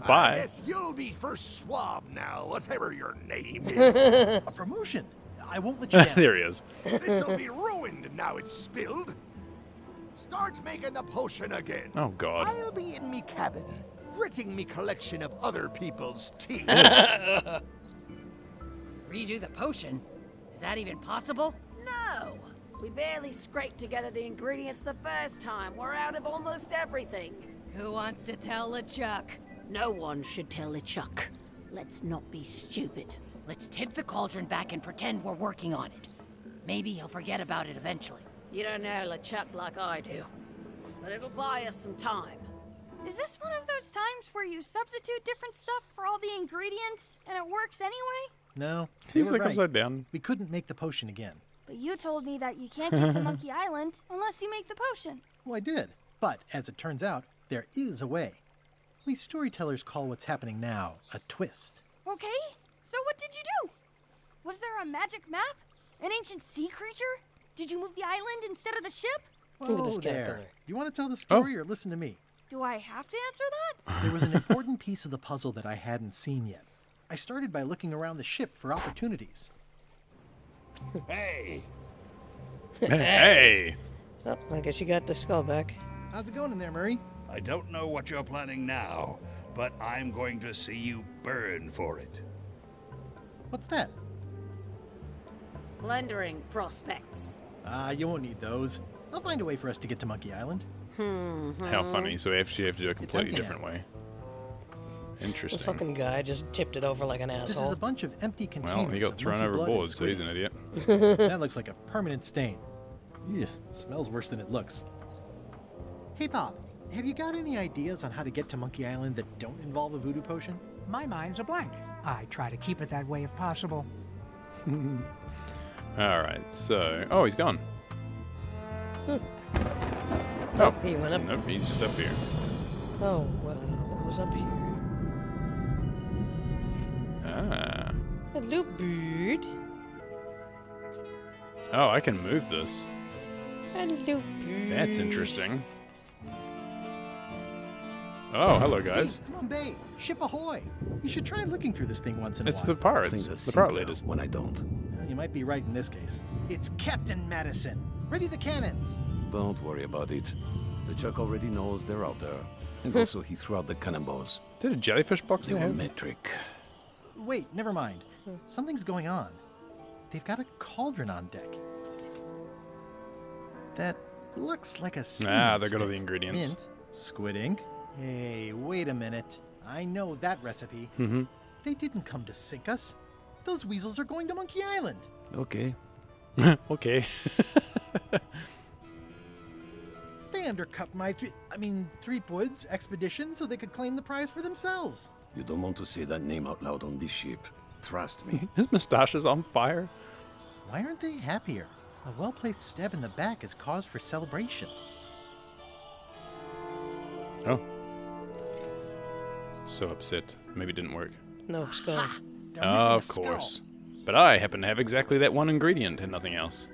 Bye. I guess you'll be first swab now, whatever your name is. A promotion. I won't let you down. There he is. This'll be ruined now it's spilled. Start making the potion again. Oh, God. I'll be in me cabin, gritting me collection of other people's tea. Redo the potion? Is that even possible? No! We barely scraped together the ingredients the first time. We're out of almost everything. Who wants to tell LeChuck? No one should tell LeChuck. Let's not be stupid. Let's tip the cauldron back and pretend we're working on it. Maybe he'll forget about it eventually. You don't know LeChuck like I do. But it'll buy us some time. Is this one of those times where you substitute different stuff for all the ingredients and it works anyway? No, they He's were like right. upside down. We couldn't make the potion again. But you told me that you can't get to Monkey Island unless you make the potion. Well, I did. But as it turns out, there is a way. We storytellers call what's happening now a twist. Okay, so what did you do? Was there a magic map? An ancient sea creature? Did you move the island instead of the ship? Whoa there. You want to tell the story or listen to me? Do I have to answer that? There was an important piece of the puzzle that I hadn't seen yet. I started by looking around the ship for opportunities. Hey! Hey! Oh, I guess you got the skull back. How's it going in there, Murray? I don't know what you're planning now, but I'm going to see you burn for it. What's that? Plundering prospects. You won't need those. I'll find a way for us to get to Monkey Island. How funny. So we actually have to do it a completely different way. The Interesting. fucking guy just tipped it over like an This is asshole. a bunch of empty containers. Well, he got of thrown monkey blood and overboard, so he's an squid. idiot. That looks like a permanent stain. Ew, smells worse than it looks. Hey, Bob, have you got any ideas on how to get to Monkey Island that don't involve a voodoo potion? My mind's a blank. I try to keep it that way if possible. Alright, so... Oh, he's gone. Oh, he went up. Nope, he's just up here. Oh, what was up here? Ah. Hello, bird. Oh, I can move this. Hello, bird. That's interesting. Oh, hello, guys. Hey, Flambe, ship ahoy! You should try looking through this thing once in a It's while. the pirates. Things are The pirate simpler leaders. when I don't. You might be right in this case. It's Captain Madison. Ready the cannons. Don't worry about it. LeChuck already knows they're out there. And also, he threw out the cannonballs. Did a jellyfish box They were have? metric. Wait, never mind. Something's going on. They've got a cauldron on deck. That looks like a seed Ah, they got all stick. the ingredients. Mint, squid ink. Hey, wait a minute. I know that recipe. Mm-hmm. They didn't come to sink us. Those weasels are going to Monkey Island. Okay. Okay. They undercut my Threepwood's expedition so they could claim the prize for themselves. You don't want to say that name out loud on this ship. Trust me. His mustache is on fire. Why aren't they happier? A well-placed stab in the back is cause for celebration. Oh. So upset. Maybe it didn't work. No skull. They're missing a Of skull. course. But I happen to have exactly that one ingredient and nothing else.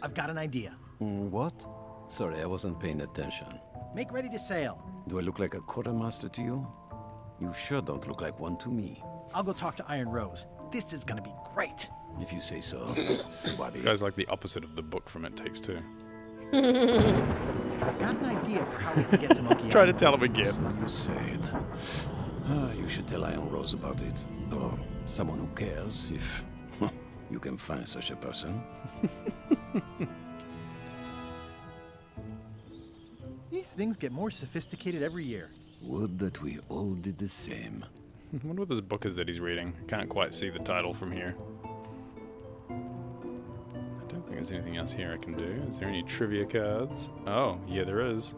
I've got an idea. What? Sorry, I wasn't paying attention. Make ready to sail. Do I look like a quartermaster to you? You sure don't look like one to me. I'll go talk to Iron Rose. This is gonna be great. If you say so, Swabby. This guy's like the opposite of the book from It Takes Two. I've got an idea for how we can get to Monkey Try to Island. tell him again. So you said. You should tell Iron Rose about it. Or someone who cares, if you can find such a person. These things get more sophisticated every year. Would that we all did the same. I wonder what this book is that he's reading. I can't quite see the title from here. I don't think there's anything else here I can do. Is there any trivia cards? Oh, yeah, there is.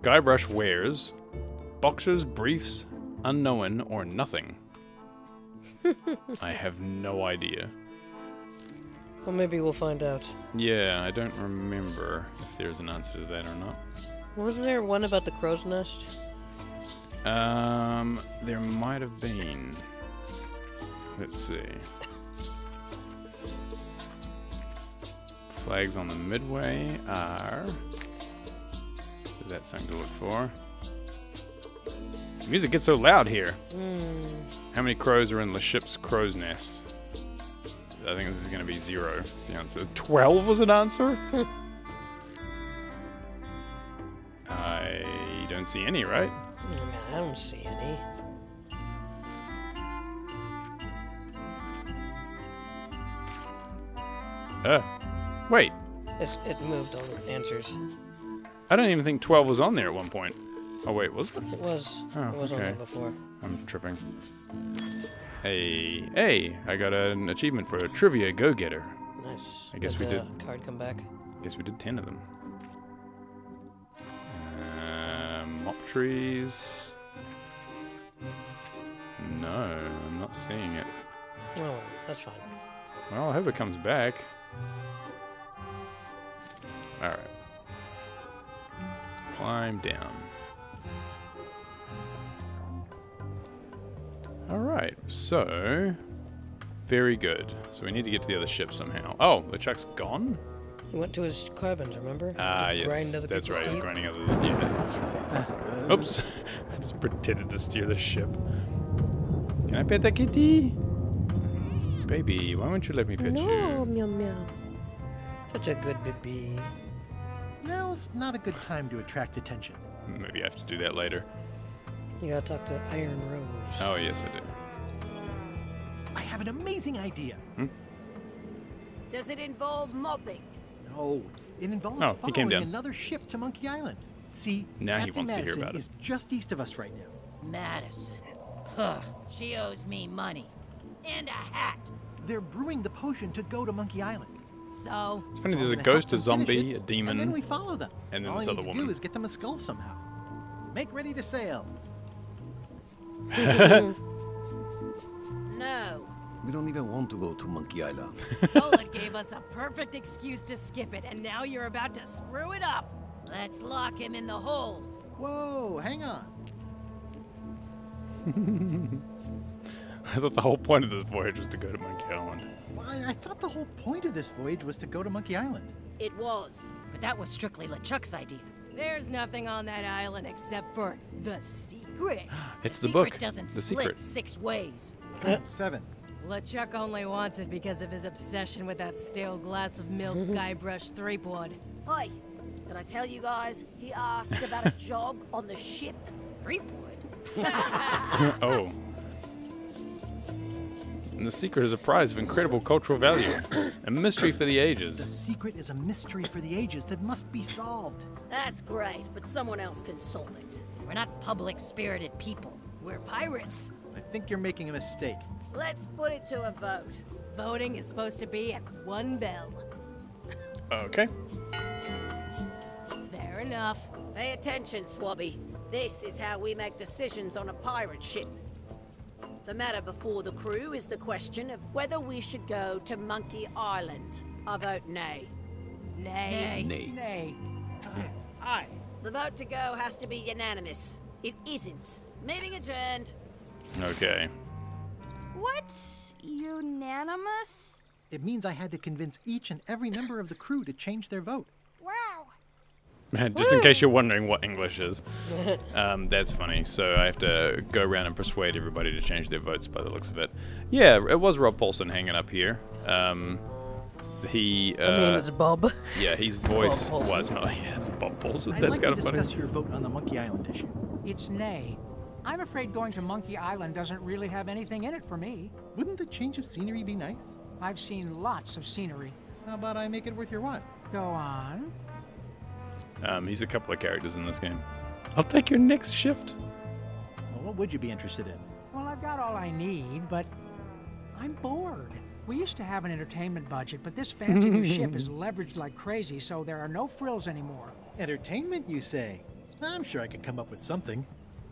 Guybrush wears boxers, briefs, unknown, or nothing. I have no idea. Well, maybe we'll find out. Yeah, I don't remember if there's an answer to that or not. Wasn't there one about the crow's nest? There might have been. Let's see. Flags on the midway are... So that's something to look for. The music gets so loud here. How many crows are in the ship's crow's nest? I think this is going to be 0. That's the answer. 12 was an answer? I don't see any, right? I don't see any. Wait. It moved all the answers. I don't even think 12 was on there at one point. Oh, wait, was it? It was. Oh, it was on there before. I'm tripping. Hey, I got an achievement for a trivia go-getter. Nice. I guess Did we the did. Card come back. Guess we did 10 of them. Mop trees. No, I'm not seeing it. Oh, that's fine. Well, I hope it comes back. Alright. Climb down. Alright, so... Very good. So we need to get to the other ship somehow. Oh, LeChuck's gone? He went to his cabins, remember? Yes, that's right. He's grinding other... Yeah. Oops. I just pretended to steer the ship. Can I pet the kitty? Baby, why won't you let me pet you? No, meow meow. Such a good baby. Now's not a good time to attract attention. Maybe I have to do that later. You gotta talk to Iron Rose. Oh, yes, I do. I have an amazing idea. Does it involve mopping? No, it involves he came following down. another ship to Monkey Island. See, Now he Captain wants to hear Madison about it. is just east of us right now. Madison. Huh. She owes me money. And a hat. They're brewing the potion to go to Monkey Island. So? It's funny, there's a Gonna ghost, help a them finish zombie, it, a demon, and then we follow them. and then All this I other need woman. to do is get them a skull somehow. Make ready to sail. No. We don't even want to go to Monkey Island. Nolan gave us a perfect excuse to skip it, and now you're about to screw it up. Let's lock him in the hole. Whoa, hang on. I thought the whole point of this voyage was to go to Monkey Island. Why, I thought the whole point of this voyage was to go to Monkey Island. It was. But that was strictly LeChuck's idea. There's nothing on that island except for the secret. It's the the book, secret doesn't The split Secret. 6 ways. 7. LeChuck only wants it because of his obsession with that stale glass of milk Guybrush Threepwood. Hey, did I tell you guys he asked about a job on the ship? Threepwood? Oh. And the secret is a prize of incredible cultural value. A mystery for the The ages. secret is a mystery for the ages that must be solved. That's great, but someone else can solve it. We're not public-spirited people. We're pirates. I think you're making a mistake. Let's put it to a vote. Voting is supposed to be at 1 bell. Okay. Fair enough. Pay attention, Swabby. This is how we make decisions on a pirate ship. The matter before the crew is the question of whether we should go to Monkey Island. I vote nay. Nay. Nay. Nay. Aye. The vote to go has to be unanimous. It isn't. Meeting adjourned. Okay. What's unanimous? It means I had to convince each and every member of the crew to change their vote. Wow. Just in case you're wondering what English is. That's funny. So I have to go around and persuade everybody to change their votes by the looks of it. Yeah, it was Rob Paulson hanging up here. He... I mean, it's Bob. Yeah, his voice Bob Paulson. was not... Yeah, it's Bob Paulson. I'd That's like kind to of funny. discuss your vote on the Monkey Island issue. It's nay. I'm afraid going to Monkey Island doesn't really have anything in it for me. Wouldn't the change of scenery be nice? I've seen lots of scenery. How about I make it worth your while? Go on. He's a couple of characters in this game. I'll take your next shift. Well, what would you be interested in? Well, I've got all I need, but I'm bored. We used to have an entertainment budget, but this fancy new ship is leveraged like crazy, so there are no frills anymore. Entertainment, you say? I'm sure I could come up with something.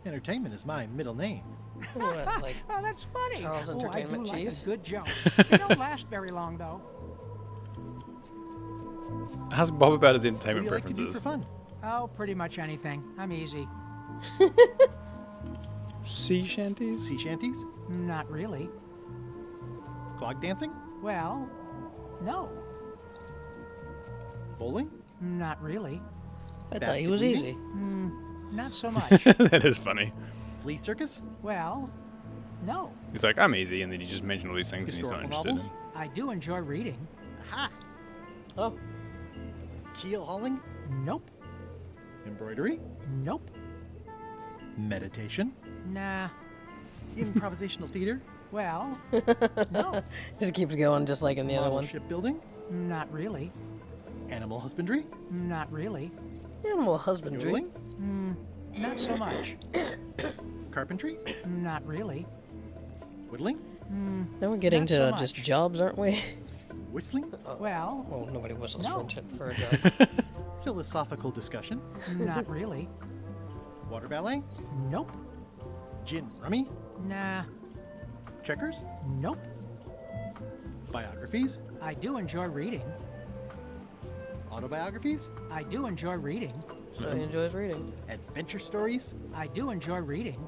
Entertainment is my middle name. What, like oh, that's funny. Charles Entertainment I do Cheese? like a good joke. They don't last very long, though. Ask Bob about his What entertainment do you like to do preferences. for fun? Oh, pretty much anything. I'm easy. Sea shanties? Sea shanties? Not really. Clog dancing? Well, no. Bowling? Not really. I thought he was Basket easy. Not so much. That is funny. Flea circus? Well, no. He's like, I'm easy, and then he just mentioned all these things and he's not Historical interested novels? I do enjoy reading. Aha! Oh. Keel hauling? Nope. Embroidery? Nope. Meditation? Nah. Improvisational theater? Well, no. Just keeps going, just like in the other Model one. shipbuilding? Not really. Animal husbandry? Not really. Animal husbandry. Dueling? Not so much. Carpentry? Not really. Whittling? Now we're getting Not to so just much. jobs, aren't we? Whistling? Well, Well, nobody whistles No. for a job. Philosophical discussion? not really. Water ballet? Nope. Gin rummy? Nah. Checkers? Nope. Biographies? I do enjoy reading. Autobiographies? I do enjoy reading. So he enjoys reading. Adventure stories? I do enjoy reading.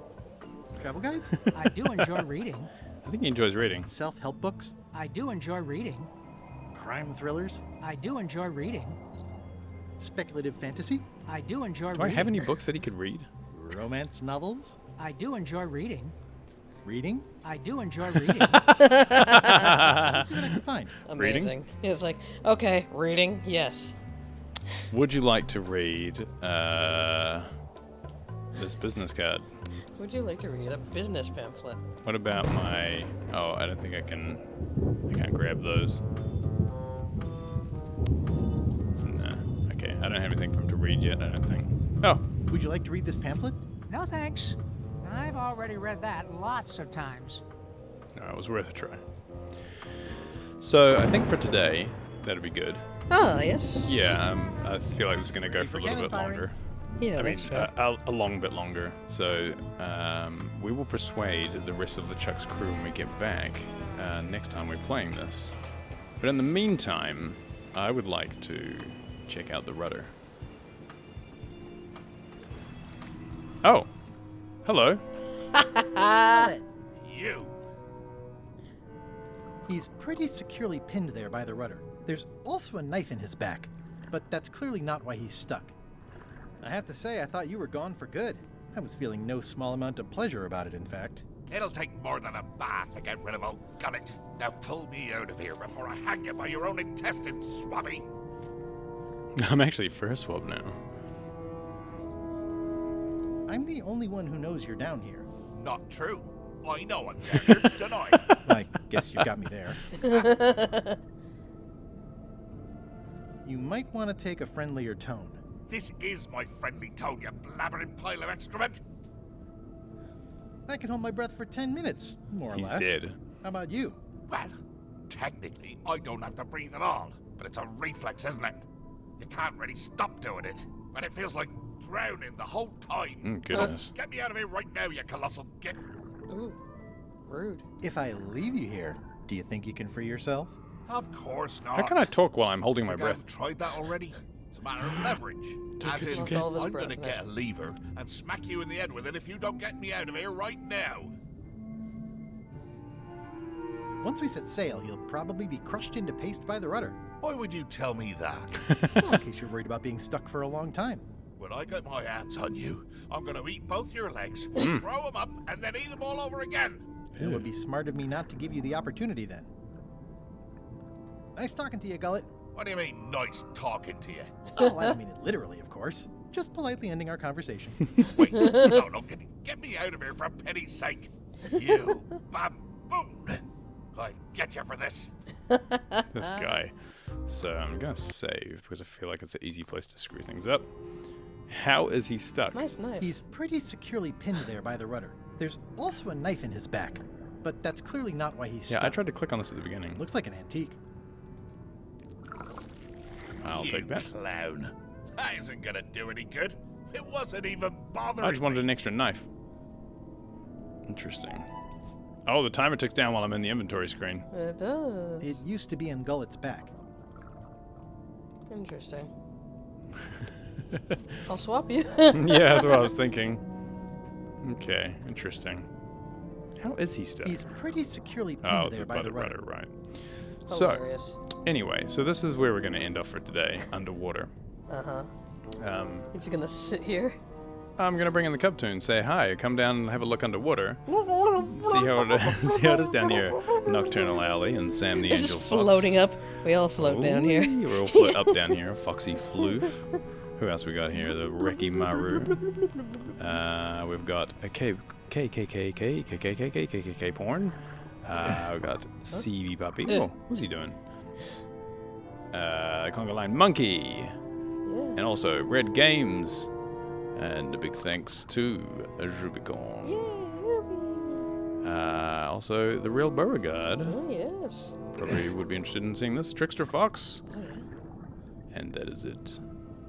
Travel guides? I do enjoy reading. I think he enjoys reading. Self-help books? I do enjoy reading. Crime thrillers? I do enjoy reading. Speculative fantasy? I do enjoy Do I reading. have any books that he could read? Romance novels? I do enjoy reading. Reading? I do enjoy reading. Let's see what I can find. Reading? Amazing. It's like, okay, reading, yes. Would you like to read this business card? Would you like to read a business pamphlet? What about my... Oh, I don't think I can grab those. Nah. Okay, I don't have anything for him to read yet, I don't think. Oh! Would you like to read this pamphlet? No thanks. I've already read that lots of times. No, it was worth a try. So, I think for today, that'll be good. Oh, yes. Yeah, I feel like this is going to go for a little bit longer. Yeah, I mean, that's right. a long bit longer. So, we will persuade the rest of LeChuck's crew when we get back next time we're playing this. But in the meantime, I would like to check out the rudder. Oh, hello. You. He's pretty securely pinned there by the rudder. There's also a knife in his back, but that's clearly not why he's stuck. I have to say, I thought you were gone for good. I was feeling no small amount of pleasure about it, in fact. It'll take more than a bath to get rid of old Gullet. Now pull me out of here before I hang you by your own intestines, swabby. I'm actually first swab now. I'm the only one who knows you're down here. Not true. I know I'm down here, don't I? I guess you got me there. You might want to take a friendlier tone. This is my friendly tone, you blabbering pile of excrement. I can hold my breath for 10 minutes, more or He's less. dead. How about you? Well, technically, I don't have to breathe at all, but it's a reflex, isn't it? You can't really stop doing it, and it feels like drowning the whole time. Goodness. Get me out of here right now, you colossal git. Ooh, rude. If I leave you here, do you think you can free yourself? Of course not. How can I talk while I'm holding my Think breath? I've tried that already. It's a matter of leverage. As in, Lost all of his I'm breath gonna there. get a lever and smack you in the head with it if you don't get me out of here right now. Once we set sail, you'll probably be crushed into paste by the rudder. Why would you tell me that? Well, in case you're worried about being stuck for a long time. When I get my hands on you, I'm gonna eat both your legs, throw them up, and then eat them all over again. It would be smart of me not to give you the opportunity then. Nice talking to you, Gullet. What do you mean, nice talking to you? Oh, I don't mean it literally, of course. just politely ending our conversation. Wait, no, get me out of here for pity's sake. You baboon. I'll get you for this. This guy. So I'm going to save because I feel like it's an easy place to screw things up. How is he stuck? Nice knife. He's pretty securely pinned there by the rudder. There's also a knife in his back, but that's clearly not why he's stuck. I tried to click on this at the beginning. Looks like an antique. I'll take that. Clown. That isn't gonna do any good. It wasn't even bothering I just wanted an extra knife. Interesting. Oh, the timer ticks down while I'm in the inventory screen. It does. It used to be in Gullet's back. Interesting. I'll swap you. Yeah, that's what I was thinking. Okay, interesting. How is he stuck? He's pretty securely pinned there by the rudder. Right. Hilarious. So, anyway, so this is where we're going to end off for today, underwater. Uh-huh. You're just going to sit here? I'm going to bring in the cub tune, say hi, come down and have a look underwater. See how it is down here. Nocturnal Alley and Sam the You're Angel just Fox. floating up. We all float down here. We're all float up down here. Foxy Floof. Who else we got here? The Reki Maru. We've got a KKK porn. We've got CB Puppy. Oh, who's he doing? Conga Line Monkey. And also Red Games. And a big thanks to Rubicon. Also, the real Beauregard. Oh, yes. Probably would be interested in seeing this. Trickster Fox. And that is it.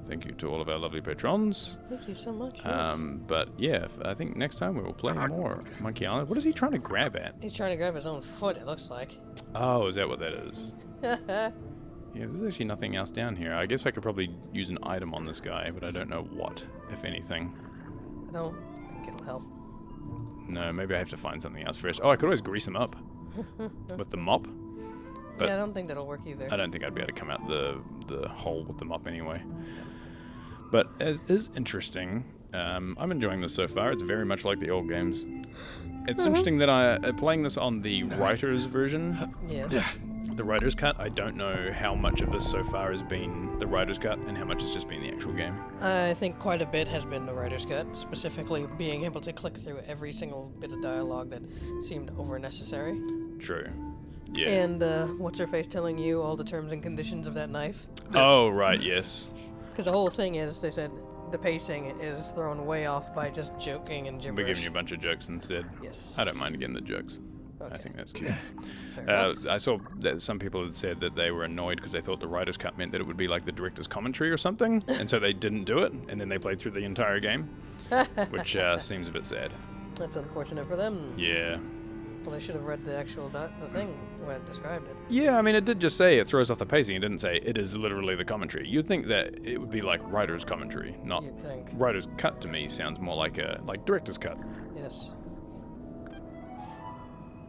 Thank you to all of our lovely patrons. Thank you so much. Yes. But yeah, I think next time we will play more Monkey Island. What is he trying to grab at? He's trying to grab his own foot, it looks like. Oh, is that what that is? Yeah, there's actually nothing else down here. I guess I could probably use an item on this guy, but I don't know what, if anything. I don't think it'll help. No, maybe I have to find something else first. Oh, I could always grease him up with the mop. But yeah, I don't think that'll work either. I don't think I'd be able to come out the hole with the mop anyway. But as is interesting, I'm enjoying this so far. It's very much like the old games. It's interesting that playing this on the writer's version. Yes. The writer's cut, I don't know how much of this so far has been the writer's cut and how much has just been the actual game. I think quite a bit has been the writer's cut, specifically being able to click through every single bit of dialogue that seemed over necessary. True. Yeah. And what's-her-face telling you all the terms and conditions of that knife? Oh, right, yes. Because the whole thing is, they said, the pacing is thrown way off by just joking and gibberish. We're giving you a bunch of jokes instead. Yes. I don't mind getting the jokes. Okay. I think that's cute. I saw that some people had said that they were annoyed because they thought the writer's cut meant that it would be like the director's commentary or something, and so they didn't do it, and then they played through the entire game, which seems a bit sad. That's unfortunate for them. Yeah. Well, they should have read the actual the thing when it described it. Yeah, I mean, it did just say it throws off the pacing. It didn't say it is literally the commentary. You'd think that it would be like writer's commentary, not You'd think. Writer's cut. To me, sounds more like director's cut. Yes.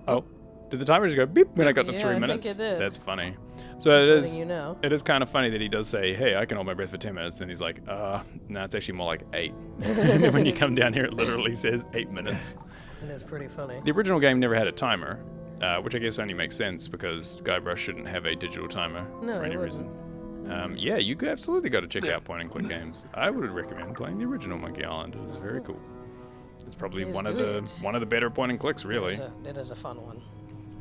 Oh, did the timer just go beep when I got to 3 minutes? I think it did. That's funny. So it is. You know. It is kind of funny that he does say, "Hey, I can hold my breath for 10 minutes." Then he's like, "No, it's actually more like 8." And then when you come down here, it literally says 8 minutes. It is pretty funny. The original game never had a timer, which I guess only makes sense because Guybrush shouldn't have a digital timer for any reason. Yeah, you could absolutely go to check out point-and-click games. I would recommend playing the original Monkey Island. It was very cool. It's probably one of the better point-and-clicks, really. It is a fun one.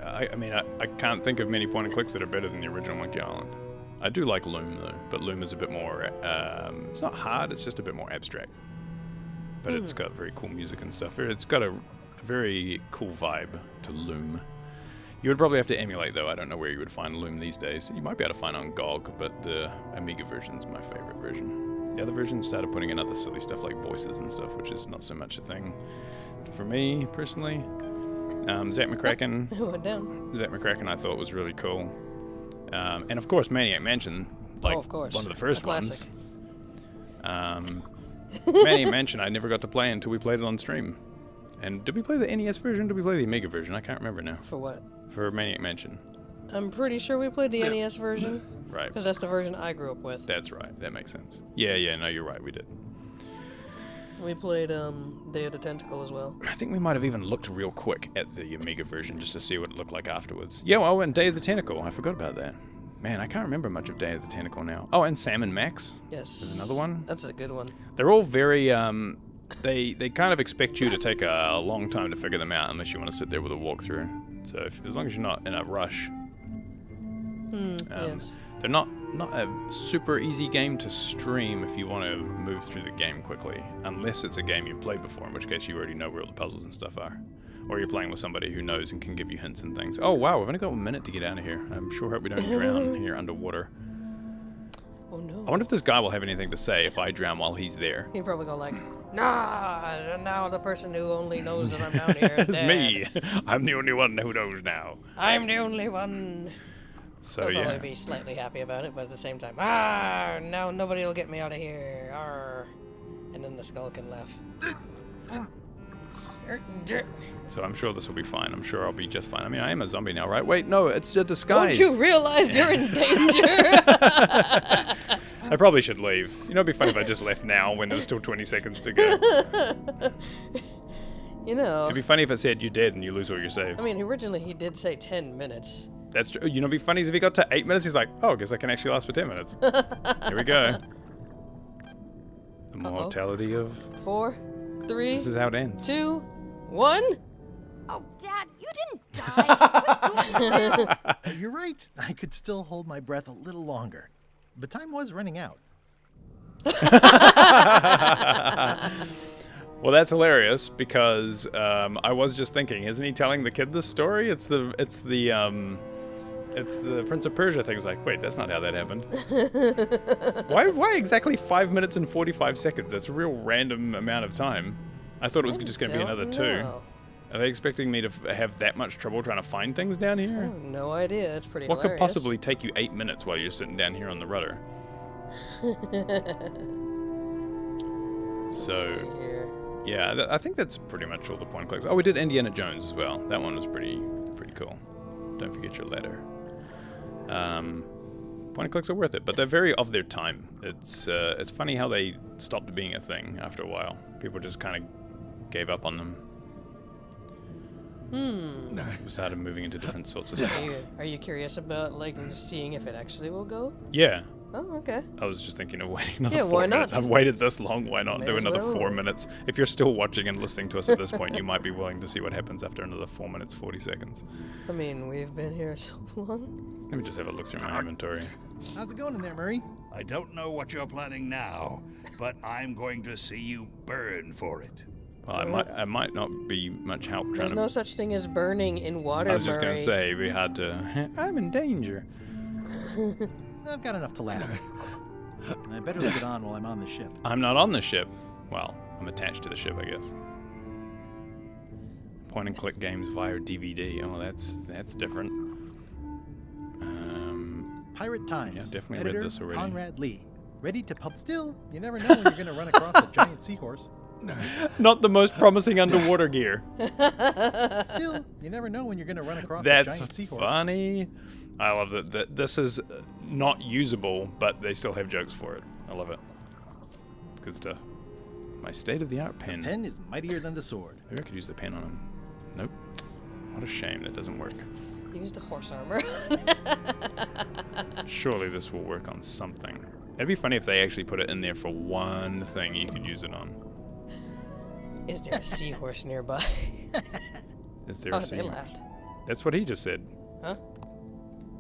I mean, I can't think of many point-and-clicks that are better than the original Monkey Island. I do like Loom, though, but Loom is a bit more... it's not hard, it's just a bit more abstract. But it's got very cool music and stuff. It's got a very cool vibe to Loom. You would probably have to emulate, though. I don't know where you would find Loom these days. You might be able to find it on GOG, but the Amiga version's my favorite version. The other version started putting in other silly stuff like voices and stuff, which is not so much a thing for me, personally. Zach McCracken. Went down. Zach McCracken I thought was really cool. And of course, Maniac Mansion, like one of the first ones. Maniac Mansion I never got to play until we played it on stream. And did we play the NES version? Did we play the Amiga version? I can't remember now. For what? For Maniac Mansion. I'm pretty sure we played the NES version. Right. Because that's the version I grew up with. That's right. That makes sense. Yeah, no, you're right. We did. We played Day of the Tentacle as well. I think we might have even looked real quick at the Amiga version just to see what it looked like afterwards. Yeah, well, and Day of the Tentacle. I forgot about that. Man, I can't remember much of Day of the Tentacle now. Oh, and Sam and Max. Yes. There's another one. That's a good one. They're all very, they kind of expect you to take a long time to figure them out unless you want to sit there with a walkthrough. So as long as you're not in a rush. Yes. They're not a super easy game to stream if you want to move through the game quickly. Unless it's a game you've played before, in which case you already know where all the puzzles and stuff are. Or you're playing with somebody who knows and can give you hints and things. Oh wow, we've only got 1 minute to get out of here. I'm sure hope we don't drown here underwater. Oh no. I wonder if this guy will have anything to say if I drown while he's there. He'd probably go like, nah, now the person who only knows that I'm down here is It's dead. me. I'm the only one who knows now. I'm the only one. So He'll yeah. probably be slightly happy about it, but at the same time, now nobody will get me out of here. Arr. And then the skull can laugh. So I'm sure this will be fine. I'm sure I'll be just fine. I mean, I am a zombie now, right? Wait, no, it's a disguise. Don't you realize you're in danger? I probably should leave. You know, it'd be fun if I just left now when there's still 20 seconds to go. You know. It'd be funny if it said you're dead and you lose all your save. I mean, originally he did say 10 minutes. That's true. You know, it'd be funny if he got to 8 minutes. He's like, oh, I guess I can actually last for 10 minutes. Here we go. The mortality of... 4, 3. This is how it ends. 2, 1. Oh, Dad, you didn't die. You're right. I could still hold my breath a little longer. But time was running out. Well, that's hilarious because I was just thinking, isn't he telling the kid this story? It's the Prince of Persia thing. It's like, wait, that's not how that happened. Why exactly 5 minutes and 45 seconds? That's a real random amount of time. I thought it was just going to be another 2. Are they expecting me to have that much trouble trying to find things down here? I have no idea. It's pretty What hilarious. could possibly take you 8 minutes while you're sitting down here on the rudder? So, yeah, I think that's pretty much all the point clicks. Oh, we did Indiana Jones as well. That one was pretty cool. Don't forget your ladder. Point and clicks are worth it, but they're very of their time. It's funny how they stopped being a thing after a while. People just kind of gave up on them. We started moving into different sorts of stuff. Are you curious about like seeing if it actually will go? Yeah. Oh, okay. I was just thinking of waiting another 4 why minutes. not? I've waited this long. Why not May do as another well. 4 minutes? If you're still watching and listening to us at this point, you might be willing to see what happens after another 4 minutes, 40 seconds. I mean, we've been here so long. Let me just have a look through my inventory. How's it going in there, Murray? I don't know what you're planning now, but I'm going to see you burn for it. Well, I might not be much help trying There's to... no such thing as burning in water, I was just going to Murray. say, we had to... I'm in danger. I've got enough to last me. I better leave it on while I'm on the ship. I'm not on the ship. Well, I'm attached to the ship, I guess. Point and click games via DVD. Oh, that's different. Pirate Times. Yeah, definitely Editor read this already. Conrad Lee. Ready to pub. Still, you never know when you're going to run across a giant seahorse. Not the most promising underwater gear. Still, you never know when you're going to run across a That's giant seahorse. funny. I love that this is not usable, but they still have jokes for it. I love it. It's good stuff. My state-of-the-art pen. The pen is mightier than the sword. Maybe I could use the pen on him. Nope. What a shame that doesn't work. Use the horse armor. Surely this will work on something. It'd be funny if they actually put it in there for one thing you could use it on. Is there a seahorse nearby? Is there a they seahorse? laughed. That's what he just said. Huh?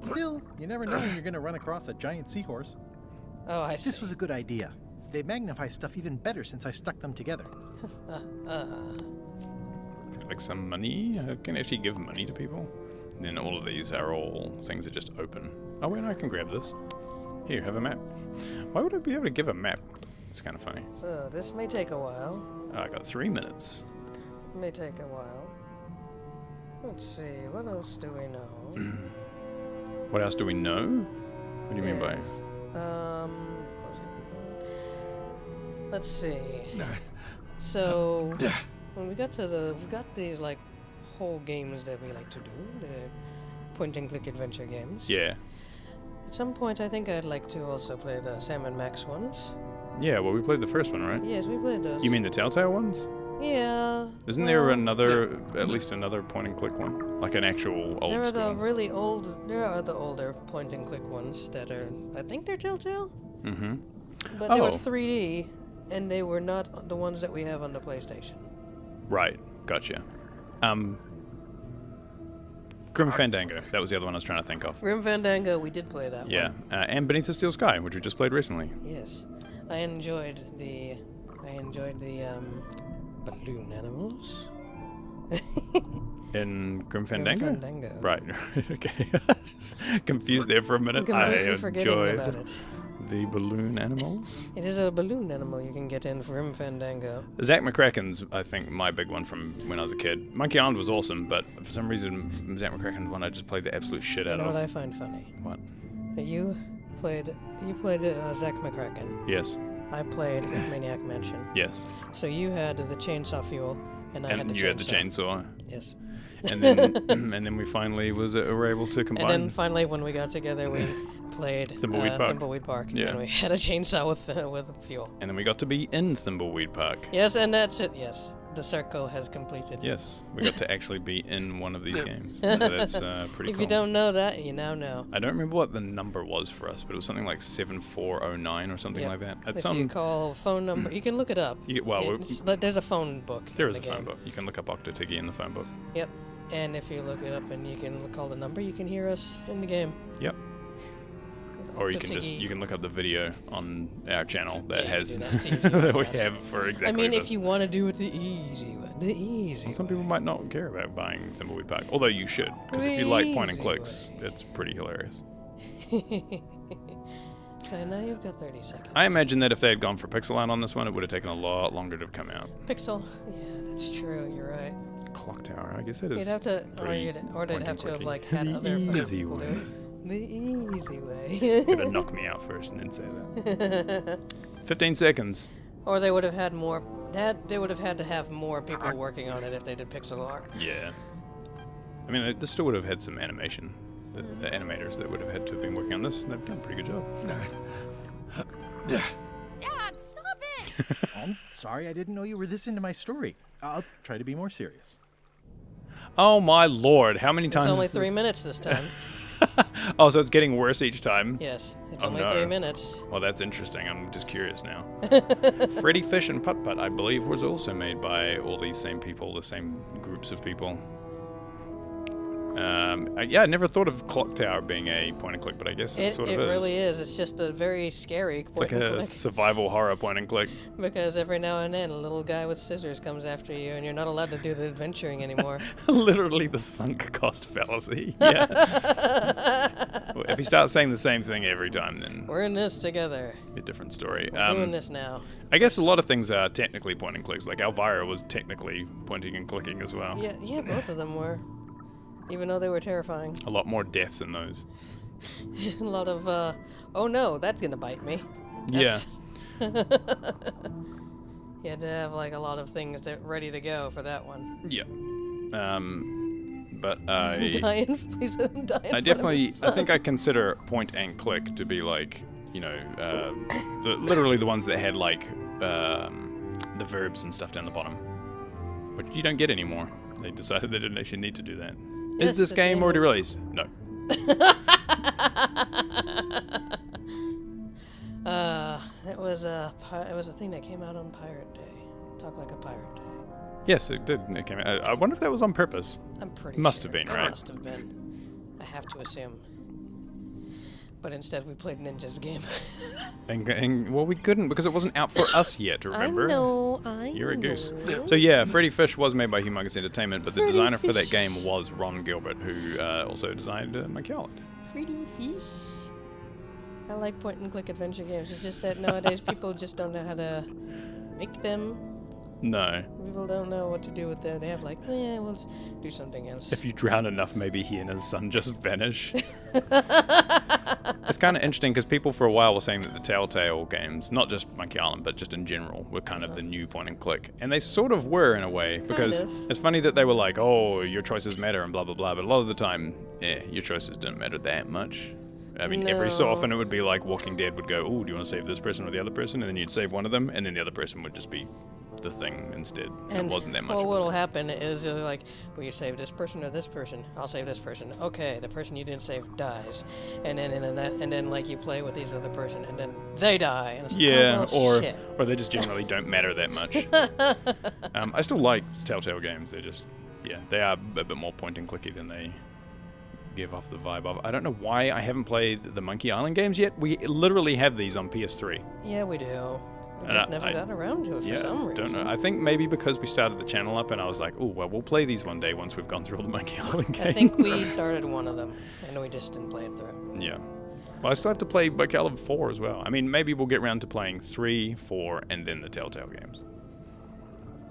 Still, you never know when you're going to run across a giant seahorse. Oh, I see. This was a good idea. They magnify stuff even better since I stuck them together. Like some money? I can actually give money to people. And then all of these are all things that just open. Oh wait, I can grab this. Here, have a map. Why would I be able to give a map? It's kind of funny. So this may take a while. Oh, I got 3 minutes. May take a while. Let's see, what else do we know? What else do we know? What do you mean by? Let's see. So when we got these like whole games that we like to do, the point and click adventure games. Yeah. At some point, I think I'd like to also play the Sam and Max ones. Yeah, well, we played the first one, right? Yes, we played those. You mean the Telltale ones? Yeah. Isn't there another, at least another point-and-click one? Like an actual old There are school? the really old, there are the older point-and-click ones that are, I think they're Telltale? Mm-hmm. But they were 3D, and they were not the ones that we have on the PlayStation. Right, gotcha. Grim Fandango, that was the other one I was trying to think of. Grim Fandango, we did play that Yeah, one. and Beneath the Steel Sky, which we just played recently. Yes. I enjoyed the balloon animals. In Grim Fandango? Grim Fandango. Right, okay. Just confused there for a minute. Completely forgetting enjoyed about it. the balloon animals. It is a balloon animal you can get in Grim Fandango. Zach McCracken's, I think, my big one from when I was a kid. Monkey Island was awesome, but for some reason, Zach McCracken's one I just played the absolute shit out You know of. what I find funny? What? That you played Zach McCracken. Yes. I played Maniac Mansion. Yes. So you had the chainsaw fuel, and I had the chainsaw. You had the chainsaw. Yes. And then, and then we finally were able to combine. And then finally, when we got together, we played Thimbleweed Park. Yeah. and we had a chainsaw with fuel. And then we got to be in Thimbleweed Park. Yes, and that's it. Yes, the circle has completed. Yes, we got to actually be in one of these games. So that's pretty If cool. you don't know that, you now know. I don't remember what the number was for us, but it was something like 7409 or something like that. If you call a phone number, you can look it up. There's a phone book. There is a phone book. You can look up Octotiggy in the phone book. Yep. And if you look it up and you can call the number, you can hear us in the game. Yep. Or you can look up the video on our channel that has that we have for exactly I mean, this. if you want to do it the easy way, Well, some people might not care about buying Thimbleweed Park, although you should, because if you like point and Easy clicks, it's pretty hilarious. So now you've got 30 seconds. I imagine that if they had gone for pixel art on this one, it would have taken a lot longer to come out. Pixel. Yeah, that's true. You're right. Clock Tower, I guess it is. You'd have to, or they'd have to have like had other easy people way. do it. The easy way. Gonna knock me out first and then say that. 15 seconds. Or they would have had more. They would have had to have more people working on it if they did pixel art. Yeah. I mean, this still would have had some animation. The animators that would have had to have been working on this, and they've done a pretty good job. Dad, stop it! I'm sorry, I didn't know you were this into my story. I'll try to be more serious. Oh my lord, how many times? It's only 3 minutes this time. Oh, so it's getting worse each time? Yes, it's Oh, only no. 3 minutes. Well, that's interesting. I'm just curious now. Freddy Fish and Putt Putt, I believe, was also made by all these same people, the same groups of people. Yeah, I never thought of Clock Tower being a point and click, but I guess it sort of is. It really is. It's just a very scary It's like a click. survival horror point and click. Because every now and then a little guy with scissors comes after you and you're not allowed to do the adventuring anymore. Literally the sunk cost fallacy. Yeah. Well, if he starts saying the same thing every time, then We're in this together. a different story. We're doing this now. I guess a lot of things are technically point and clicks. Like Elvira was technically pointing and clicking as well. Yeah, both of them were. Even though they were terrifying. A lot more deaths in those. A lot of, oh no, that's gonna bite me. Yeah. You had to have like a lot of things ready to go for that one. Yeah. But I Dying, please don't die in I front of definitely, his I think son. I consider point and click to be like, you know, literally the ones that had like the verbs and stuff down the bottom, which you don't get anymore. They decided they didn't actually need to do that. Yes, Is this game already released? No. It was a thing that came out on Pirate Day. Talk like a pirate day. Yes, it did. It came out. I wonder if that was on purpose. I'm pretty Must sure. have been, It right? must have been. I have to assume. But instead we played Ninja's game. And well, we couldn't because it wasn't out for us yet, remember? I You're a goose. know. So yeah, Freddy Fish was made by Humongous Entertainment, but the Freddy designer for that Fish. game was Ron Gilbert, who also designed Monkey Island. Freddy Fish. I like point and click adventure games. It's just that nowadays people just don't know how to make them. No. People don't know what to do with them. They have like, we'll just do something else. If you drown enough, maybe he and his son just vanish. It's kind of interesting because people for a while were saying that the Telltale games, not just Monkey Island, but just in general, were kind of the new point and click. And they sort of were in a way, because it's funny that they were like, oh, your choices matter and blah, blah, blah. But a lot of the time, your choices didn't matter that much. I mean, every so often it would be like Walking Dead would go, oh, do you want to save this person or the other person? And then you'd save one of them, and then the other person would just be the thing instead. And it wasn't that much. Well, what'll happen is like, will you save this person or this person? I'll save this person. Okay, the person you didn't save dies, and then like you play with these other person, and then they die. And it's like, yeah, oh, well, shit. or they just generally don't matter that much. I still like Telltale games. They're just they are a bit more point and clicky than they give off the vibe of. I don't know why I haven't played the Monkey Island games yet. We literally have these on PS3. Yeah, we do. We just never got around to it for some reason. Don't know. I think maybe because we started the channel up and I was like, oh, well, we'll play these one day once we've gone through all the Monkey Island games. I think we started one of them, and we just didn't play it through. Yeah. Well, I still have to play Bacala 4 as well. I mean, maybe we'll get around to playing 3, 4, and then the Telltale games.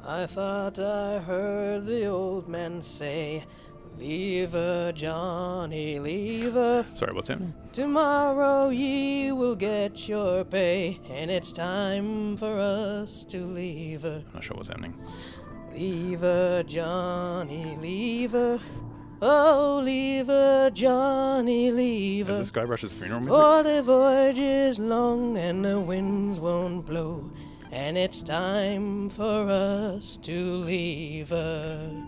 I thought I heard the old man say, "Leave her, Johnny, leave her. Sorry, what's happening? Tomorrow ye will get your pay, and it's time for us to leave her." I'm not sure what's happening. Leave her, Johnny, leave her. Oh, leave her, Johnny, leave her. Is this Guybrush's funeral music? For the voyage is long and the winds won't blow, and it's time for us to leave her.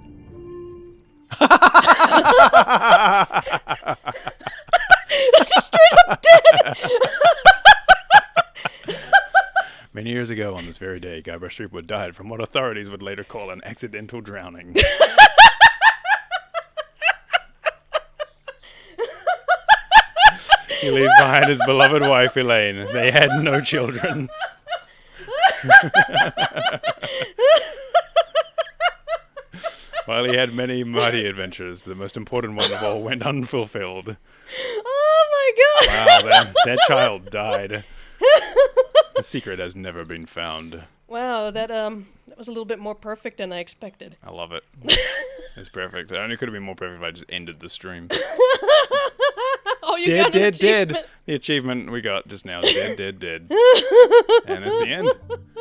Just straight up dead. Many years ago on this very day, Guybrush Threepwood died from what authorities would later call an accidental drowning. He leaves behind his beloved wife, Elaine. They had no children. While he had many mighty adventures, the most important one of all went unfulfilled. Oh my god! Wow, that child died. The secret has never been found. Wow, that was a little bit more perfect than I expected. I love it. It's perfect. It only could have been more perfect if I just ended the stream. Oh, you got an achievement. The achievement we got just now is dead. And that's the end.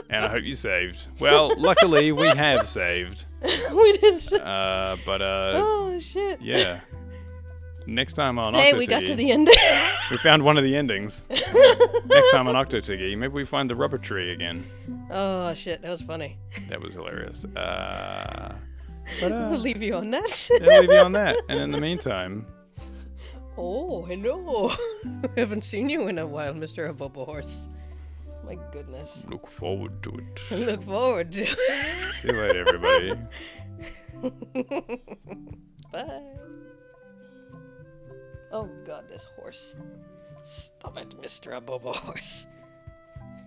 And I hope you saved. Well, luckily we have saved. We did save. Oh, shit. Yeah. Next time on Hey, Octotiggy, we got to the ending. We found one of the endings. Next time on Octotiggy, maybe we find the rubber tree again. Oh, shit. That was funny. That was hilarious. We'll leave you on that. I'll leave you on that. And in the meantime... Oh, hello. I haven't seen you in a while, Mr. Abobo Horse. My goodness. Look forward to it. Look forward to it. See you later, everybody. Bye. Oh, God, this horse. Stop it, Mr. Abobo Horse.